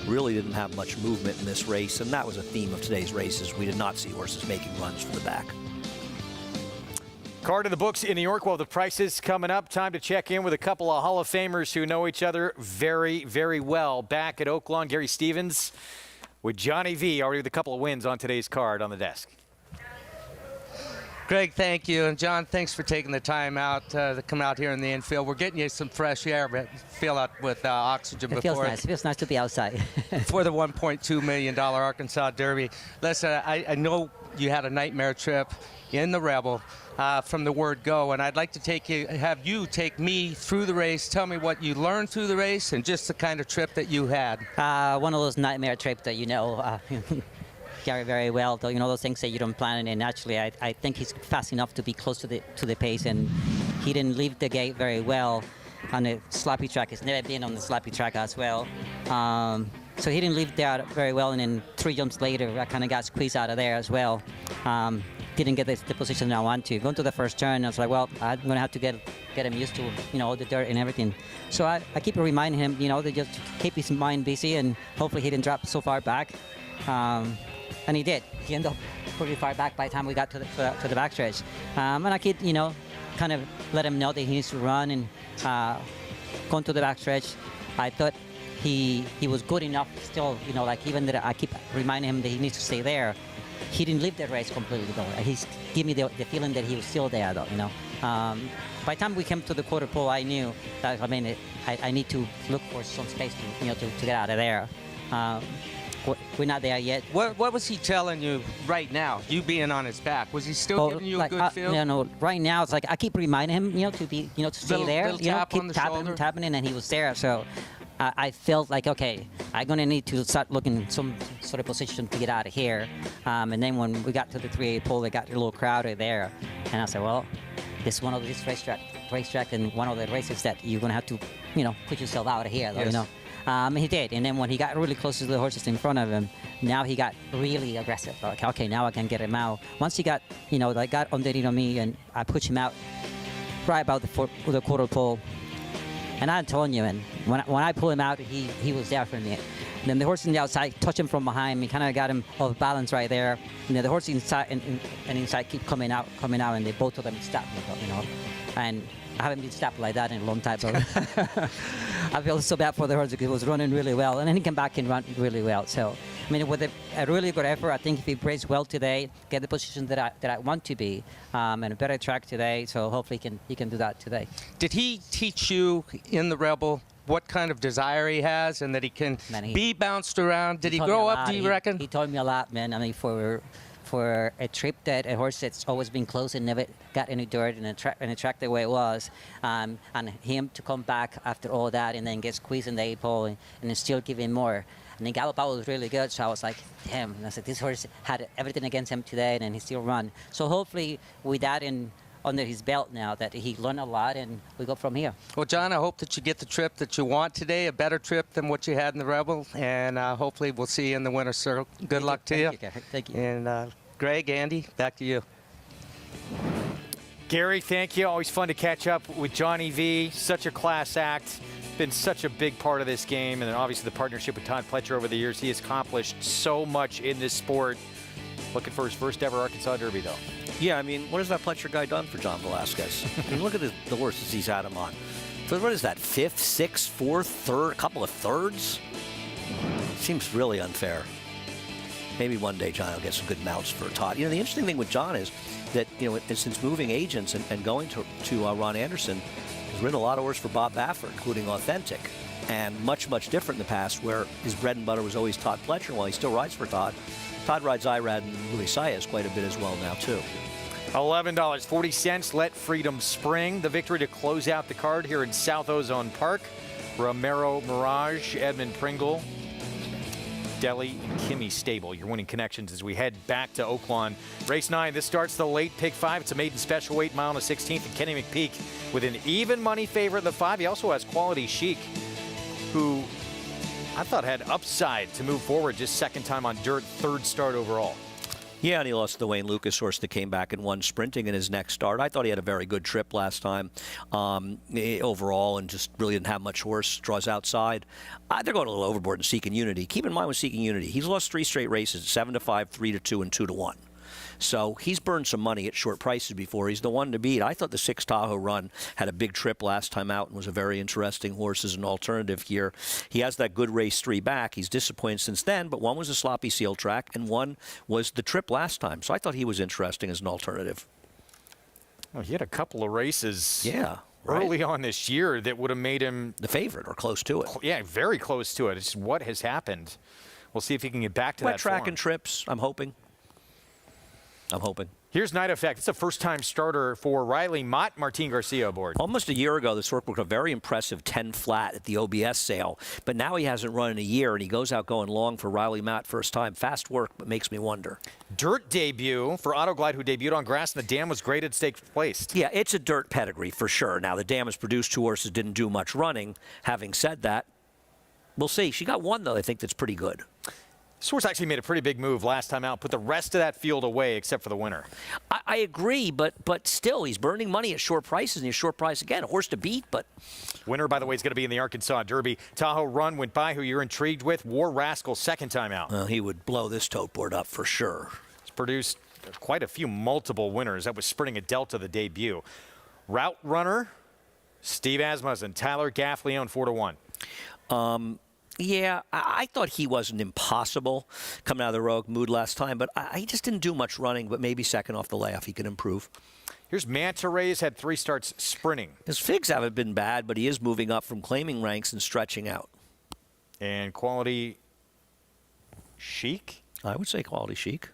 Really didn't have much movement in this race, and that was a theme of today's races. We did not see horses making runs for the back.
Card in the books in New York. Well, the prices coming up. Time to check in with a couple of Hall of Famers who know each other very, very well. Back at Oaklawn, Gary Stevens with Johnny V, already with a couple of wins on today's card on the desk.
Greg, thank you. And John, thanks for taking the time out to come out here in the infield. We're getting you some fresh air, but feel out with oxygen
It
before.
feels nice. It feels nice to be outside.
For the $1.2 million Arkansas Derby. Listen, I know you had a nightmare trip in the Rebel from the word go, and I'd like to have you take me through the race. Tell me what you learned through the race and just the kind of trip that you had.
One of those nightmare trips that Gary very well, though, those things that you don't plan. And actually, I think he's fast enough to be close to the pace, and he didn't leave the gate very well on the sloppy track. He's never been on the sloppy track as well. So he didn't leave there very well, and then 3 jumps later, I kind of got squeezed out of there as well. Didn't get the position I want to. Going to the first turn, I was like, well, I'm going to have to get him used to, all the dirt and everything. So I keep reminding him, to just keep his mind busy, and hopefully he didn't drop so far back. And he did. He ended up pretty far back by the time we got to the backstretch. And I keep, kind of let him know that he needs to run and going to the backstretch. I thought he was good enough still, even that I keep reminding him that he needs to stay there. He didn't leave the race completely, though. He's give me the feeling that he was still there, though, By the time we came to the quarter pole, I knew that, I need to look for some space to get out of there. We're not there yet.
What was he telling you right now, you being on his back? Was he still giving you a good feel?
No, right now it's like I keep reminding him, to be, to stay there.
Keep
tapping, and he was there. So I felt like, okay, I'm gonna need to start looking some sort of position to get out of here. And then when we got to the 3A pole, they got a little crowded there, and I said, well, this is one of these racetrack, and one of the races that you're gonna have to, put yourself out of here, though,
Yes.
He did, and then when he got really close to the horses in front of him, now he got really aggressive. Like, okay, now I can get him out. Once he got, got underneath on me, and I pushed him out right about the quarter pole. And I'm telling you, and when I pull him out, he was there for me. And then the horse on the outside touched him from behind me, kind of got him off balance right there. And then the horse inside and inside keep coming out, and they both of them stopped me, And I haven't been stopped like that in a long time. So I feel so bad for the horse because he was running really well, and then he came back and run really well. So, with a really good effort, I think if he plays well today, get the position that I want to be, and a better track today. So hopefully he can do that today.
Did he teach you in the Rebel what kind of desire he has, and that he can be bounced around? Did he grow up, do you reckon?
He taught me a lot, man. For a trip that a horse that's always been close and never got any dirt and a track the way it was, and him to come back after all that and then get squeezed in the 8 pole and then still give him more. And then Gallop Out was really good, so I was like, damn. And I said, this horse had everything against him today, and then he still run. So hopefully with that under his belt now, that he learned a lot, and we go from here.
Well, John, I hope that you get the trip that you want today, a better trip than what you had in the Rebel, and hopefully we'll see you in the winner's circle. Good luck to you.
Thank you.
And Greg, Andy, back to you.
Gary, thank you. Always fun to catch up with Johnny V. Such a class act. Been such a big part of this game, and then obviously the partnership with Todd Pletcher over the years. He has accomplished so much in this sport. Looking for his first ever Arkansas Derby, though.
Yeah, what has that Pletcher guy done for John Velasquez? Look at the horses he's had him on. So what is that, 5th, 6th, 4th, 3rd, a couple of thirds? Seems really unfair. Maybe one day John will get some good mounts for Todd. The interesting thing with John is that, since moving agents and going to Ron Anderson, he's ridden a lot of horses for Bob Baffert, including Authentic, and much, much different in the past, where his bread and butter was always Todd Pletcher. While he still rides for Todd, Todd rides Irad and Louis Saez quite a bit as well now, too.
$11.40. Let Freedom Spring. The victory to close out the card here in South Ozone Park. Romero Mirage, Edmund Pringle, Deli and Kimmy Stable, your winning connections as we head back to Oaklawn. Race 9, this starts the late pick 5. It's a maiden special weight mile on the 16th, and Kenny McPeak with an even money favorite in the 5. He also has Quality Chic, who I thought had upside to move forward, just second time on dirt, third start overall.
Yeah, and he lost the Wayne Lucas horse that came back and won sprinting in his next start. I thought he had a very good trip last time overall and just really didn't have much horse. Draws outside. They're going a little overboard in Seeking Unity. Keep in mind with Seeking Unity, he's lost 3 straight races, 7-5, 3-2, and 2-1. So he's burned some money at short prices before. He's the one to beat. I thought the 6 Tahoe Run had a big trip last time out and was a very interesting horse as an alternative here. He has that good race 3 back. He's disappointed since then, but one was a sloppy seal track and one was the trip last time. So I thought he was interesting as an alternative.
Well, he had a couple of races
early
on this year that would have made him
the favorite or close to it.
Yeah, very close to it. It's what has happened. We'll see if he can get back to
Wet
that
track
form.
and trips, I'm hoping.
Here's Night Effect. It's a first-time starter for Riley Mott, Martin Garcia aboard.
Almost a year ago, this horse broke a very impressive 10 flat at the OBS sale, but now he hasn't run in a year, and he goes out going long for Riley Mott first time. Fast work, but makes me wonder.
Dirt debut for Autoglide, who debuted on grass, and the dam was graded stakes placed.
Yeah, it's a dirt pedigree for sure. Now, the dam has produced 2 horses, didn't do much running. Having said that, we'll see. She got one, though, I think that's pretty good.
This horse actually made a pretty big move last time out, put the rest of that field away except for the winner.
I agree, but still, he's burning money at short prices, and he's short price again. A horse to beat, but...
Winner, by the way, is going to be in the Arkansas Derby. Tahoe Run went by, who you're intrigued with. War Rascal, second time out.
Well, he would blow this tote board up for sure.
He's produced quite a few multiple winners. That was sprinting at Delta, the debut. Route Runner, Steve Asmussen, Tyler Gaffleone, 4-1.
Yeah, I thought he wasn't impossible coming out of the Rogue Mood last time, but he just didn't do much running, but maybe second off the layoff he could improve.
Here's Manta Rays, had 3 starts sprinting.
His figs haven't been bad, but he is moving up from claiming ranks and stretching out.
And Quality Chic?
I would say Quality Chic.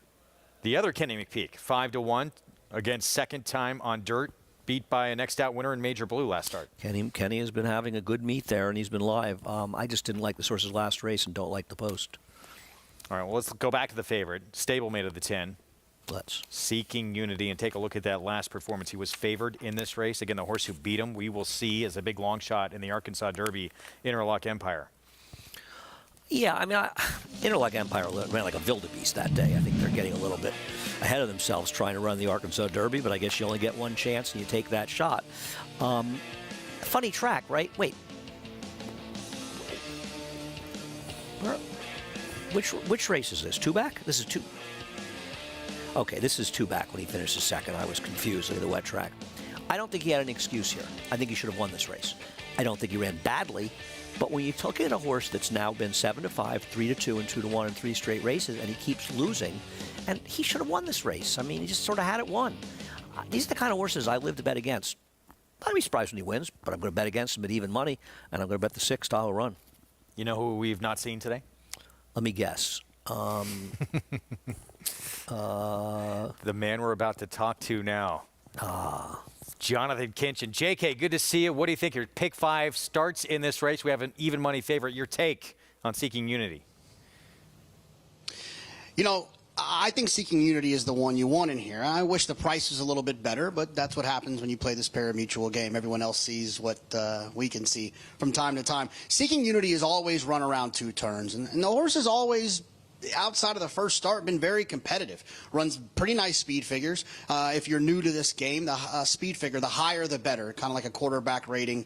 The other Kenny McPeak, 5-1, again, second time on dirt. Beat by a next out winner in Major Blue last start.
Kenny has been having a good meet there, and he's been live. I just didn't like the horse's last race and don't like the post.
All right, well, let's go back to the favorite. Stablemate of the 10.
Let's.
Seeking Unity, and take a look at that last performance. He was favored in this race. Again, the horse who beat him, we will see as a big long shot in the Arkansas Derby, Interlock Empire.
Yeah, I mean, Interlock Empire ran like a wildebeest that day. I think they're getting a little bit ahead of themselves trying to run the Arkansas Derby, but I guess you only get one chance and you take that shot. Funny track, right? Wait. Which race is this? 2 back? This is 2. Okay, this is 2 back when he finishes second. I was confused at the wet track. I don't think he had an excuse here. I think he should have won this race. I don't think he ran badly. But when you look at a horse that's now been 7-5, 3-2, and 2-1 in 3 straight races, and he keeps losing, and he should have won this race. I mean, he just sort of had it won. These are the kind of horses I live to bet against. I'd be surprised when he wins, but I'm going to bet against him at even money, and I'm going to bet the 6 Tahoe Run.
You know who we've not seen today?
Let me guess.
The man we're about to talk to now. Jonathan Kinchin. JK, good to see you. What do you think? Your pick 5 starts in this race. We have an even money favorite. Your take on Seeking Unity?
You know, I think Seeking Unity is the one you want in here. I wish the price was a little bit better, but that's what happens when you play this pari-mutuel game. Everyone else sees what we can see from time to time. Seeking Unity is always run around 2 turns, and the horse is always, outside of the first start, been very competitive. Runs pretty nice speed figures. If you're new to this game, the speed figure, the higher the better, kind of like a quarterback rating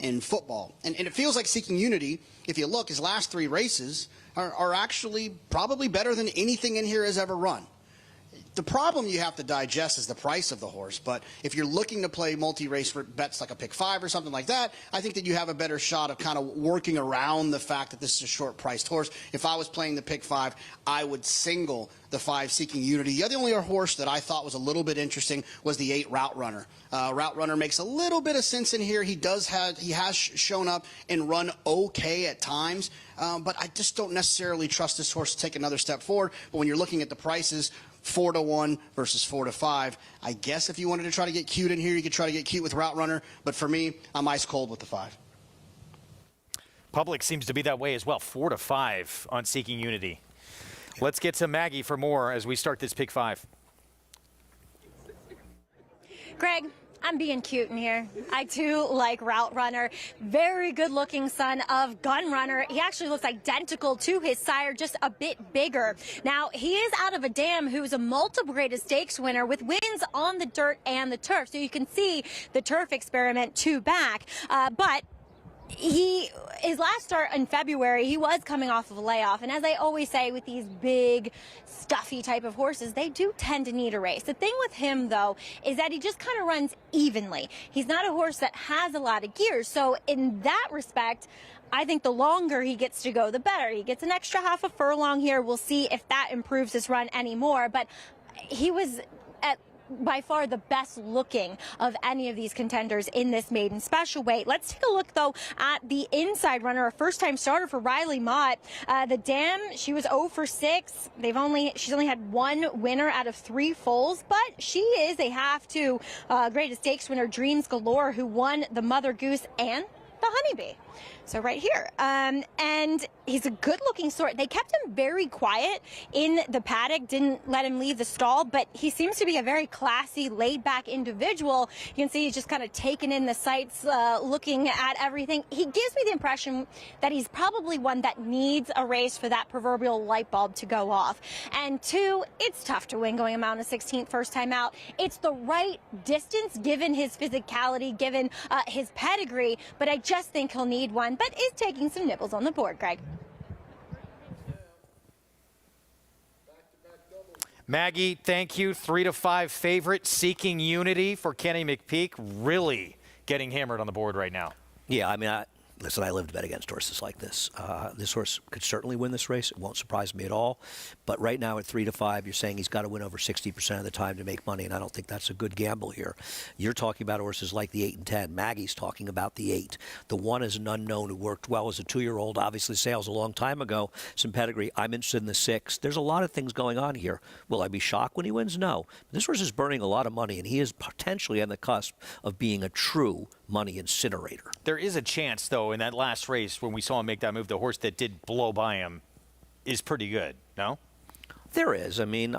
in football. And it feels like Seeking Unity, if you look, his last 3 races are actually probably better than anything in here has ever run. The problem you have to digest is the price of the horse, but if you're looking to play multi-race bets like a pick 5 or something like that, I think that you have a better shot of kind of working around the fact that this is a short-priced horse. If I was playing the pick 5, I would single the 5 Seeking Unity. The only other horse that I thought was a little bit interesting was the 8 Route Runner. Route Runner makes a little bit of sense in here. He has shown up and run okay at times, but I just don't necessarily trust this horse to take another step forward. But when you're looking at the prices, 4-1 versus 4-5. I guess if you wanted to try to get cute in here, you could try to get cute with Route Runner. But for me, I'm ice cold with the 5.
Public seems to be that way as well. 4-5 on Seeking Unity. Let's get to Maggie for more as we start this pick 5.
Greg, I'm being cute in here. I too like Route Runner. Very good looking son of Gun Runner. He actually looks identical to his sire, just a bit bigger. Now, he is out of a dam who's a multiple graded stakes winner with wins on the dirt and the turf. So you can see the turf experiment 2 back. But his last start in February, he was coming off of a layoff. And as I always say with these big, stuffy type of horses, they do tend to need a race. The thing with him, though, is that he just kind of runs evenly. He's not a horse that has a lot of gears. So in that respect, I think the longer he gets to go, the better. He gets an extra half a furlong here. We'll see if that improves his run anymore. But he was by far the best looking of any of these contenders in this maiden special weight. Let's take a look, though, at the inside runner, a first-time starter for Riley Mott. The dam, she was 0 for 6. She's only had 1 winner out of 3 foals, but she is a half-2 greatest stakes winner, Dreams Galore, who won the Mother Goose and the Honeybee. So right here. And he's a good-looking sort. They kept him very quiet in the paddock, didn't let him leave the stall, but he seems to be a very classy, laid-back individual. You can see he's just kind of taking in the sights, looking at everything. He gives me the impression that he's probably one that needs a race for that proverbial light bulb to go off. And 2, it's tough to win going around a 16th first time out. It's the right distance given his physicality, given his pedigree, but I just think he'll need one, but is taking some nibbles on the board, Greg.
Maggie, thank you. 3-5 favorite, Seeking Unity for Kenny McPeak. Really getting hammered on the board right now.
Yeah, I mean, listen, I live to bet against horses like this. This horse could certainly win this race. It won't surprise me at all. But right now at 3-5, you're saying he's got to win over 60% of the time to make money, and I don't think that's a good gamble here. You're talking about horses like the 8 and 10. Maggie's talking about the 8. The 1 is an unknown who worked well as a 2-year-old, obviously sales a long time ago, some pedigree. I'm interested in the 6. There's a lot of things going on here. Will I be shocked when he wins? No. This horse is burning a lot of money, and he is potentially on the cusp of being a true money incinerator.
There is a chance, though, in that last race when we saw him make that move, the horse that did blow by him is pretty good, no?
There is. I mean,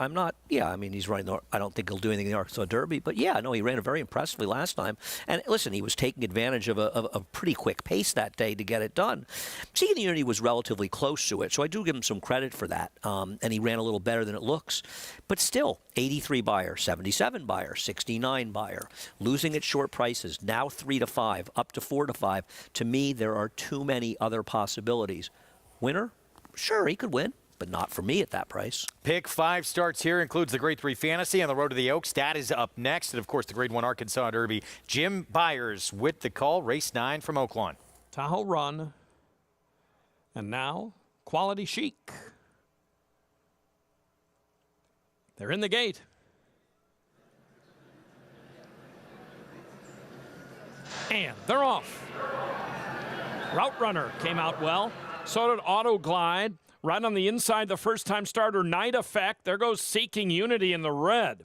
he's running. I don't think he'll do anything in the Arkansas Derby, but yeah, no, he ran it very impressively last time. And listen, he was taking advantage of a pretty quick pace that day to get it done. Seeking Unity was relatively close to it, so I do give him some credit for that. And he ran a little better than it looks. But still, 83 buyer, 77 buyer, 69 buyer, losing at short prices, now 3-5, up to 4-5. To me, there are too many other possibilities. Winner? Sure, he could win, but not for me at that price.
Pick 5 starts here, includes the Grade 3 Fantasy on the Road to the Oaks. That is up next. And, of course, the Grade 1 Arkansas Derby. Jim Byers with the call. Race 9 from Oaklawn.
Tahoe Run. And now, Quality Chic. They're in the gate. And they're off. Route Runner came out well. So did Auto Glide. Right on the inside, the first-time starter, Night Effect. There goes Seeking Unity in the red.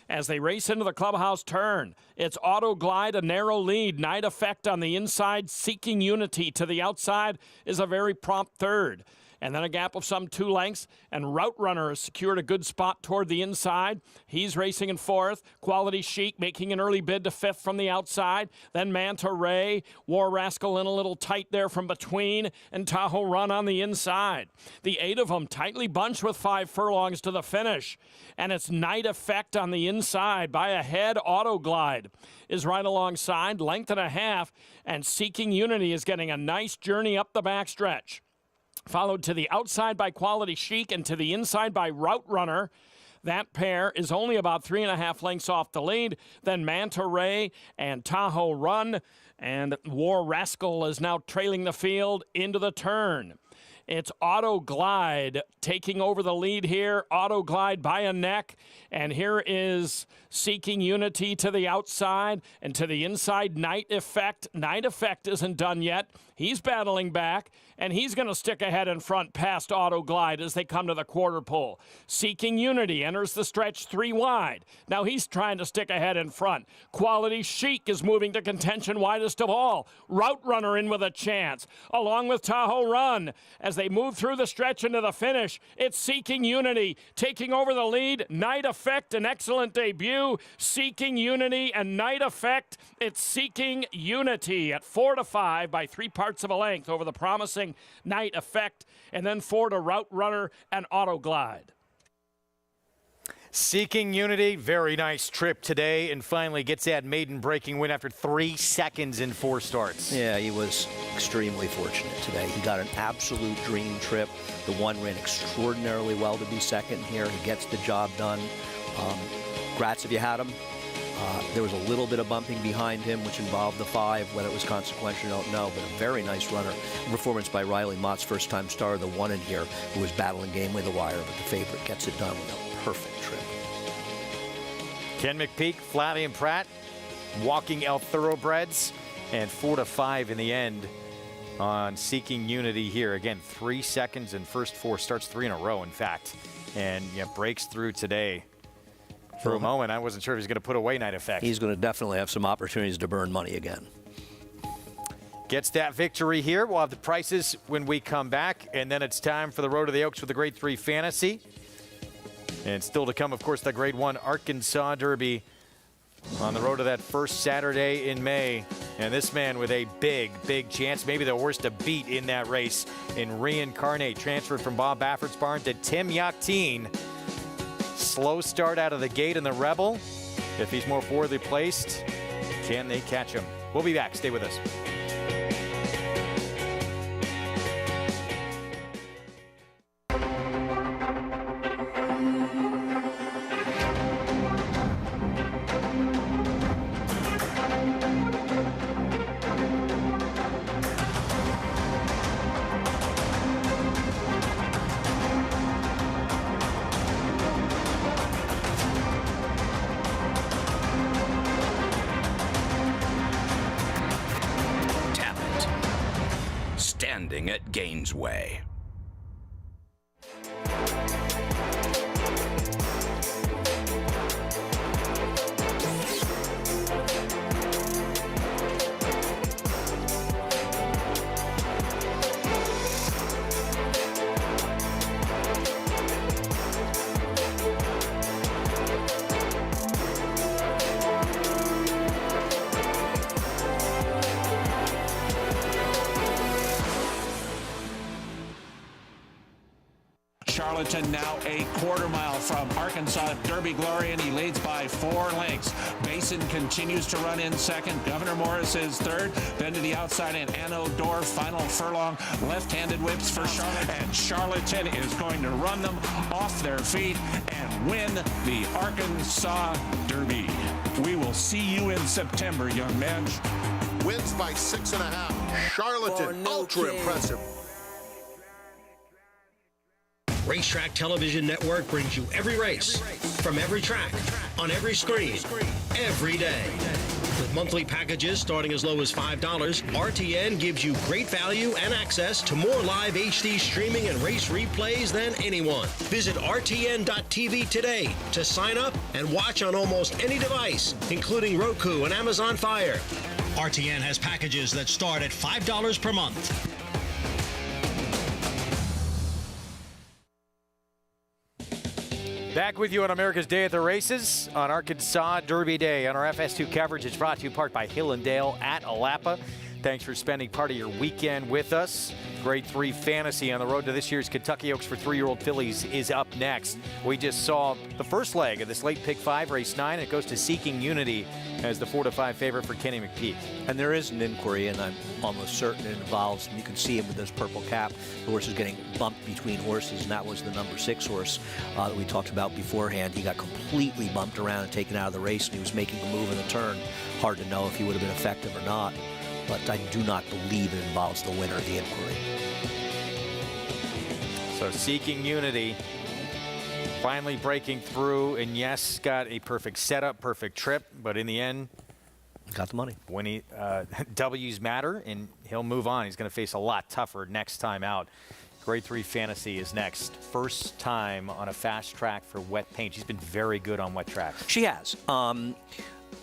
As they race into the clubhouse turn, it's Auto Glide, a narrow lead. Night Effect on the inside, Seeking Unity to the outside is a very prompt third. And then a gap of some 2 lengths, and Route Runner has secured a good spot toward the inside. He's racing in 4th. Quality Chic making an early bid to 5th from the outside. Then Manta Ray, War Rascal in a little tight there from between, and Tahoe Run on the inside. The 8 of them tightly bunched with 5 furlongs to the finish. And it's Night Effect on the inside by a head. Auto Glide is right alongside, length and a half, and Seeking Unity is getting a nice journey up the backstretch. Followed to the outside by Quality Chic and to the inside by Route Runner. That pair is only about 3.5 lengths off the lead. Then Manta Ray and Tahoe Run. And War Rascal is now trailing the field into the turn. It's Auto Glide taking over the lead here. Auto Glide by a neck. And here is Seeking Unity to the outside. And to the inside, Night Effect. Night Effect isn't done yet. He's battling back, and he's going to stick ahead in front past Auto Glide as they come to the quarter pole. Seeking Unity enters the stretch 3 wide. Now he's trying to stick ahead in front. Quality Chic is moving to contention widest of all. Route Runner in with a chance, along with Tahoe Run. As they move through the stretch into the finish, it's Seeking Unity taking over the lead. Night Effect, an excellent debut. Seeking Unity and Night Effect. It's Seeking Unity at 4-5 by 3 parts of a length over the promising Night Effect, and then 4 to Route Runner and Auto Glide.
Seeking Unity, very nice trip today, and finally gets that maiden breaking win after 3 seconds in 4 starts.
Yeah, he was extremely fortunate today. He got an absolute dream trip. The one ran extraordinarily well to be second here. He gets the job done. Grats if you had him. There was a little bit of bumping behind him, which involved the 5. Whether it was consequential, I don't know, but a very nice runner. Performance by Riley Mott's first-time star, the 1 in here, who was battling game with the wire, but the favorite gets it done with a perfect trip.
Ken McPeak, Flavian Pratt, walking El Thoroughbreds, and 4-5 in the end on Seeking Unity here. Again, 3 seconds in first 4 starts, 3 in a row, in fact, and breaks through today. For a moment, I wasn't sure if he was going to put away Night Effect.
He's going to definitely have some opportunities to burn money again.
Gets that victory here. We'll have the prices when we come back, and then it's time for the Road to the Oaks with the Grade 3 Fantasy. And still to come, of course, the Grade 1 Arkansas Derby on the road to that first Saturday in May. And this man with a big, big chance, maybe the horse to beat in that race in Reincarnate, transferred from Bob Baffert's barn to Tim Yakteen. Slow start out of the gate in the Rebel. If he's more forwardly placed, can they catch him? We'll be back. Stay with us.
Standing at Gainesway.
Charlatan now a quarter mile from Arkansas Derby Glory, and he leads by 4 lengths. Basin continues to run in second. Governor Morris is third. Then to the outside and Anno Door, final furlong. Left-handed whips for Charlatan. And Charlatan is going to run them off their feet and win the Arkansas Derby. We will see you in September, young man.
Wins by 6.5. Charlatan, ultra impressive.
Racetrack Television Network brings you every race, from every track, on every screen, every day. With monthly packages starting as low as $5, RTN gives you great value and access to more live HD streaming and race replays than anyone. Visit RTN.tv today to sign up and watch on almost any device, including Roku and Amazon Fire. RTN has packages that start at $5 per month.
Back with you on America's Day at the Races on Arkansas Derby Day. On our FS2 coverage, it's brought to you in part by Hill & Dale at Alapa. Thanks for spending part of your weekend with us. Grade 3 Fantasy on the road to this year's Kentucky Oaks for 3-year-old fillies is up next. We just saw the first leg of this late pick 5, race 9. It goes to Seeking Unity as the 4-5 favorite for Kenny McPeak.
And there is an inquiry, and I'm almost certain it involves, and you can see him with this purple cap, the horse is getting bumped between horses, and that was the number 6 horse that we talked about beforehand. He got completely bumped around and taken out of the race, and he was making a move in the turn. Hard to know if he would have been effective or not, but I do not believe it involves the winner of the inquiry.
So Seeking Unity finally breaking through, and yes, got a perfect setup, perfect trip, but in the end,
Got the money.
When he W's matter, and he'll move on. He's going to face a lot tougher next time out. Grade 3 Fantasy is next. First time on a fast track for wet paint. She's been very good on wet tracks.
She has.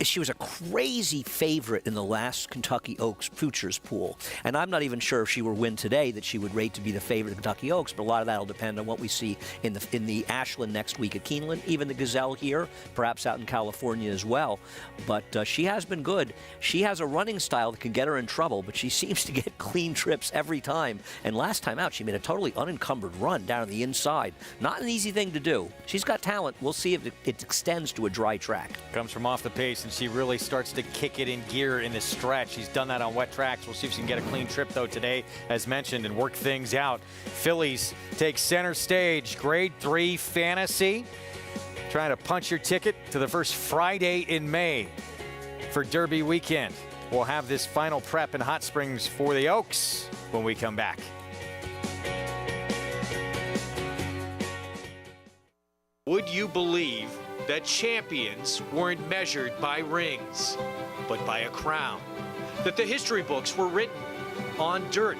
She was a crazy favorite in the last Kentucky Oaks Futures pool. And I'm not even sure if she were win today that she would rate to be the favorite of Kentucky Oaks, but a lot of that will depend on what we see in the Ashland next week at Keeneland, even the Gazelle here, perhaps out in California as well. But she has been good. She has a running style that can get her in trouble, but she seems to get clean trips every time. And last time out, she made a totally unencumbered run down the inside. Not an easy thing to do. She's got talent. We'll see if it extends to a dry track.
Comes from off the pace, and she really starts to kick it in gear in the stretch. She's done that on wet tracks. We'll see if she can get a clean trip, though, today, as mentioned, and work things out. Phillies take center stage. Grade 3 Fantasy. Trying to punch your ticket to the first Friday in May for Derby weekend. We'll have this final prep in Hot Springs for the Oaks when we come back.
Would you believe that champions weren't measured by rings, but by a crown? That the history books were written on dirt?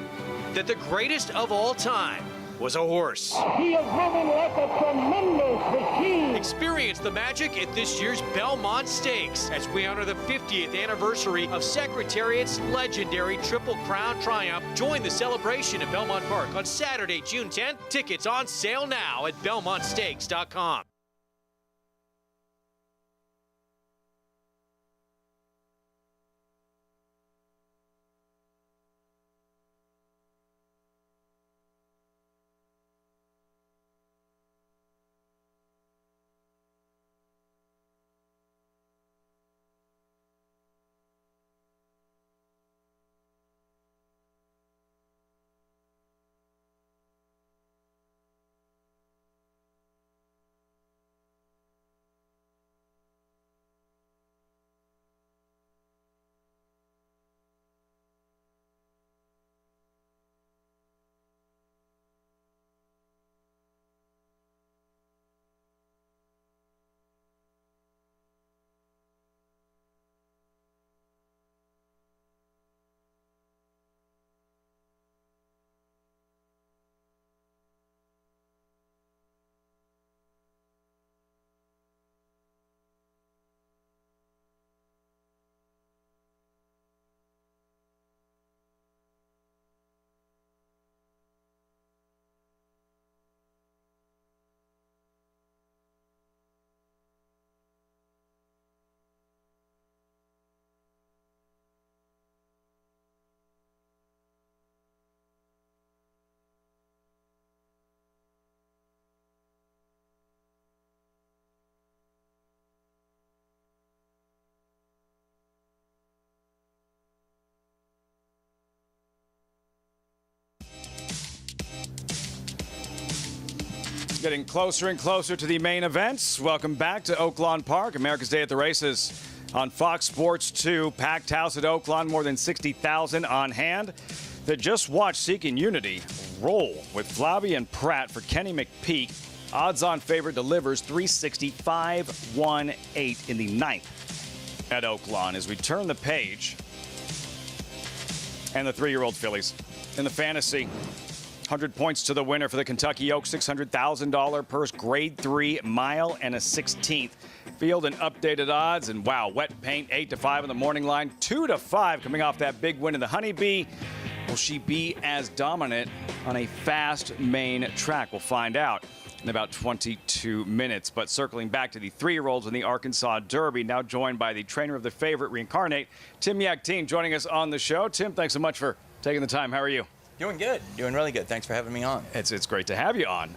That the greatest of all time was a horse?
He is moving like a tremendous machine.
Experience the magic at this year's Belmont Stakes as we honor the 50th anniversary of Secretariat's legendary Triple Crown triumph. Join the celebration at Belmont Park on Saturday, June 10th. Tickets on sale now at BelmontStakes.com.
Getting closer and closer to the main events. Welcome back to Oaklawn Park, America's Day at the Races on Fox Sports 2. Packed house at Oaklawn, more than 60,000 on hand. That just watched Seeking Unity roll with Flavia and Pratt for Kenny McPeak. Odds-on favorite delivers 365-1-8 in the 9th at Oaklawn as we turn the page. And the 3-year-old fillies in the fantasy. 100 points to the winner for the Kentucky Oaks, $600,000 purse, grade 3 mile and a 16th. Field and updated odds, and wow, wet paint 8-5 on the morning line, 2-5 coming off that big win in the Honeybee. Will she be as dominant on a fast main track? We'll find out in about 22 minutes. But circling back to the 3-year-olds in the Arkansas Derby, now joined by the trainer of the favorite, Reincarnate, Tim Yakteen, joining us on the show. Tim, thanks so much for taking the time. How are you?
Doing good. Doing really good. Thanks for having me on.
It's great to have you on.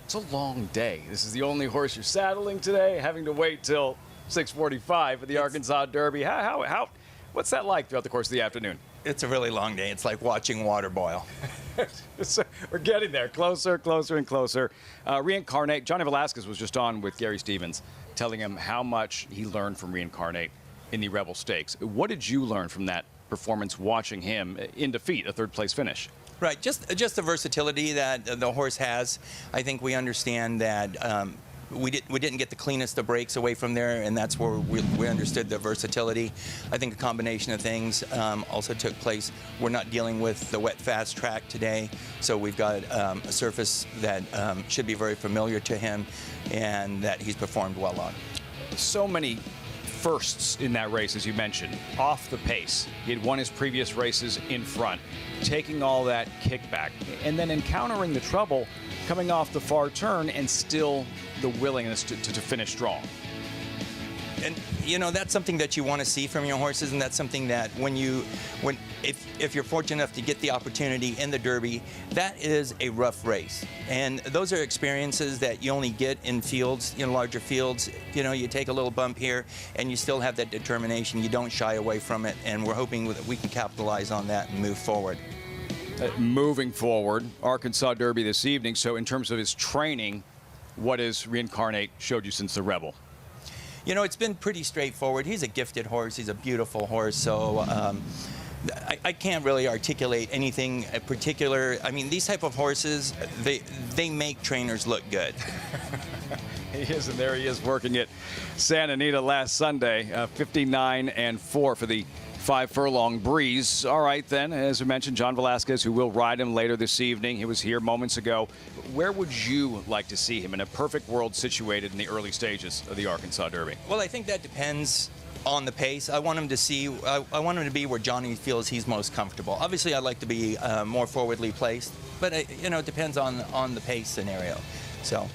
It's a long day. This is the only horse you're saddling today, having to wait till 6:45 for the Arkansas Derby. What's that like throughout the course of the afternoon?
It's a really long day. It's like watching water boil.
So we're getting there, closer and closer. Reincarnate. Johnny Velasquez was just on with Gary Stevens, telling him how much he learned from Reincarnate in the Rebel Stakes. What did you learn from that performance watching him in defeat, a third-place finish?
Right, just the versatility that the horse has. I think we understand that we didn't get the cleanest of breaks away from there, and that's where we understood the versatility. I think a combination of things also took place. We're not dealing with the wet fast track today, so we've got a surface that should be very familiar to him and that he's performed well on.
So many firsts in that race, as you mentioned, off the pace. He had won his previous races in front, taking all that kickback, and then encountering the trouble coming off the far turn and still the willingness to finish strong.
And you know, that's something that you want to see from your horses, and that's something that if you're fortunate enough to get the opportunity in the Derby, that is a rough race, and those are experiences that you only get in fields, in larger fields. You know, you take a little bump here, and you still have that determination. You don't shy away from it, and we're hoping that we can capitalize on that and move forward.
Moving forward, Arkansas Derby this evening. So in terms of his training, what has Reincarnate showed you since the Rebel?
You know, it's been pretty straightforward. He's a gifted horse. He's a beautiful horse. So I can't really articulate anything particular. I mean, these type of horses, they make trainers look good.
He is, and there he is working at Santa Anita last Sunday, 59-4 for the 5 furlong breeze. All right, then, as we mentioned, John Velasquez, who will ride him later this evening. He was here moments ago. Where would you like to see him in a perfect world situated in the early stages of the Arkansas Derby?
Well, I think that depends on the pace. I want him to be where Johnny feels he's most comfortable. Obviously, I'd like to be more forwardly placed, but you know, it depends on the pace scenario. So,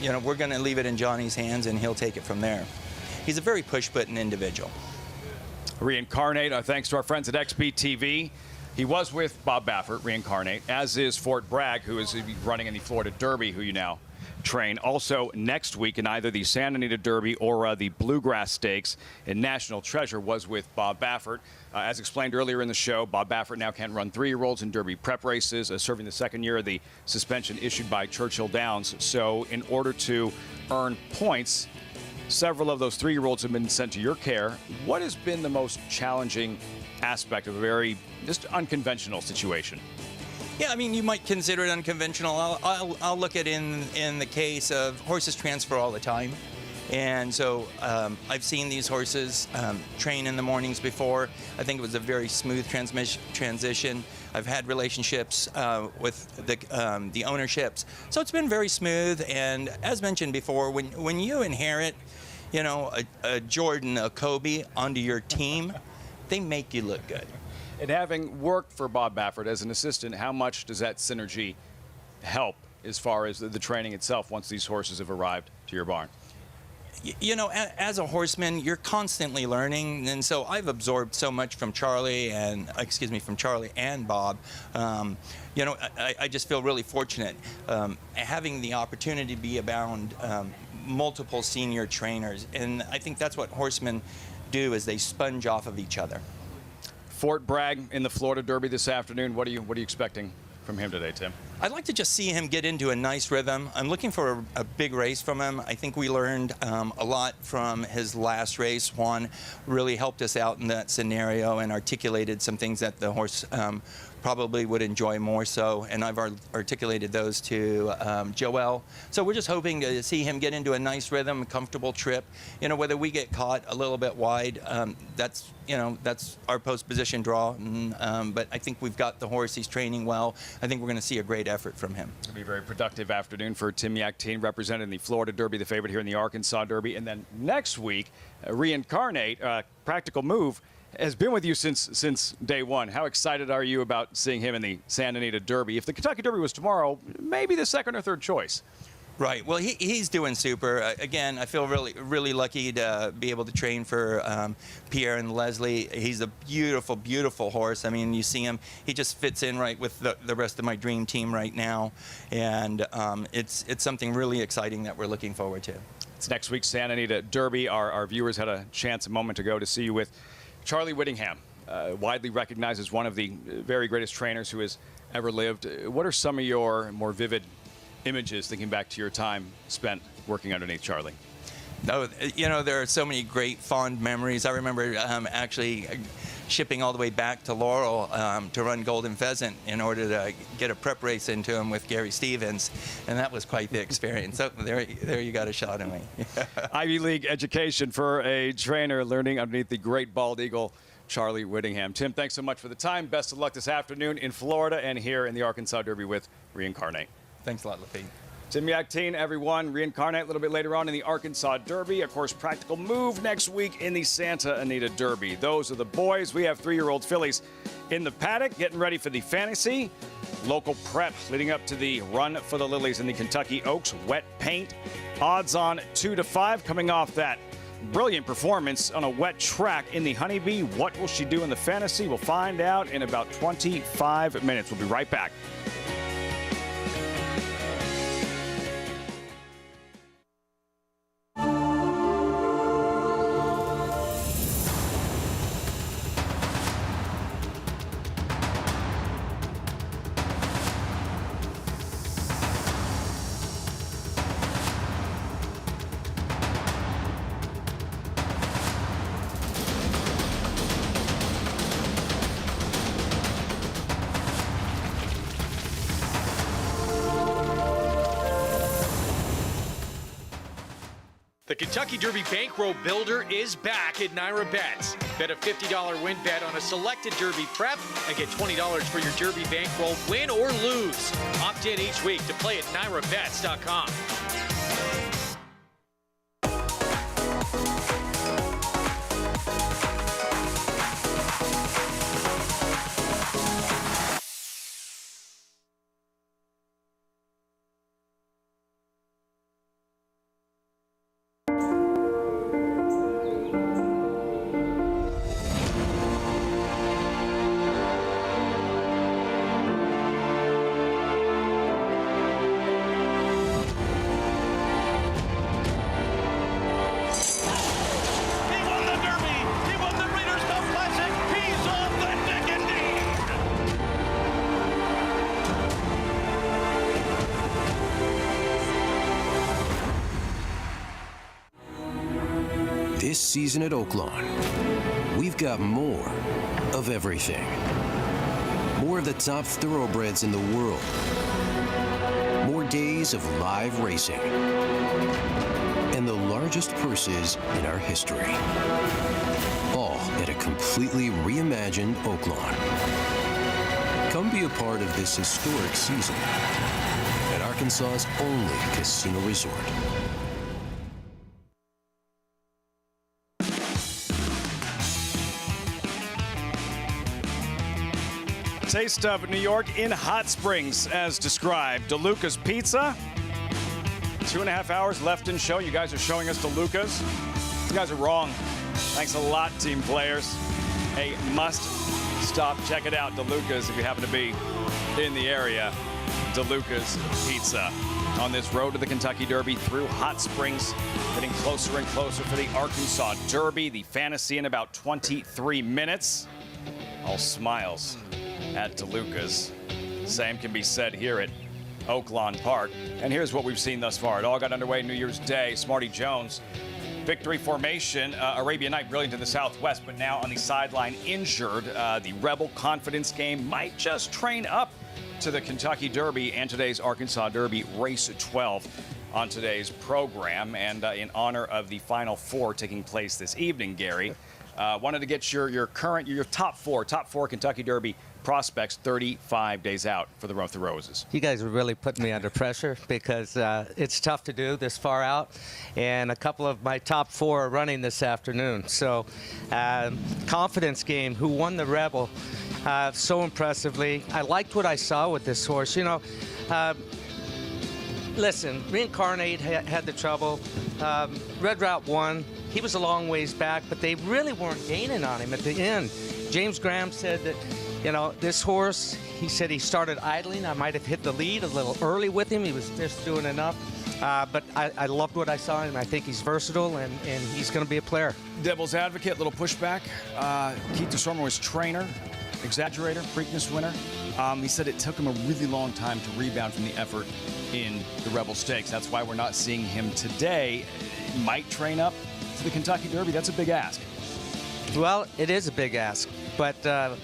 you know, we're going to leave it in Johnny's hands, and he'll take it from there. He's a very push-button individual.
Reincarnate, thanks to our friends at XBTV. He was with Bob Baffert, Reincarnate, as is Fort Bragg, who is running in the Florida Derby, who you now train. Also, next week in either the Santa Anita Derby or the Bluegrass Stakes, and National Treasure was with Bob Baffert. As explained earlier in the show, Bob Baffert now can run 3-year-olds in Derby prep races, serving the second year of the suspension issued by Churchill Downs. So in order to earn points, several of those 3-year-olds have been sent to your care. What has been the most challenging aspect of a very just unconventional situation?
Yeah, I mean, you might consider it unconventional. I'll look at in the case of horses transfer all the time. And so I've seen these horses train in the mornings before. I think it was a very smooth transition. I've had relationships with the ownerships. So it's been very smooth. And as mentioned before, when you inherit, you know, a Jordan, a Kobe onto your team, they make you look good.
And having worked for Bob Baffert as an assistant, how much does that synergy help as far as the training itself once these horses have arrived to your barn?
You know, as a horseman, you're constantly learning, and so I've absorbed so much from Charlie and Bob. You know, I just feel really fortunate having the opportunity to be around multiple senior trainers, and I think that's what horsemen do, is they sponge off of each other.
Fort Bragg in the Florida Derby this afternoon. What are you expecting from him today, Tim?
I'd like to just see him get into a nice rhythm. I'm looking for a big race from him. I think we learned a lot from his last race. Juan really helped us out in that scenario and articulated some things that the horse probably would enjoy more so, and I've articulated those to Joel. So we're just hoping to see him get into a nice rhythm, a comfortable trip. You know, whether we get caught a little bit wide, that's our post position draw. But I think we've got the horse. He's training well. I think we're going to see a great effort from him.
It'll be a very productive afternoon for Tim Yakteen, representing the Florida Derby, the favorite here in the Arkansas Derby. And then next week, Reincarnate, Practical Move, has been with you since day one. How excited are you about seeing him in the Santa Anita Derby? If the Kentucky Derby was tomorrow, maybe the second or third choice.
Right. Well, he's doing super. Again, I feel really lucky to be able to train for Pierre and Leslie. He's a beautiful, beautiful horse. I mean, you see him, he just fits in right with the rest of my dream team right now. And it's something really exciting that we're looking forward to.
It's next week's Santa Anita Derby. Our viewers had a chance a moment ago to see you with Charlie Whittingham, widely recognized as one of the very greatest trainers who has ever lived. What are some of your more vivid images thinking back to your time spent working underneath Charlie?
No, you know, there are so many great fond memories. I remember actually shipping all the way back to Laurel to run Golden Pheasant in order to get a prep race into him with Gary Stevens, and that was quite the experience. So there you got a shot at me.
Ivy League education for a trainer learning underneath the great bald eagle, Charlie Whittingham. Tim, thanks so much for the time. Best of luck this afternoon in Florida and here in the Arkansas Derby with Reincarnate.
Thanks a lot, Lafitte.
Tim Yakteen, everyone. Reincarnate a little bit later on in the Arkansas Derby. Of course, Practical Move next week in the Santa Anita Derby. Those are the boys. We have 3-year-old fillies in the paddock getting ready for the Fantasy. Local prep leading up to the Run for the Lilies in the Kentucky Oaks. Wet paint. Odds on 2 to 5 coming off that brilliant performance on a wet track in the Honeybee. What will she do in the Fantasy? We'll find out in about 25 minutes. We'll be right back.
The Kentucky Derby Bankroll Builder is back at Naira Bets. Bet a $50 win bet on a selected Derby prep and get $20 for your Derby Bankroll, win or lose. Opt in each week to play at NairaBets.com.
This season at Oaklawn, we've got more of everything. More of the top thoroughbreds in the world. More days of live racing. And the largest purses in our history. All at a completely reimagined Oaklawn. Come be a part of this historic season at Arkansas's only casino resort.
Taste of New York in Hot Springs, as described. DeLuca's Pizza. 2.5 hours left in show. You guys are showing us DeLuca's. You guys are wrong. Thanks a lot, team players. A must-stop. Check it out, DeLuca's, if you happen to be in the area. DeLuca's Pizza. On this road to the Kentucky Derby through Hot Springs, getting closer and closer for the Arkansas Derby. The Fantasy in about 23 minutes. All smiles at DeLuca's. Same can be said here at Oaklawn Park. And here's what we've seen thus far. It all got underway New Year's Day. Smarty Jones, victory formation. Arabian Night, brilliant to the southwest, but now on the sideline injured. The Rebel confidence game might just train up to the Kentucky Derby and today's Arkansas Derby Race 12 on today's program. And in honor of the Final Four taking place this evening, Gary, wanted to get your top four Kentucky Derby prospects 35 days out for the Run with the Roses.
You guys are really putting me under pressure because it's tough to do this far out, and a couple of my top 4 are running this afternoon. So confidence game, who won the Rebel so impressively. I liked what I saw with this horse. You know, listen, Reincarnate had the trouble. Red Route won. He was a long ways back, but they really weren't gaining on him at the end. James Graham said that, you know, this horse, he said he started idling. I might have hit the lead a little early with him. He was just doing enough. But I loved what I saw, and I think he's versatile, and he's going to be a player.
Devil's advocate, little pushback. Keith DeSormer was trainer, exaggerator, Preakness winner. He said it took him a really long time to rebound from the effort in the Rebel Stakes. That's why we're not seeing him today. Might train up to the Kentucky Derby. That's a big ask.
Well, it is a big ask. but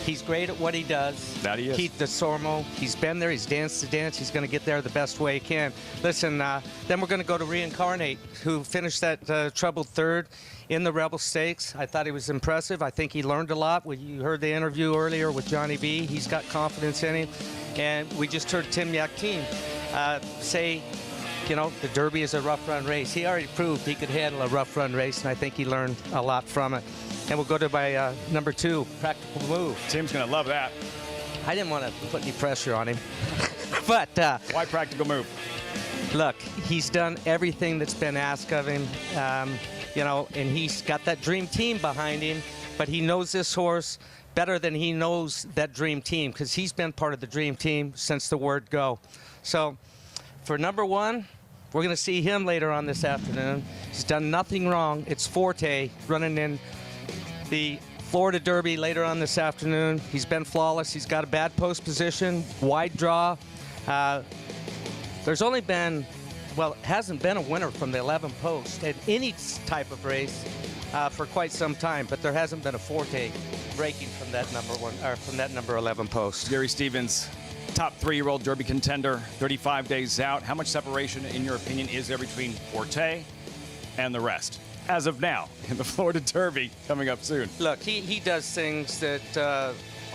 he's great at what he does.
That he is.
Keith DeSormo, he's been there, he's danced the dance, he's going to get there the best way he can. Listen, then we're going to go to Reincarnate, who finished that troubled third in the Rebel Stakes. I thought he was impressive. I think he learned a lot. You heard the interview earlier with Johnny B. He's got confidence in him. And we just heard Tim Yakteen say, you know, the Derby is a rough run race. He already proved he could handle a rough run race, and I think he learned a lot from it. And we'll go to my number 2, Practical Move.
Tim's going to love that.
I didn't want to put any pressure on him. But
why Practical Move?
Look, he's done everything that's been asked of him. You know, and he's got that dream team behind him, but he knows this horse better than he knows that dream team, because he's been part of the dream team since the word go. So for number 1, we're going to see him later on this afternoon. He's done nothing wrong. It's Forte running in the Florida Derby later on this afternoon. He's been flawless. He's got a bad post position, wide draw. There's only been, well, it hasn't been a winner from the 11 post at any type of race for quite some time, but there hasn't been a Forte breaking from that number 1 or from that number 11 post.
Gary Stevens, top 3-year-old Derby contender, 35 days out. How much separation, in your opinion, is there between Forte and the rest as of now in the Florida Derby coming up soon?
Look, he does things that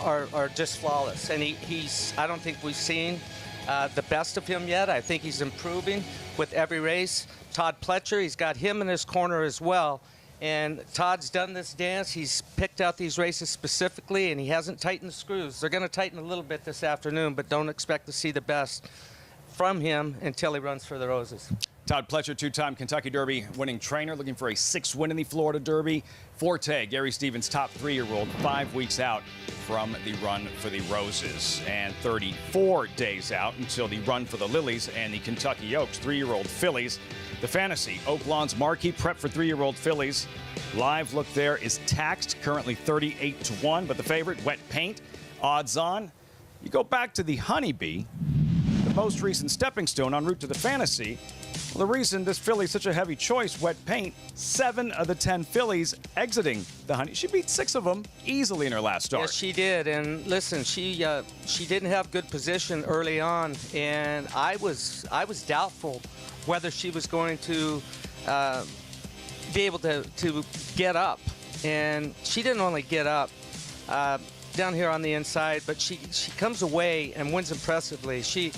are just flawless, and I don't think we've seen the best of him yet. I think he's improving with every race. Todd Pletcher, he's got him in his corner as well. And Todd's done this dance. He's picked out these races specifically, and he hasn't tightened the screws. They're going to tighten a little bit this afternoon, but don't expect to see the best from him until he runs for the Roses.
Todd Pletcher, 2-time Kentucky Derby winning trainer, looking for a 6th win in the Florida Derby. Forte, Gary Stevens, top 3-year-old, 5 weeks out from the run for the Roses, and 34 days out until the run for the Lilies and the Kentucky Oaks, 3-year-old fillies. The Fantasy, Oaklawn's marquee prep for 3-year-old fillies. Live look there is taxed, currently 38-1, but the favorite, Wet Paint, odds on. You go back to the Honeybee, the most recent stepping stone en route to the Fantasy. Well, the reason this filly is such a heavy choice, Wet Paint, 7 of the 10 fillies exiting the Honey. She beat 6 of them easily in her last start.
Yes, she did. And listen, she didn't have good position early on, and I was doubtful whether she was going to be able to get up. And she didn't only get up down here on the inside, but she comes away and wins impressively. She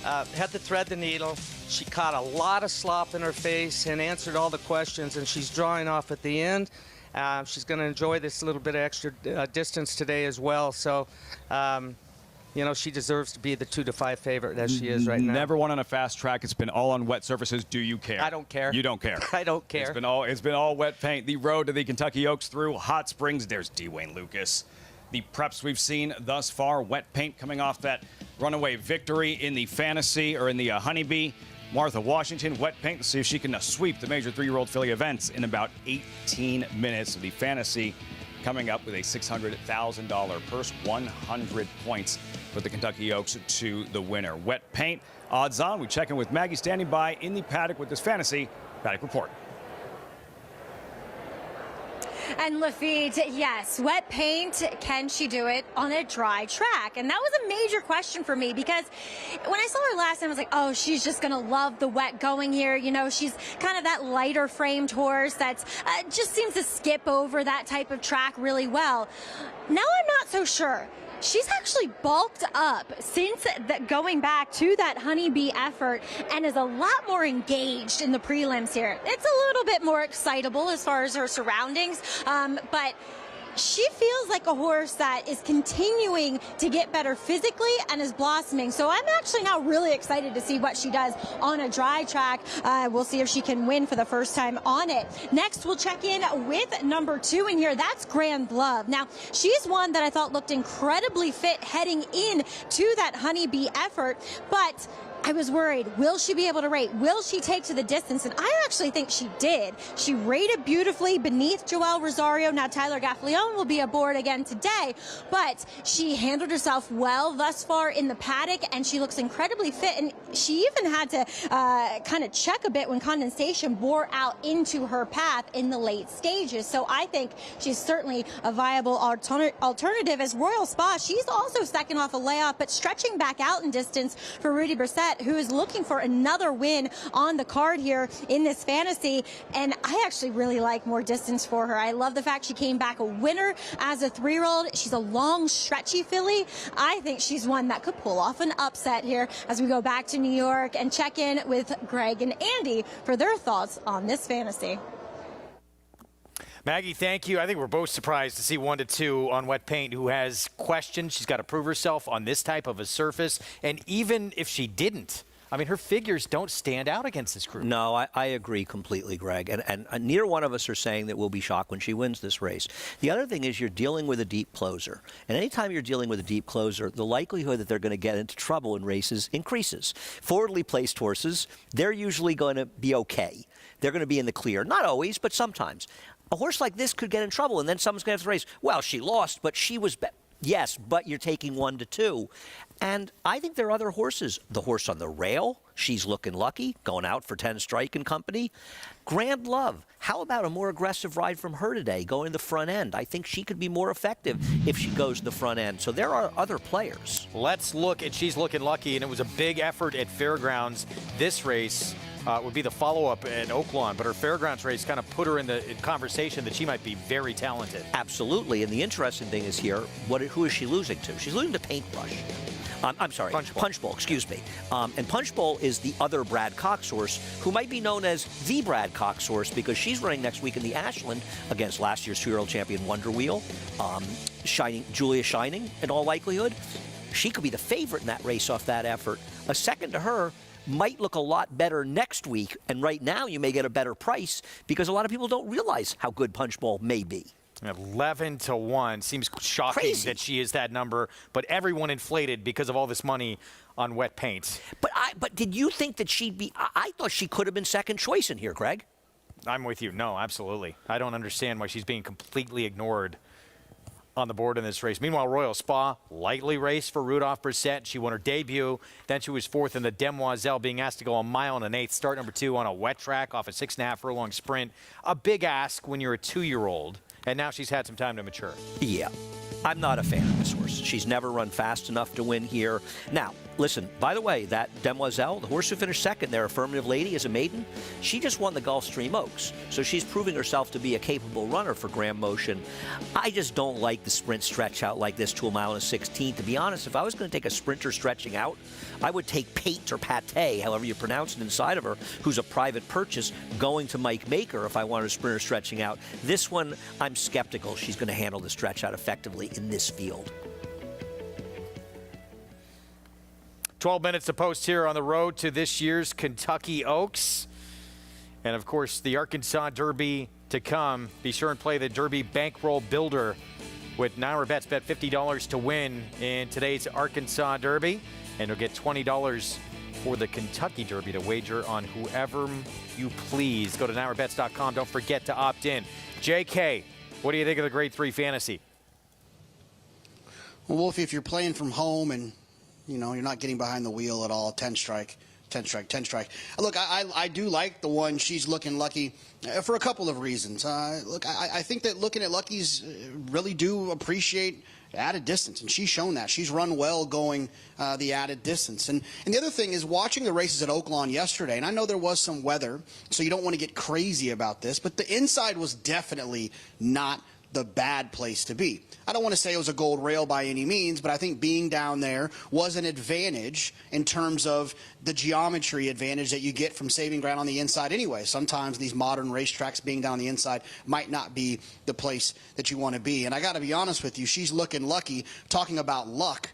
had to thread the needle. She caught a lot of slop in her face and answered all the questions, and she's drawing off at the end. She's going to enjoy this little bit of extra distance today as well. So, you know, she deserves to be the 2-5 favorite as she is right now.
Never won on a fast track. It's been all on wet surfaces. Do you care?
I don't care.
You don't care.
I don't care.
It's been all Wet Paint. The road to the Kentucky Oaks through Hot Springs. There's D. Wayne Lucas. The preps we've seen thus far, Wet Paint coming off that runaway victory in the Fantasy or in the Honeybee. Martha Washington, Wet Paint, to see if she can sweep the major 3-year-old filly events in about 18 minutes. The Fantasy coming up with a $600,000 purse, 100 points for the Kentucky Oaks to the winner. Wet Paint, odds on. We check in with Maggie standing by in the paddock with this Fantasy Paddock Report.
And Lafitte, yes, Wet Paint, can she do it on a dry track? And that was a major question for me, because when I saw her last time, I was like, oh, she's just going to love the wet going here. You know, she's kind of that lighter framed horse that's just seems to skip over that type of track really well. Now I'm not so sure. She's actually bulked up since going back to that Honeybee effort and is a lot more engaged in the prelims here. It's a little bit more excitable as far as her surroundings, but she feels like a horse that is continuing to get better physically and is blossoming. So I'm actually now really excited to see what she does on a dry track. We'll see if she can win for the first time on it. Next, we'll check in with number 2 in here. That's Grand Love. Now, she's one that I thought looked incredibly fit heading in to that Honeybee effort, but I was worried, will she be able to rate? Will she take to the distance? And I actually think she did. She rated beautifully beneath Joelle Rosario. Now Tyler Gaffalione will be aboard again today, but she handled herself well thus far in the paddock, and she looks incredibly fit. And she even had to kind of check a bit when condensation bore out into her path in the late stages. So I think she's certainly a viable alternative. As Royal Spa, she's also second off a layoff, but stretching back out in distance for Rudy Brissett, who is looking for another win on the card here in this fantasy. And I actually really like more distance for her. I love the fact she came back a winner as a 3-year-old. She's a long, stretchy filly. I think she's one that could pull off an upset here as we go back to New York and check in with Greg and Andy for their thoughts on this fantasy.
Maggie, thank you. I think we're both surprised to see 1-2 on Wet Paint, who has questions. She's got to prove herself on this type of a surface. And even if she didn't, I mean, her figures don't stand out against this group.
No, I agree completely, Greg. And neither one of us are saying that we'll be shocked when she wins this race. The other thing is you're dealing with a deep closer. And anytime you're dealing with a deep closer, the likelihood that they're going to get into trouble in races increases. Forwardly placed horses, they're usually going to be okay. They're going to be in the clear. Not always, but sometimes. A horse like this could get in trouble, and then someone's going to have to race. Well, she lost, but she was yes, but you're taking 1-2. And I think there are other horses. The horse on the rail, she's looking lucky, going out for 10 Strike and company. Grand Love, how about a more aggressive ride from her today, going the front end? I think she could be more effective if she goes the front end. So there are other players.
Let's look at She's Looking Lucky, and it was a big effort at Fairgrounds. This race would be the follow-up at Oaklawn, but her Fairgrounds race kind of put her in the conversation that she might be very talented.
Absolutely, and the interesting thing is here, who is she losing to? She's losing to Paintbrush. I'm sorry, Punch Bowl, excuse me. And Punch Bowl is the other Brad Cox horse, who might be known as the Brad Cox horse because she's running next week in the Ashland against last year's 2-year-old champion Wonder Wheel, Julia Shining, in all likelihood. She could be the favorite in that race off that effort. A second to her might look a lot better next week, and right now you may get a better price because a lot of people don't realize how good Punch Bowl may be.
11-1 seems shocking
Crazy.
that she is that number, but everyone inflated because of all this money on Wet Paint.
But did you think that she'd be? I thought she could have been second choice in here, Greg.
I'm with you. No, absolutely. I don't understand why she's being completely ignored on the board in this race. Meanwhile, Royal Spa, lightly raced for Rudolph Brissett. She won her debut. Then she was fourth in the Demoiselle, being asked to go a mile and an eighth, start number 2 on a wet track off a 6.5 furlong sprint. A big ask when you're a 2-year-old. And now she's had some time to mature.
Yeah. I'm not a fan of this horse. She's never run fast enough to win here. Now, listen, by the way, that Demoiselle, the horse who finished second there, Affirmative Lady, is a maiden. She just won the Gulfstream Oaks, so she's proving herself to be a capable runner for Graham Motion. I just don't like the sprint stretch out like this to a mile and 16. To be honest, if I was going to take a sprinter stretching out, I would take Pate or Pate, however you pronounce it, inside of her, who's a private purchase, going to Mike Maker if I wanted a sprinter stretching out. This one, I'm skeptical she's going to handle the stretch out effectively in this field.
12 minutes to post here on the road to this year's Kentucky Oaks. And, of course, the Arkansas Derby to come. Be sure and play the Derby Bankroll Builder with NYRA Bets. Bet $50 to win in today's Arkansas Derby. And you'll get $20 for the Kentucky Derby to wager on whoever you please. Go to NYRABets.com. Don't forget to opt in. JK, what do you think of the Grade 3 Fantasy?
Well, Wolfie, if you're playing from home and you're not getting behind the wheel at all, 10 strike. Look, I do like the one She's Looking Lucky for a couple of reasons. Look, I think that looking at Lucky's really do appreciate added distance, and she's shown that. She's run well going the added distance. And the other thing is watching the races at Oaklawn yesterday, and I know there was some weather, so you don't want to get crazy about this, but the inside was definitely not the bad place to be. I don't want to say it was a gold rail by any means, but I think being down there was an advantage in terms of the geometry advantage that you get from saving ground on the inside anyway. Sometimes these modern racetracks, being down on the inside might not be the place that you want to be. And I got to be honest with you, She's Looking Lucky, talking about luck,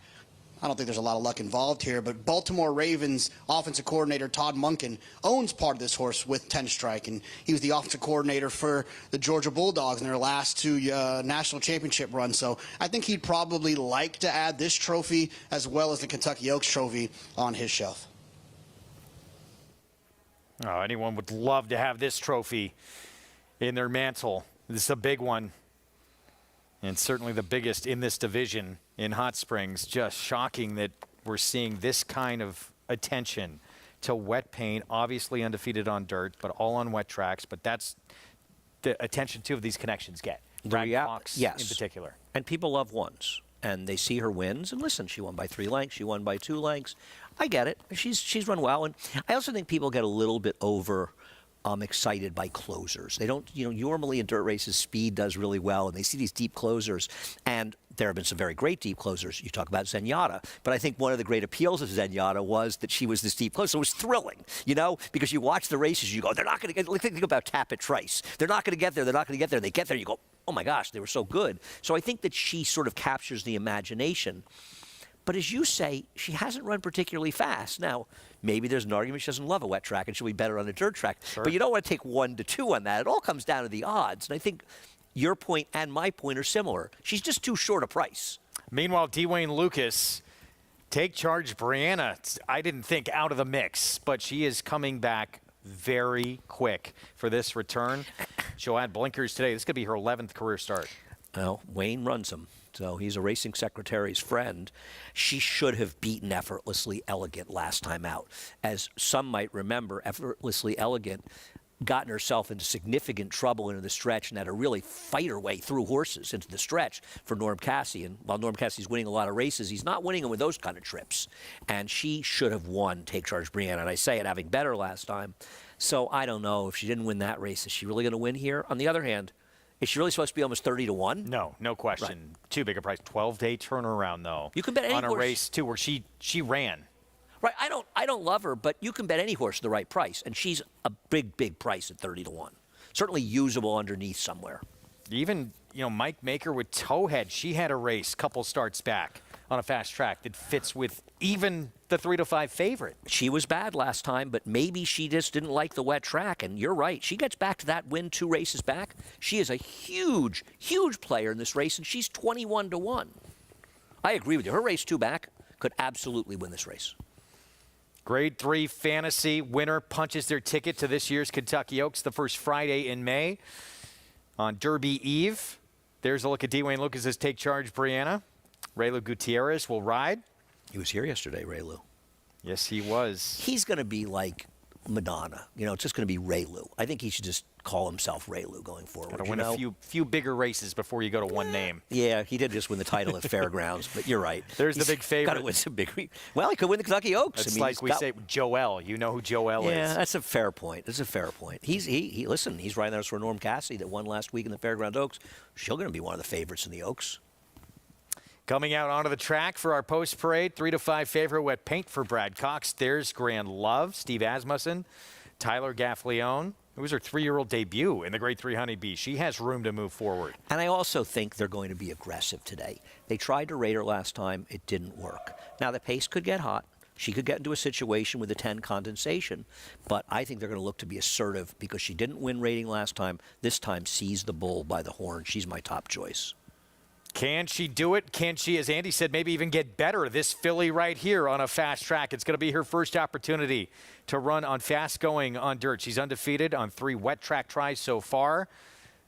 I don't think there's a lot of luck involved here, but Baltimore Ravens offensive coordinator Todd Monken owns part of this horse with 10 strike, and he was the offensive coordinator for the Georgia Bulldogs in their last 2 national championship runs. So I think he'd probably like to add this trophy as well as the Kentucky Oaks trophy on his shelf.
Oh, anyone would love to have this trophy in their mantle. This is a big one, and certainly the biggest in this division in Hot Springs. Just shocking that we're seeing this kind of attention to wet paint, obviously undefeated on dirt, but all on wet tracks. But that's the attention two of these connections get. Brad Cox in particular.
And people love ones. And they see her wins. And listen, she won by 3 lengths. She won by 2 lengths. I get it. She's run well. And I also think people get a little bit excited by closers. They don't, normally in dirt races, speed does really well. And they see these deep closers. And there have been some very great deep closers. You talk about Zenyatta. But I think one of the great appeals of Zenyatta was that she was this deep closer. It was thrilling, because you watch the races, you go, they're not going to get, think about Tappet Trice. They're not going to get there. They're not going to get there. They get there, you go, oh my gosh, they were so good. So I think that she sort of captures the imagination. But as you say, she hasn't run particularly fast. Now, maybe there's an argument she doesn't love a wet track and she'll be better on a dirt track. Sure. But you don't want to take 1 to 2 on that. It all comes down to the odds. And I think your point and my point are similar. She's just too short a price.
Meanwhile, Dwayne Lucas, take charge Brianna. I didn't think out of the mix, but she is coming back very quick for this return. She'll add blinkers today. This could be her 11th career start.
Well, Wayne runs them. So he's a racing secretary's friend. She should have beaten Effortlessly Elegant last time out. As some might remember, Effortlessly Elegant gotten herself into significant trouble into the stretch and had to really fight her way through horses into the stretch for Norm Cassie. And while Norm Cassie's winning a lot of races, he's not winning them with those kind of trips. And she should have won Take Charge Brianna. And I say it having bet her last time. So I don't know if she didn't win that race. Is she really going to win here? On the other hand, is she really supposed to be almost 30 to 1?
No, no question. Right. Too big a price. 12-day turnaround, though.
You can bet any
on a
horse.
Race, too, where she ran.
Right, I don't love her, but you can bet any horse the right price, and she's a big, big price at 30 to 1. Certainly usable underneath somewhere.
Even, Mike Maker with Towhead, she had a race couple starts back on a fast track that fits with even the 3 to 5 favorite.
She was bad last time, but maybe she just didn't like the wet track, and you're right. She gets back to that win 2 races back. She is a huge, huge player in this race, and she's 21 to 1. I agree with you. Her race 2 back could absolutely win this race.
Grade 3 fantasy winner punches their ticket to this year's Kentucky Oaks the first Friday in May. On Derby Eve, there's a look at Dwayne Lucas's Take Charge Brianna. Raylu Gutierrez will ride.
He was here yesterday, Raylu.
Yes, he was.
He's going to be like Madonna. It's just going to be Raylu. I think he should just call himself Raylu going forward.
Got to win a few bigger races before you go to one name.
Yeah, he did just win the title at Fairgrounds, but you're right.
He's the big favorite.
Got to win some big. Well, he could win the Kentucky Oaks.
It's like we say, Joel. You know who Joel is.
Yeah, that's a fair point. Listen, he's right there for Norm Cassie that won last week in the Fairgrounds Oaks. She's going to be one of the favorites in the Oaks.
Coming out onto the track for our post parade, 3 to 5 favorite wet paint for Brad Cox. There's Grand Love, Steve Asmussen, Tyler Gaffleone. It was her 3-year-old debut in the Grade 3 Honeybee. She has room to move forward.
And I also think they're going to be aggressive today. They tried to rate her last time. It didn't work. Now, the pace could get hot. She could get into a situation with a 10 condensation. But I think they're going to look to be assertive because she didn't win rating last time. This time, seize the bull by the horn. She's my top choice.
Can she do it? Can she, as Andy said, maybe even get better? This filly right here on a fast track. It's going to be her first opportunity to run on fast going on dirt. She's undefeated on 3 wet track tries so far.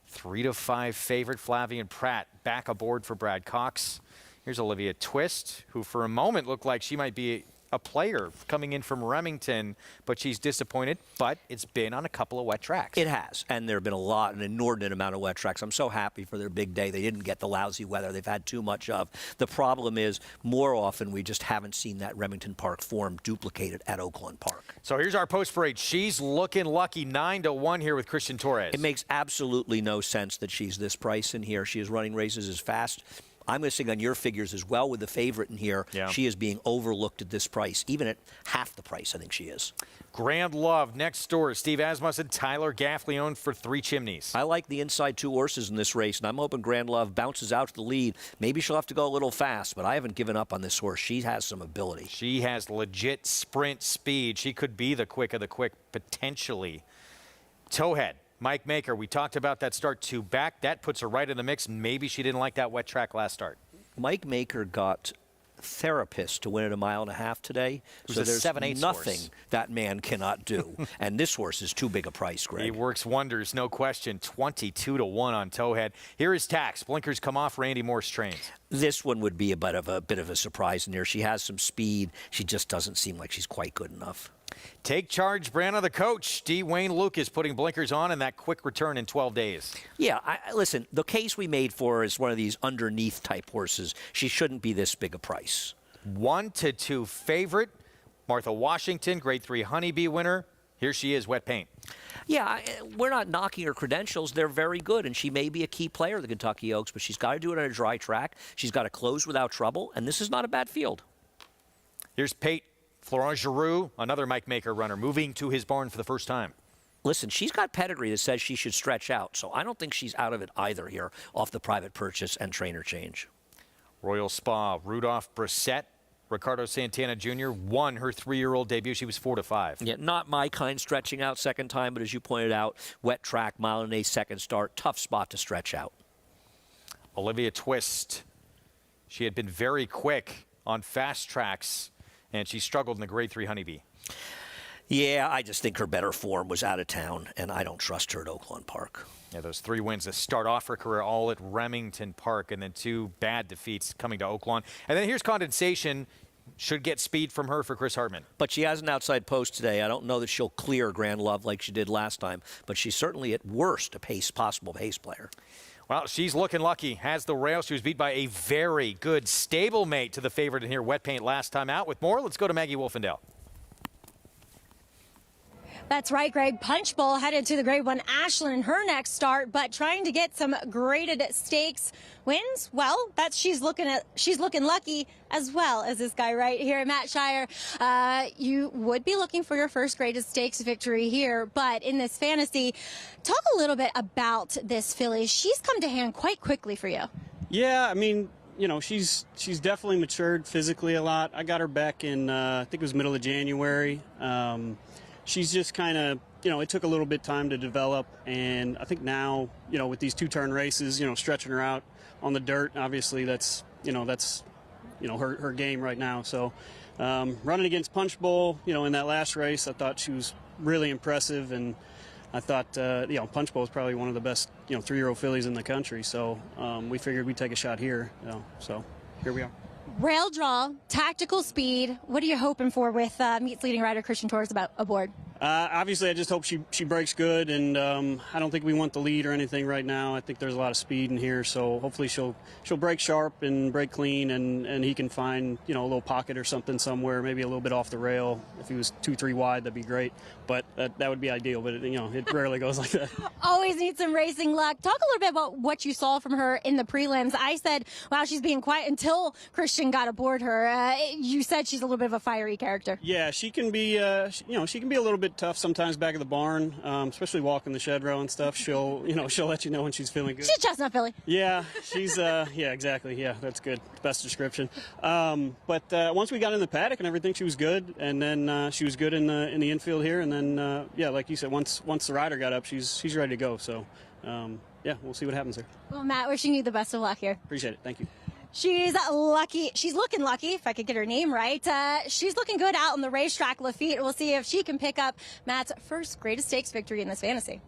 3 to 5 favorite Flavian Pratt back aboard for Brad Cox. Here's Olivia Twist, who for a moment looked like she might be a player coming in from Remington, but she's disappointed. But it's been on a couple of wet tracks.
It has, and there have been an inordinate amount of wet tracks. I'm so happy for their big day. They didn't get the lousy weather they've had too much of. The problem is, more often, we just haven't seen that Remington Park form duplicated at Oaklawn Park.
So here's our post parade. She's looking lucky, 9 to 1 here with Christian Torres.
It makes absolutely no sense that she's this price in here. She is running races as fast. I'm going to sing on your figures as well with the favorite in here.
Yeah.
She is being overlooked at this price, even at half the price, I think she is.
Grand Love next door. Steve Asmussen, Tyler Gaffleone for 3 Chimneys.
I like the inside 2 horses in this race, and I'm hoping Grand Love bounces out to the lead. Maybe she'll have to go a little fast, but I haven't given up on this horse. She has some ability.
She has legit sprint speed. She could be the quick of the quick, potentially. Towhead. Mike Maker, we talked about that start 2 back. That puts her right in the mix. Maybe she didn't like that wet track last start.
Mike Maker got therapist to win at 1.5 miles today.
Who's
So
a
there's
7/8
nothing
horse.
that man cannot do. And this horse is too big a price, Greg.
He works wonders, no question. 22-1 on Towhead. Here is Tax. Blinkers come off. Randy Morse trains.
This one would be a bit of a surprise in here. She has some speed. She just doesn't seem like she's quite good enough.
Take charge, Branna, the coach. D. Wayne Lucas putting blinkers on and that quick return in 12 days.
Yeah, listen, the case we made for her is one of these underneath type horses. She shouldn't be this big a price.
1-2 favorite. Martha Washington, grade 3 Honeybee winner. Here she is, wet paint.
Yeah, we're not knocking her credentials. They're very good, and she may be a key player of the Kentucky Oaks, but she's got to do it on a dry track. She's got to close without trouble, and this is not a bad field.
Here's Pate. Florent Giroux, another Mike Maker runner, moving to his barn for the first time.
Listen, she's got pedigree that says she should stretch out, so I don't think she's out of it either here off the private purchase and trainer change.
Royal Spa, Rudolph Brissett, Ricardo Santana Jr. won her 3-year-old debut. She was 4-5.
Yeah, not my kind stretching out second time, but as you pointed out, wet track, 1.8 miles second start, tough spot to stretch out.
Olivia Twist, she had been very quick on fast tracks, and she struggled in the grade 3 Honeybee.
Yeah, I just think her better form was out of town, and I don't trust her at Oaklawn Park.
Yeah, those 3 wins to start off her career all at Remington Park, and then 2 bad defeats coming to Oaklawn. And then here's Condensation. Should get speed from her for Chris Hartman.
But she has an outside post today. I don't know that she'll clear Grand Love like she did last time, but she's certainly at worst a possible pace player.
Well, she's looking lucky. Has the rail. She was beat by a very good stablemate to the favorite in here, Wet Paint, last time out. With more, let's go to Maggie Wolfendale.
That's right, Greg. Punch Bowl headed to the Grade 1 Ashland in her next start, but trying to get some graded stakes wins. Well, she's looking lucky as well as this guy right here, Matt Shire. You would be looking for your first graded stakes victory here, but in this fantasy, talk a little bit about this filly. She's come to hand quite quickly for you.
Yeah, I mean, you know, she's definitely matured physically a lot. I got her back in, I think it was middle of January. She's just kind of, you know, it took a little bit time to develop, and I think now, you know, with these 2-turn races, you know, stretching her out on the dirt, obviously that's her game right now. So running against Punch Bowl, you know, in that last race, I thought she was really impressive, and I thought, you know, Punch Bowl is probably one of the best, you know, 3-year-old fillies in the country. So we figured we'd take a shot here, you know, so here we are.
Rail draw, tactical speed. What are you hoping for with Meets leading rider Christian Torres aboard?
Obviously, I just hope she breaks good, and I don't think we want the lead or anything right now. I think there's a lot of speed in here, so hopefully she'll break sharp and break clean, and he can find, you know, a little pocket or something somewhere, maybe a little bit off the rail. If he was 2-3 wide, that'd be great. But that would be ideal. But you know, it rarely goes like that.
Always need some racing luck. Talk a little bit about what you saw from her in the prelims. I said, wow, she's being quiet until Christian got aboard her. You said she's a little bit of a fiery character.
Yeah, she can be. She can be a little bit tough sometimes back of the barn, especially walking the shed row and stuff. She'll let you know when she's feeling good.
She's chestnut filly.
Yeah, she's yeah, exactly. Yeah, that's good. Best description. But once we got in the paddock and everything, she was good, and then she was good in the infield here, and then yeah, like you said, once the rider got up, she's ready to go. So yeah, we'll see what happens here.
Well, Matt, wishing you the best of luck here.
Appreciate it. Thank you.
She's lucky. She's looking lucky, if I could get her name right. She's looking good out on the racetrack, Lafitte. We'll see if she can pick up Matt's first greatest stakes victory in this fantasy.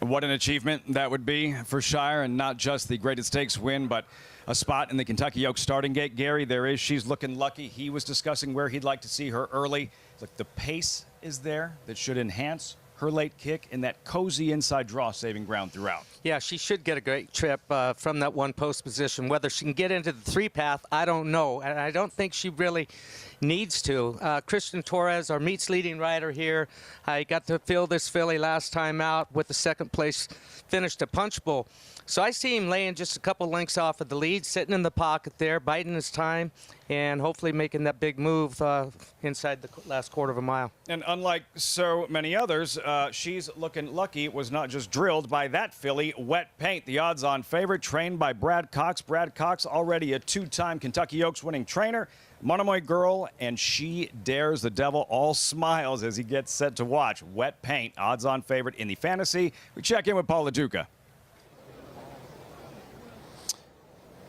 What an achievement that would be for Shire, and not just the greatest stakes win, but a spot in the Kentucky Oaks starting gate. Gary, there is. She's looking lucky. He was discussing where he'd like to see her early. Look, the pace is there that should enhance her late kick and that cozy inside draw saving ground throughout.
Yeah, she should get a great trip from that one post position. Whether she can get into the 3-path, I don't know. And I don't think she really needs to. Christian Torres, our Meets leading rider here, I got to fill this filly last time out with the second place finish to Punch Bowl. So I see him laying just a couple lengths off of the lead, sitting in the pocket there, biding his time, and hopefully making that big move inside the last quarter of a mile.
And unlike so many others, she's looking lucky. Was not just drilled by that filly, Wet Paint, the odds-on favorite, trained by Brad Cox. Brad Cox, already a 2-time Kentucky Oaks winning trainer. Monomoy girl, and she dares the devil. All smiles as he gets set to watch. Wet Paint, odds-on favorite in the fantasy. We check in with Paul LaDuca.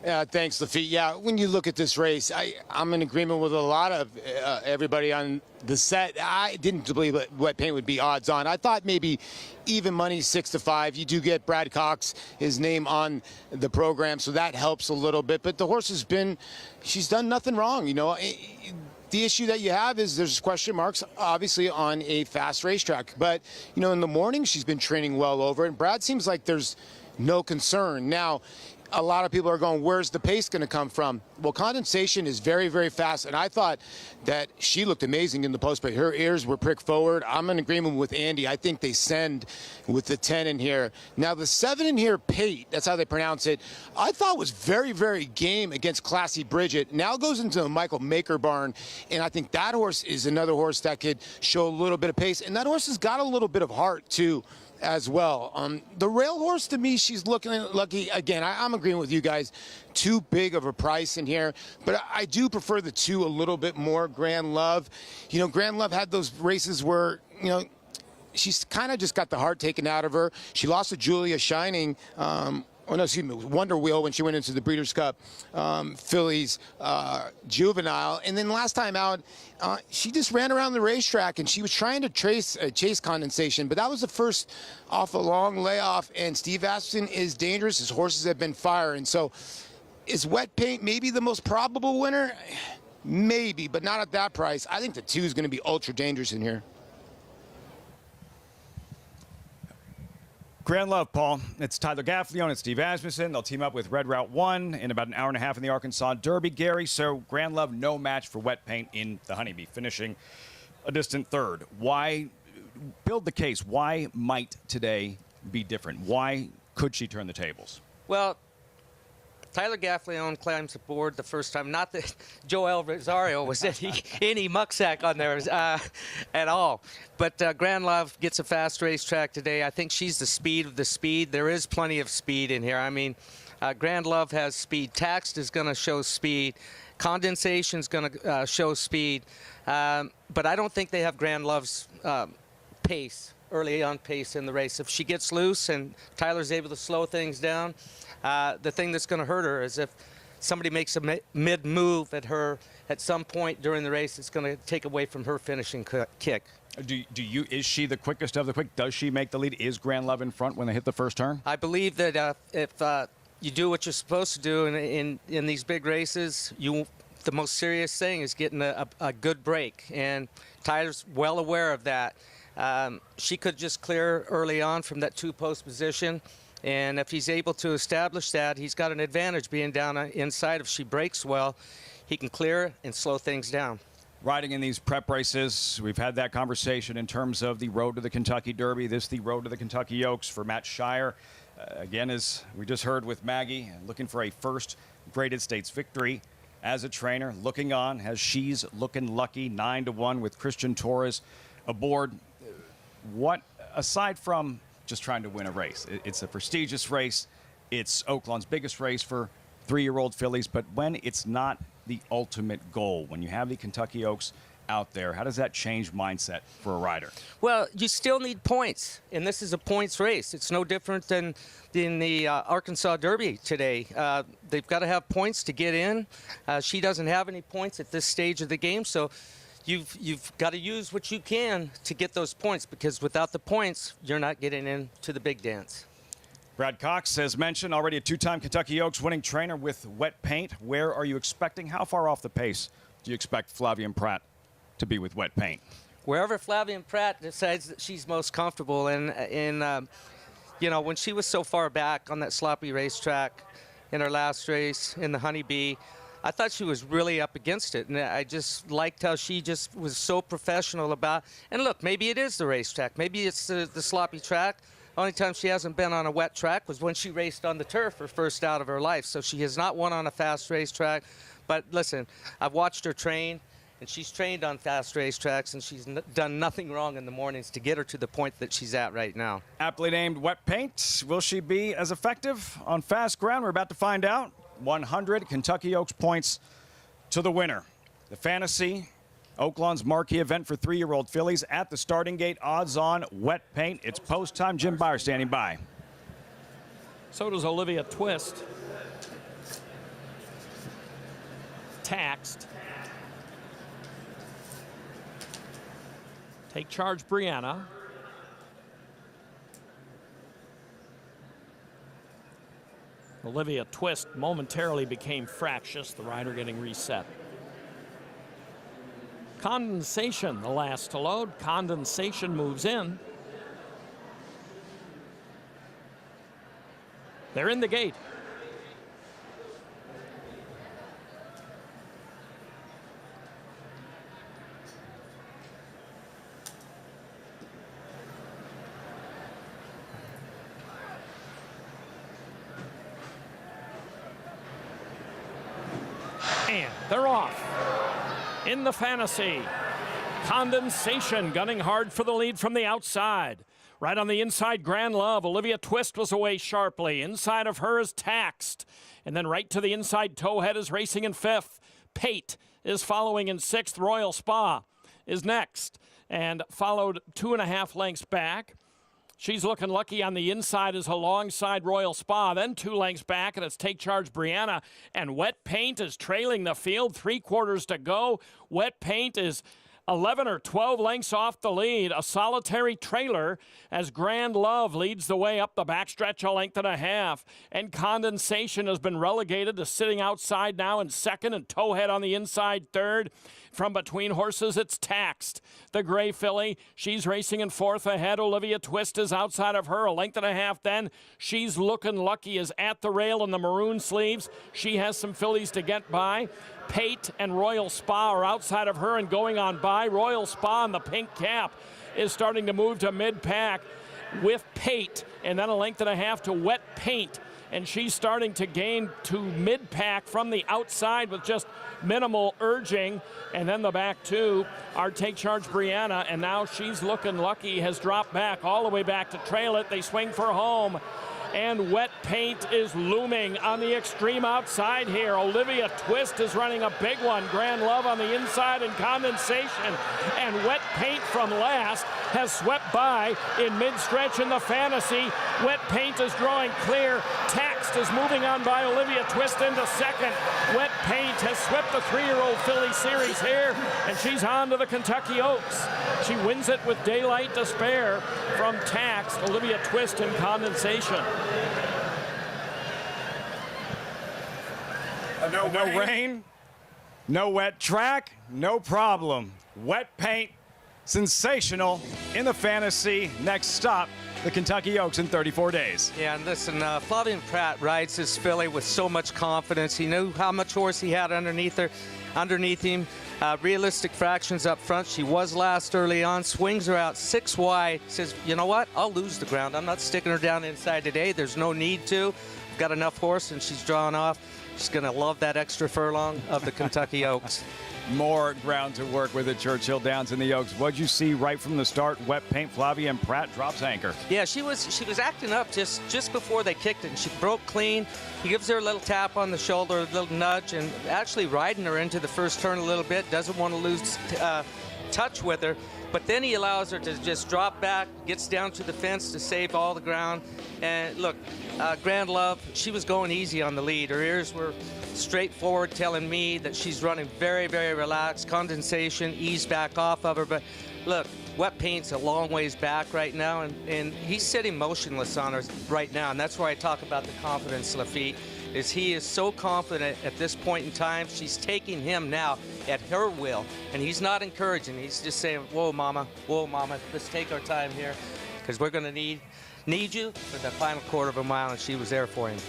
Yeah, thanks, Lafitte. Yeah, when you look at this race, I'm in agreement with a lot of everybody on the set. I didn't believe that Wet Paint would be odds on. I thought maybe even money 6-5. You do get Brad Cox, his name on the program, so that helps a little bit. But the horse she's done nothing wrong, you know. The issue that you have is there's question marks, obviously, on a fast racetrack. But, you know, in the morning, she's been training well over it. And Brad seems like there's no concern. Now, a lot of people are going, where's the pace going to come from? Well, Condensation is very, very fast, and I thought that she looked amazing in the post, but her ears were pricked forward. I'm in agreement with Andy. I think they send with the 10 in here. Now, the 7 in here, Pate, that's how they pronounce it, I thought was very, very game against Classy Bridget. Now goes into the Michael Maker barn, and I think that horse is another horse that could show a little bit of pace, and that horse has got a little bit of heart, too, as well. The rail horse, to me, she's looking lucky. Again, I'm agreeing with you guys. Too big of a price in here, but I do prefer the 2 a little bit more. Grand Love, you know, Grand Love had those races where, you know, she's kind of just got the heart taken out of her. She lost to Julia Shining, Wonder Wheel when she went into the Breeders' Cup Phillies Juvenile. And then last time out, she just ran around the racetrack and she was trying to chase Condensation. But that was the first off a long layoff. And Steve Aston is dangerous. His horses have been firing. So is Wet Paint maybe the most probable winner? Maybe, but not at that price. I think the 2 is going to be ultra dangerous in here.
Grand Love, Paul. It's Tyler Gaffalione and Steve Asmussen. They'll team up with Red Route 1 in about an hour and a half in the Arkansas Derby, Gary. So Grand Love, no match for Wet Paint in the Honeybee, finishing a distant third. Why build the case? Why might today be different? Why could she turn the tables?
Well, Tyler Gaffalione climbs aboard the first time. Not that Joel Rosario was any mucksack on there at all. But Grand Love gets a fast racetrack today. I think she's the speed of the speed. There is plenty of speed in here. I mean, Grand Love has speed. Taxed is going to show speed. Condensation is going to show speed. But I don't think they have Grand Love's pace, early on pace in the race. If she gets loose and Tyler's able to slow things down, the thing that's going to hurt her is if somebody makes a mid-move at her at some point during the race, it's going to take away from her finishing kick.
Is she the quickest of the quick? Does she make the lead? Is Grand Love in front when they hit the first turn?
I believe that if you do what you're supposed to do in these big races, the most serious thing is getting a good break, and Tyler's well aware of that. She could just clear early on from that 2-post position. And if he's able to establish that, he's got an advantage being down inside. If she breaks well, he can clear and slow things down.
Riding in these prep races, we've had that conversation in terms of the road to the Kentucky Derby. The road to the Kentucky Oaks for Matt Shire. Again, as we just heard with Maggie, looking for a first graded states victory as a trainer, looking on as she's looking lucky, 9-1 with Christian Torres aboard. What, aside from just trying to win a race, it's a prestigious race, it's Oaklawn's biggest race for 3-year-old fillies, but when it's not the ultimate goal, when you have the Kentucky Oaks out there, how does that change mindset for a rider?
Well, you still need points, and this is a points race. It's no different than in the Arkansas Derby today. They've got to have points to get in. She doesn't have any points at this stage of the game, so you've got to use what you can to get those points, because without the points, you're not getting into the big dance.
Brad Cox, as mentioned, already a 2-time Kentucky Oaks winning trainer with Wet Paint. Where are you expecting? How far off the pace do you expect Flavien Prat to be with Wet Paint?
Wherever Flavien Prat decides that she's most comfortable. And you know, when she was so far back on that sloppy racetrack in her last race in the Honeybee, I thought she was really up against it, and I just liked how she just was so professional about. And look, maybe it is the racetrack, maybe it's the sloppy track. Only time she hasn't been on a wet track was when she raced on the turf her first out of her life. So she has not won on a fast racetrack. But listen, I've watched her train, and she's trained on fast racetracks, and she's done nothing wrong in the mornings to get her to the point that she's at right now.
Aptly named Wet Paint. Will she be as effective on fast ground? We're about to find out. 100 Kentucky Oaks points to the winner. The Fantasy, Oaklawn's marquee event for 3-year-old fillies at the starting gate. Odds on Wet Paint. It's post time. Jim Byer standing by.
So does Olivia Twist. Taxed. Take Charge Brianna. Olivia Twist momentarily became fractious, the rider getting reset. Condensation, the last to load. Condensation moves in. They're in the gate. And they're off. In the fantasy, Condensation gunning hard for the lead from the outside. Right on the inside, Grand Love. Olivia Twist was away sharply. Inside of her is Taxed. And then right to the inside, Towhead is racing in 5th. Pate is following in 6th. Royal Spa is next and followed 2.5 lengths back. She's looking lucky on the inside is alongside Royal Spa. Then 2 lengths back, and it's Take Charge Brianna. And Wet Paint is trailing the field. 3/4 to go. Wet Paint is 11 or 12 lengths off the lead. A solitary trailer as Grand Love leads the way up the backstretch a length and a half. And Condensation has been relegated to sitting outside now in 2nd, and Towhead on the inside 3rd. From between horses, it's Taxed. The gray filly, she's racing in 4th ahead. Olivia Twist is outside of her, a length and a half then. She's Looking Lucky is at the rail in the maroon sleeves. She has some fillies to get by. Pate and Royal Spa are outside of her and going on by. Royal Spa in the pink cap is starting to move to mid-pack with Pate, and then a length and a half to Wet Paint. And she's starting to gain to mid-pack from the outside with just minimal urging. And then the back two are Take Charge Brianna, and now She's Looking Lucky has dropped back all the way back to trail it. They swing for home. And Wet Paint is looming on the extreme outside here. Olivia Twist is running a big one. Grand Love on the inside and Condensation. And Wet Paint from last has swept by in mid-stretch in the fantasy. Wet Paint is drawing clear. Taxed is moving on by Olivia Twist into 2nd. Wet Paint has swept the 3-year-old filly series here, and she's on to the Kentucky Oaks. She wins it with daylight to spare from Taxed, Olivia Twist, and Condensation.
No rain, no wet track, no problem. Wet Paint, sensational in the fantasy. Next stop, the Kentucky Oaks in 34 days.
Yeah, and listen, Flavien Prat rides this filly with so much confidence. He knew how much horse he had underneath him. Realistic fractions up front. She was last early on. Swings her out 6 wide. Says, you know what? I'll lose the ground. I'm not sticking her down inside today. There's no need to. I've got enough horse, and she's drawn off. She's going to love that extra furlong of the Kentucky Oaks.
More ground to work with at Churchill Downs in the Oaks. What'd you see right from the start? Wet Paint, Flavien Prat drops anchor.
Yeah, she was acting up just before they kicked it, and she broke clean. He gives her a little tap on the shoulder, a little nudge, and actually riding her into the first turn a little bit. Doesn't want to lose touch with her. But then he allows her to just drop back, gets down to the fence to save all the ground. And look, Grand Love, she was going easy on the lead. Her ears were straightforward, telling me that she's running very, very relaxed. Condensation eased back off of her. But look, Wet Paint's a long ways back right now, and he's sitting motionless on her right now. And that's where I talk about the confidence, Lafitte, is he is so confident at this point in time. She's taking him now at her will, and he's not encouraging. He's just saying, whoa, mama, let's take our time here, because we're going to need you for the final 1/4 mile, and she was there for him.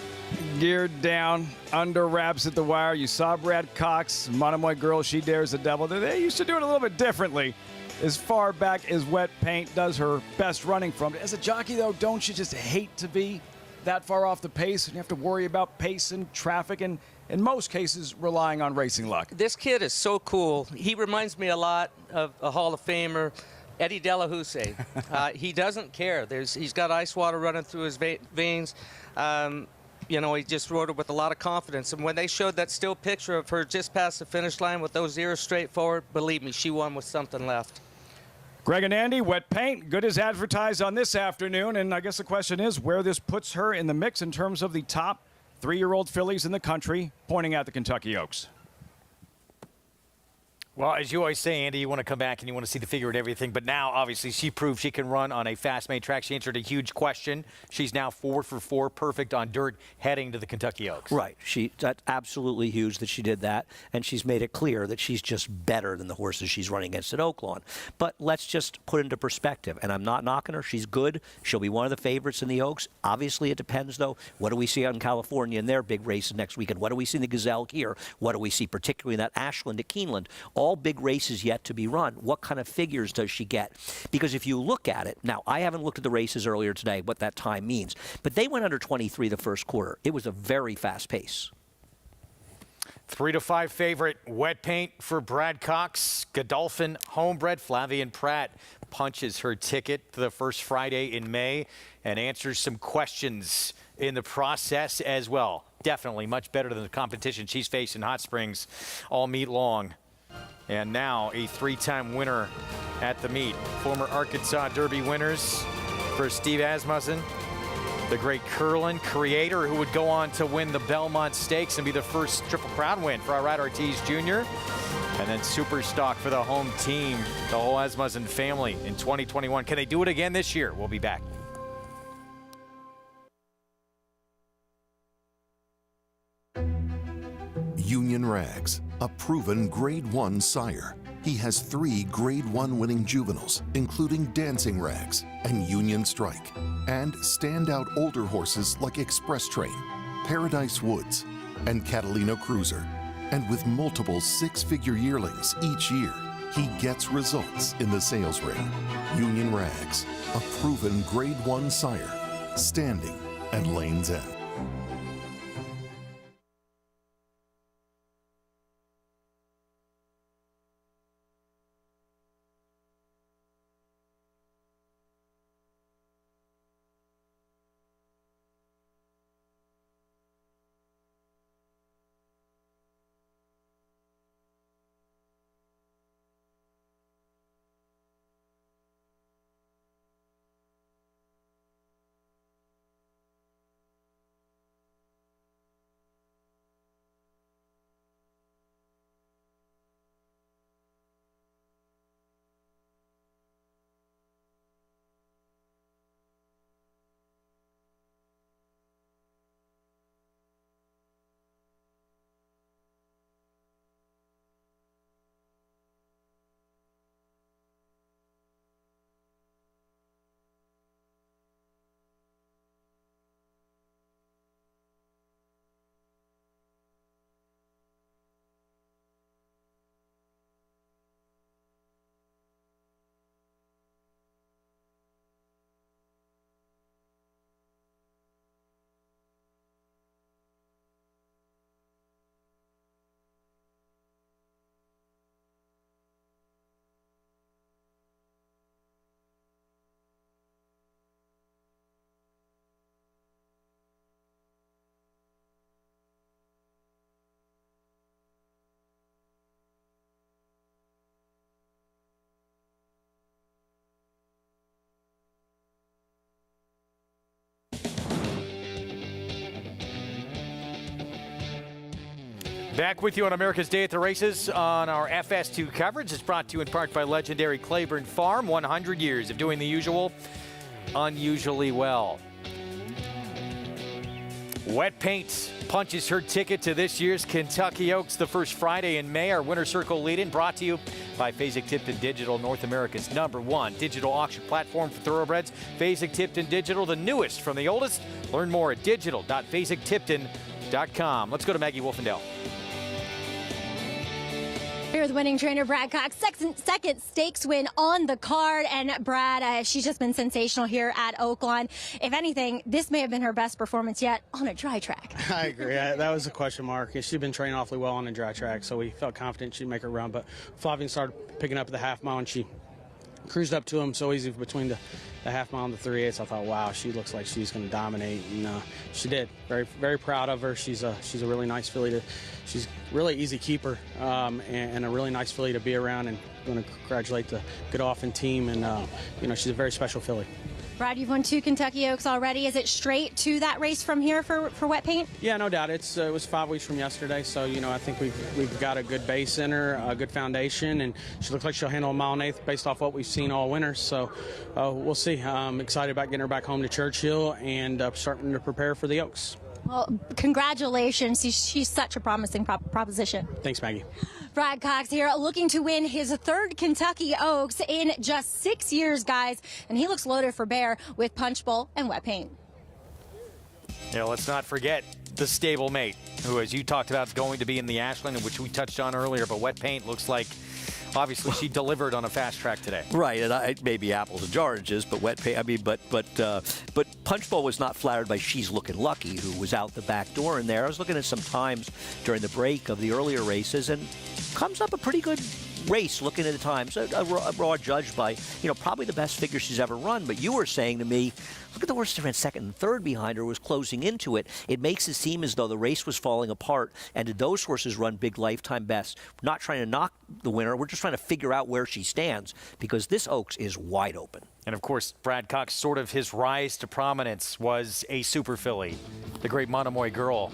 Geared down, under wraps at the wire. You saw Brad Cox, Monomoy Girl, She Dares the Devil. They used to do it a little bit differently. As far back as Wet Paint does her best running from. As a jockey, though, don't you just hate to be that far off the pace and you have to worry about pace and traffic and, in most cases, relying on racing luck?
This kid is so cool. He reminds me a lot of a Hall of Famer, Eddie Delahousse. He doesn't care. He's got ice water running through his veins. You know, he just rode it with a lot of confidence. And when they showed that still picture of her just past the finish line with those ears straight forward, believe me, she won with something left.
Greg and Andy, Wet Paint, good as advertised on this afternoon. And I guess the question is where this puts her in the mix in terms of the top 3-year-old fillies in the country, pointing at the Kentucky Oaks.
Well, as you always say, Andy, you want to come back and you want to see the figure and everything. But now, obviously, she proved she can run on a fast-made track. She answered a huge question. She's now 4 for 4, perfect on dirt, heading to the Kentucky Oaks.
Right. That's absolutely huge that she did that. And she's made it clear that she's just better than the horses she's running against at Oaklawn. But let's just put it into perspective. And I'm not knocking her. She's good. She'll be one of the favorites in the Oaks. Obviously, it depends, though. What do we see out in California in their big races next weekend? What do we see in the Gazelle here? What do we see particularly in that Ashland at Keeneland? All big races yet to be run. What kind of figures does she get? Because if you look at it, now I haven't looked at the races earlier today, what that time means, but they went under 23 the first quarter. It was a very fast pace.
3-5 favorite, Wet Paint for Brad Cox. Godolphin homebred. Flavian Pratt punches her ticket to the first Friday in May and answers some questions in the process as well. Definitely much better than the competition she's faced in Hot Springs all meet long. And now a 3-time winner at the meet. Former Arkansas Derby winners for Steve Asmussen, the great Curlin creator who would go on to win the Belmont Stakes and be the first Triple Crown win for Irad Ortiz Jr. And then super stock for the home team, the whole Asmussen family in 2021. Can they do it again this year? We'll be back.
Union Rags, a proven Grade 1 sire. He has 3 Grade 1 winning juveniles, including Dancing Rags and Union Strike, and standout older horses like Express Train, Paradise Woods, and Catalina Cruiser. And with multiple 6-figure yearlings each year, he gets results in the sales ring. Union Rags, a proven Grade 1 sire, standing at Lane's End.
Back with you on America's Day at the Races on our FS2 coverage. It's brought to you in part by legendary Claiborne Farm. 100 years of doing the usual, unusually well. Wet Paint punches her ticket to this year's Kentucky Oaks the first Friday in May. Our Winter Circle lead-in brought to you by Fasig-Tipton Digital, North America's #1 digital auction platform for thoroughbreds. Fasig-Tipton Digital, the newest from the oldest. Learn more at digital.fasig-tipton.com. Let's go to Maggie Wolfendale.
Here with winning trainer Brad Cox, second stakes win on the card. And Brad, she's just been sensational here at Oaklawn. If anything, this may have been her best performance yet on a dry track.
I agree. That was a question mark. She'd been training awfully well on a dry track, so we felt confident she'd make her run. But Flavian started picking up the half mile, and she cruised up to him so easy between the half mile and the 3/8. I thought, wow, she looks like she's going to dominate, and she did. Very, very proud of her. She's a really nice filly. She's really easy keeper, and a really nice filly to be around. And I want to congratulate the Godolphin team, and she's a very special filly.
Brad, you've won 2 Kentucky Oaks already. Is it straight to that race from here for wet paint?
Yeah, no doubt. It was 5 weeks from yesterday, so I think we've got a good base in her, a good foundation, and she looks like she'll handle a mile and eighth based off what we've seen all winter. So we'll see. I'm excited about getting her back home to Churchill and starting to prepare for the Oaks.
Well, congratulations. She's such a promising proposition.
Thanks, Maggie.
Brad Cox here, looking to win his 3rd Kentucky Oaks in just 6 years, guys. And he looks loaded for bear with punch bowl and wet paint.
Yeah, let's not forget the stablemate, who, as you talked about, is going to be in the Ashland, which we touched on earlier. But wet paint looks like, obviously, she delivered on a fast track today.
Right, and maybe apples and oranges, but wet paint. I mean, but Punch Bowl was not flattered by She's Looking Lucky, who was out the back door in there. I was looking at some times during the break of the earlier races, and comes up a pretty good race looking at the times. A raw judge by, probably the best figure she's ever run. But you were saying to me, look at the horse that ran 2nd and 3rd behind her, was closing into it. It makes it seem as though the race was falling apart. And did those horses run big lifetime bests? We're not trying to knock the winner. We're just trying to figure out where she stands, because this Oaks is wide open.
And, of course, Brad Cox, sort of his rise to prominence was a super filly, the great Monomoy Girl.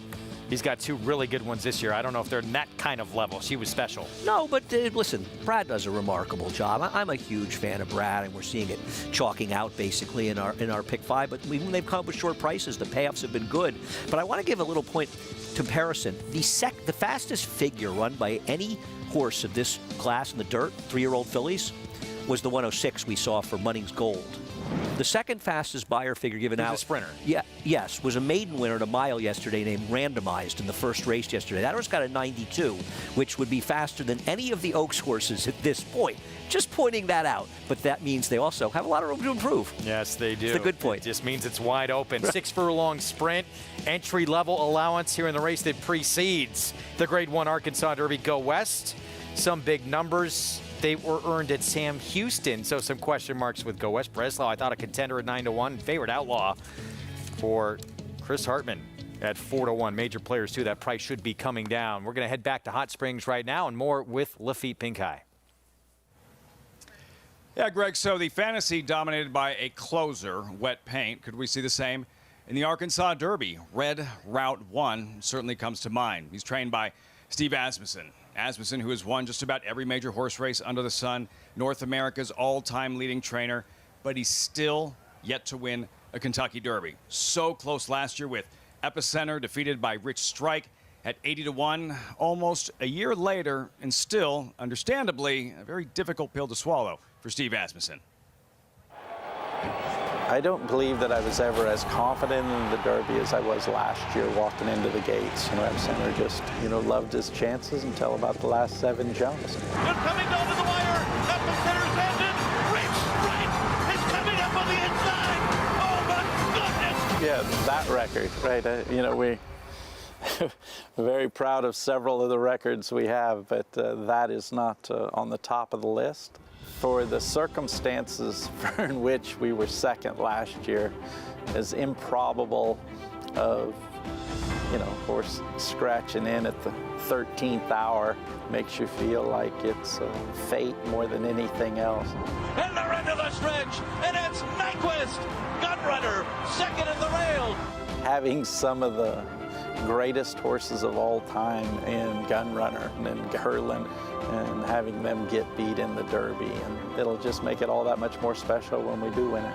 He's got 2 really good ones this year. I don't know if they're in that kind of level. She was special.
No, but listen, Brad does a remarkable job. I'm a huge fan of Brad, and we're seeing it chalking out basically in our pick 5. But when they've come up with short prices, the payoffs have been good. But I want to give a little point comparison. The fastest figure run by any horse of this class in the dirt, 3-year-old fillies, was the 106 we saw for Munnings Gold. The second fastest buyer figure given out.
A sprinter.
Yes, was a maiden winner at a mile yesterday named Randomized in the first race yesterday. That horse got a 92, which would be faster than any of the Oaks horses at this point. Just pointing that out. But that means they also have a lot of room to improve.
Yes, they do.
It's a good point.
It just means it's wide open. 6 furlong sprint, entry-level allowance here in the race that precedes the Grade 1 Arkansas Derby Go West. Some big numbers. They were earned at Sam Houston, so some question marks with Go West. Breslau, I thought a contender at 9-1. Favorite Outlaw for Chris Hartman at 4-1. Major players, too. That price should be coming down. We're going to head back to Hot Springs right now and more with Lafitte Pinkai.
Yeah, Greg, so the fantasy dominated by a closer, wet paint. Could we see the same in the Arkansas Derby? Red Route 1 certainly comes to mind. He's trained by Steve Asmussen. Asmussen, who has won just about every major horse race under the sun, North America's all-time leading trainer, but he's still yet to win a Kentucky Derby. So close last year with Epicenter, defeated by Rich Strike at 80-1, almost a year later, and still, understandably, a very difficult pill to swallow for Steve Asmussen.
I don't believe that I was ever as confident in the Derby as I was last year walking into the gates. Epicenter just, loved his chances until about the last 7 jumps.
Just coming down to the wire. Epicenter's ended. Rich Strike is coming up on the inside. Oh, my goodness.
Yeah, that record, right? We're very proud of several of the records we have, but that is not on the top of the list. For the circumstances in which we were second last year, as improbable of, horse scratching in at the 13th hour makes you feel like it's fate more than anything else.
And they're into the stretch, and it's Nyquist, Gunrunner, second in the rail.
Having some of the greatest horses of all time in Gunrunner and in Hurlin, and having them get beat in the Derby, and it'll just make it all that much more special when we do win it.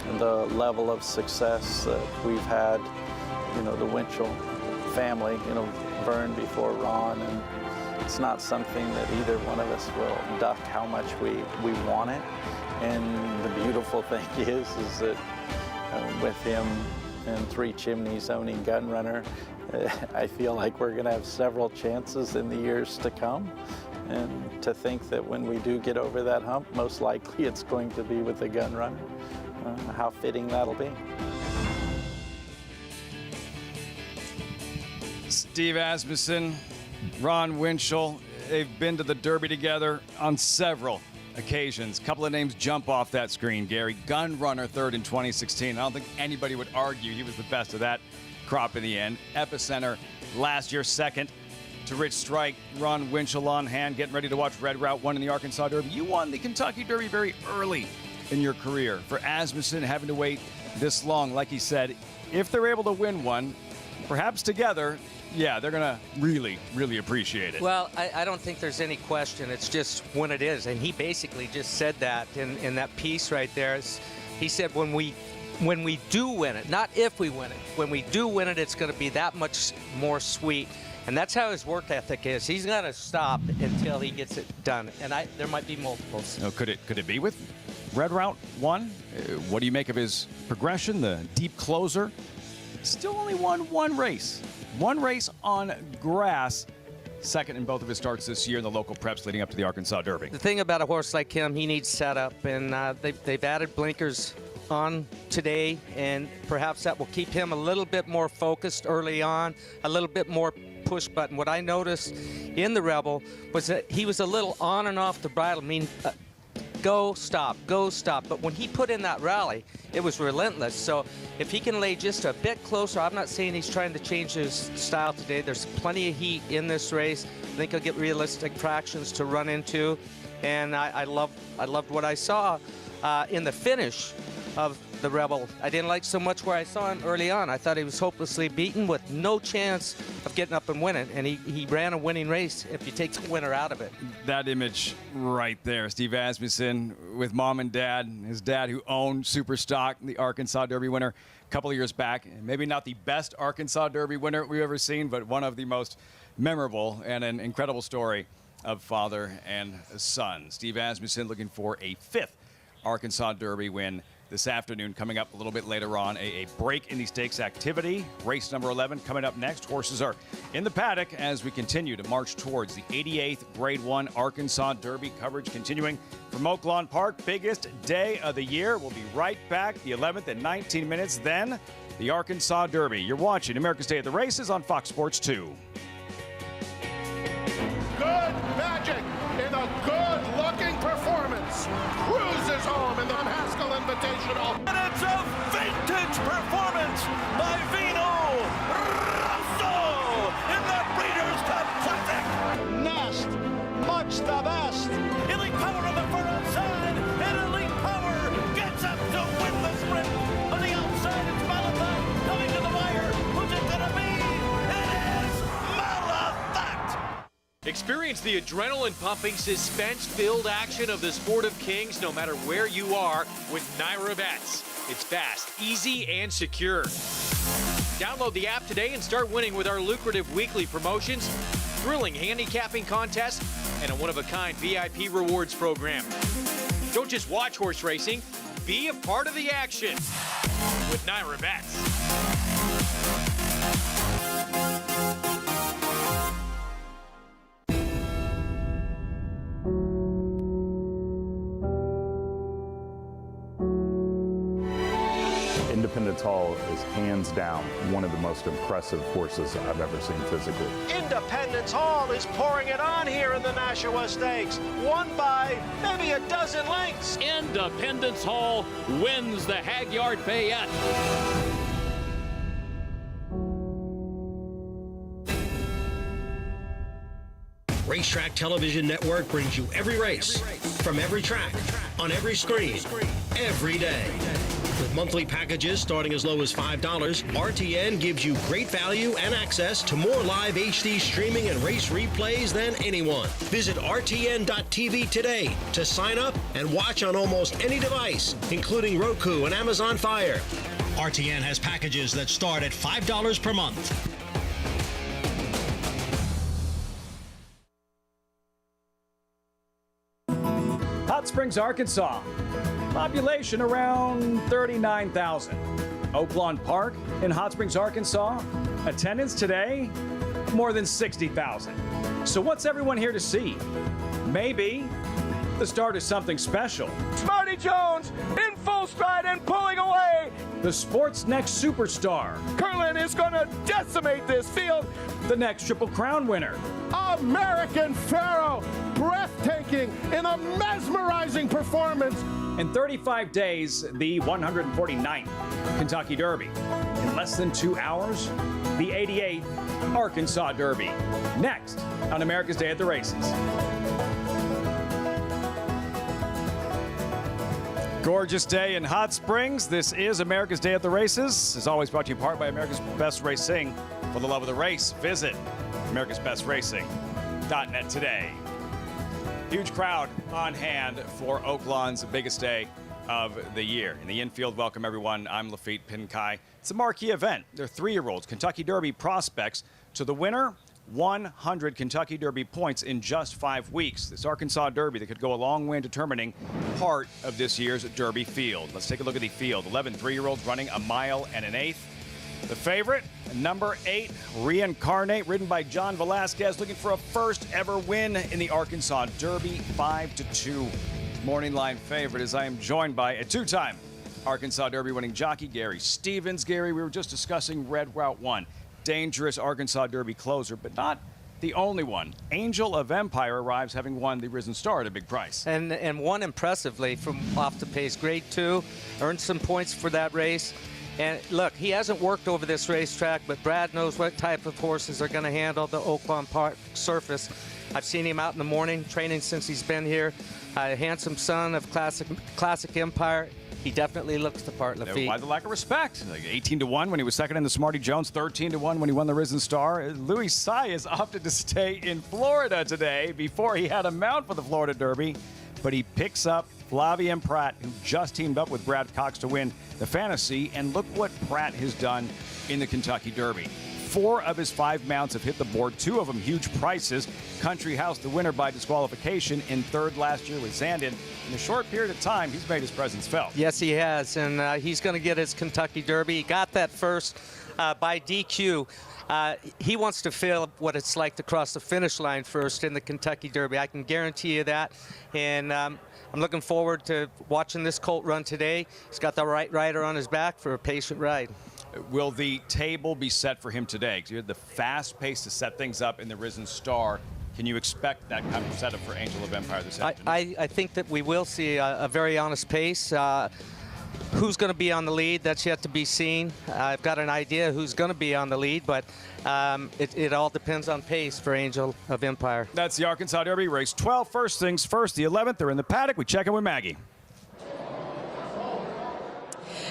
And the level of success that we've had, the Winchell family, Vern before Ron, and it's not something that either one of us will duck how much we want it. And the beautiful thing is that with him and Three Chimneys owning Gunrunner, I feel like we're going to have several chances in the years to come. And to think that when we do get over that hump, most likely it's going to be with the Gunrunner. How fitting that'll be.
Steve Asmussen, Ron Winchell, they've been to the Derby together on several occasions. A couple of names jump off that screen, Gary. Gunrunner third in 2016. I don't think anybody would argue he was the best of that crop in the end. Epicenter last year second to Rich Strike. Ron Winchell on hand, getting ready to watch Red Route 1 in the Arkansas Derby. You won the Kentucky Derby very early in your career. For Asmussen having to wait this long, like he said, if they're able to win one, perhaps together, yeah, they're going to really, really appreciate it.
Well, I don't think there's any question. It's just when it is. And he basically just said that in that piece right there. He said when we do win it, not if we win it, when we do win it, it's going to be that much more sweet. And that's how his work ethic is. He's going to stop until he gets it done. And there might be multiples.
So could it be with Red Route 1? What do you make of his progression, the deep closer? Still only won one race. One race on grass. Second in both of his starts this year in the local preps leading up to the Arkansas Derby.
The thing about a horse like him, he needs setup. And they've added blinkers on today. And perhaps that will keep him a little bit more focused early on, a little bit more push button. What I noticed in the Rebel was that he was a little on and off the bridle, meaning go, stop, go, stop. But when he put in that rally, it was relentless. So if he can lay just a bit closer, I'm not saying he's trying to change his style today. There's plenty of heat in this race. I think he'll get realistic fractions to run into. And I loved what I saw in the finish of the Rebel. I didn't like so much where I saw him early on. I thought he was hopelessly beaten with no chance of getting up and winning. And he ran a winning race if you take the winner out of it.
That image right there, Steve Asmussen with mom and dad, his dad who owned Superstock, the Arkansas Derby winner a couple of years back. Maybe not the best Arkansas Derby winner we've ever seen, but one of the most memorable and an incredible story of father and son. Steve Asmussen looking for a 5th Arkansas Derby win this afternoon. Coming up a little bit later on, a break in the stakes activity. Race number 11 coming up next. Horses are in the paddock as we continue to march towards the 88th Grade 1 Arkansas Derby. Coverage continuing from Oaklawn Park. Biggest day of the year. We'll be right back. The 11th in 19 minutes. Then the Arkansas Derby. You're watching America's Day at the Races on Fox Sports 2.
Good magic in a good-looking performance. Cruises home in the Pascal Invitational. And it's a vintage performance by Vino Rosso in the Breeders' Cup Classic. Nest, much the best. Elite Power on the far outside, and Elite Power gets up to win the sprint. On the outside, it's Malafat coming to the wire. Who's it gonna be? It is Malafat.
Experience the adrenaline-pumping, suspense-filled action of the Sport of Kings no matter where you are with Naira Bets. It's fast, easy, and secure. Download the app today and start winning with our lucrative weekly promotions, thrilling handicapping contests, and a one-of-a-kind VIP rewards program. Don't just watch horse racing, be a part of the action with Naira Bets.
Independence Hall is hands down one of the most impressive horses I've ever seen physically.
Independence Hall is pouring it on here in the Nashua Stakes. Won by maybe a dozen lengths.
Independence Hall wins the Hagyard Fayette.
Racetrack Television Network brings you every race, from every track, on every screen, every day. With monthly packages starting as low as $5, RTN gives you great value and access to more live HD streaming and race replays than anyone. Visit RTN.tv today to sign up and watch on almost any device, including Roku and Amazon Fire. RTN has packages that start at $5 per month.
Hot Springs, Arkansas. Population around 39,000. Oaklawn Park in Hot Springs, Arkansas. Attendance today, more than 60,000. So what's everyone here to see? Maybe the start of something special.
Smarty Jones in full stride and pulling away.
The sport's next superstar.
Curlin is going to decimate this field.
The next Triple Crown winner.
American Pharaoh, breathtaking in a mesmerizing performance.
In 35 days, the 149th Kentucky Derby. In less than 2 hours, the 88th Arkansas Derby. Next on America's Day at the Races. Gorgeous day in Hot Springs. This is America's Day at the Races. As always, brought to you in part by America's Best Racing. For the love of the race, visit americasbestracing.net today. Huge crowd on hand for Oaklawn's biggest day of the year. In the infield, welcome everyone. I'm Lafitte Pinkai. It's a marquee event. They're 3-year-olds, Kentucky Derby prospects. To the winner, 100 Kentucky Derby points in just 5 weeks. This Arkansas Derby that could go a long way in determining part of this year's Derby field. Let's take a look at the field. 11 3-year-olds running a mile and an eighth. The favorite, number 8, Reincarnate, ridden by John Velasquez, looking for a first ever win in the Arkansas Derby, 5-2. Morning line favorite, as I am joined by a 2-time Arkansas Derby winning jockey, Gary Stevens. Gary, we were just discussing Red Route 1. Dangerous Arkansas Derby closer, but not the only one. Angel of Empire arrives having won the Risen Star at a big price.
And won impressively from off the pace. Grade 2, earned some points for that race. And look, he hasn't worked over this racetrack, but Brad knows what type of horses are going to handle the Oaklawn Park surface. I've seen him out in the morning, training since he's been here. A handsome son of Classic Empire. He definitely looks the part, Lafitte.
Why the lack of respect? Like 18-1 when he was second in the Smarty Jones, 13-1 when he won the Risen Star. Louis Saez opted to stay in Florida today before he had a mount for the Florida Derby, but he picks up Flavien Prat, who just teamed up with Brad Cox to win the Fantasy, and look what Prat has done in the Kentucky Derby. 4 of his 5 mounts have hit the board, 2 of them huge prices. Country House, the winner by disqualification, in third last year with Zandon. In a short period of time, he's made his presence felt.
Yes, he has, and he's going to get his Kentucky Derby. He got that first by DQ. He wants to feel what it's like to cross the finish line first in the Kentucky Derby. I can guarantee you that, and I'm looking forward to watching this colt run today. He's got the right rider on his back for a patient ride.
Will the table be set for him today? Because you had the fast pace to set things up in the Risen Star. Can you expect that kind of setup for Angel of Empire this afternoon?
I think that we will see a very honest pace. Who's going to be on the lead? That's yet to be seen. I've got an idea who's going to be on the lead, but it all depends on pace for Angel of Empire.
That's the Arkansas Derby, race 12. First things first, the 11th. They're in the paddock. We check in with Maggie.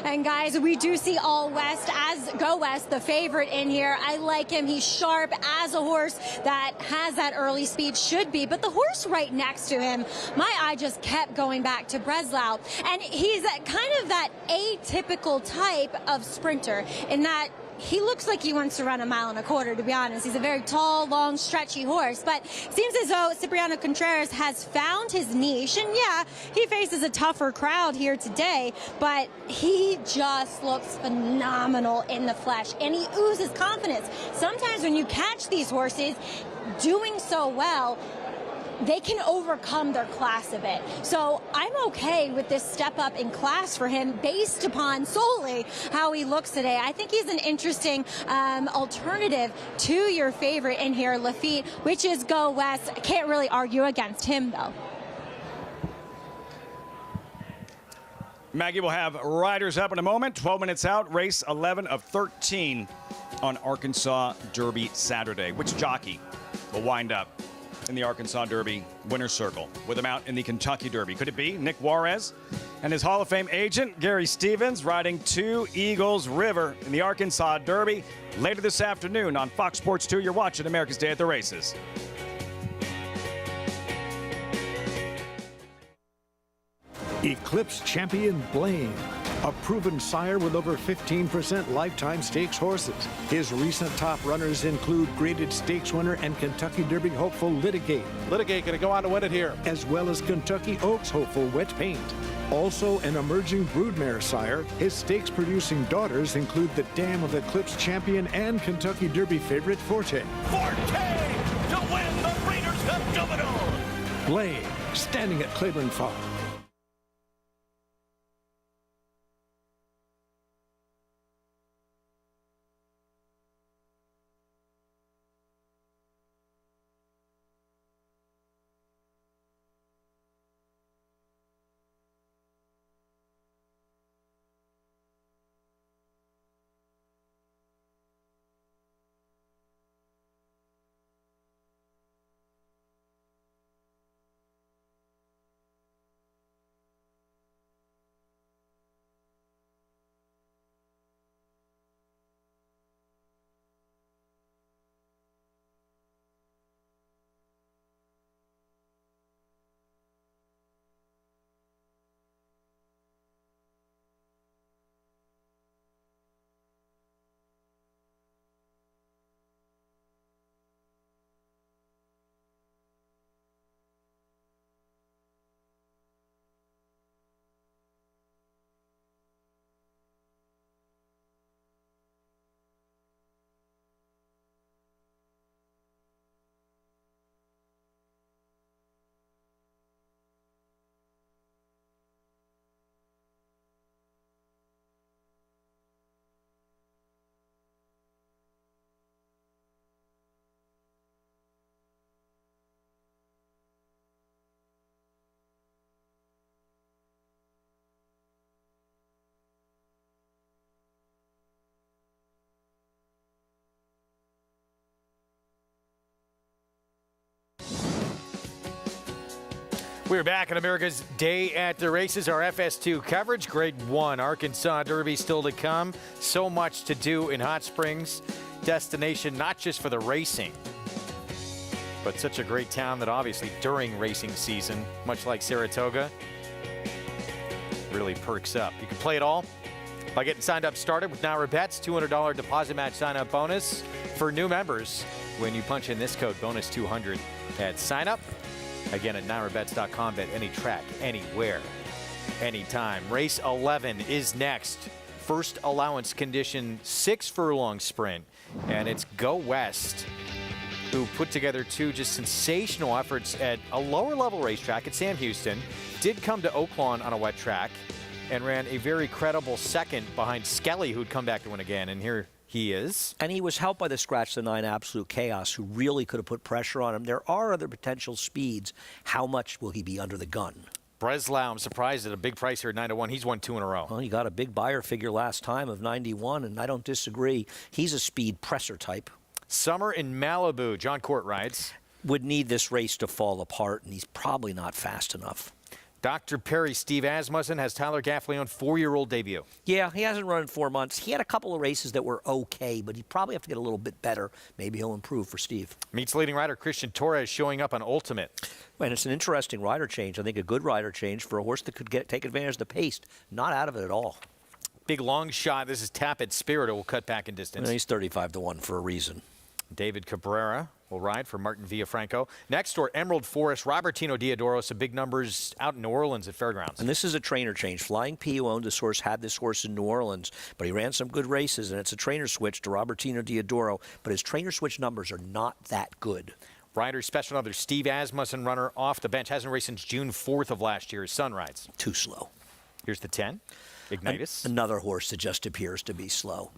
And guys, we do see All West as Go West, the favorite in here. I like him. He's sharp as a horse that has that early speed, should be. But the horse right next to him, my eye just kept going back to Breslau. And he's kind of that atypical type of sprinter in that he looks like he wants to run 1.25 miles, to be honest. He's a very tall, long, stretchy horse. But it seems as though Cipriano Contreras has found his niche. And yeah, he faces a tougher crowd here today, but he just looks phenomenal in the flesh. And he oozes confidence. Sometimes when you catch these horses doing so well, they can overcome their class a bit. So I'm okay with this step up in class for him based upon solely how he looks today. I think he's an interesting alternative to your favorite in here, Lafitte, which is Go West. I can't really argue against him, though.
Maggie will have riders up in a moment. 12 minutes out, race 11 of 13 on Arkansas Derby Saturday. Which jockey will wind up in the Arkansas Derby winner's circle with him out in the Kentucky Derby? Could it be Nick Juarez and his Hall of Fame agent, Gary Stevens, riding 2 Eagles River in the Arkansas Derby later this afternoon on Fox Sports 2? You're watching America's Day at the Races.
Eclipse champion Blaine, a proven sire with over 15% lifetime stakes horses. His recent top runners include graded stakes winner and Kentucky Derby hopeful Litigate.
Litigate going to go on to win it here.
As well as Kentucky Oaks hopeful Wet Paint. Also an emerging broodmare sire. His stakes-producing daughters include the dam of Eclipse champion and Kentucky Derby favorite Forte.
Forte to win the Breeders' Cup Juvenile.
Blaine, standing at Claiborne Farm.
We're back on America's Day at the Races, our FS2 coverage. Grade 1 Arkansas Derby still to come. So much to do in Hot Springs. Destination not just for the racing, but such a great town that obviously during racing season, much like Saratoga, really perks up. You can play it all by getting signed up started with Naira Bets. $200 deposit match sign-up bonus for new members when you punch in this code bonus200 at sign-up. Again, at NairaBets.com. Bet any track, anywhere, anytime. Race 11 is next. First allowance condition 6 furlong sprint, and it's Go West, who put together 2 just sensational efforts at a lower level racetrack at Sam Houston. Did come to Oaklawn on a wet track and ran a very credible second behind Skelly, who'd come back to win again. And here he is.
And he was helped by the Scratch the 9 Absolute Chaos, who really could have put pressure on him. There are other potential speeds. How much will he be under the gun?
Breslau, I'm surprised at a big price here at 9-1. He's won 2 in a row.
Well, he got a big buyer figure last time of 91, and I don't disagree. He's a speed presser type.
Summer in Malibu, John Court rides.
Would need this race to fall apart, and he's probably not fast enough.
Dr. Perry, Steve Asmussen has Tyler Gaffley on 4-year-old debut.
Yeah, he hasn't run in 4 months. He had a couple of races that were okay, but he'd probably have to get a little bit better. Maybe he'll improve for Steve.
Meets leading rider Christian Torres showing up on Ultimate.
And it's an interesting rider change. I think a good rider change for a horse that could take advantage of the pace. Not out of it at all.
Big long shot. This is Tapit Spirit, who will cut back in distance.
He's 35-1 for a reason.
David Cabrera will ride for Martin Villafranco. Next door, Emerald Forest, Robertino Diodoro, some big numbers out in New Orleans at Fairgrounds.
And this is a trainer change. Flying P, who owned this horse, had this horse in New Orleans, but he ran some good races, and it's a trainer switch to Robertino Diodoro, but his trainer switch numbers are not that good.
Rider special another Steve Asmussen, runner off the bench. Hasn't raced since June 4th of last year. His son rides.
Too slow.
Here's the 10, Ignitus.
Another horse that just appears to be slow.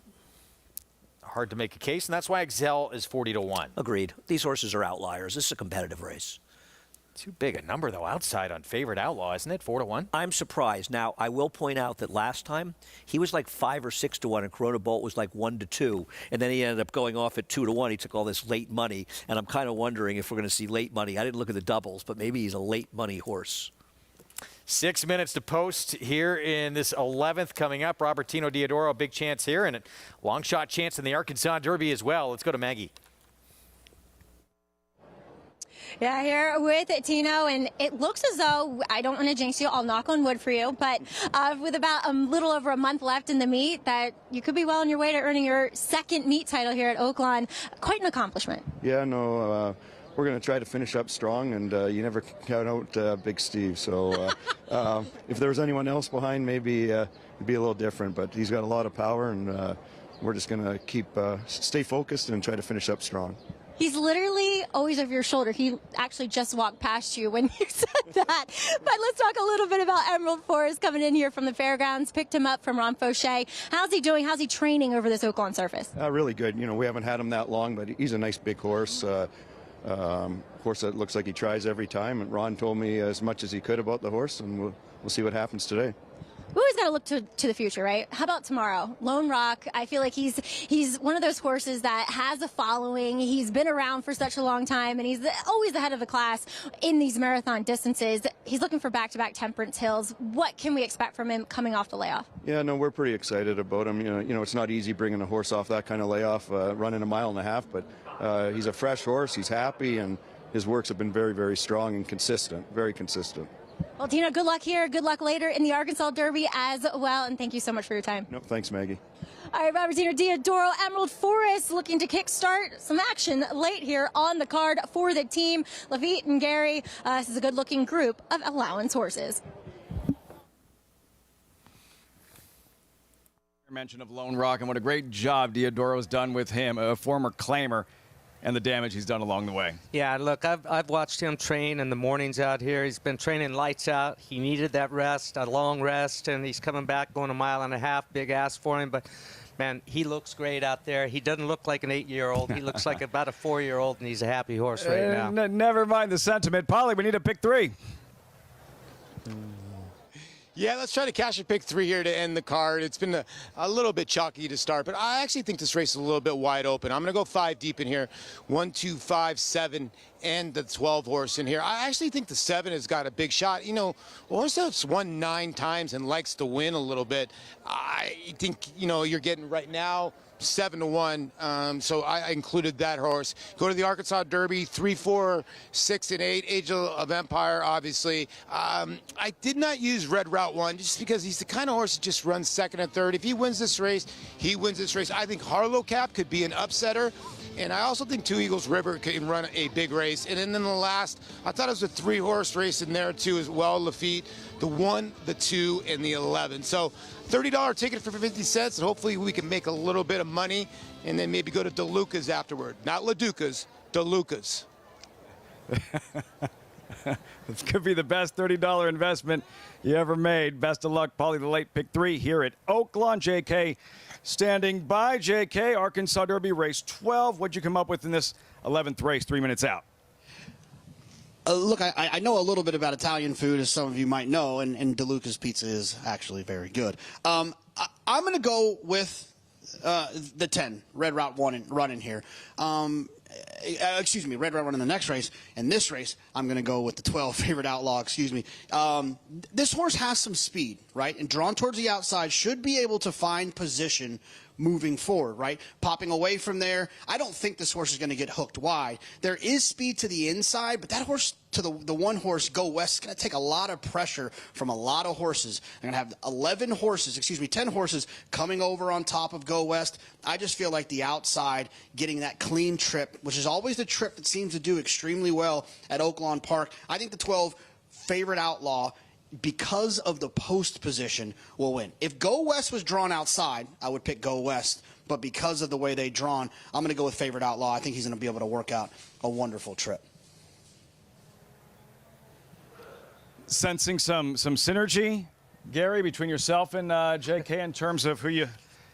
Hard to make a case, and that's why Excel is 40-1.
Agreed. These horses are outliers. This is a competitive race.
Too big a number, though, outside on Favorite Outlaw, isn't it? 4-1?
I'm surprised. Now, I will point out that last time, he was like 5 or 6-1, and Corona Bolt was like 1-2, and then he ended up going off at 2-1. He took all this late money, and I'm kind of wondering if we're going to see late money. I didn't look at the doubles, but maybe he's a late money horse.
6 minutes to post here in this 11th coming up. Robertino Diodoro, a big chance here, and a long shot chance in the Arkansas Derby as well. Let's go to Maggie.
Yeah, here with Tino, and it looks as though, I don't want to jinx you, I'll knock on wood for you, but with about a little over a month left in the meet, that you could be well on your way to earning your second meet title here at Oaklawn. Quite an accomplishment.
Yeah, no, we're going to try to finish up strong, and you never count out Big Steve. So if there was anyone else behind, maybe it'd be a little different. But he's got a lot of power, and we're just going to stay focused and try to finish up strong.
He's literally always over your shoulder. He actually just walked past you when you said that. But let's talk a little bit about Emerald Forest coming in here from the fairgrounds. Picked him up from Ron Fauché. How's he doing? How's he training over this Oaklawn surface?
Really good. You know, we haven't had him that long, but he's a nice big horse. Horse that looks like he tries every time. And Ron told me as much as he could about the horse, and we'll see what happens today.
We always got to look to the future, right? How about tomorrow? Lone Rock, I feel like he's one of those horses that has a following. He's been around for such a long time, and he's always the head of the class in these marathon distances. He's looking for back-to-back Temperance Hills. What can we expect from him coming off the layoff?
Yeah, no, we're pretty excited about him. You know, it's not easy bringing a horse off that kind of layoff, running a mile and a half, but he's a fresh horse. He's happy, and his works have been very, very strong and consistent, very consistent.
Well, Tina, good luck here. Good luck later in the Arkansas Derby as well. And thank you so much for your time.
No, thanks, Maggie.
All right, Robertino Diodoro, Emerald Forest looking to kickstart some action late here on the card for the team. Lafitte and Gary, this is a good-looking group of allowance horses.
Mention of Lone Rock and what a great job Diodoro's done with him, a former claimer, and the damage he's done along the way.
Yeah, look, I've watched him train in the mornings out here. He's been training lights out. He needed that rest, a long rest, and he's coming back going a mile and a half. Big ask for him, but man, he looks great out there. He doesn't look like an 8-year-old. He looks like about a 4-year-old, and he's a happy horse right now.
Never mind the sentiment. Polly, we need a pick 3.
Yeah, let's try to cash a pick 3 here to end the card. It's been a little bit chalky to start, but I actually think this race is a little bit wide open. I'm going to go 5 deep in here. 1, 2, 5, 7, and the 12 horse in here. I actually think the 7 has got a big shot. You know, a horse that's won 9 times and likes to win a little bit. I think, you know, you're getting right now 7-1, so I included that horse. Go to the Arkansas Derby, 3, 4, 6, and 8. Age of Empire, obviously. I did not use Red Route 1 just because he's the kind of horse that just runs second and third. If he wins this race, he wins this race. I think Harlow Cap could be an upsetter. And I also think Two Eagles River can run a big race. And then in the last, I thought it was a 3-horse race in there too as well, Lafitte, the 1, the 2, and the 11. So $30 ticket for 50 cents, and hopefully we can make a little bit of money and then maybe go to DeLuca's afterward. Not LaDuca's, DeLuca's.
This could be the best $30 investment you ever made. Best of luck, Paulie the Late, pick 3 here at Oaklawn. JK standing by. JK, Arkansas Derby, race 12. What'd you come up with in this 11th race, 3 minutes out?
Look, I know a little bit about Italian food, as some of you might know, and DeLuca's pizza is actually very good. I'm going to go with the 10, Red Route 1 run in here. Excuse me, Red Route 1 in the next race. And this race, I'm going to go with the 12, Favorite Outlaw, excuse me. This horse has some speed, right? And drawn towards the outside, should be able to find position moving forward, right? Popping away from there. I don't think this horse is going to get hooked wide. There is speed to the inside, but that horse, to the one horse, Go West, is going to take a lot of pressure from a lot of horses. They're going to have 10 horses coming over on top of Go West. I just feel like the outside getting that clean trip, which is always the trip that seems to do extremely well at Oaklawn Park. I think the 12, Favorite Outlaw, because of the post position, will win. If Go West was drawn outside, I would pick Go West. But because of the way they drawn, I'm going to go with Favorite Outlaw. I think he's going to be able to work out a wonderful trip.
Sensing some synergy, Gary, between yourself and JK in terms of who you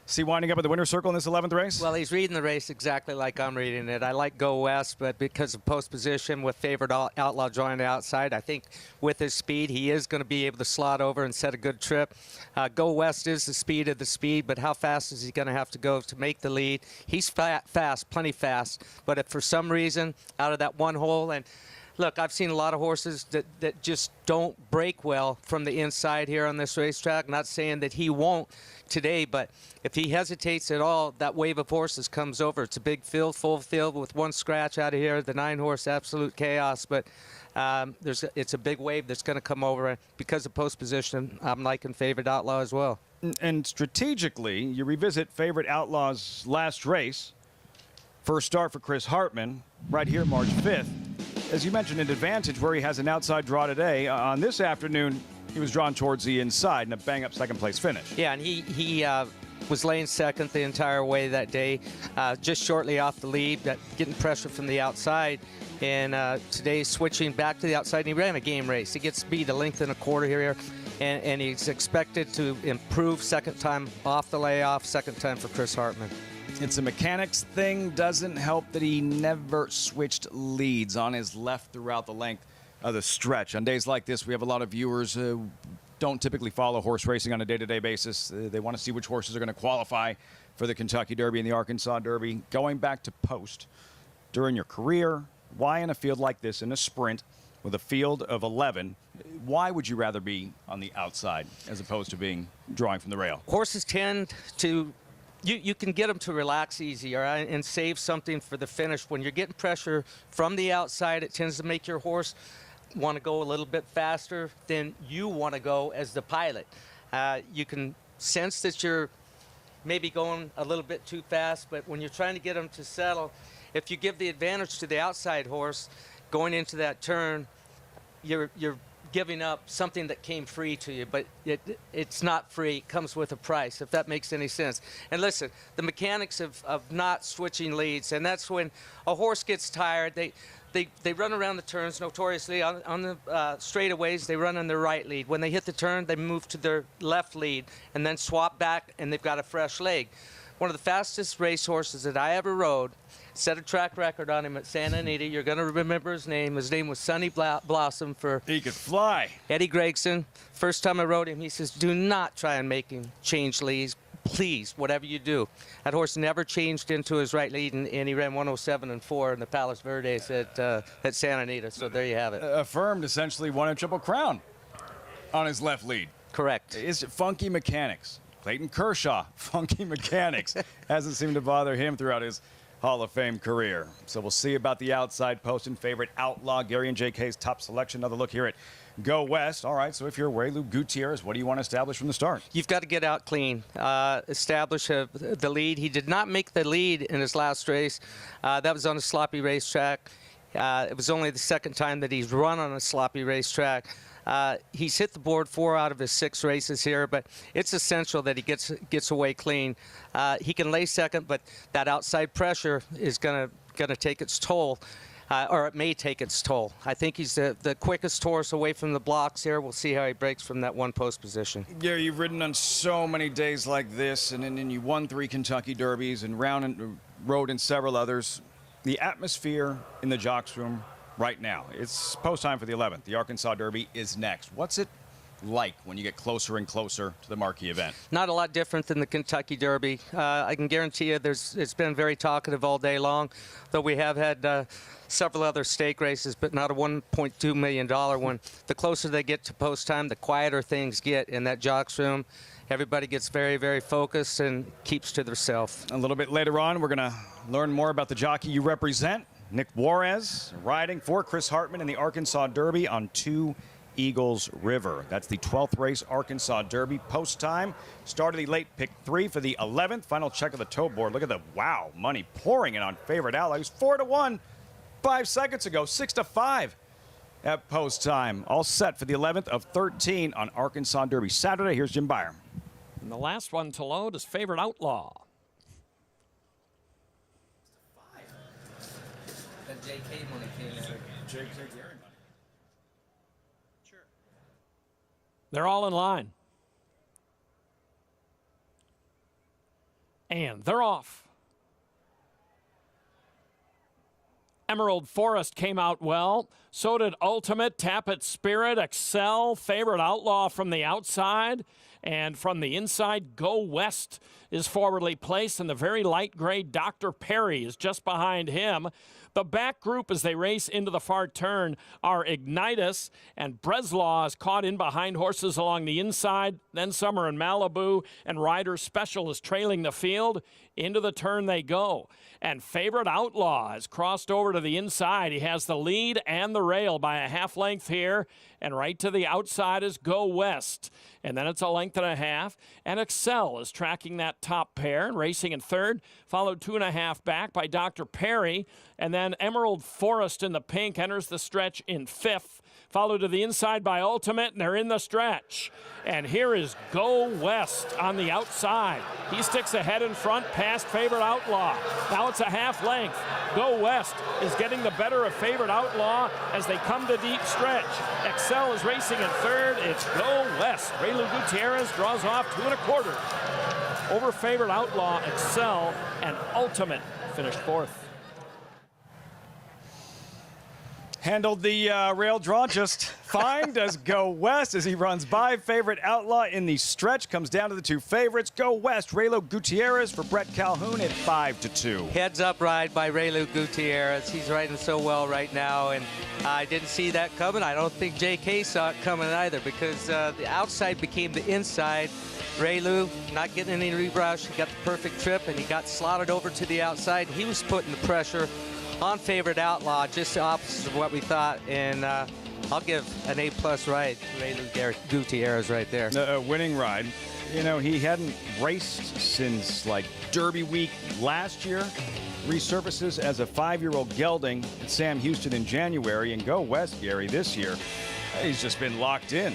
see winding up at the winner's circle in this 11th race?
Well, he's reading the race exactly like I'm reading it. I like Go West, but because of post position with Favorite Outlaw joining the outside, I think with his speed, he is going to be able to slot over and set a good trip. Go West is the speed of the speed, but how fast is he going to have to go to make the lead? He's fast, plenty fast, but if for some reason out of that one hole, and look, I've seen a lot of horses that just don't break well from the inside here on this racetrack. Not saying that he won't today, but if he hesitates at all, that wave of horses comes over. It's a big field, full field with one scratch out of here. The 9-horse, absolute chaos. But it's a big wave that's going to come over. Because of post position, I'm liking Favorite Outlaw as well.
And strategically, you revisit Favorite Outlaw's last race. First start for Chris Hartman right here March 5th. As you mentioned, an advantage where he has an outside draw today. On this afternoon, he was drawn towards the inside in a bang-up second-place finish.
Yeah, and he was laying second the entire way that day, just shortly off the lead, getting pressure from the outside. And today, switching back to the outside, and he ran a game race. He gets beat a length and a quarter here, and he's expected to improve second time off the layoff, second time for Chris Hartman.
It's a mechanics thing. Doesn't help that he never switched leads on his left throughout the length of the stretch. On days like this, we have a lot of viewers who don't typically follow horse racing on a day-to-day basis. They want to see which horses are going to qualify for the Kentucky Derby and the Arkansas Derby. Going back to post, during your career, why in a field like this, in a sprint, with a field of 11, why would you rather be on the outside as opposed to drawing from the rail?
Horses tend to... You can get them to relax easier and save something for the finish. When you're getting pressure from the outside, it tends to make your horse want to go a little bit faster than you want to go as the pilot. You can sense that you're maybe going a little bit too fast, but when you're trying to get them to settle, if you give the advantage to the outside horse going into that turn, you're giving up something that came free to you, but it's not free. It comes with a price, if that makes any sense. And listen, the mechanics of not switching leads, and that's when a horse gets tired. They run around the turns notoriously on the straightaways. They run on their right lead. When they hit the turn, they move to their left lead and then swap back, and they've got a fresh leg. One of the fastest race horses that I ever rode, set a track record on him at Santa Anita. You're going to remember his name. His name was Sunny Blossom for...
He could fly.
Eddie Gregson. First time I rode him, he says, do not try and make him change leads. please, whatever you do. That horse never changed into his right lead, and he ran 107 and 4 in the Palos Verdes at Santa Anita. So there you have it.
Affirmed essentially won a Triple Crown on his left lead.
Correct.
Is it funky mechanics? Clayton Kershaw, funky mechanics. Hasn't seemed to bother him throughout his Hall of Fame career. So we'll see about the outside post and favorite Outlaw, Gary and J.K.'s top selection. Another look here at Go West. All right, so if you're Raylu Gutierrez, what do you want to establish from the start?
You've got to get out clean, establish the lead. He did not make the lead in his last race. That was on a sloppy racetrack. It was only the second time that he's run on a sloppy racetrack. He's hit the board 4 out of his 6 races here, but it's essential that he gets away clean. He can lay second, but that outside pressure is gonna take its toll, or it may take its toll. I think he's the quickest horse away from the blocks here. We'll see how he breaks from that one post position.
Gary, you've ridden on so many days like this, and then you won 3 Kentucky Derbies and rode in several others. The atmosphere in the jocks room right now, it's post time for the 11th. The Arkansas Derby is next. What's it like when you get closer and closer to the marquee event?
Not a lot different than the Kentucky Derby. I can guarantee you it's been very talkative all day long, though we have had several other stake races, but not a $1.2 million one. The closer they get to post time, the quieter things get in that jocks room. Everybody gets very, very focused and keeps to themselves.
A little bit later on, we're going to learn more about the jockey you represent, Nick Juarez, riding for Chris Hartman in the Arkansas Derby on 2 Eagles River. That's the 12th race Arkansas Derby. Post time, start of the late pick 3 for the 11th. Final check of the toe board. Look at the money pouring in on favorite Ally. It was 4-1 5 seconds ago, 6-5 at post time. All set for the 11th of 13 on Arkansas Derby Saturday. Here's Jim Beyer.
And the last one to load is favorite Outlaw.
That J.K. money came in.
J.K. Gary money.
Sure. They're all in line. And they're off. Emerald Forest came out well. So did Ultimate, Tappet Spirit, Excel, favorite Outlaw from the outside. And from the inside, Go West is forwardly placed, and the very light gray Dr. Perry is just behind him. The back group as they race into the far turn are Ignitus, and Breslaw is caught in behind horses along the inside. Then Summer and Malibu, and Rider Special is trailing the field. Into the turn they go. And favorite Outlaw has crossed over to the inside. He has the lead and the rail by a half length here. And right to the outside is Go West. And then it's a length and a half. And Excel is tracking that top pair and racing in third, followed 2.5 back by Dr. Perry. And then Emerald Forest in the pink enters the stretch in 5th, followed to the inside by Ultimate, and they're in the stretch. And here is Go West on the outside. He sticks ahead in front past favorite Outlaw. Now it's a half length. Go West is getting the better of favorite Outlaw as they come to deep stretch. Excel is racing in third. It's Go West. Raylu Gutierrez draws off 2.25. Over favorite Outlaw, Excel, and Ultimate finished 4th.
Handled the rail draw just fine. Does Go West as he runs by favorite Outlaw in the stretch. Comes down to the 2 favorites. Go West, Raylu Gutierrez for Brett Calhoun at 5-2.
Heads up ride by Raylu Gutierrez. He's riding so well right now, and I didn't see that coming. I don't think J.K. saw it coming either, because the outside became the inside. Raylu not getting any rebrush. He got the perfect trip, and he got slotted over to the outside. He was putting the pressure on favorite Outlaw, just the opposite of what we thought, and I'll give an A+ ride to Raylu Gutierrez right there.
A winning ride. You know, he hadn't raced since like Derby week last year. Resurfaces as a 5-year-old gelding at Sam Houston in January, and Go West, Gary, this year. He's just been locked in.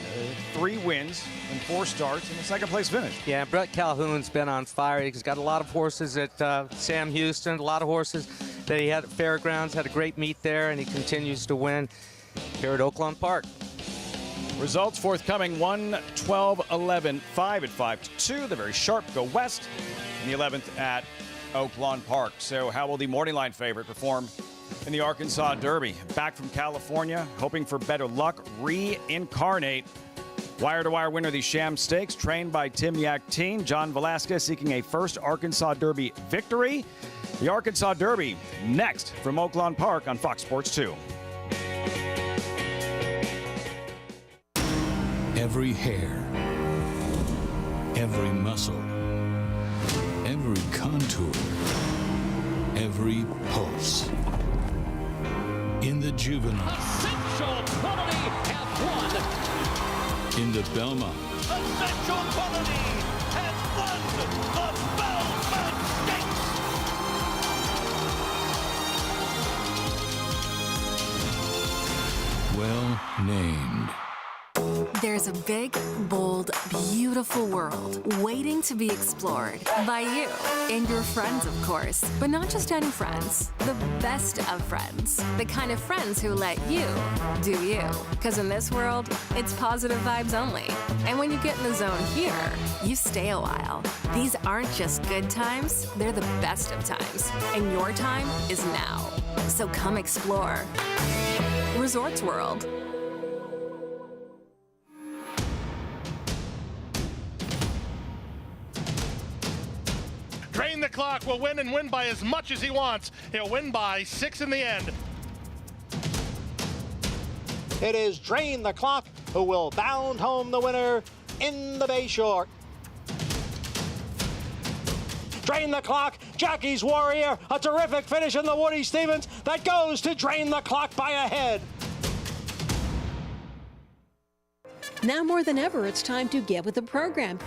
3 wins and 4 starts and a 2nd place finish.
Yeah, Brett Calhoun's been on fire. He's got a lot of horses at Sam Houston, a lot of horses that he had at Fairgrounds, had a great meet there, and he continues to win here at Oaklawn Park.
Results forthcoming: 1, 12, 11, 5 at 5-2. The very sharp Go West in the 11th at Oaklawn Park. So how will the morning line favorite perform in the Arkansas Derby? Back from California, hoping for better luck, Reincarnate. Wire-to-wire winner of the Sham Stakes, trained by Tim Yaktine. John Velasquez seeking a first Arkansas Derby victory. The Arkansas Derby next from Oaklawn Park on Fox Sports 2.
Every hair, every muscle, every contour, every pulse. In the juvenile.
Essential quality have won.
In the Belmont.
Essential quality has won the Belmont Stakes.
Well named.
There's a big, bold, beautiful world waiting to be explored by you and your friends, of course. But not just any friends, the best of friends. The kind of friends who let you do you. Because in this world, it's positive vibes only. And when you get in the zone here, you stay a while. These aren't just good times, they're the best of times. And your time is now. So come explore. Resorts World.
Drain the Clock will win and win by as much as he wants. He'll win by 6 in the end.
It is Drain the Clock who will bound home the winner in the Bayshore. Drain the Clock, Jackie's Warrior, a terrific finish in the Woody Stevens that goes to Drain the Clock by a head.
Now more than ever, it's time to get with the program.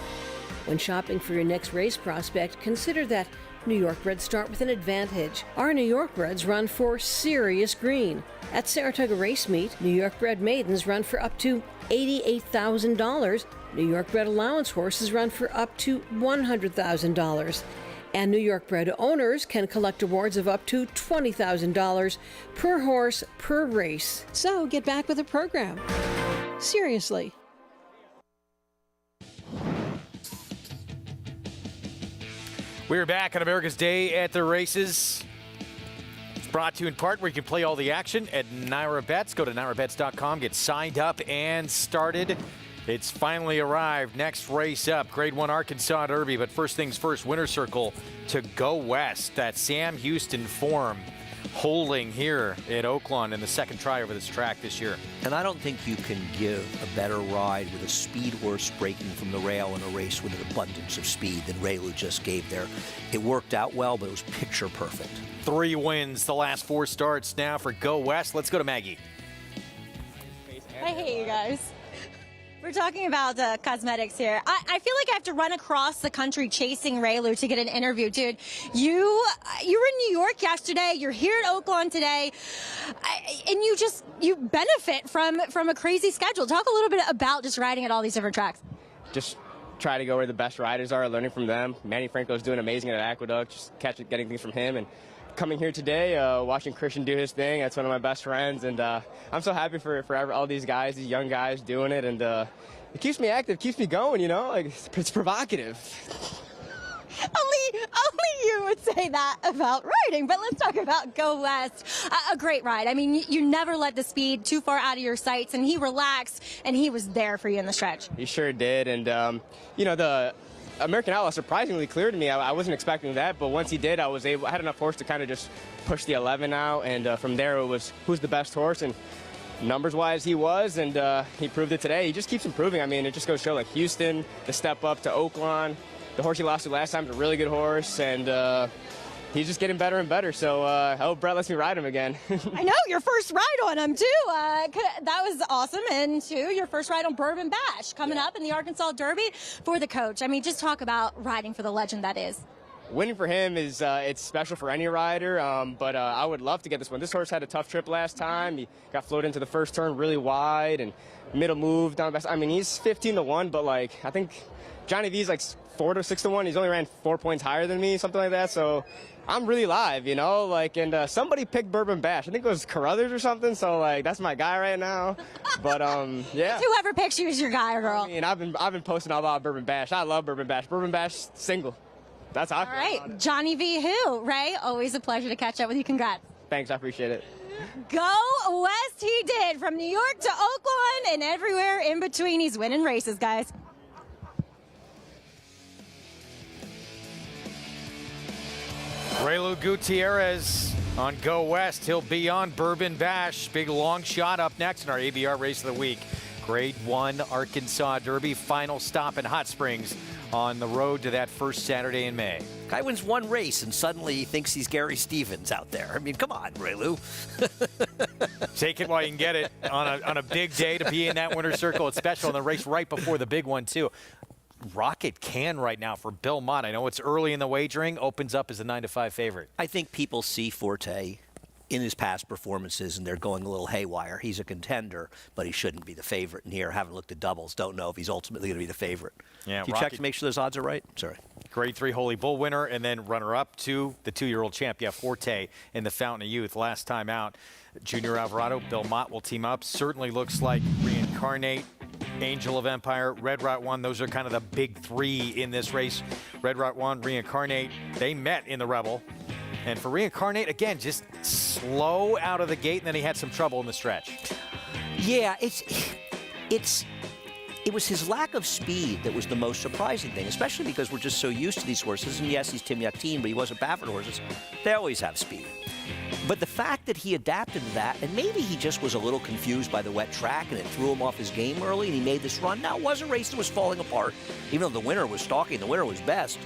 When shopping for your next race prospect, consider that New York breds start with an advantage. Our New York breds run for serious green. At Saratoga Race Meet, New York bred maidens run for up to $88,000. New York bred allowance horses run for up to $100,000. And New York bred owners can collect awards of up to $20,000 per horse per race. So get back with the program. Seriously.
We're back on America's Day at the Races. It's brought to you in part where you can play all the action at Naira Bets. Go to nairabets.com, get signed up and started. It's finally arrived. Next race up, Grade 1 Arkansas Derby. But first things first, Winner's Circle to Go West. That Sam Houston form holding here at Oaklawn in the second try over this track this year.
And I don't think you can give a better ride with a speed horse breaking from the rail in a race with an abundance of speed than Raylu just gave there. It worked out well, but it was picture perfect.
3 wins the last 4 starts now for Go West. Let's go to Maggie.
I hate you guys. We're talking about cosmetics here. I feel like I have to run across the country chasing Raylu to get an interview. Dude, you were in New York yesterday. You're here at Oaklawn today. And you benefit from a crazy schedule. Talk a little bit about just riding at all these different tracks.
Just try to go where the best riders are, learning from them. Manny Franco's doing amazing at Aqueduct, just getting things from him. And coming here today, watching Christian do his thing, that's one of my best friends. And I'm so happy for all these guys, these young guys doing it. And it keeps me active, keeps me going, you know? Like, it's provocative.
Only you would say that about riding, but let's talk about Go West. A great ride. I mean, you never let the speed too far out of your sights, and he relaxed, and he was there for you in the stretch.
He sure did, and, you know, the American Outlaw surprisingly clear to me. I wasn't expecting that, but once he did, I had enough horse to kind of just push the 11 out, and from there it was who's the best horse, and numbers-wise he was, and he proved it today. He just keeps improving. I mean, it just goes to show, like, Houston, the step up to Oaklawn. The horse he lost to last time is a really good horse, and he's just getting better and better. So I hope Brett lets me ride him again.
I know, your first ride on him, too. That was awesome. And, too, your first ride on Bourbon Bash coming up in the Arkansas Derby for the coach. I mean, just talk about riding for the legend that is.
Winning for him is it's special for any rider, but I would love to get this one. This horse had a tough trip last time. He got floated into the first turn really wide and middle move down the best. I mean, he's 15-1, but, like, I think Johnny V's like 4 to 6-1. He's only ran 4 points higher than me, something like that. So I'm really live, you know, like, and somebody picked Bourbon Bash. I think it was Carruthers or something. So, like, that's my guy right now. But yeah.
Whoever picks you is your guy or girl.
I mean, I've been posting all about Bourbon Bash. I love Bourbon Bash. Bourbon Bash single. That's how I feel.
All right, Johnny V. Who, Ray? Always a pleasure to catch up with you. Congrats.
Thanks, I appreciate it.
Go West he did, from New York to Oaklawn and everywhere in between. He's winning races, guys.
Raylu Gutierrez on Go West. He'll be on Bourbon Bash. Big long shot up next in our ABR Race of the Week. Grade 1 Arkansas Derby. Final stop in Hot Springs on the road to that first Saturday in May.
Guy wins one race and suddenly he thinks he's Gary Stevens out there. I mean, come on, Raylu.
Take it while you can get it on a big day to be in that winner's circle. It's special in the race right before the big one, too. Rocket can right now for Belmont. I know it's early in the wagering. Opens up as a 9-5 favorite.
I think people see Forte in his past performances, and they're going a little haywire. He's a contender, but he shouldn't be the favorite. And here, haven't looked at doubles, don't know if he's ultimately going to be the favorite.
Yeah,
you check to make sure those odds are right? Sorry.
Grade 3 Holy Bull winner, and then runner-up to the 2-year-old champ, Forte, in the Fountain of Youth. Last time out, Junior Alvarado, Belmont will team up. Certainly looks like Reincarnate, Angel of Empire, Red Rot 1. Those are kind of the big three in this race. Red Rot 1, Reincarnate, they met in the Rebel. And for Reincarnate, again, just slow out of the gate, and then he had some trouble in the stretch.
Yeah, it was his lack of speed that was the most surprising thing, especially because we're just so used to these horses. And yes, he's Tim Yakteen, but he wasn't Baffert horses. They always have speed. But the fact that he adapted to that, and maybe he just was a little confused by the wet track and it threw him off his game early and he made this run. Now, it was a race that was falling apart. Even though the winner was stalking, the winner was best.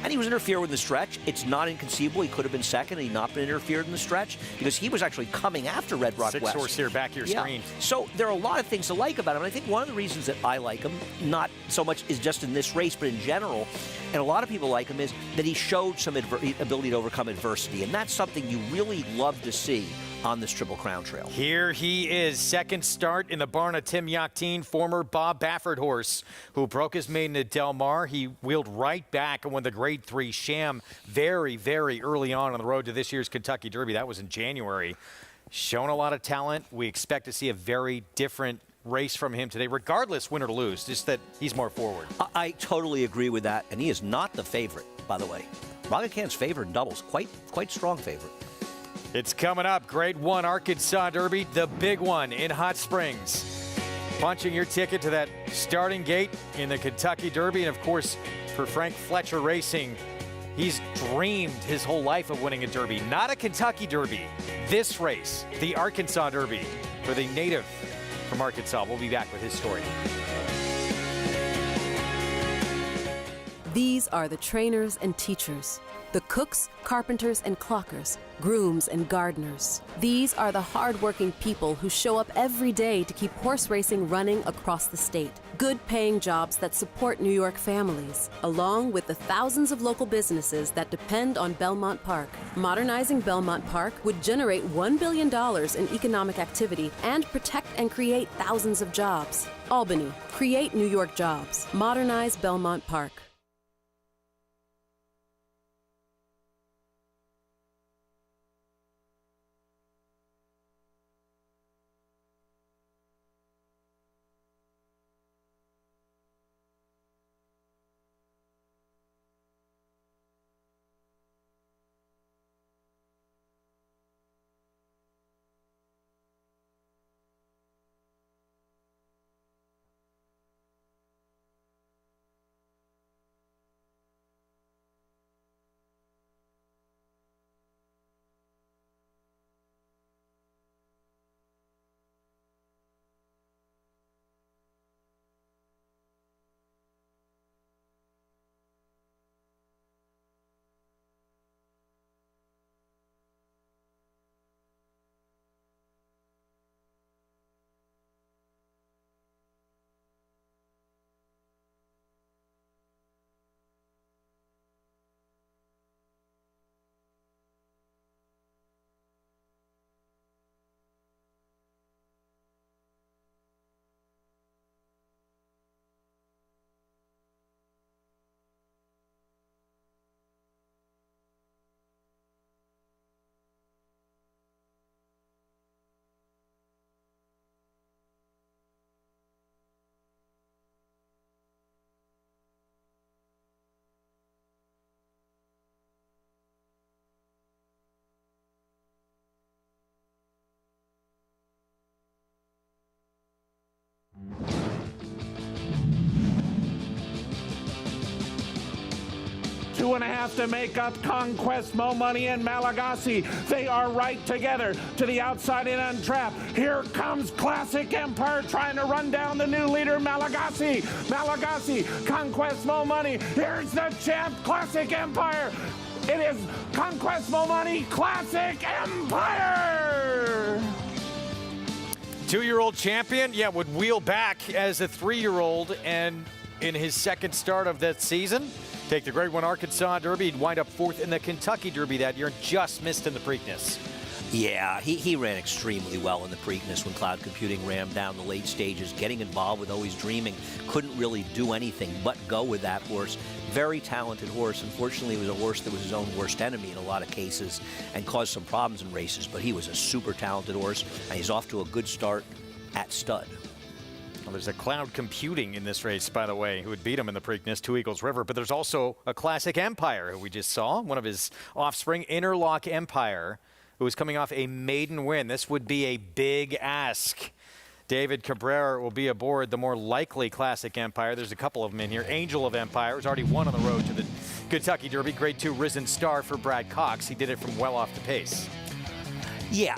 And he was interfered with the stretch. It's not inconceivable he could have been second and he'd not been interfered in the stretch because he was actually coming after Red Rock West.
6-horse here, back of your screen.
So there are a lot of things to like about him. And I think one of the reasons that I like him, not so much is just in this race, but in general, and a lot of people like him, is that he showed some ability to overcome adversity. And that's something you really love to see on this Triple Crown Trail.
Here he is, second start in the barn of Tim Yakteen, former Bob Baffert horse, who broke his maiden at Del Mar. He wheeled right back and won the Grade 3 Sham very, very early on the road to this year's Kentucky Derby. That was in January. Shown a lot of talent. We expect to see a very different race from him today, regardless, win or lose, just that he's more forward.
I totally agree with that, and he is not the favorite, by the way. Rocket Can's favored in doubles, quite strong favorite.
It's coming up, Grade 1 Arkansas Derby, the big one in Hot Springs. Punching your ticket to that starting gate in the Kentucky Derby, and of course, for Frank Fletcher Racing, he's dreamed his whole life of winning a Derby. Not a Kentucky Derby, this race, the Arkansas Derby, for the native from Arkansas. We'll be back with his story.
These are the trainers and teachers, the cooks, carpenters, and clockers, grooms and gardeners. These are the hard-working people who show up every day to keep horse racing running across the state. Good-paying jobs that support New York families, along with the thousands of local businesses that depend on Belmont Park. Modernizing Belmont Park would generate $1 billion in economic activity and protect and create thousands of jobs. Albany, create New York jobs. Modernize Belmont Park.
2.5 to make up Conquest, Mo Money, and Malagasy. They are right together to the outside in on trap. Here comes Classic Empire trying to run down the new leader, Malagasy. Malagasy, Conquest, Mo Money. Here's the champ, Classic Empire. It is Conquest, Mo Money, Classic Empire.
2-year-old champion, would wheel back as a 3-year-old, and in his second start of that season, take the Grade 1 Arkansas Derby. He'd wind up 4th in the Kentucky Derby that year and just missed in the Preakness.
Yeah, he ran extremely well in the Preakness when Cloud Computing ran down the late stages, getting involved with Always Dreaming. Couldn't really do anything but go with that horse. Very talented horse. Unfortunately, it was a horse that was his own worst enemy in a lot of cases and caused some problems in races, but he was a super talented horse, and he's off to a good start at stud.
Well, there's a Cloud Computing in this race, by the way, who would beat him in the Preakness, 2 Eagles River. But there's also a Classic Empire, who we just saw, one of his offspring, Interlock Empire, who is coming off a maiden win. This would be a big ask. David Cabrera will be aboard the more likely Classic Empire. There's a couple of them in here. Angel of Empire has already won on the road to the Kentucky Derby. Grade 2 Risen Star for Brad Cox. He did it from well off the pace.
Yeah,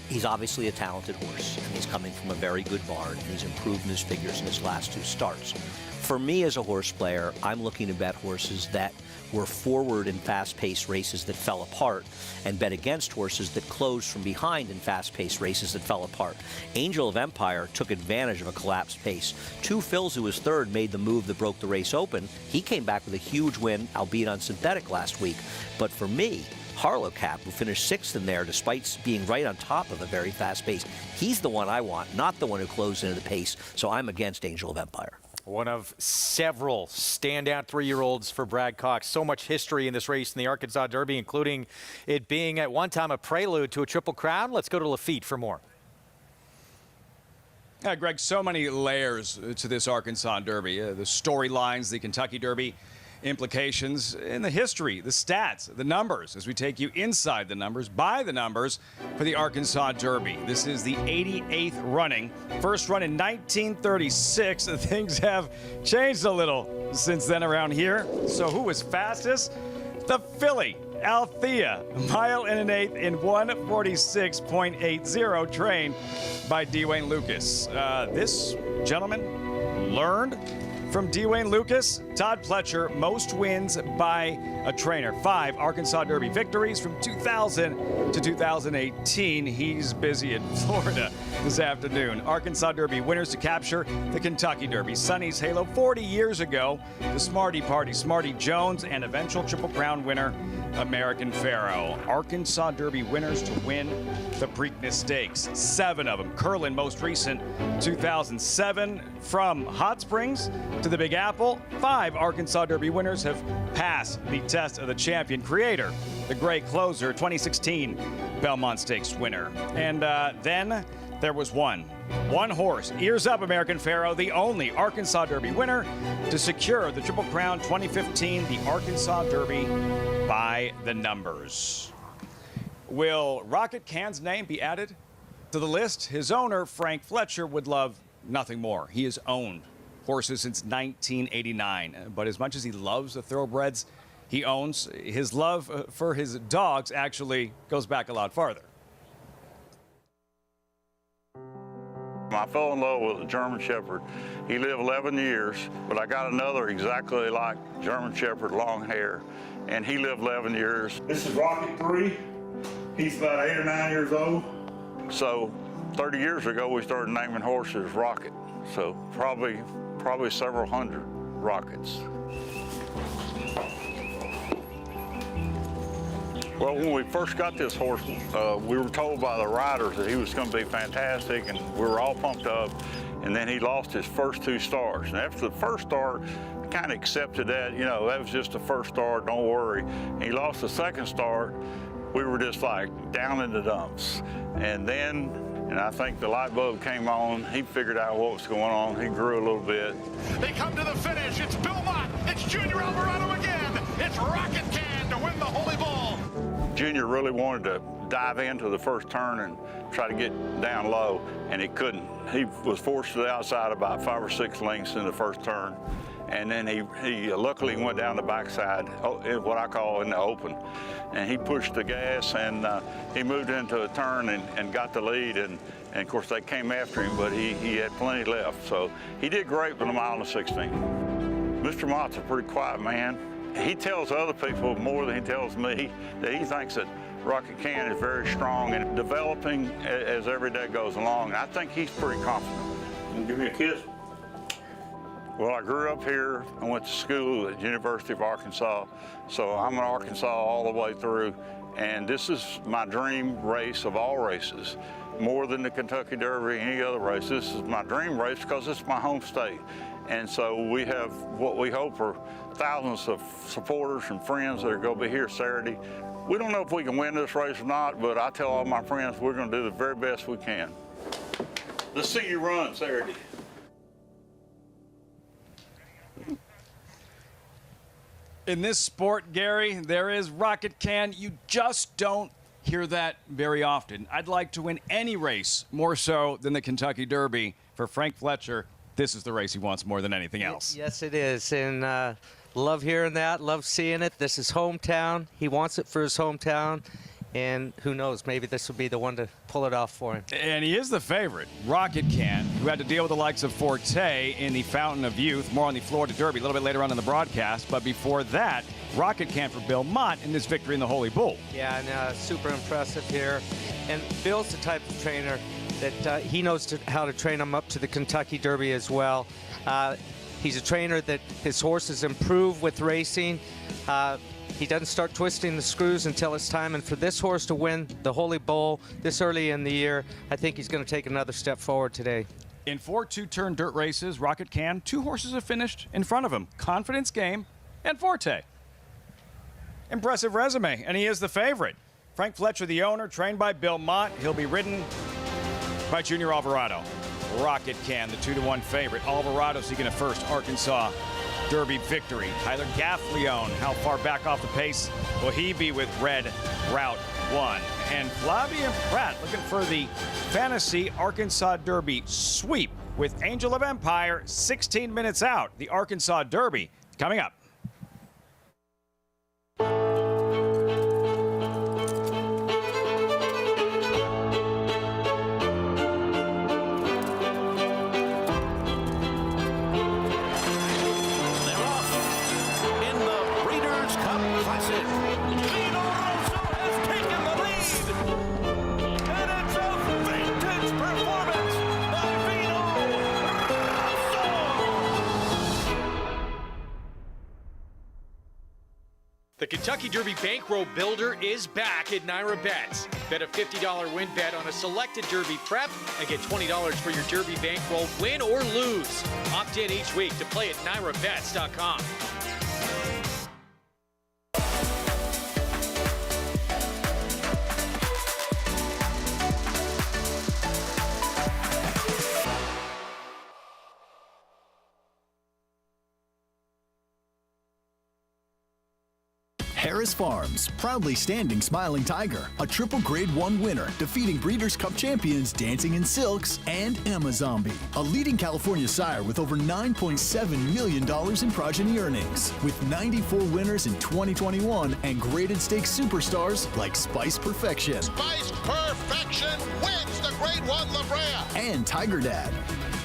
he's obviously a talented horse, and he's coming from a very good barn, and he's improved in his figures in his last 2 starts. For me as a horse player, I'm looking to bet horses that were forward in fast-paced races that fell apart, and bet against horses that closed from behind in fast-paced races that fell apart. Angel of Empire took advantage of a collapsed pace. 2 Phils, who was 3rd, made the move that broke the race open. He came back with a huge win, albeit on synthetic last week. But for me, Harlow Cap, who finished 6th in there despite being right on top of a very fast pace, he's the one I want, not the one who closed into the pace. So I'm against Angel of Empire.
One of several standout 3-year-olds for Brad Cox. So much history in this race in the Arkansas Derby, including it being at one time a prelude to a Triple Crown. Let's go to Lafitte for more.
Greg, so many layers to this Arkansas Derby. The storylines, the Kentucky Derby implications, in the history, the stats, the numbers, as we take you inside the numbers, by the numbers, for the Arkansas Derby. This is the 88th running. First run in 1936. Things have changed a little since then around here. So who was fastest? The filly, Althea, 1 mile and 1/8 in 1:46.80, trained by Dwayne Lucas. This gentleman learned from Dwayne Lucas. Todd Pletcher, most wins by a trainer. 5 Arkansas Derby victories from 2000 to 2018. He's busy in Florida this afternoon. Arkansas Derby winners to capture the Kentucky Derby. Sonny's Halo 40 years ago. The Smarty Party, Smarty Jones, and eventual Triple Crown winner, American Pharaoh. Arkansas Derby winners to win the Preakness Stakes. 7 of them. Curlin, most recent, 2007. From Hot Springs to the Big Apple, 5 Arkansas Derby winners have passed the test of the champion. Creator, the great closer, 2016 Belmont Stakes winner. And then there was one horse, Ears Up, American Pharaoh, the only Arkansas Derby winner to secure the Triple Crown 2015, the Arkansas Derby by the numbers. Will Rocket Can's name be added to the list? His owner, Frank Fletcher, would love nothing more. He has owned horses since 1989, but as much as he loves the thoroughbreds he owns, his love for his dogs actually goes back a lot farther.
I fell in love with a German Shepherd. He lived 11 years, but I got another exactly like German Shepherd, long hair, and he lived 11 years. This is Rocket 3. He's about 8 or 9 years old. So 30 years ago, we started naming horses Rocket. So probably several hundred Rockets. Well, when we first got this horse, we were told by the riders that he was going to be fantastic, and we were all pumped up. And then he lost his first 2 starts. And after the first start, kind of accepted that, you know, that was just the first start, don't worry. And he lost the second start. We were just like down in the dumps. And then, and I think the light bulb came on. He figured out what was going on. He grew a little bit.
They come to the finish. It's Belmont. It's Junior Alvarado again. It's Rocket Can to win the Holy Ball.
Junior really wanted to dive into the first turn and try to get down low, and he couldn't. He was forced to the outside about 5 or 6 lengths in the first turn, and then he luckily went down the backside, what I call in the open, and he pushed the gas, and he moved into a turn and got the lead, and of course they came after him, but he had plenty left, so he did great with a mile and a 16. Mr. Mott's a pretty quiet man. He tells other people more than he tells me that he thinks that Rocket Can is very strong and developing as every day goes along. And I think he's pretty confident. Give me a kiss. Well, I grew up here. I went to school at the University of Arkansas, so I'm in Arkansas all the way through. And this is my dream race of all races, more than the Kentucky Derby, any other race. This is my dream race because it's my home state. And so we have what we hope are thousands of supporters and friends that are going to be here Saturday. We don't know if we can win this race or not, but I tell all my friends we're going to do the very best we can. Let's see you run Saturday.
In this sport, Gary, there is Rocket Can. You just don't hear that very often. I'd like to win any race more so than the Kentucky Derby. For Frank Fletcher, this is the race he wants more than anything else.
Yes, it is. And love hearing that, love seeing it. This is hometown. He wants it for his hometown. And who knows, maybe this will be the one to pull it off for him.
And he is the favorite, Rocket Can, who had to deal with the likes of Forte in the Fountain of Youth. More on the Florida Derby a little bit later on in the broadcast. But before that, Rocket Can for Bill Mott in this victory in the Holy Bull.
Yeah, and super impressive here. And Bill's the type of trainer that he knows how to train them up to the Kentucky Derby as well. He's a trainer that his horses improve with racing. He doesn't start twisting the screws until it's time. And for this horse to win the Holy Bull this early in the year, I think he's going to take another step forward today.
In 4 two-turn dirt races, Rocket Can, 2 horses have finished in front of him. Confidence Game and Forte. Impressive resume, and he is the favorite. Frank Fletcher, the owner, trained by Bill Mott. He'll be ridden by Junior Alvarado. Rocket Can, the 2-1 favorite. Alvarado seeking a first Arkansas Derby victory. Tyler Gaffleone, how far back off the pace will he be with Red Route 1? And Flavia Pratt looking for the Fantasy Arkansas Derby sweep with Angel of Empire 16 minutes out. The Arkansas Derby coming up.
The Kentucky Derby Bankroll Builder is back at Naira Bets. Bet a $50 win bet on a selected Derby prep and get $20 for your Derby Bankroll, win or lose. Opt in each week to play at NairaBets.com.
Harris Farms, proudly standing Smiling Tiger, a triple Grade 1 winner, defeating Breeders' Cup champions Dancing in Silks and Amazombie, a leading California sire with over $9.7 million in progeny earnings, with 94 winners in 2021 and graded stakes superstars like Spice Perfection.
Spice Perfection wins the Grade 1 La Brea.
And Tiger Dad.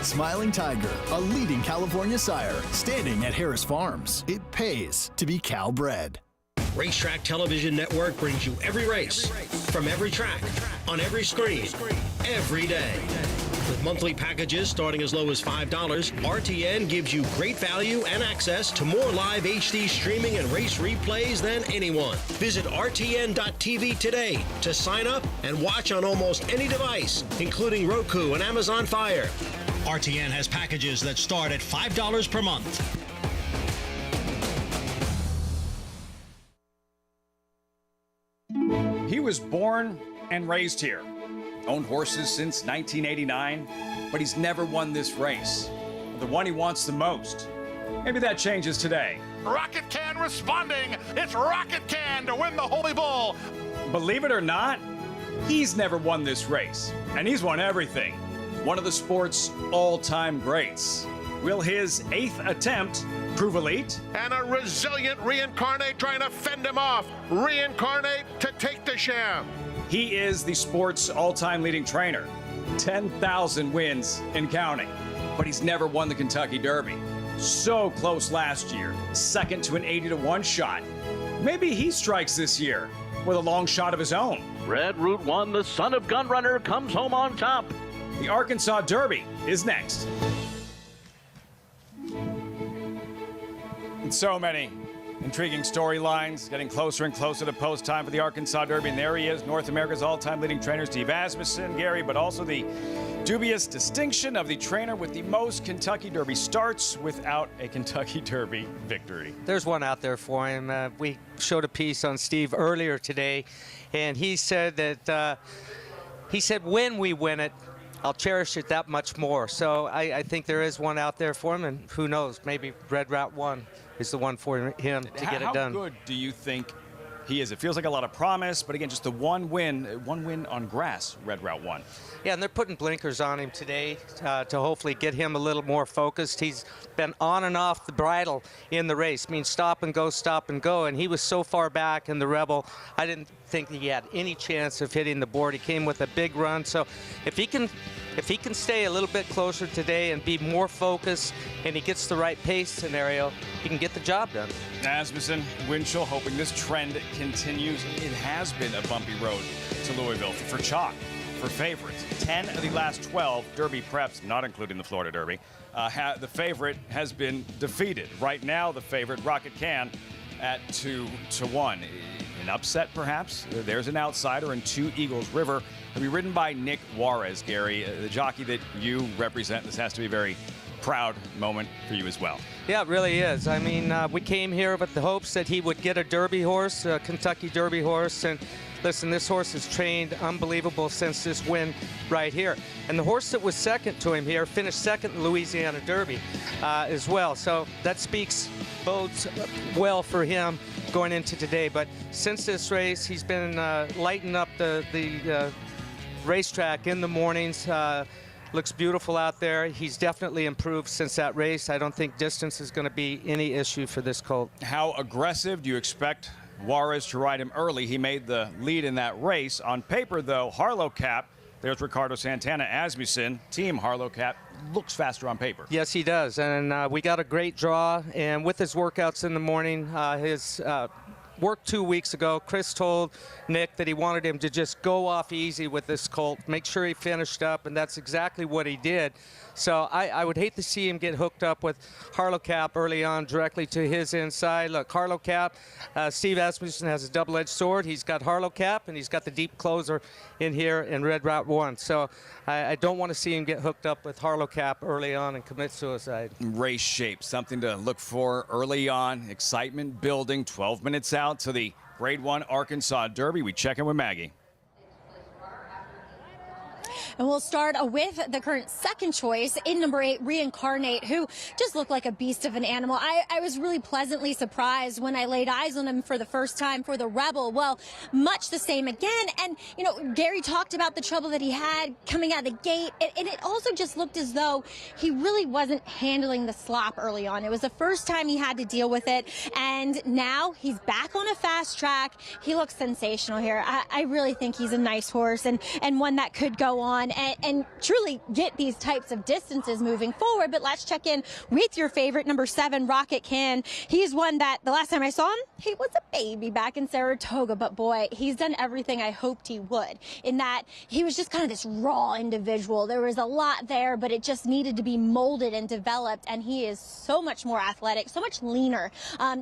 Smiling Tiger, a leading California sire, standing at Harris Farms. It pays to be Cal bred.
Racetrack Television Network brings you every race, from every track, on every screen, every day. With monthly packages starting as low as $5, RTN gives you great value and access to more live HD streaming and race replays than anyone. Visit RTN.tv today to sign up and watch on almost any device, including Roku and Amazon Fire. RTN has packages that start at $5 per month.
He was born and raised here. Owned horses since 1989, but he's never won this race. The one he wants the most. Maybe that changes today.
Rocket Can responding. It's Rocket Can to win the Holy Bull.
Believe it or not, He's never won this race, and he's won everything. One of the sport's all-time greats. Will his 8th attempt prove elite?
And a resilient Reincarnate trying to fend him off. Reincarnate to take the sham.
He is the sport's all-time leading trainer. 10,000 wins and counting. But he's never won the Kentucky Derby. So close last year. Second to an 80-1 shot. Maybe he strikes this year with a long shot of his own.
Red Route 1, the son of Gunrunner, comes home on top.
The Arkansas Derby is next. And so many intriguing storylines, getting closer and closer to post time for the Arkansas Derby. And there he is, North America's all-time leading trainer, Steve Asmussen, Gary, but also the dubious distinction of the trainer with the most Kentucky Derby starts without a Kentucky Derby victory.
There's one out there for him. We showed a piece on Steve earlier today, and he said that when we win it, I'll cherish it that much more. So I think there is one out there for him, and who knows, maybe Red Route 1 is the one for him to get it done.
How good do you think he is? It feels like a lot of promise, but again, just the one win on grass, Red Route 1.
Yeah, and they're putting blinkers on him today to hopefully get him a little more focused. He's been on and off the bridle in the race. I mean, stop and go, and he was so far back in the Rebel, I didn't think he had any chance of hitting the board. He came with a big run, so if he can stay a little bit closer today and be more focused, and he gets the right pace scenario, he can get the job done.
Asmussen, Winchell, hoping this trend continues. It has been a bumpy road to Louisville for chalk, for favorites. 10 of the last 12 Derby preps, not including the Florida Derby, the favorite has been defeated. Right now, the favorite, Rocket Can, at 2-1. An upset, perhaps. There's an outsider in 2 Eagles River. He'll be ridden by Nick Juarez, Gary, the jockey that you represent. This has to be a very proud moment for you as well.
Yeah, it really is. I mean, we came here with the hopes that he would get a Derby horse, a Kentucky Derby horse, and listen, this horse has trained unbelievable since this win right here. And the horse that was second to him here finished second in Louisiana Derby as well. So that bodes well for him going into today. But since this race, he's been lighting up the racetrack in the mornings. Looks beautiful out there. He's definitely improved since that race. I don't think distance is going to be any issue for this colt.
How aggressive do you expect Juarez to ride him early? He made the lead in that race. On paper, though, Harlow Cap, there's Ricardo Santana, Asmussen, Team Harlow Cap, looks faster on paper.
Yes, he does. And we got a great draw. And with his workouts in the morning, his work 2 weeks ago, Chris told Nick that he wanted him to just go off easy with this colt, make sure he finished up, and that's exactly what he did. So I would hate to see him get hooked up with Harlow Cap early on directly to his inside. Look, Harlow Cap, Steve Asmussen has a double-edged sword. He's got Harlow Cap, and he's got the deep closer in here in Red Route 1. So I don't want to see him get hooked up with Harlow Cap early on and commit suicide.
Race shape, something to look for early on. Excitement building, 12 minutes out to the Grade 1 Arkansas Derby. We check in with Maggie.
And we'll start with the current second choice in number 8, Reincarnate, who just looked like a beast of an animal. I was really pleasantly surprised when I laid eyes on him for the first time for the Rebel. Well, much the same again. And, you know, Gary talked about the trouble that he had coming out of the gate. And it also just looked as though he really wasn't handling the slop early on. It was the first time he had to deal with it. And now he's back on a fast track. He looks sensational here. I really think he's a nice horse and one that could go on and truly get these types of distances moving forward. But let's check in with your favorite, number 7, Rocket Can. He's one that the last time I saw him, he was a baby back in Saratoga, but boy, he's done everything I hoped he would, in that he was just kind of this raw individual. There was a lot there, but it just needed to be molded and developed, and he is so much more athletic, so much leaner,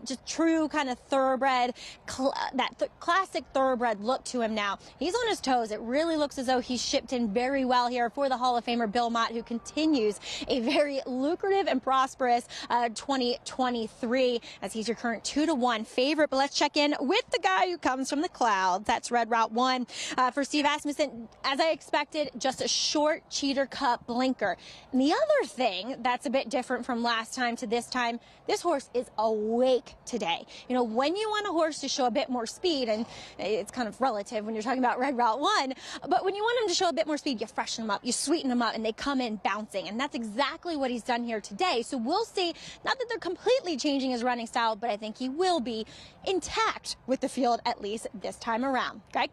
just true kind of thoroughbred, classic thoroughbred look to him now. He's on his toes. It really looks as though he's shipped in very very well here for the Hall of Famer Bill Mott, who continues a very lucrative and prosperous 2023 as he's your current 2-to-1 favorite. But let's check in with the guy who comes from the clouds. That's Red Route 1 for Steve Asmussen. As I expected, just a short cheater cut blinker. And the other thing that's a bit different from last time to this time, this horse is awake today. You know, when you want a horse to show a bit more speed, and it's kind of relative when you're talking about Red Route 1, but when you want him to show a bit more speed, you freshen them up, you sweeten them up, and they come in bouncing. And that's exactly what he's done here today. So we'll see, not that they're completely changing his running style, but I think he will be intact with the field at least this time around. Greg?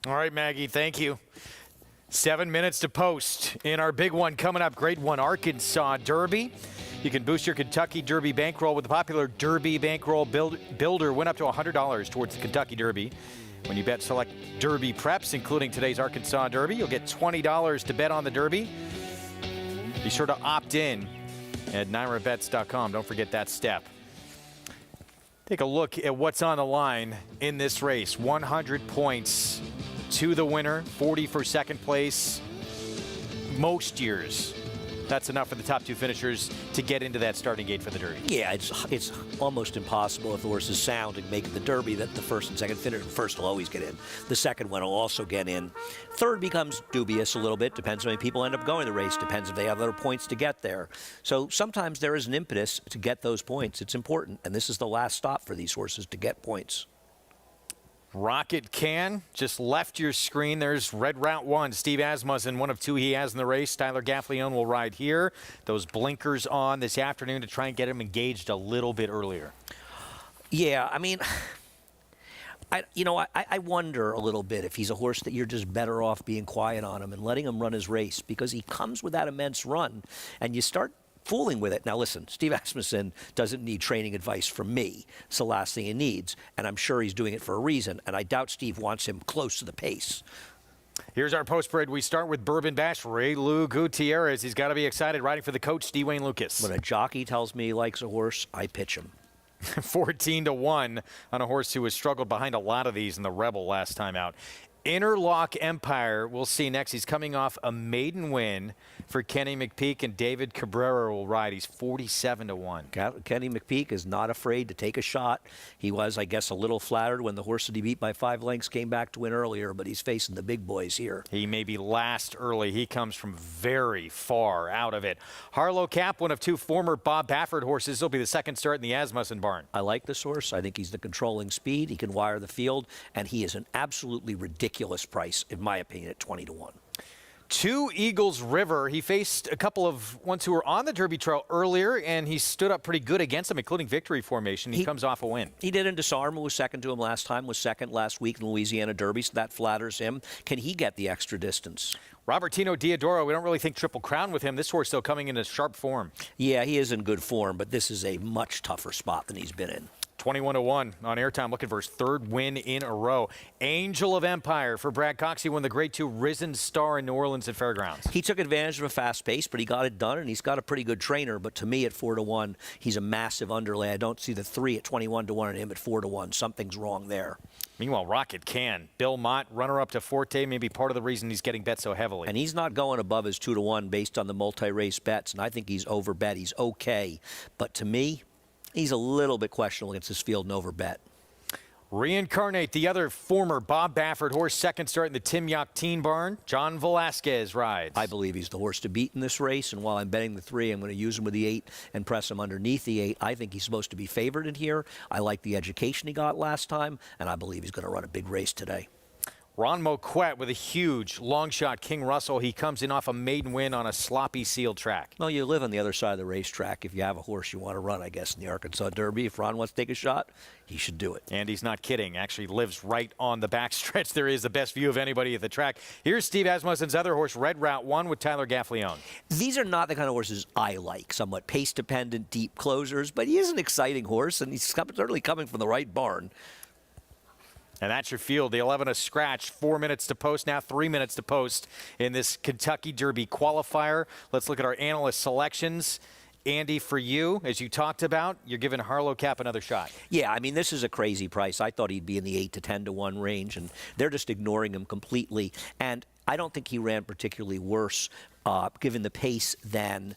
All right, Maggie, thank you. 7 minutes to post in our big one coming up, Grade 1 Arkansas Derby. You can boost your Kentucky Derby bankroll with the popular Derby Bankroll Builder. Win up to $100 towards the Kentucky Derby. When you bet select Derby preps, including today's Arkansas Derby, you'll get $20 to bet on the Derby. Be sure to opt in at NYRABets.com. Don't forget that step. Take a look at what's on the line in this race. 100 points to the winner, 40 for second place. Most years, that's enough for the top two finishers to get into that starting gate for the Derby.
Yeah, it's almost impossible if the horse is sound and making the Derby that the first and second finisher. First will always get in. The second one will also get in. Third becomes dubious a little bit. Depends how many people end up going the race. Depends if they have other points to get there. So sometimes there is an impetus to get those points. It's important, and this is the last stop for these horses to get points.
Rocket Can just left your screen. There's Red Route 1. Steve Asmussen, one of two he has in the race. Tyler Gaffalione will ride here. Those blinkers on this afternoon to try and get him engaged a little bit earlier.
Yeah, I mean, I wonder a little bit if he's a horse that you're just better off being quiet on him and letting him run his race, because he comes with that immense run, and you start fooling with it. Now listen, Steve Asmussen doesn't need training advice from me. It's the last thing he needs, and I'm sure he's doing it for a reason, and I doubt Steve wants him close to the pace.
Here's our post spread. We start with Bourbon Bash. Ray Lou Gutierrez. He's got to be excited riding for the coach, Dwayne Lucas.
When a jockey tells me he likes a horse, I pitch him.
14-1 on a horse who has struggled behind a lot of these in the Rebel last time out. Interlock Empire, we'll see next. He's coming off a maiden win for Kenny McPeek, and David Cabrera will ride. He's 47-1.
Kenny McPeek is not afraid to take a shot. He was, I guess, a little flattered when the horse that he beat by 5 lengths came back to win earlier, but he's facing the big boys here.
He may be last early. He comes from very far out of it. Harlow Cap, one of two former Bob Baffert horses. He'll be the second start in the Asmussen barn.
I like this horse. I think he's the controlling speed. He can wire the field, and he is an absolutely ridiculous price, in my opinion, at 20-1.
2 Eagles River. He faced a couple of ones who were on the Derby Trail earlier, and he stood up pretty good against them, including victory formation. He comes off a win.
He did in Disarm, who was second to him last time, was second last week in the Louisiana Derby, so that flatters him. Can he get the extra distance?
Robertino Diodoro, we don't really think Triple Crown with him. This horse, though, coming in a sharp form.
Yeah, he is in good form, but this is a much tougher spot than he's been in.
21-1 on airtime, looking for his third win in a row. Angel of Empire for Brad Cox. He won the Grade 2 Risen Star in New Orleans at Fairgrounds.
He took advantage of a fast pace, but he got it done, and he's got a pretty good trainer. But to me, at 4-1, he's a massive underlay. I don't see the 3 at 21-1 and him at 4-1. Something's wrong there.
Meanwhile, Rocket Can. Bill Mott, runner-up to Forte, maybe part of the reason he's getting bet so heavily.
And he's not going above his 2-1 based on the multi-race bets, and I think he's overbet. He's okay. But to me, he's a little bit questionable against this field and overbet.
Reincarnate, the other former Bob Baffert horse, second start in the Tim Yakteen barn. John Velasquez rides.
I believe he's the horse to beat in this race, and while I'm betting the 3, I'm going to use him with the 8 and press him underneath the 8. I think he's supposed to be favored in here. I like the education he got last time, and I believe he's going to run a big race today.
Ron Moquette with a huge long shot. King Russell, he comes in off a maiden win on a sloppy sealed track.
Well, you live on the other side of the racetrack. If you have a horse you want to run, I guess, in the Arkansas Derby, if Ron wants to take a shot, he should do it.
And he's not kidding. Actually lives right on the backstretch. There is the best view of anybody at the track. Here's Steve Asmussen's other horse, Red Route 1, with Tyler Gaffalione.
These are not the kind of horses I like. Somewhat pace-dependent, deep closers, but he is an exciting horse, and he's certainly coming from the right barn.
And that's your field. The 11 a scratch. 4 minutes to post now. 3 minutes to post in this Kentucky Derby qualifier. Let's look at our analyst selections. Andy, for you, as you talked about, you're giving Harlow Cap another shot.
Yeah, I mean, this is a crazy price. I thought he'd be in the 8 to 10-1 range, and they're just ignoring him completely. And I don't think he ran particularly worse given the pace than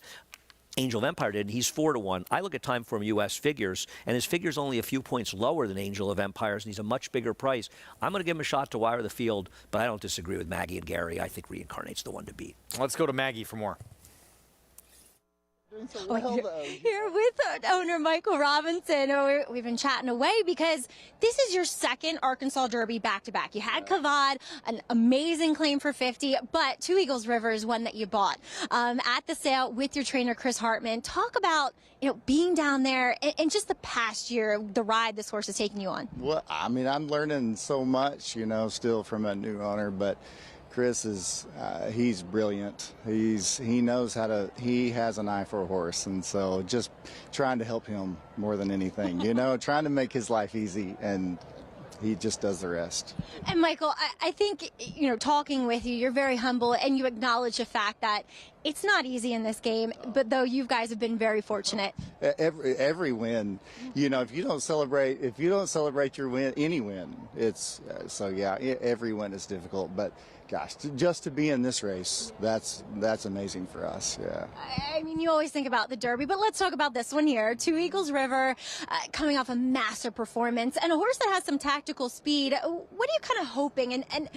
Angel of Empire did. He's 4-1. I look at time from U.S. figures, and his figure's only a few points lower than Angel of Empires, and he's a much bigger price. I'm going to give him a shot to wire the field, but I don't disagree with Maggie and Gary. I think Reincarnate's the one to beat.
Let's go to Maggie for more.
Here with owner Michael Robinson. We've been chatting away because this is your second Arkansas Derby back-to-back. You had Kavad, an amazing claim for 50, but Two Eagles River is one that you bought at the sale with your trainer Chris Hartman. Talk about being down there and just the past year, the ride this horse is taking you on.
Well, I mean, I'm learning so much, still from a new owner, but Chris is, he's brilliant. He knows he has an eye for a horse. And so just trying to help him more than anything, trying to make his life easy, and he just does the rest.
And Michael, I think, talking with you, you're very humble and you acknowledge the fact that it's not easy in this game, but though you guys have been very fortunate.
Every win, if you don't celebrate your win, any win, it's, every win is difficult, but gosh, just to be in this race, that's amazing for us. Yeah.
I mean, you always think about the Derby, but let's talk about this one here. Two Eagles River, coming off a massive performance, and a horse that has some tactical speed. What are you kind of hoping? And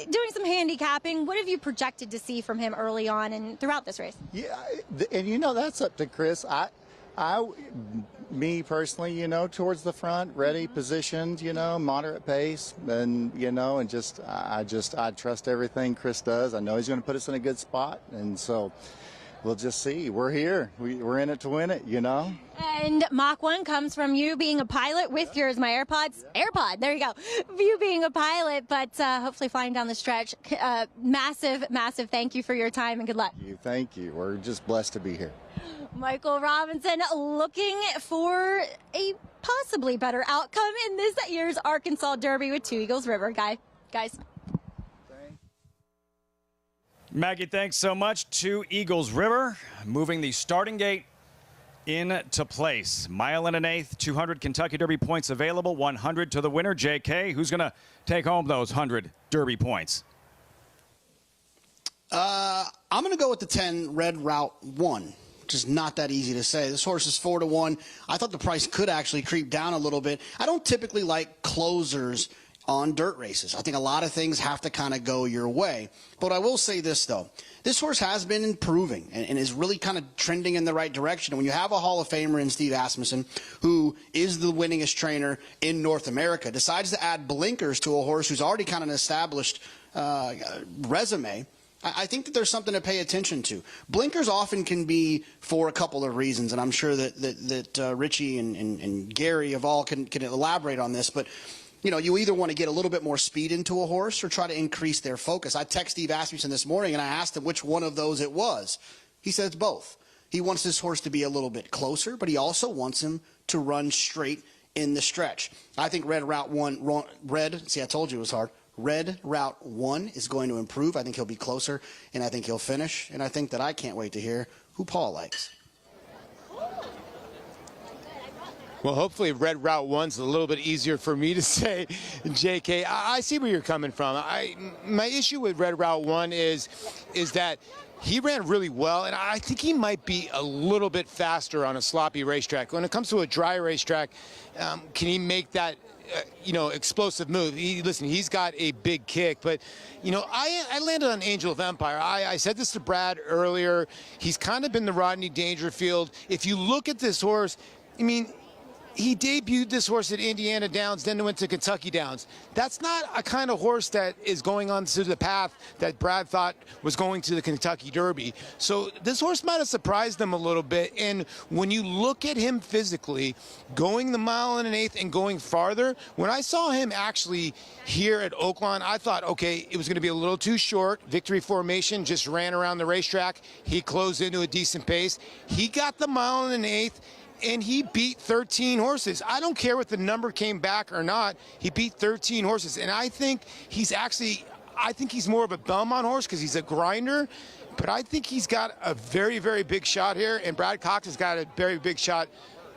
doing some handicapping, what have you projected to see from him early on and throughout this race?
Yeah, and that's up to Chris. Me personally, towards the front, ready, positioned, moderate pace, and I trust everything Chris does. I know he's going to put us in a good spot, and so we'll just see. We're here. We're in it to win it,
And Mach 1 comes from you being a pilot with yours, my AirPod, there you go. You being a pilot, but hopefully flying down the stretch. Massive thank you for your time and good luck.
Thank you. We're just blessed to be here.
Michael Robinson looking for a possibly better outcome in this year's Arkansas Derby with Two Eagles River, guys.
Maggie, thanks so much. Two Eagles River moving the starting gate into place. Mile and an eighth, 200 Kentucky Derby points available, 100 to the winner. JK, who's going to take home those 100 Derby points?
I'm going to go with the 10 Red Route 1. Which is not that easy to say. This horse is 4-1. I thought the price could actually creep down a little bit. I don't typically like closers on dirt races. I think a lot of things have to kind of go your way. But I will say this, though. This horse has been improving and is really kind of trending in the right direction. When you have a Hall of Famer in Steve Asmussen, who is the winningest trainer in North America, decides to add blinkers to a horse who's already kind of an established resume, I think that there's something to pay attention to. Blinkers often can be for a couple of reasons, and I'm sure that Richie and Gary of all can elaborate on this, but you either want to get a little bit more speed into a horse or try to increase their focus. I texted Steve Asmussen this morning and I asked him which one of those it was. He said it's both. He wants this horse to be a little bit closer, but he also wants him to run straight in the stretch. I think Red Route 1, see, I told you it was hard. Red Route 1 is going to improve. I think he'll be closer, and I think he'll finish. And I think that I can't wait to hear who Paul likes.
Well, hopefully Red Route 1's a little bit easier for me to say, JK. I see where you're coming from. My issue with Red Route 1 is that he ran really well, and I think he might be a little bit faster on a sloppy racetrack. When it comes to a dry racetrack, can he make that explosive move? He's got a big kick, but I landed on Angel of Empire. I said this to Brad earlier. He's kind of been the Rodney Dangerfield. If you look at this horse, he debuted this horse at Indiana Downs, then went to Kentucky Downs. That's not a kind of horse that is going on to the path that Brad thought was going to the Kentucky Derby. So this horse might have surprised them a little bit. And when you look at him physically, going the mile and an eighth and going farther, when I saw him actually here at Oaklawn, I thought, okay, it was going to be a little too short. Victory formation, just ran around the racetrack. He closed into a decent pace. He got the mile and an eighth, and he beat 13 horses. I don't care what the number came back or not. He beat 13 horses. And I think he's more of a Belmont horse because he's a grinder. But I think he's got a very, very big shot here. And Brad Cox has got a very big shot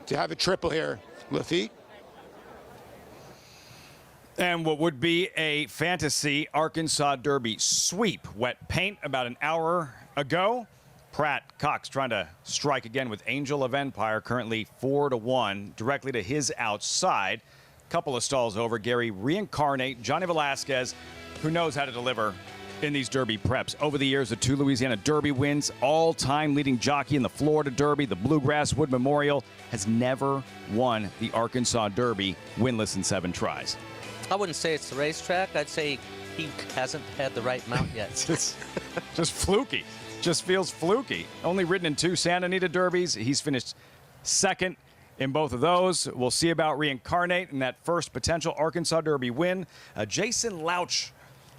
to have a triple here. Lafitte?
And what would be a fantasy Arkansas Derby sweep. Wet paint about an hour ago. Pratt Cox trying to strike again with Angel of Empire, currently 4-1, directly to his outside. Couple of stalls over. Gary Reincarnate, Johnny Velasquez, who knows how to deliver in these Derby preps. Over the years, the 2 Louisiana Derby wins, all-time leading jockey in the Florida Derby, the Bluegrass Wood Memorial, has never won the Arkansas Derby winless in 7 tries.
I wouldn't say it's the racetrack. I'd say he hasn't had the right mount yet.
just fluky. Just feels fluky. Only ridden in 2 Santa Anita Derbies. He's finished second in both of those. We'll see about Reincarnate in that first potential Arkansas Derby win. Jason Louch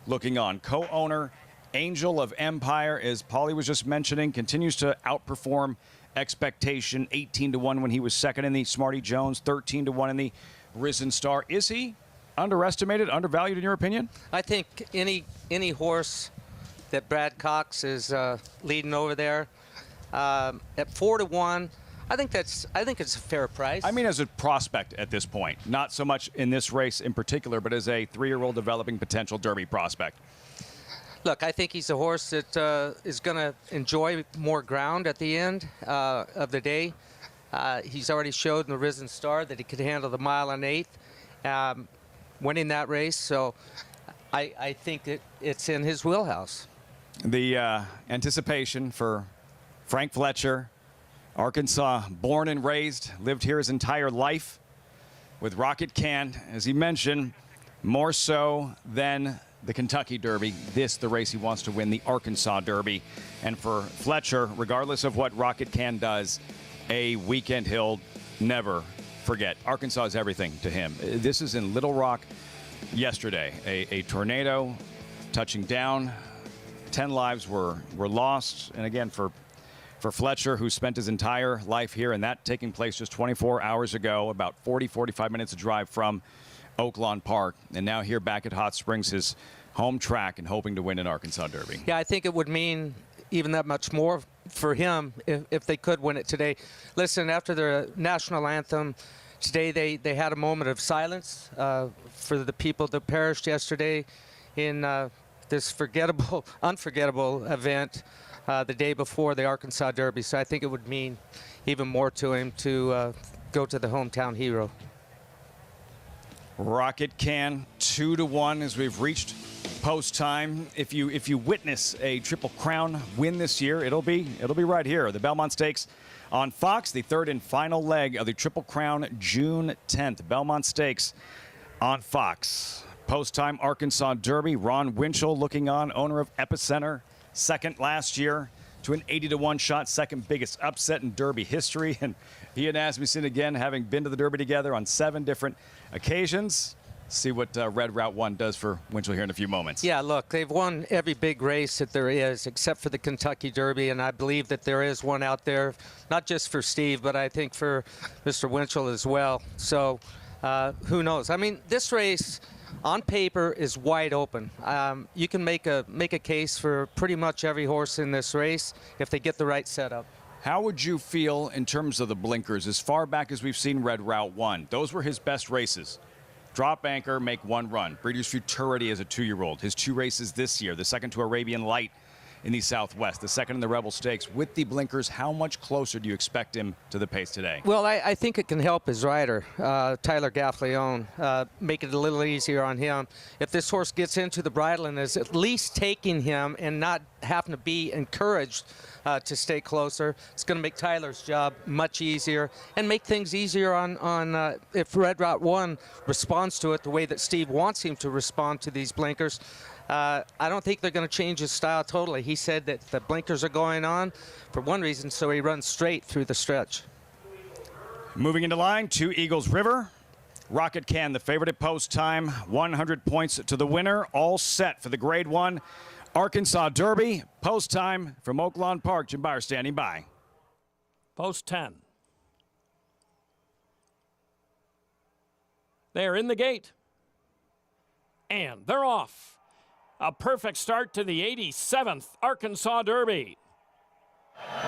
looking on. Co-owner, Angel of Empire, as Paulie was just mentioning, continues to outperform expectation. 18-1 when he was second in the Smarty Jones, 13-1 in the Risen Star. Is he underestimated, undervalued in your opinion?
I think any horse that Brad Cox is leading over there at 4-1, I think it's a fair price.
I mean, as a prospect at this point, not so much in this race in particular, but as a 3-year-old developing potential Derby prospect.
Look, I think he's a horse that is going to enjoy more ground at the end of the day. He's already showed in the Risen Star that he could handle the mile and 8th, winning that race. So I think that it's in his wheelhouse.
The anticipation for Frank Fletcher, Arkansas, born and raised, lived here his entire life with Rocket Can, as he mentioned, more so than the Kentucky Derby. This, the race he wants to win, the Arkansas Derby. And for Fletcher, regardless of what Rocket Can does, a weekend he'll never forget. Arkansas is everything to him. This is in Little Rock yesterday. A tornado touching down. 10 lives were lost. And again, for Fletcher, who spent his entire life here, and that taking place just 24 hours ago, about 45 minutes of drive from Oaklawn Park, and now here back at Hot Springs, his home track, and hoping to win an Arkansas Derby.
Yeah, I think it would mean even that much more for him if they could win it today. Listen, after the national anthem today, they had a moment of silence for the people that perished yesterday in this unforgettable event the day before the Arkansas Derby. So I think it would mean even more to him to go to the hometown hero.
Rocket Can 2-1 as we've reached post time. If you witness a Triple Crown win this year, it'll be right here. The Belmont Stakes on Fox, the third and final leg of the Triple Crown, June 10th. Belmont Stakes on Fox. Post time Arkansas Derby. Ron Winchell looking on, owner of Epicenter, second last year to an 80-1 shot, second biggest upset in Derby history. And he and Asmussen, again, having been to the Derby together on 7 different occasions. See what Red Route 1 does for Winchell here in a few moments.
Yeah, look, they've won every big race that there is, except for the Kentucky Derby, and I believe that there is one out there, not just for Steve, but I think for Mr. Winchell as well. So who knows? I mean, this race on paper is wide open. You can make a case for pretty much every horse in this race if they get the right setup.
How would you feel in terms of the blinkers as far back as we've seen Red Route 1? Those were his best races. Drop anchor, make 1 run. Breeders' Futurity as a 2-year-old. His 2 races this year, the second to Arabian Light in the Southwest, the second in the Rebel Stakes. With the blinkers, how much closer do you expect him to the pace today?
Well, I think it can help his rider, Tyler Gaffleone, make it a little easier on him. If this horse gets into the bridle and is at least taking him and not having to be encouraged to stay closer, it's going to make Tyler's job much easier and make things easier on if Red Route 1 responds to it the way that Steve wants him to respond to these blinkers. I don't think they're going to change his style totally. He said that the blinkers are going on for one reason, so he runs straight through the stretch.
Moving into line, 2 Eagles River. Rocket Can, the favorite at post time, 100 points to the winner, all set for the Grade 1 Arkansas Derby. Post time from Oaklawn Park. Jim Byer standing by.
Post 10. They're in the gate. And they're off. A perfect start to the 87th Arkansas Derby.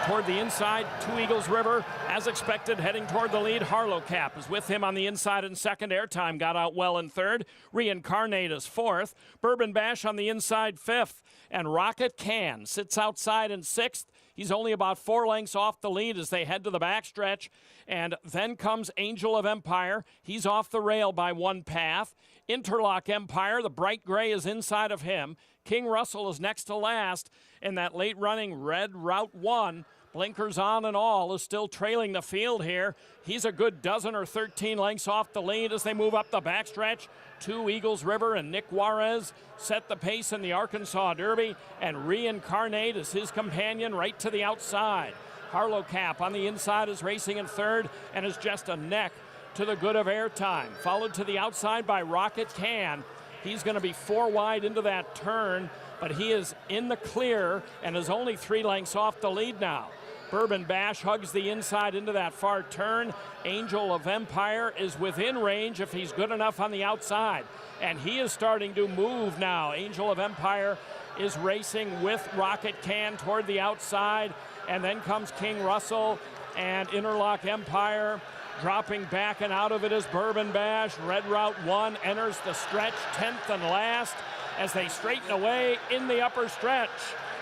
Toward the inside, 2 Eagles River, as expected, heading toward the lead. Harlow Cap is with him on the inside in second. Airtime got out well in third. Reincarnate is fourth. Bourbon Bash on the inside, fifth. And Rocket Can sits outside in sixth. He's only about 4 lengths off the lead as they head to the backstretch. And then comes Angel of Empire. He's off the rail by 1 path. Interlock Empire, the bright gray, is inside of him. King Russell is next to last. And that late running Red Route 1, blinkers on and all, is still trailing the field here. He's a good 12 or 13 lengths off the lead as they move up the backstretch. 2 Eagles River and Nick Juarez set the pace in the Arkansas Derby, and Reincarnate is his companion right to the outside. Harlow Cap on the inside is racing in third and is just a neck to the good of Airtime. Followed to the outside by Rocket Can. He's going to be 4 wide into that turn, but he is in the clear and is only 3 lengths off the lead now. Bourbon Bash hugs the inside into that far turn. Angel of Empire is within range if he's good enough on the outside. And he is starting to move now. Angel of Empire is racing with Rocket Can toward the outside. And then comes King Russell and Interlock Empire. Dropping back and out of it is Bourbon Bash. Red Route 1 enters the stretch 10th and last as they straighten away in the upper stretch.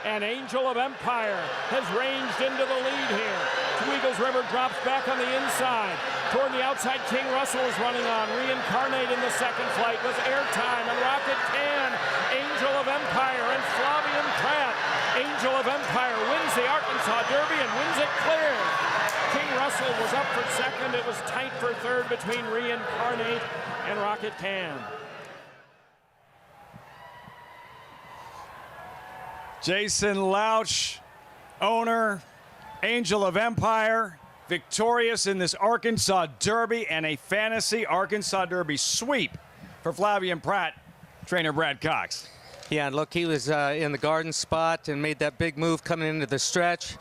And Angel of Empire has ranged into the lead here. 2 Eagles River drops back on the inside. Toward the outside, King Russell is running on. Reincarnate in the second flight with Airtime and Rocket Can. Angel of Empire and Flavian Pratt. Angel of Empire wins the Arkansas Derby and wins it clear. King Russell was up for second. It was tight for third between Reincarnate and Rocket Can.
Jason Louch, owner, Angel of Empire, victorious in this Arkansas Derby and a fantasy Arkansas Derby sweep for Flavian Pratt, trainer Brad Cox.
Yeah, look, he was in the garden spot and made that big move coming into the stretch.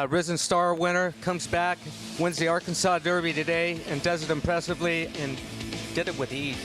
Risen Star winner, comes back, wins the Arkansas Derby today and does it impressively and did it with ease.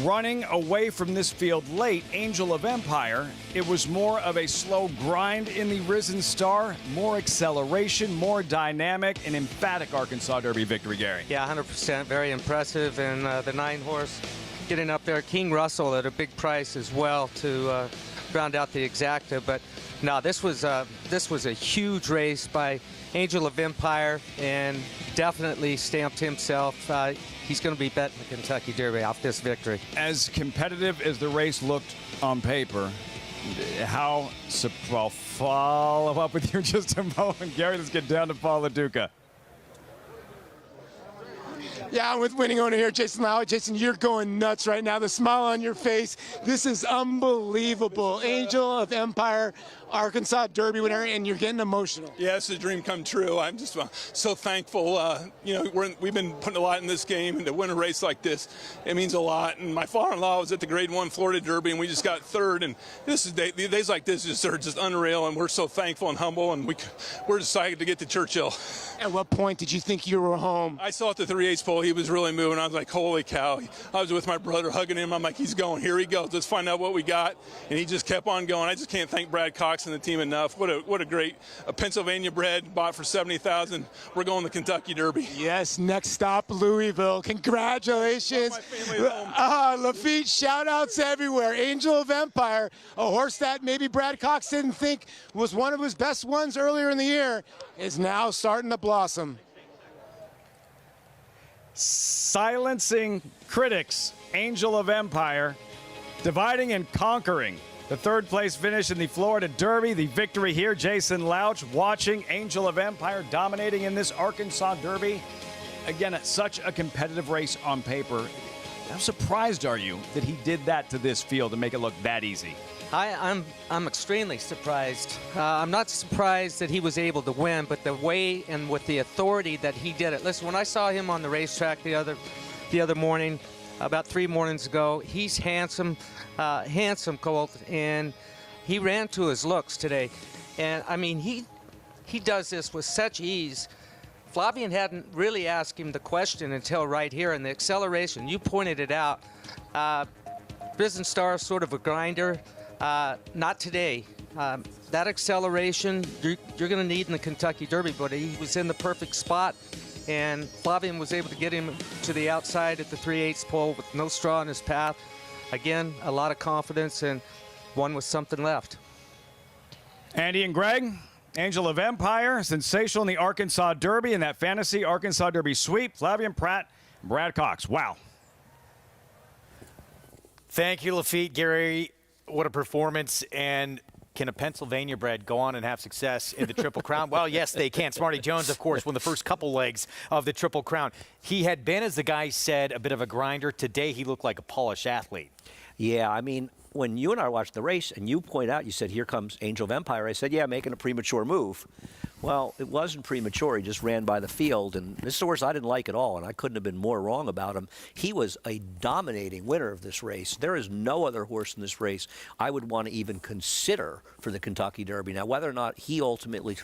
Running away from this field late, Angel of Empire, it was more of a slow grind in the Risen Star, more acceleration, more dynamic, an emphatic Arkansas Derby victory, Gary.
Yeah, 100%, very impressive, and the 9-horse getting up there. King Russell at a big price as well to round out the exacta, but no, this was a huge race by Angel of Empire and definitely stamped himself. He's going to be betting the Kentucky Derby off this victory.
As competitive as the race looked on paper, I'll follow up with you in just a moment. Gary, let's get down to Paul LaDuca.
Yeah, I'm with winning owner here, Jason Lau. Jason, you're going nuts right now. The smile on your face. This is unbelievable. Angel of Empire, Arkansas Derby winner, and you're getting emotional.
Yeah, it's a dream come true. I'm just so thankful. We've been putting a lot in this game, and to win a race like this, it means a lot. And my father-in-law was at the Grade 1 Florida Derby, and we just got third. And days like this are just unreal, and we're so thankful and humble, and we're excited to get to Churchill.
At what point did you think you were home?
I saw at the 3/8 pole he was really moving. I was like, holy cow. I was with my brother hugging him. I'm like, he's going. Here he goes. Let's find out what we got. And he just kept on going. I just can't thank Brad Cox and the team enough. What a great Pennsylvania bred, bought for $70,000. We're going to Kentucky Derby.
Yes, next stop, Louisville. Congratulations. Lafitte, shout-outs everywhere. Angel of Empire, a horse that maybe Brad Cox didn't think was one of his best ones earlier in the year, is now starting to blossom.
Silencing critics, Angel of Empire, dividing and conquering. The third place finish in the Florida Derby, the victory here. Jason Louch watching Angel of Empire dominating in this Arkansas Derby. Again, such a competitive race on paper. How surprised are you that he did that to this field and make it look that easy?
I'm extremely surprised. I'm not surprised that he was able to win, but the way and with the authority that he did it. Listen, when I saw him on the racetrack the other morning, about 3 mornings ago, he's handsome colt, and he ran to his looks today. And I mean, he does this with such ease. Flavian hadn't really asked him the question until right here in the acceleration. You pointed it out. Risen Star is sort of a grinder. Not today. that acceleration you're going to need in the Kentucky Derby, but he was in the perfect spot, and Flavien was able to get him to the outside at the 3/8 pole with no straw in his path. Again, a lot of confidence and one with something left.
Andy and Greg, Angel of Empire, sensational in the Arkansas Derby, and that fantasy Arkansas Derby sweep. Flavien Prat, Brad Cox. Wow.
Thank you, Lafitte. Gary, what a performance. And can a Pennsylvania bred go on and have success in the Triple Crown? Well, yes, they can. Smarty Jones, of course, won the first couple legs of the Triple Crown. He had been, as the guy said, a bit of a grinder. Today, he looked like a polished athlete.
Yeah, I mean, when you and I watched the race and you point out, you said, here comes Angel of Empire. I said, yeah, making a premature move. Well, it wasn't premature. He just ran by the field. And this is a horse I didn't like at all, and I couldn't have been more wrong about him. He was a dominating winner of this race. There is no other horse in this race I would want to even consider for the Kentucky Derby. Now, whether or not he ultimately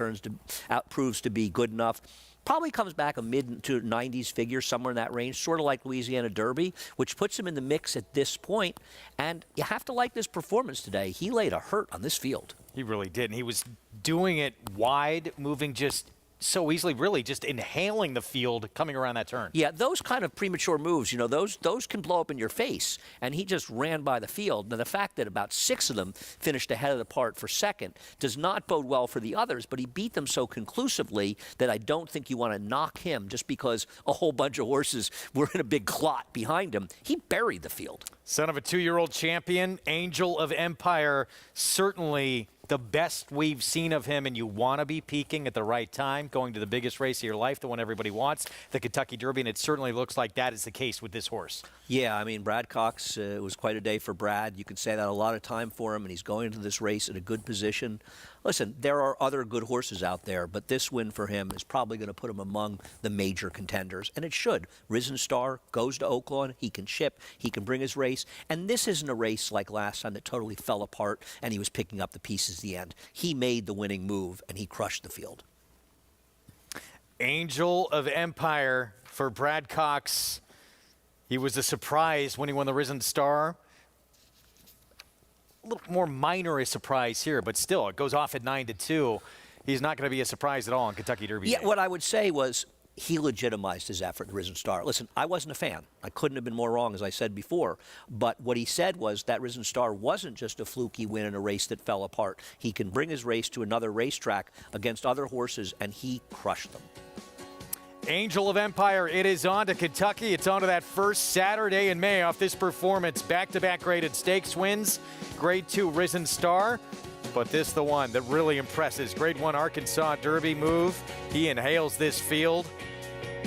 proves to be good enough, probably comes back a mid to 90s figure, somewhere in that range, sort of like Louisiana Derby, which puts him in the mix at this point. And you have to like this performance today. He laid a hurt on this field.
He really did. And he was doing it wide, moving just so easily, really just inhaling the field coming around that turn.
Yeah, those kind of premature moves, you know, those can blow up in your face. And he just ran by the field. Now, the fact that about 6 of them finished ahead of the part for second does not bode well for the others, but he beat them so conclusively that I don't think you want to knock him just because a whole bunch of horses were in a big clot behind him. He buried the field.
Son of a 2-year-old champion, Angel of Empire, certainly the best we've seen of him, and you want to be peaking at the right time, going to the biggest race of your life, the one everybody wants, the Kentucky Derby, and it certainly looks like that is the case with this horse.
Yeah, I mean, Brad Cox, it was quite a day for Brad. You can say that a lot of time for him, and he's going into this race in a good position. Listen, there are other good horses out there, but this win for him is probably going to put him among the major contenders, and it should. Risen Star goes to Oaklawn. He can chip. He can bring his race, and this isn't a race like last time that totally fell apart, and he was picking up the pieces at the end. He made the winning move, and he crushed the field.
Angel of Empire for Brad Cox. He was a surprise when he won the Risen Star. A little more minor a surprise here, but still, it goes off at 9-2. He's not going to be a surprise at all in Kentucky Derby.
Yeah, what I would say was he legitimized his effort in Risen Star. Listen, I wasn't a fan. I couldn't have been more wrong, as I said before. But what he said was that Risen Star wasn't just a fluky win in a race that fell apart. He can bring his race to another racetrack against other horses, and he crushed them.
Angel of Empire, it is on to Kentucky. It's on to that first Saturday in May off this performance. Back-to-back graded stakes wins. Grade 2 Risen Star. But this the one that really impresses. Grade 1 Arkansas Derby move. He inhales this field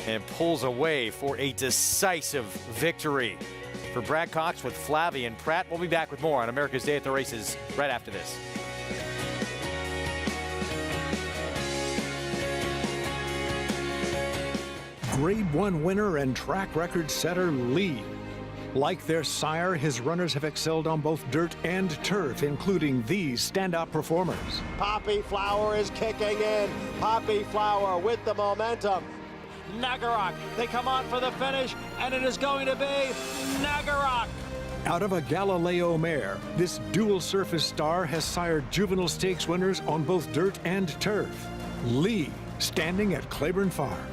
and pulls away for a decisive victory. For Brad Cox with Flavien Prat. We'll be back with more on America's Day at the Races right after this.
Grade 1 winner and track record setter Lee. Like their sire, his runners have excelled on both dirt and turf, including these standout performers.
Poppy Flower is kicking in. Poppy Flower with the momentum. Nagarok, they come on for the finish, and it is going to be Nagarok.
Out of a Galileo mare, this dual surface star has sired juvenile stakes winners on both dirt and turf. Lee, standing at Claiborne Farm.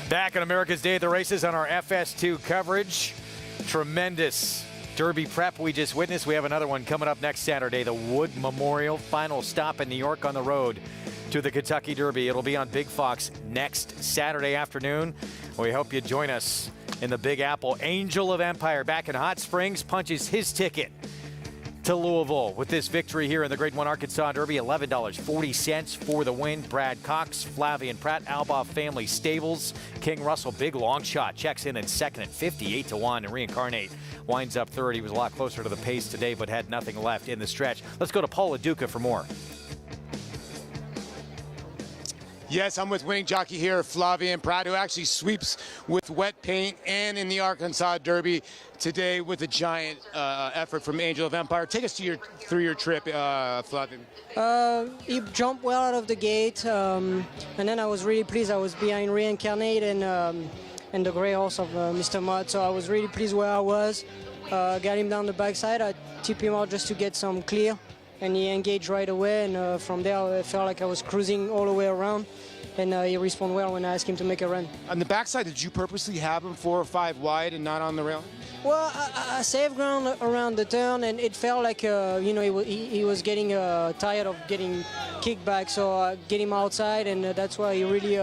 Back on America's Day of the Races on our FS2 coverage. Tremendous Derby prep we just witnessed. We have another one coming up next Saturday, the Wood Memorial. Final stop in New York on the road to the Kentucky Derby. It'll be on Big Fox next Saturday afternoon. We hope you join us in the Big Apple. Angel of Empire back in Hot Springs punches his ticket to Louisville with this victory here in the Grade 1 Arkansas Derby. $11.40 for the win. Brad Cox, Flavian Pratt, Albaugh Family Stables. King Russell, big long shot, checks in second at 58-1. And Reincarnate winds up third. He was a lot closer to the pace today, but had nothing left in the stretch. Let's go to Paul LaDuca for more.
Yes, I'm with winning jockey here, Flavian Pratt, who actually sweeps with wet paint and in the Arkansas Derby today with a giant effort from Angel of Empire. Take us to through your trip, Flavian.
He jumped well out of the gate, and then I was really pleased. I was behind Reincarnate and the gray horse of Mr. Mudd, so I was really pleased where I was. Got him down the backside. I tipped him out just to get some clear, and he engaged right away, and from there I felt like I was cruising all the way around, and he responded well when I asked him to make a run.
On the backside, did you purposely have him 4 or 5 wide and not on the rail?
Well, I saved ground around the turn, and it felt like he was getting tired of getting kicked back, so I get him outside, and that's why he really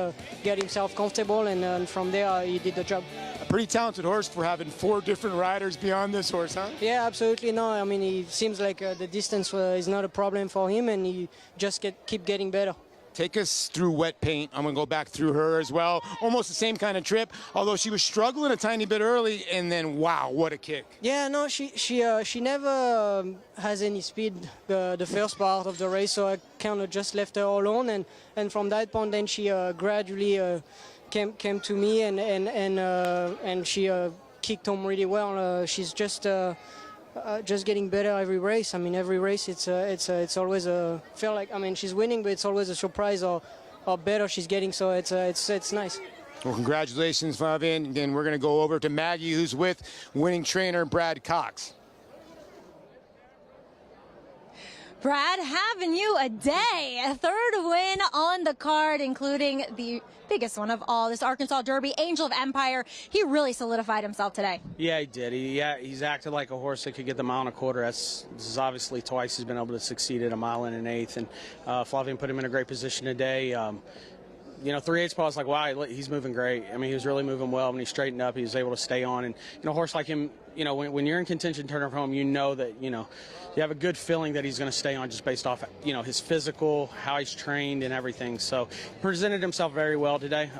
got himself comfortable, and from there he did the job.
A pretty talented horse for having 4 different riders beyond this horse, huh?
Yeah, absolutely. No, I mean, he seems like the distance is not a problem for him, and he just keep getting better.
Take us through wet paint. I'm going to go back through her as well. Almost the same kind of trip, although she was struggling a tiny bit early, and then, wow, what a kick.
Yeah, no, she never has any speed the first part of the race, so I kind of just left her alone, and from that point, then she gradually came to me, and she kicked home really well. She's just getting better every race. I mean, every race it's always feel like, I mean, she's winning, but it's always a surprise or better she's getting. So it's nice.
Well, congratulations, Flavian. Again, we're going to go over to Maggie, who's with winning trainer Brad Cox.
Brad, having you a day. A third win on the card, including the biggest one of all, this Arkansas Derby, Angel of Empire. He really solidified himself today.
Yeah, he did. He's acted like a horse that could get the mile and a quarter. This is obviously twice he's been able to succeed at a mile and an eighth. And Flavian put him in a great position today. 3/8 spot was like, wow, he's moving great. I mean, he was really moving well. When he straightened up, he was able to stay on. And, a horse like him, when you're in contention turning from home, you know that, you have a good feeling that he's going to stay on just based off, his physical, how he's trained and everything. So he presented himself very well today.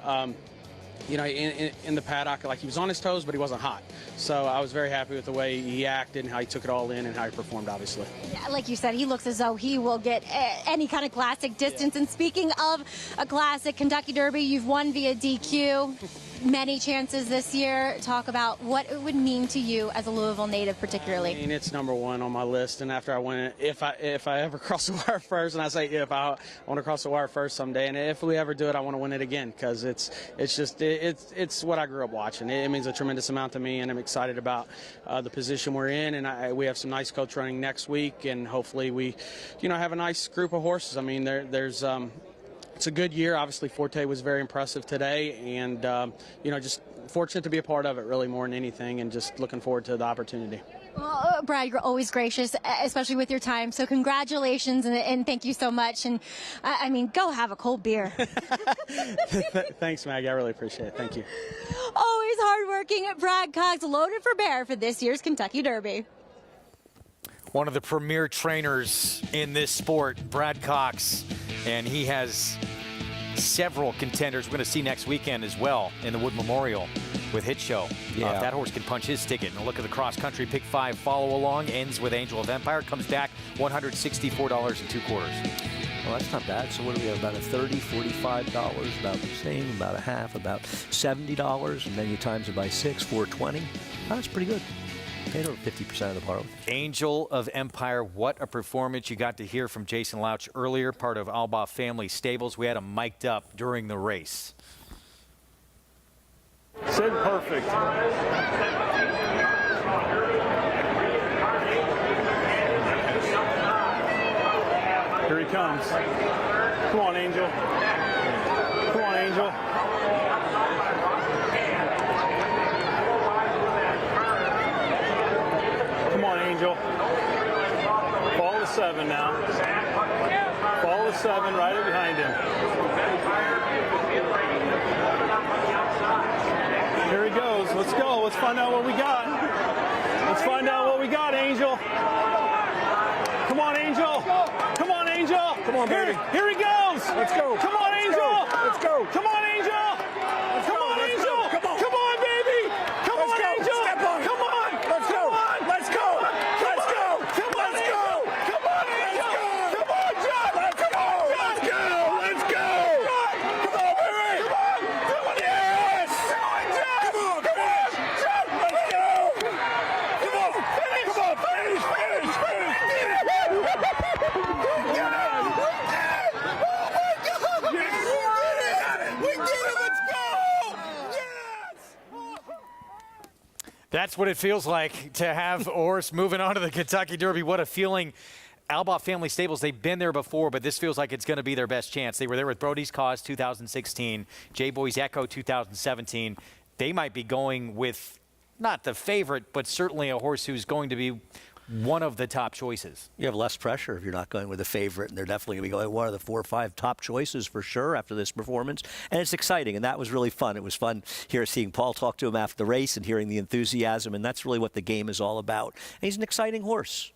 In the paddock, like he was on his toes, but he wasn't hot. So I was very happy with the way he acted and how he took it all in and how he performed, obviously.
Yeah, like you said, he looks as though he will get any kind of classic distance. Yeah. And speaking of a classic Kentucky Derby, you've won via DQ. Many chances this year. Talk about what it would mean to you as a Louisville native, particularly.
I mean, it's #1 on my list, and after I win it, if I ever cross the wire first, and I say if I want to cross the wire first someday, and if we ever do it, I want to win it again, because it's what I grew up watching. It means a tremendous amount to me, and I'm excited about the position we're in, and we have some nice coach running next week, and hopefully we, have a nice group of horses. I mean, there's. It's a good year. Obviously, Forte was very impressive today, and, just fortunate to be a part of it, really, more than anything, and just looking forward to the opportunity.
Well, Brad, you're always gracious, especially with your time, so congratulations, and thank you so much. And, go have a cold beer.
Thanks, Maggie. I really appreciate it. Thank you.
Always hardworking Brad Cox, loaded for bear for this year's Kentucky Derby.
One of the premier trainers in this sport, Brad Cox, and he has several contenders we're going to see next weekend as well in the Wood Memorial with Hit Show.
Yeah.
If that horse can punch his ticket. And a look at the cross-country pick 5 follow-along, ends with Angel of Empire, comes back $164.25.
Well, that's not bad. So what do we have, about a $30, $45, about the same, about a half, about $70, and then you times it by 6, $420. That's pretty good. Paid over 50% of the parlay.
Angel of Empire, what a performance. You got to hear from Jason Louch earlier, part of Albaugh Family Stables. We had him mic'd up during the race.
Sid perfect. Here he comes. Come on, Angel. Come on, Angel. Angel. Fall to 7 now. Fall to 7, right behind him. Here he goes. Let's go. Let's find out what we got. Let's find out what we got, Angel. Come on, Angel. Come on, Angel. Come on, baby. Here he goes. Let's go. Come on, Angel. Let's go. Come on, Angel. Come on, Angel. Come on. Come on, baby. Come on, Angel. Step on. Come on. Let's go. Let's go. Let's go. Come on, Angel. Come on, Angel. Come on, John. Let's go. Let's go. Let's go. Come on, baby. Come on. Come on, yes. Come on, John. Come on. Come on. John. Let's go. Come on. Finish. Come on. Finish. Finish. Finish.
That's what it feels like to have a horse moving on to the Kentucky Derby. What a feeling. Albaugh Family Stables, they've been there before, but this feels like it's going to be their best chance. They were there with Brody's Cause 2016, J-Boy's Echo 2017. They might be going with not the favorite, but certainly a horse who's going to be one of the top choices.
You have less pressure if you're not going with a favorite, and they're definitely going to be going one of the 4 or 5 top choices for sure after this performance. And it's exciting, and that was really fun. It was fun here seeing Paul talk to him after the race and hearing the enthusiasm, and that's really what the game is all about. And he's an exciting horse.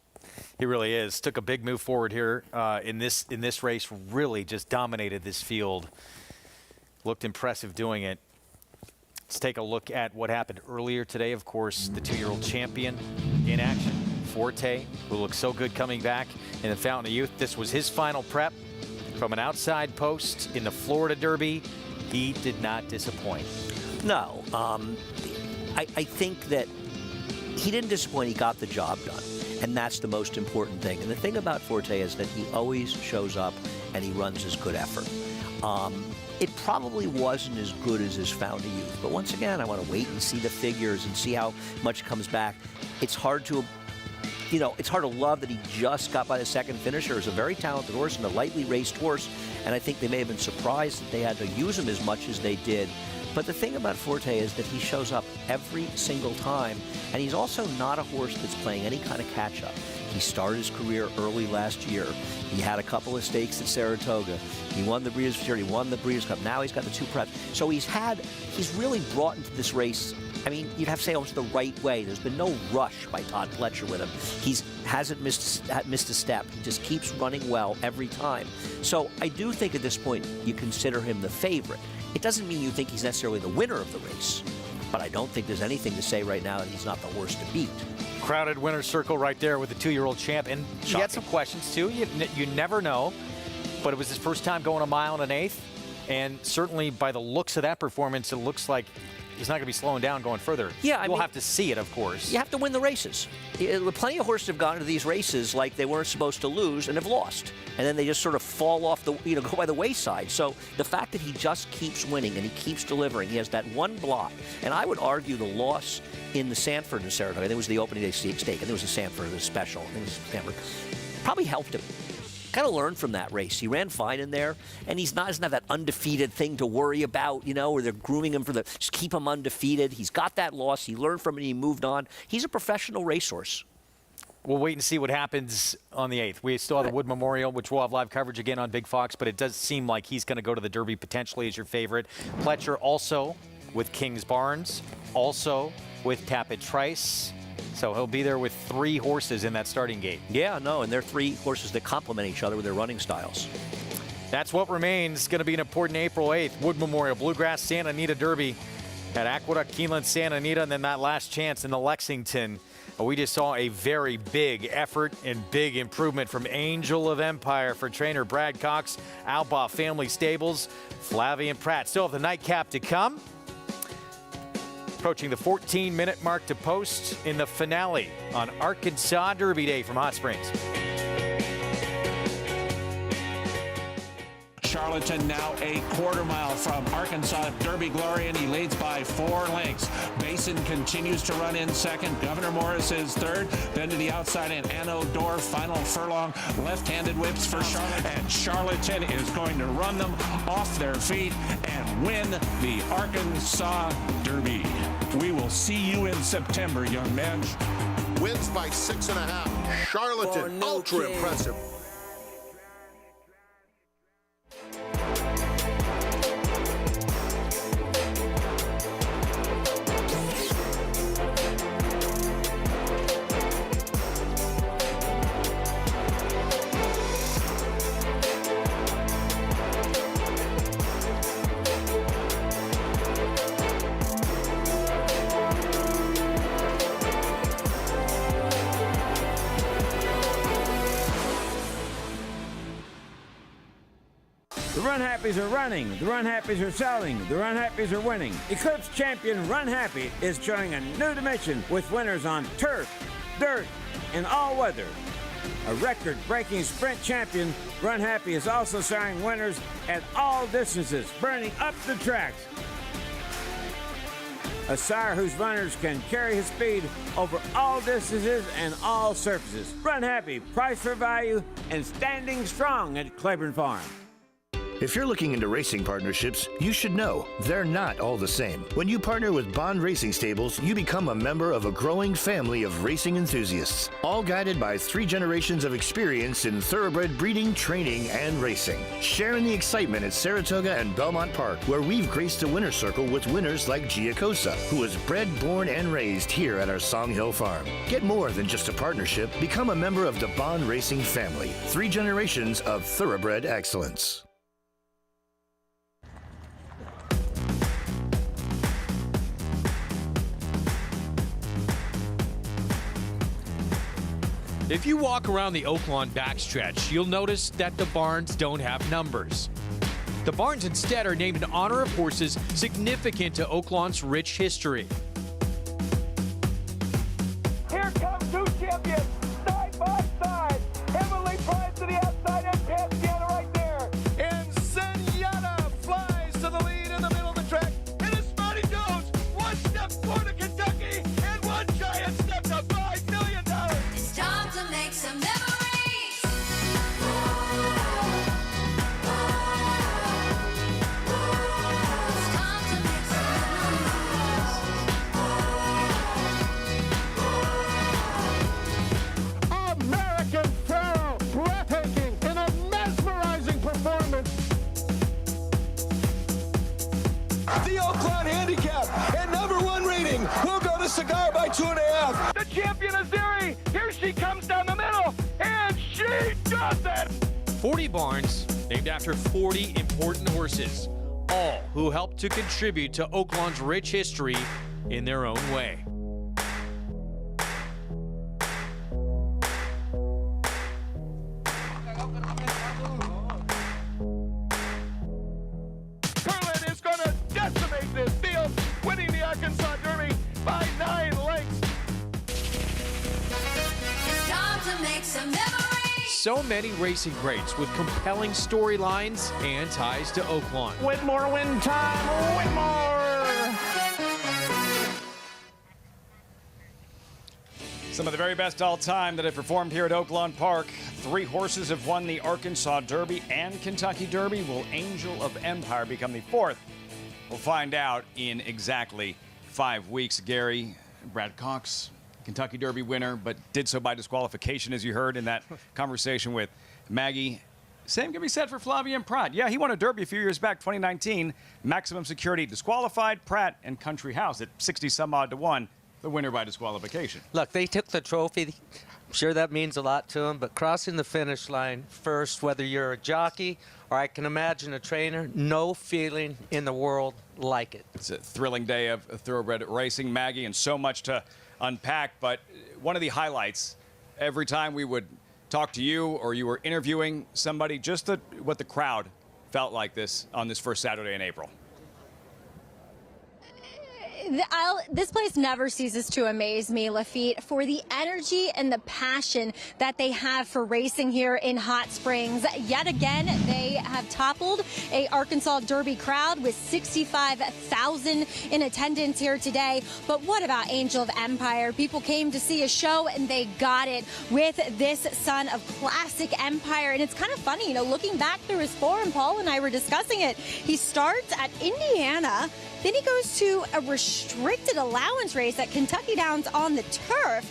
He really is. Took a big move forward here in this race. Really just dominated this field. Looked impressive doing it. Let's take a look at what happened earlier today. Of course, the 2-year-old champion in action. Forte, who looked so good coming back in the Fountain of Youth. This was his final prep from an outside post in the Florida Derby. He did not disappoint.
No. I think that he didn't disappoint. He got the job done. And that's the most important thing. And the thing about Forte is that he always shows up and he runs his good effort. It probably wasn't as good as his Fountain of Youth. But once again, I want to wait and see the figures and see how much comes back. It's hard to love that he just got by the second finisher. He's a very talented horse and a lightly raced horse, and I think they may have been surprised that they had to use him as much as they did. But the thing about Forte is that he shows up every single time, and he's also not a horse that's playing any kind of catch-up. He started his career early last year. He had a couple of stakes at Saratoga. He won the Breeders' Fury, he won the Breeders' Cup. Now he's got the 2 preps. So he's really brought into this race, I mean, you'd have to say almost the right way. There's been no rush by Todd Pletcher with him. He hasn't missed a step. He just keeps running well every time. So I do think at this point you consider him the favorite. It doesn't mean you think he's necessarily the winner of the race, but I don't think there's anything to say right now that he's not the horse to beat.
Crowded winner's circle right there with the 2-year-old champ. And he had some questions, too. You never know. But it was his first time going a mile and an eighth. And certainly by the looks of that performance, it looks like he's not going to be slowing down going further.
Yeah,
we'll have to see it, of course.
You have to win the races. Plenty of horses have gone into these races like they weren't supposed to lose and have lost. And then they just sort of fall off go by the wayside. So the fact that he just keeps winning and he keeps delivering, he has that one block. And I would argue the loss in the Sanford and Saratoga, I think it was the opening day stake, and it was the Sanford, the special, it was Sanford, probably helped him. Kind of learned from that race. He ran fine in there, and doesn't have that undefeated thing to worry about, where they're grooming him just keep him undefeated. He's got that loss. He learned from it. He moved on. He's a professional racehorse.
We'll wait and see what happens on the 8th. We still have the Wood Memorial, which we'll have live coverage again on Big Fox, but it does seem like he's going to go to the Derby potentially as your favorite. Pletcher also with Kings Barnes, also with Tapit Trice. So he'll be there with 3 horses in that starting gate.
Yeah, no, and they're 3 horses that complement each other with their running styles.
That's what remains. Going to be an important April 8th. Wood Memorial, Bluegrass Santa Anita Derby at Aqueduct, Keeneland, Santa Anita, and then that last chance in the Lexington. We just saw a very big effort and big improvement from Angel of Empire for trainer Brad Cox, Albaugh Family Stables, Flavian Pratt. Still have the nightcap to come. Approaching the 14-minute mark to post in the finale on Arkansas Derby Day from Hot Springs.
Charlatan now a quarter mile from Arkansas Derby Glory, and he leads by 4 lengths. Basin continues to run in second. Governor Morris is third. Then to the outside in Anno Door, final furlong. Left-handed whips for Charlatan. And Charlatan is going to run them off their feet and win the Arkansas Derby. We will see you in September, young men. wins by 6.5. Charlatan, ultra impressive.
The Run Happies are running. The Run Happies are selling. The Run Happies are winning. Eclipse champion Run Happy is showing a new dimension with winners on turf, dirt, and all weather. A record-breaking sprint champion, Run Happy is also showing winners at all distances, burning up the tracks. A sire whose runners can carry his speed over all distances and all surfaces. Run Happy, price for value, and standing strong at Claiborne Farm.
If you're looking into racing partnerships, you should know they're not all the same. When you partner with Bond Racing Stables, you become a member of a growing family of racing enthusiasts, all guided by 3 generations of experience in thoroughbred breeding, training, and racing. Sharing the excitement at Saratoga and Belmont Park, where we've graced the winner's circle with winners like Giacosa, who was bred, born, and raised here at our Song Hill Farm. Get more than just a partnership. Become a member of the Bond Racing family. 3 generations of thoroughbred excellence.
If you walk around the Oaklawn backstretch, you'll notice that the barns don't have numbers. The barns instead are named in honor of horses significant to Oaklawn's rich history.
Here come 2 champions, side by side. Heavenly Pride to the outside and Pantheon right there. And Zenyatta flies to the lead in the middle of the track. And it's Spotty Jones, 1 step forward to Kentucky and 1 giant step to $5 million.
It's time to make some memories.
American Pharaoh, breathtaking in a mesmerizing performance.
The Oaklawn handicap and #1 rating will go to Cigar by 2.5.
The champion Azeri, here she comes down the middle, and she does it!
40 barns named after 40 important horses, all who helped to contribute to Oaklawn's rich history in their own way.
Berlin is going to decimate this field, winning the Arkansas Derby by 9 lengths.
It's time to make some memories.
So many racing greats with compelling storylines and ties to Oaklawn.
Whitmore win time, Whitmore!
Some of the very best all time that have performed here at Oaklawn Park. 3 horses have won the Arkansas Derby and Kentucky Derby. Will Angel of Empire become the 4th? We'll find out in exactly 5 weeks. Gary, Brad Cox, Kentucky Derby winner, but did so by disqualification, as you heard in that conversation with Maggie. Same can be said for Flavien Prat. Yeah, he won a Derby a few years back, 2019. Maximum Security disqualified. Prat and Country House at 60-some-odd to 1. The winner by disqualification.
Look, they took the trophy. I'm sure that means a lot to them, but crossing the finish line first, whether you're a jockey or I can imagine a trainer, no feeling in the world like it.
It's a thrilling day of thoroughbred racing, Maggie, and so much to unpack. But one of the highlights, every time we would talk to you or you were interviewing somebody, just what the crowd felt like on this first Saturday in April.
This place never ceases to amaze me, Lafitte, for the energy and the passion that they have for racing here in Hot Springs. Yet again, they have toppled a Arkansas Derby crowd with 65,000 in attendance here today. But what about Angel of Empire? People came to see a show and they got it with this son of classic Empire. And it's kind of funny, looking back through his form, Paul and I were discussing it. He starts at Indiana. Then he goes to a restricted allowance race at Kentucky Downs on the turf.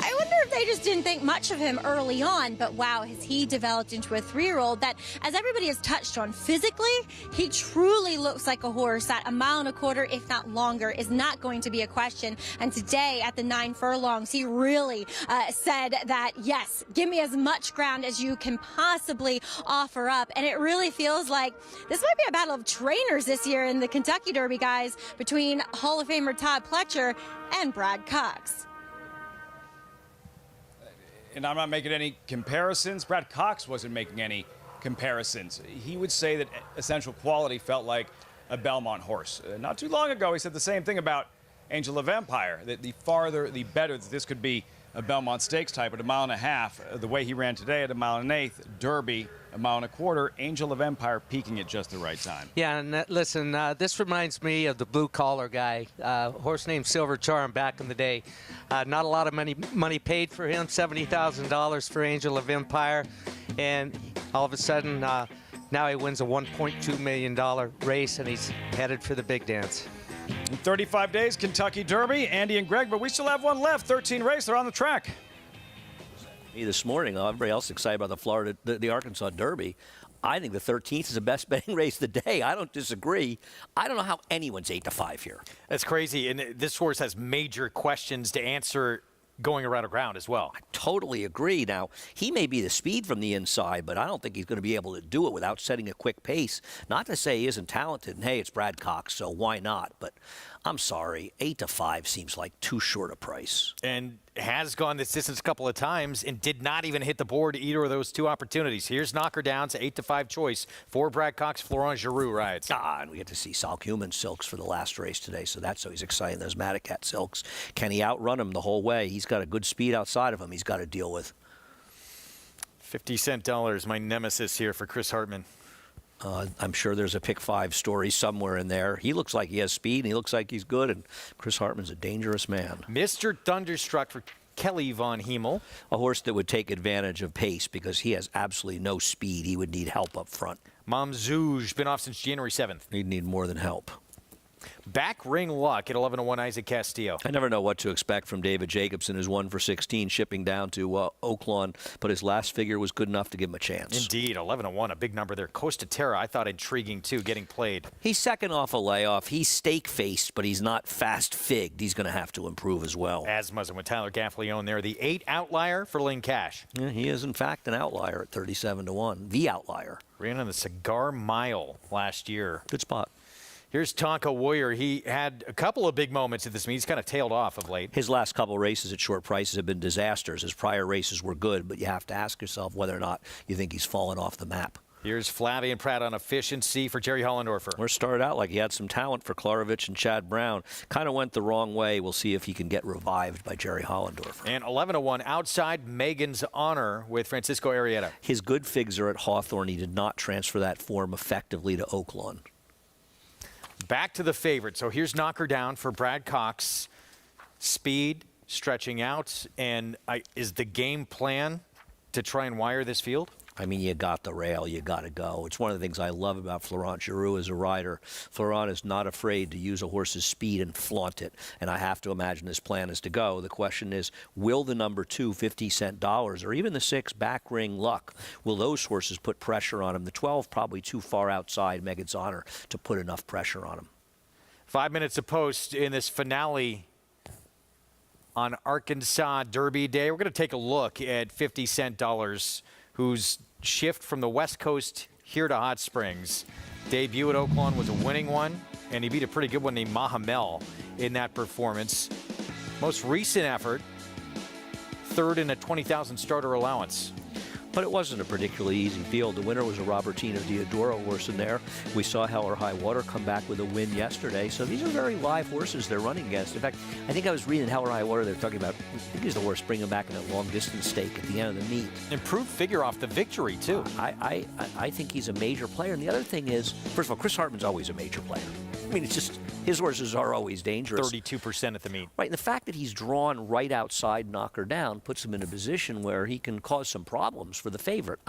I wonder if they just didn't think much of him early on, but wow, has he developed into a 3-year-old that, as everybody has touched on, physically, he truly looks like a horse that a mile and a quarter, if not longer, is not going to be a question. And today at the 9 furlongs, he really said that, yes, give me as much ground as you can possibly offer up. And it really feels like this might be a battle of trainers this year in the Kentucky Derby, guys, between Hall of Famer Todd Pletcher and Brad Cox.
And I'm not making any comparisons. Brad Cox wasn't making any comparisons. He would say that Essential Quality felt like a Belmont horse. Not too long ago, he said the same thing about Angel of Empire, that the farther, the better that this could be a Belmont Stakes type at a mile and a half. The way he ran today at a mile and an eighth, Derby, a mile and a quarter, Angel of Empire peaking at just the right time.
Yeah, and listen, this reminds me of the blue collar guy, horse named Silver Charm back in the day. Not a lot of money paid for him, $70,000 for Angel of Empire, and all of a sudden now he wins a $1.2 million race and he's headed for the big dance.
In 35 days, Kentucky Derby, Andy and Greg, but we still have one left. 13 race, they're on the track.
Me this morning, everybody else excited about the Arkansas Derby. I think the 13th is the best betting race of the day. I don't disagree. I don't know how anyone's 8-5 here.
That's crazy, and this horse has major questions to answer going around a ground as well.
I totally agree. Now, he may be the speed from the inside, but I don't think he's going to be able to do it without setting a quick pace. Not to say he isn't talented, and hey, it's Brad Cox, so why not? But I'm sorry, 8-5 seems like too short a price.
And has gone this distance a couple of times and did not even hit the board either of those two opportunities. Here's Knocker Down to 8-5 choice for Brad Cox. Florent Giroux rides.
And we get to see Salcuman Silks for the last race today, so that's always exciting. Those Madacat Silks. Can he outrun him the whole way? He's got a good speed outside of him he's got to deal with.
50-cent dollars, my nemesis here for Chris Hartman.
I'm sure there's a pick 5 story somewhere in there. He looks like he has speed, and he looks like he's good, and Chris Hartman's a dangerous man.
Mr. Thunderstruck for Kelly Von Hemel.
A horse that would take advantage of pace because he has absolutely no speed. He would need help up front.
Mamzouge, been off since January 7th.
He'd need more than help.
Back ring luck at 11-1 Isaac Castillo.
I never know what to expect from David Jacobson, who's 1 for 16, shipping down to Oaklawn, but his last figure was good enough to give him a chance.
Indeed, 11-1, a big number there. Costa Terra, I thought intriguing too, getting played.
He's second off a layoff. He's stake-faced, but he's not fast-figged. He's going to have to improve as well.
Asmussen with Tyler Gaffalione there. The 8 outlier for Lynn Cash.
Yeah, he is, in fact, an outlier at 37-1. The outlier.
Ran on the Cigar Mile last year.
Good spot.
Here's Tonka Warrior. He had a couple of big moments at this meet. He's kind of tailed off of late.
His last couple races at short prices have been disasters. His prior races were good, but you have to ask yourself whether or not you think he's fallen off the map.
Here's Flavian Pratt on efficiency for Jerry Hollendorfer.
Or started out like he had some talent for Klarovich and Chad Brown. Kind of went the wrong way. We'll see if he can get revived by Jerry Hollendorfer.
And 11-1 outside Megan's Honor with Francisco Arrieta.
His good figs are at Hawthorne. He did not transfer that form effectively to Oaklawn.
Back to the favorite. So here's Knocker Down for Brad Cox. Speed, stretching out, and is the game plan to try and wire this field?
I mean, you got the rail, you got to go. It's one of the things I love about Florent Giroux as a rider. Florent is not afraid to use a horse's speed and flaunt it, and I have to imagine his plan is to go. The question is, will the number 2 50-cent dollars or even the 6 back ring luck, will those horses put pressure on him? The 12 probably too far outside Megan's Honor to put enough pressure on him.
5 minutes a post in this finale on Arkansas Derby Day. We're going to take a look at 50-cent dollars, whose shift from the West Coast here to Hot Springs. Debut at Oaklawn was a winning one, and he beat a pretty good one named Mahamel in that performance. Most recent effort, third in a 20,000 starter allowance.
But it wasn't a particularly easy field. The winner was a Robertino Diodoro horse in there. We saw Hell or High Water come back with a win yesterday. So these are very live horses they're running against. In fact, I think I was reading Hell or High Water. They're talking about, I think he's the horse bringing back in a long-distance stake at the end of the meet.
Improved figure off the victory, too.
I think he's a major player. And the other thing is, first of all, Chris Hartman's always a major player. mean, it's just his horses are always dangerous.
32% at the meet.
Right, and the fact that he's drawn right outside Knock Her Down puts him in a position where he can cause some problems for the favorite.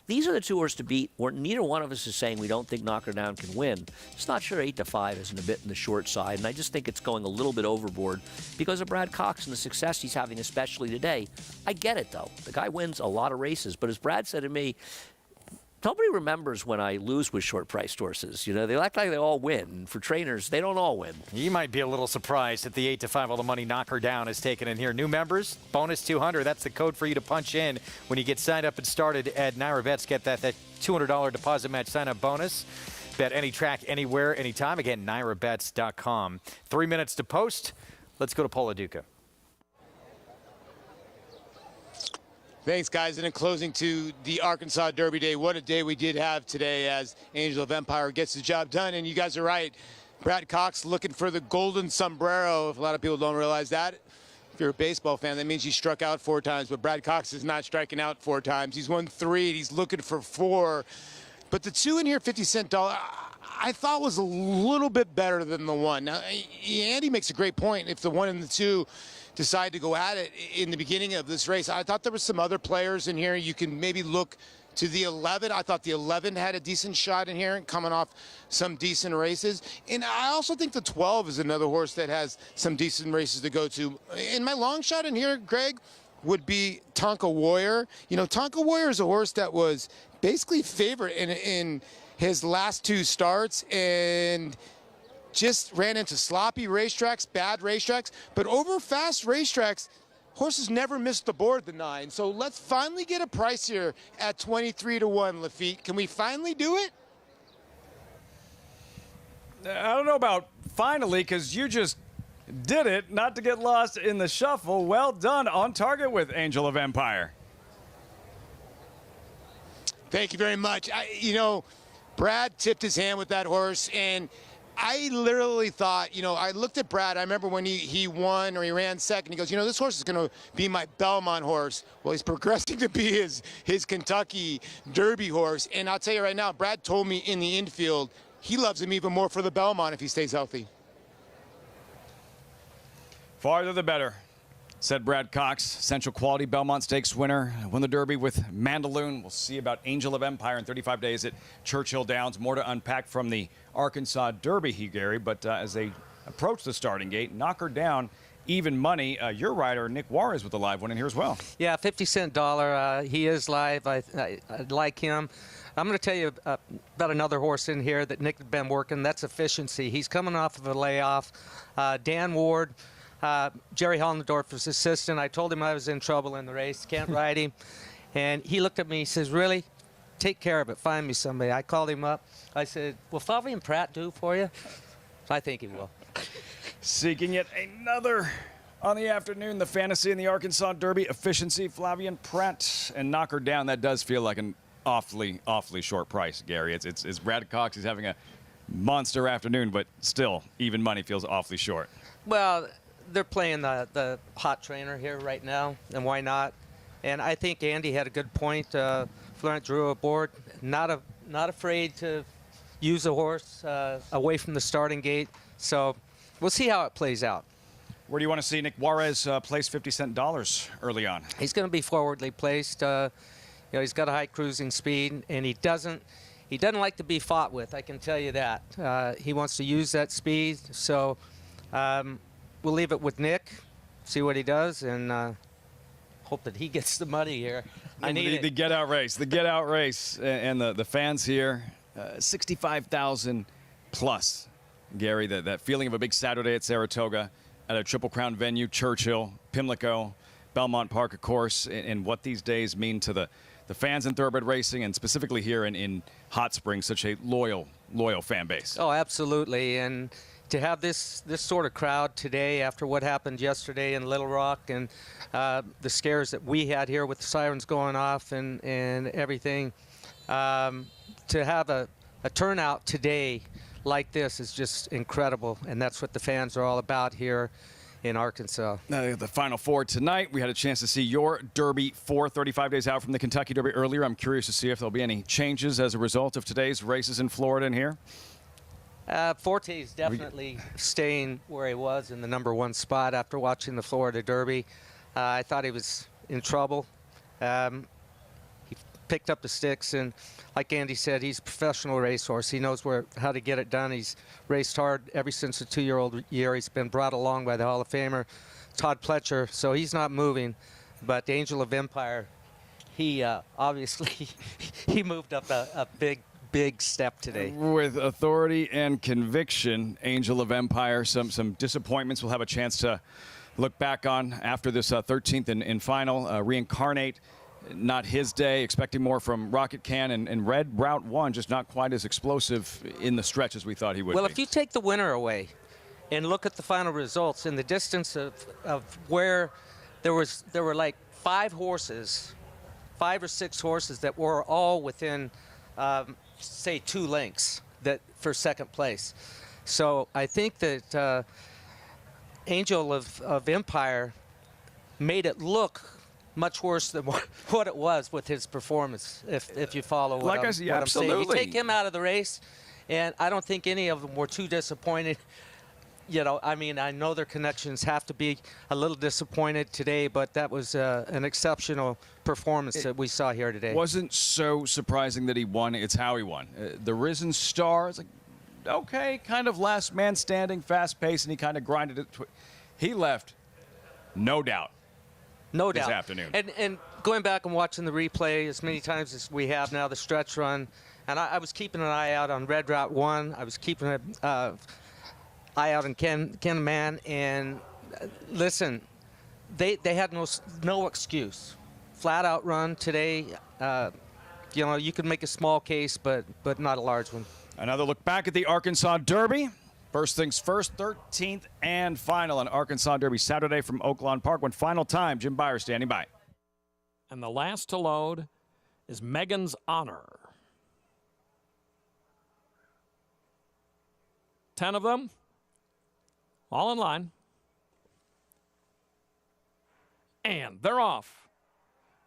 These are the two horses to beat, where neither one of us is saying we don't think Knock Her Down can win. It's not sure 8-5 isn't a bit in the short side, and I just think it's going a little bit overboard because of Brad Cox and the success he's having, especially today. I get it, though. The guy wins a lot of races, but as Brad said to me, nobody remembers when I lose with short-priced horses. You know, they act like they all win. For trainers, they don't all win.
You might be a little surprised at the 8-5 all the money Knock Her Down is taken in here. New members, bonus 200. That's the code for you to punch in when you get signed up and started at Naira Bets. Get that $200 deposit match sign-up bonus. Bet any track, anywhere, anytime. Again, NairaBets.com. 3 minutes to post. Let's go to Paul Duca.
Thanks, guys. And in closing to the Arkansas Derby Day, what a day we did have today as Angel of Empire gets the job done. And you guys are right. Brad Cox looking for the golden sombrero. If a lot of people don't realize that, if you're a baseball fan, that means he struck out 4 times. But Brad Cox is not striking out 4 times. He's won 3, and he's looking for 4. But the 2 in here, 50-cent dollar, I thought was a little bit better than the 1. Now, Andy makes a great point. If the 1 and the 2 decide to go at it in the beginning of this race, I thought there were some other players in here. You can maybe look to the 11. I thought the 11 had a decent shot in here, coming off some decent races. And I also think the 12 is another horse that has some decent races to go to. And my long shot in here, Greg, would be Tonka Warrior. You know, Tonka Warrior is a horse that was basically favorite in his last 2 starts, and just ran into sloppy racetracks, bad racetracks, but over fast racetracks, horses never missed the board, the 9. So let's finally get a price here at 23-1, Lafitte. Can we finally do it?
I don't know about finally, because you just did it, not to get lost in the shuffle. Well done, on target with Angel of Empire.
Thank you very much. You know, Brad tipped his hand with that horse, and I literally thought, you know, I looked at Brad. I remember when he won or he ran second. He goes, you know, this horse is going to be my Belmont horse. Well, he's progressing to be his Kentucky Derby horse. And I'll tell you right now, Brad told me in the infield he loves him even more for the Belmont if he stays healthy.
Farther the better, said Brad Cox. Central Quality Belmont Stakes winner. Won the Derby with Mandaloon. We'll see about Angel of Empire in 35 days at Churchill Downs. More to unpack from the Arkansas Derby, Gary. But as they approach the starting gate, Knock Her Down, even money. Your rider, Nick Juarez, with the live one in here as well.
Yeah, 50-cent dollar. He is live. I like him. I'm going to tell you about another horse in here that Nick has been working. That's Efficiency. He's coming off of a layoff. Dan Ward, Jerry Hollendorf's assistant. I told him I was in trouble in the race. Can't ride him. And he looked at me. He says, really? Take care of it. Find me somebody. I called him up. I said, will Fabian Pratt do for you? I think he will.
Seeking yet another on the afternoon, the fantasy in the Arkansas Derby. Efficiency, Flavian Pratt, and Knock Her Down. That does feel like an awfully short price, Gary. It's Brad Cox. He's having a monster afternoon, but still, even money feels awfully short.
Well, they're playing the hot trainer here right now, and why not? And I think Andy had a good point. Florent drew aboard, not afraid to use a horse away from the starting gate. So we'll see how it plays out.
Where do you want to see Nick Juarez place 50-cent dollars early on?
He's going to be forwardly placed. You know, he's got a high cruising speed, and he doesn't like to be fought with. I can tell you that. He wants to use that speed. So we'll leave it with Nick, see what he does, and hope that he gets the money here. I need it.
The get-out race. The get-out race. And the fans here, 65,000 plus. Gary, that feeling of a big Saturday at Saratoga, at a Triple Crown venue, Churchill, Pimlico, Belmont Park, of course, and what these days mean to the fans in thoroughbred racing, and specifically here in Hot Springs, such a loyal fan base.
Oh, absolutely. And to have this sort of crowd today after what happened yesterday in Little Rock and the scares that we had here with the sirens going off and everything, to have a turnout today like this is just incredible, and that's what the fans are all about here in Arkansas.
The Final Four tonight. We had a chance to see your Derby 35 days out from the Kentucky Derby earlier. I'm curious to see if there'll be any changes as a result of today's races in Florida and here.
Forte is definitely staying where he was in the #1 spot after watching the Florida Derby. I thought he was in trouble. He picked up the sticks, and like Andy said, he's a professional racehorse. He knows how to get it done. He's raced hard ever since the 2-year-old year. He's been brought along by the Hall of Famer Todd Pletcher, so he's not moving. But the Angel of Empire, he obviously he moved up a big step today.
With authority and conviction, Angel of Empire, some disappointments we'll have a chance to look back on after this 13th and final. Reincarnate, not his day. Expecting more from Rocket Can, and Red Route 1, just not quite as explosive in the stretch as we thought he would
Well,
be.
if you take the winner away and look at the final results in the distance of where there were like 5 or 6 horses that were all within say 2 lengths for second place. So I think that Angel of Empire made it look much worse than what it was with his performance, if you follow what I'm saying. You take him out of the race, and I don't think any of them were too disappointed. You know, I mean, I know their connections have to be a little disappointed today, but that was an exceptional performance that we saw here today.
Wasn't so surprising that he won. It's how he won. The Risen Star, it's like, okay, kind of last man standing, fast pace, and he kind of grinded it. He left, no doubt.
No doubt.
This afternoon.
And going back and watching the replay as many times as we have now, the stretch run, and I was keeping an eye out on Red Route 1. I was keeping an eye out on Ken Man, and listen, they had no excuse. Flat out run today. You know, you could make a small case, but not a large one.
Another look back at the Arkansas Derby. First things first, 13th and final on Arkansas Derby Saturday from Oaklawn Park. One final time, Jim Byers standing by.
And the last to load is Maiden's Honor. 10 of them, all in line. And they're off.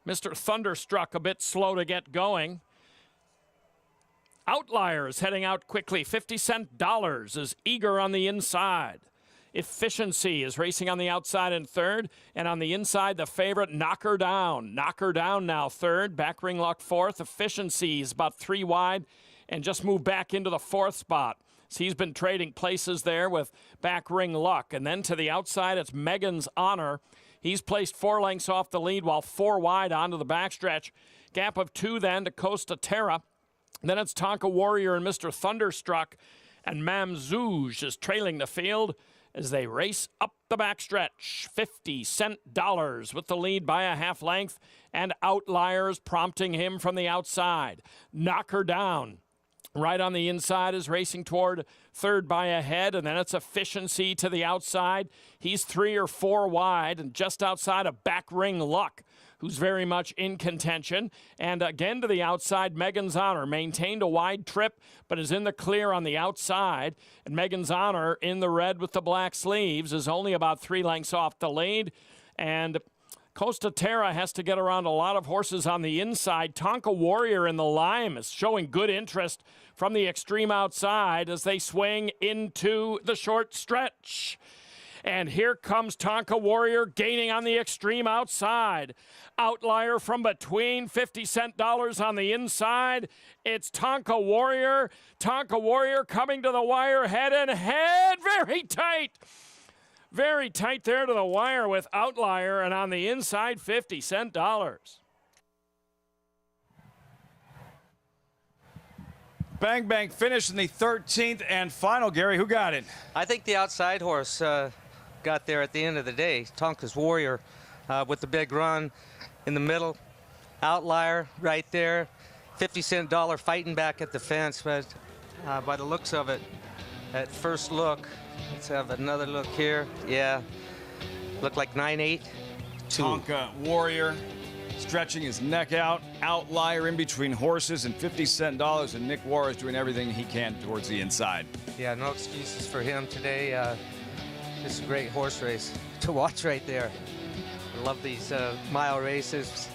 Mr. Thunderstruck a bit slow to get going. Outliers heading out quickly. 50-cent dollars is eager on the inside. Efficiency is racing on the outside in third. And on the inside, the favorite, Knock Her Down. Knock Her Down now third. Back Ring Luck fourth. Efficiency is about 3 wide and just moved back into the 4th spot. So he's been trading places there with Back Ring Luck. And then to the outside, it's Maiden's Honor. He's placed 4 lengths off the lead while 4 wide onto the backstretch. Gap of 2 then to Costa Terra. Then it's Tonka Warrior and Mr. Thunderstruck. And Mamzouge is trailing the field as they race up the backstretch. 50-cent dollars with the lead by a half length. And Outliers prompting him from the outside. Knock Her Down. Right on the inside is racing toward third by a head, and then it's Efficiency to the outside. He's 3 or 4 wide and just outside of Back Ring Luck, who's very much in contention. And again to the outside, Maiden's Honor maintained a wide trip, but is in the clear on the outside. And Maiden's Honor in the red with the black sleeves is only about 3 lengths off the lead. And Costa Terra has to get around a lot of horses on the inside. Tonka Warrior in the lime is showing good interest from the extreme outside as they swing into the short stretch. And here comes Tonka Warrior gaining on the extreme outside. Outlier from between, 50-cent dollars on the inside. It's Tonka Warrior. Tonka Warrior coming to the wire head and head. Very tight. Very tight there to the wire with Outlier, and on the inside, 50-cent dollars.
Bang Bang finish in the 13th and final. Gary, who got it?
I think the outside horse got there at the end of the day. Tonka's Warrior with the big run in the middle. Outlier right there. 50-cent dollar fighting back at the fence, but by the looks of it, at first look, let's have another look here. Yeah, looked like 9-8.
Tonka Warrior stretching his neck out. Outlier in between horses and 50-cent dollars, and Nick Warrior is doing everything he can towards the inside.
Yeah, no excuses for him today. This is a great horse race to watch right there. I love these mile races.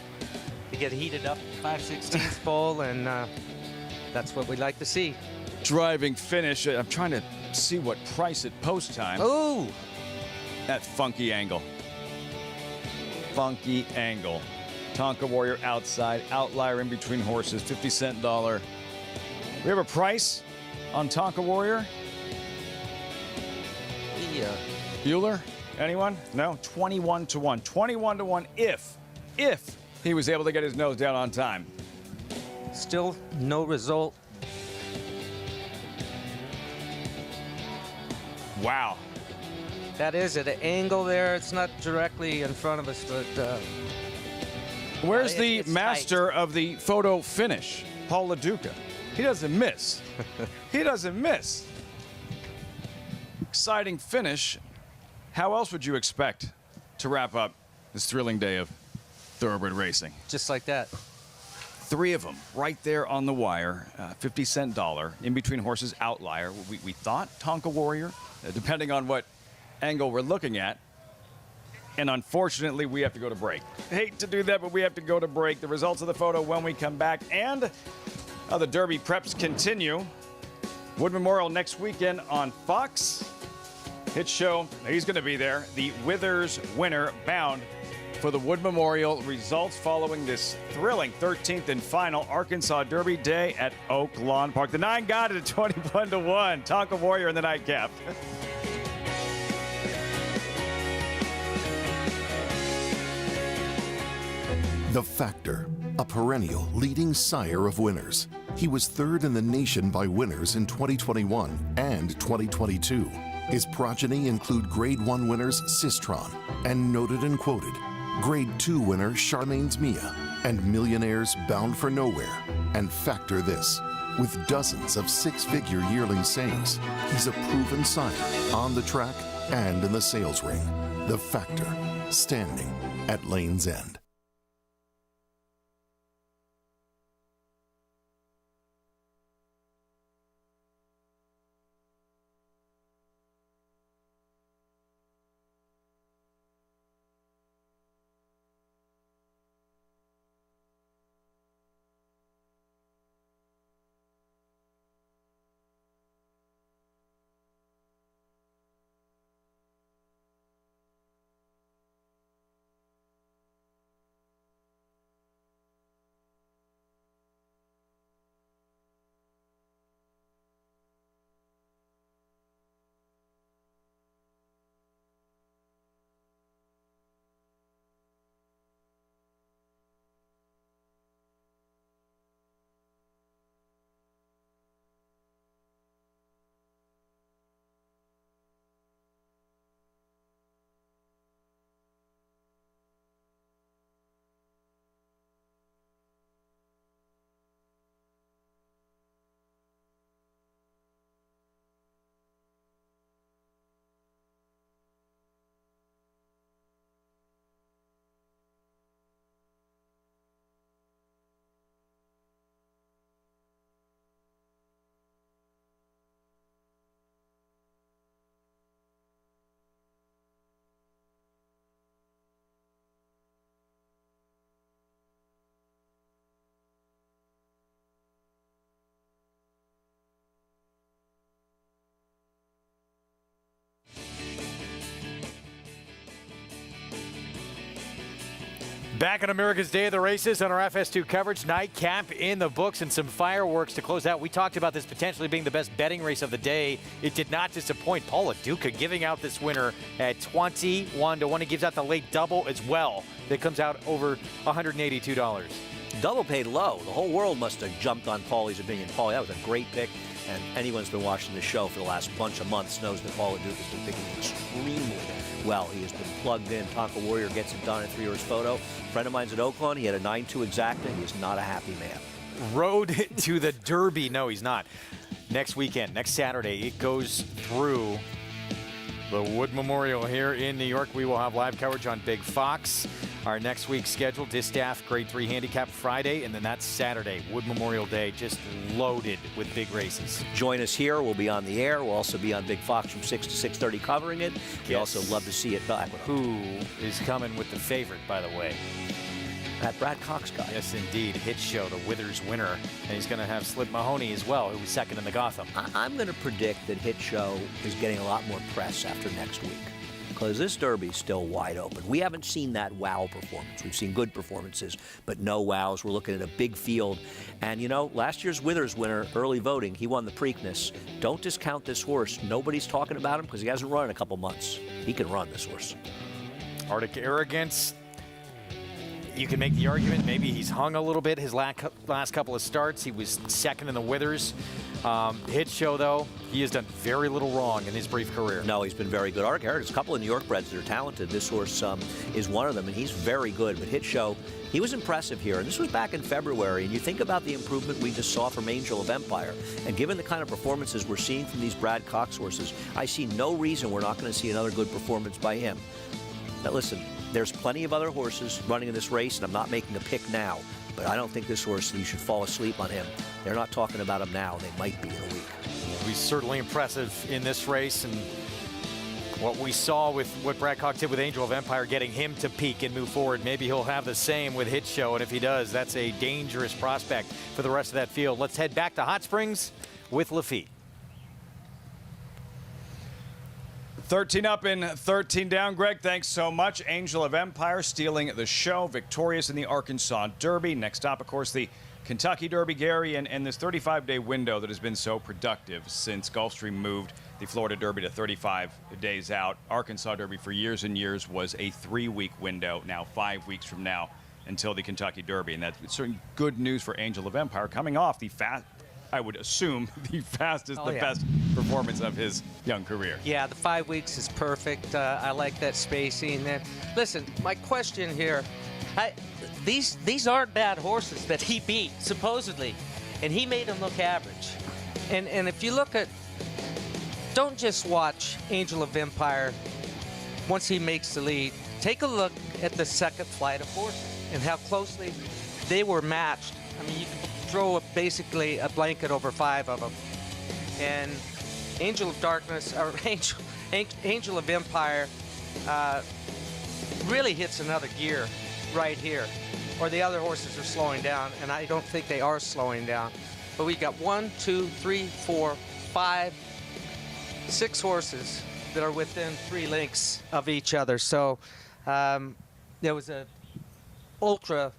They get heated up 5/16 pole, and that's what we like to see.
driving finish. I'm trying to see what price at post time.
Ooh.
That funky angle. Funky angle. Tonka Warrior outside, outlier in between horses, 50-cent dollar. We have a price on Tonka Warrior?
Yeah.
Bueller? Anyone? No? 21 to 1. 21 to 1 if he was able to get his nose down on time.
Still no result.
Wow.
That is at an angle there. It's not directly in front of us, but
Where's the
it's
master of the photo finish? Paul LaDuca. He doesn't miss. He doesn't miss. Exciting finish. How else would you expect to wrap up this thrilling day of thoroughbred racing?
Just like that.
3 of them right there on the wire, 50-cent dollar, in between horses, outlier. We thought Tonka Warrior, depending on what angle we're looking at. And unfortunately, we have to go to break. Hate to do that, but we have to go to break. The results of the photo when we come back. And the Derby preps continue. Wood Memorial next weekend on Fox. Hit show. He's going to be there. The Withers winner bound for the Wood Memorial. Results following this thrilling 13th and final Arkansas Derby day at Oaklawn Park. The 9 got it at 21 to 1. Tonka Warrior in the nightcap.
The Factor, a perennial leading sire of winners. He was 3rd in the nation by winners in 2021 and 2022. His progeny include Grade 1 winners Sistron and Noted and Quoted, Grade 2 winner Charmaine's Mia, and millionaires Bound for Nowhere. And factor this, with dozens of 6-figure yearling sayings, he's a proven sire on the track and in the sales ring. The Factor, standing at Lane's End.
Back on America's Day of the Races on our FS2 coverage. Nightcap in the books and some fireworks to close out. We talked about this potentially being the best betting race of the day. It did not disappoint. Paul LaDuca giving out this winner at 21 to 1. He gives out the late double as well. That comes out over $182.
Double paid low. The whole world must have jumped on Paulie's opinion. Paulie, that was a great pick. And anyone who's been watching the show for the last bunch of months knows that Paul LaDuca has been picking extremely well. He has been plugged in. Tonka Warrior gets it done at 3 Horse Photo. Friend of mine's at Oaklawn. He had a 9-2 exacta. He is not a happy man.
Road to the Derby. No, he's not. Next weekend, next Saturday, it goes through the Wood Memorial here in New York. We will have live coverage on Big Fox. Our next week's schedule, Distaff Grade 3 Handicap Friday, and then that's Saturday, Wood Memorial Day, just loaded with big races.
Join us here. We'll be on the air. We'll also be on Big Fox from 6 to 6:30 covering it. We also love to see it back.
Who is coming with the favorite, by the way?
that Brad Cox guy.
Yes, indeed. Hit Show, the Withers winner. And he's going to have Slip Mahoney as well, who was second in the Gotham.
I'm going to predict that Hit Show is getting a lot more press after next week, because this Derby's still wide open. We haven't seen that wow performance. We've seen good performances, but no wows. We're looking at a big field. And, you know, last year's Withers winner, early voting, he won the Preakness. Don't discount this horse. Nobody's talking about him because he hasn't run in a couple months. He can run, this horse.
Arctic Arrogance. You can make the argument maybe he's hung a little bit his last couple of starts. He was second in the Withers. Hit Show, though, he has done very little wrong in his brief career.
No, he's been very good. Arctic Arrogance, a couple of New York breds that are talented. This horse is one of them, and he's very good. But Hit Show, he was impressive here. And this was back in February. And you think about the improvement we just saw from Angel of Empire. And given the kind of performances we're seeing from these Brad Cox horses, I see no reason we're not going to see another good performance by him. Now, listen, there's plenty of other horses running in this race, and I'm not making a pick now, but I don't think this horse, you should fall asleep on him. They're not talking about him now. They might be in a week.
He's certainly impressive in this race, and what we saw with what Brad Cox did with Angel of Empire, getting him to peak and move forward, maybe he'll have the same with Hit Show, and if he does, that's a dangerous prospect for the rest of that field. Let's head back to Hot Springs with Lafitte.
13 up and 13 down. Greg, thanks so much. Angel of Empire stealing the show, victorious in the Arkansas Derby. Next stop, of course, the Kentucky Derby, Gary, and this 35-day window that has been so productive since Gulfstream moved the Florida Derby to 35 days out. Arkansas Derby for years and years was a 3-week window, now 5 weeks from now until the Kentucky Derby. And that's certainly good news for Angel of Empire, coming off the I would assume the fastest, best performance of his young career.
Yeah, the 5 weeks is perfect. I like that spacing. And listen, my question here, these aren't bad horses that he beat, supposedly, and he made them look average. And if you look at, don't just watch Angel of Empire once he makes the lead. Take a look at the second flight of horses and how closely they were matched. I mean, you can throw basically a blanket over 5 of them. And Angel of Darkness, or Angel of Empire, really hits another gear right here. Or the other horses are slowing down, and I don't think they are slowing down. But we got 1, 2, 3, 4, 5, 6 horses that are within 3 lengths of each other. So there was a ultra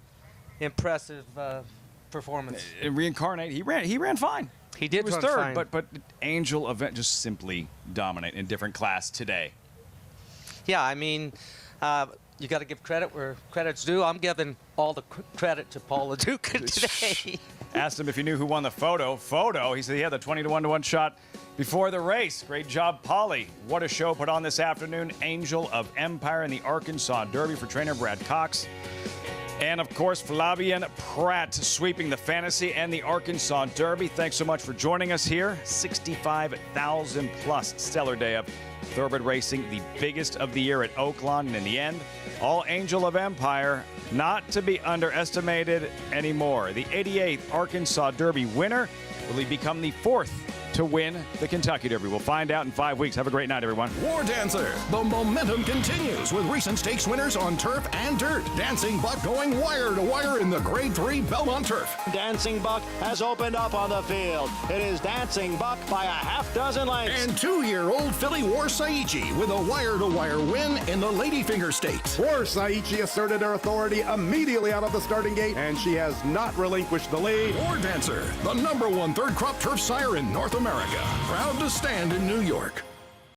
impressive performance.
Reincarnate, he ran fine.
He did
was
run
third,
fine.
but Angel Event just simply dominate in a different class today.
Yeah, I mean, you got to give credit where credit's due. I'm giving all the credit to Paul LaDuca today.
Asked him if he knew who won the photo. He said he had the 20-to-1 shot before the race. Great job, Paulie. What a show put on this afternoon. Angel of Empire in the Arkansas Derby for trainer Brad Cox. And, of course, Flavien Prat sweeping the Fantasy and the Arkansas Derby. Thanks so much for joining us here. 65,000-plus stellar day of thoroughbred racing, the biggest of the year at Oaklawn. And in the end, all Angel of Empire, not to be underestimated anymore. The 88th Arkansas Derby winner. Will he become the 4th to win the Kentucky Derby? We'll find out in 5 weeks. Have a great night, everyone.
War Dancer. The momentum continues with recent stakes winners on turf and dirt. Dancing Buck going wire to wire in the Grade 3 Belmont Turf.
Dancing Buck has opened up on the field. It is Dancing Buck by a half dozen lengths.
And 2-year-old filly War Saichi with a wire-to-wire win in the Ladyfinger Stakes.
War Saichi asserted her authority immediately out of the starting gate, and she has not relinquished the lead.
War Dancer, the #1 third crop turf sire in North America. Proud to stand in New York.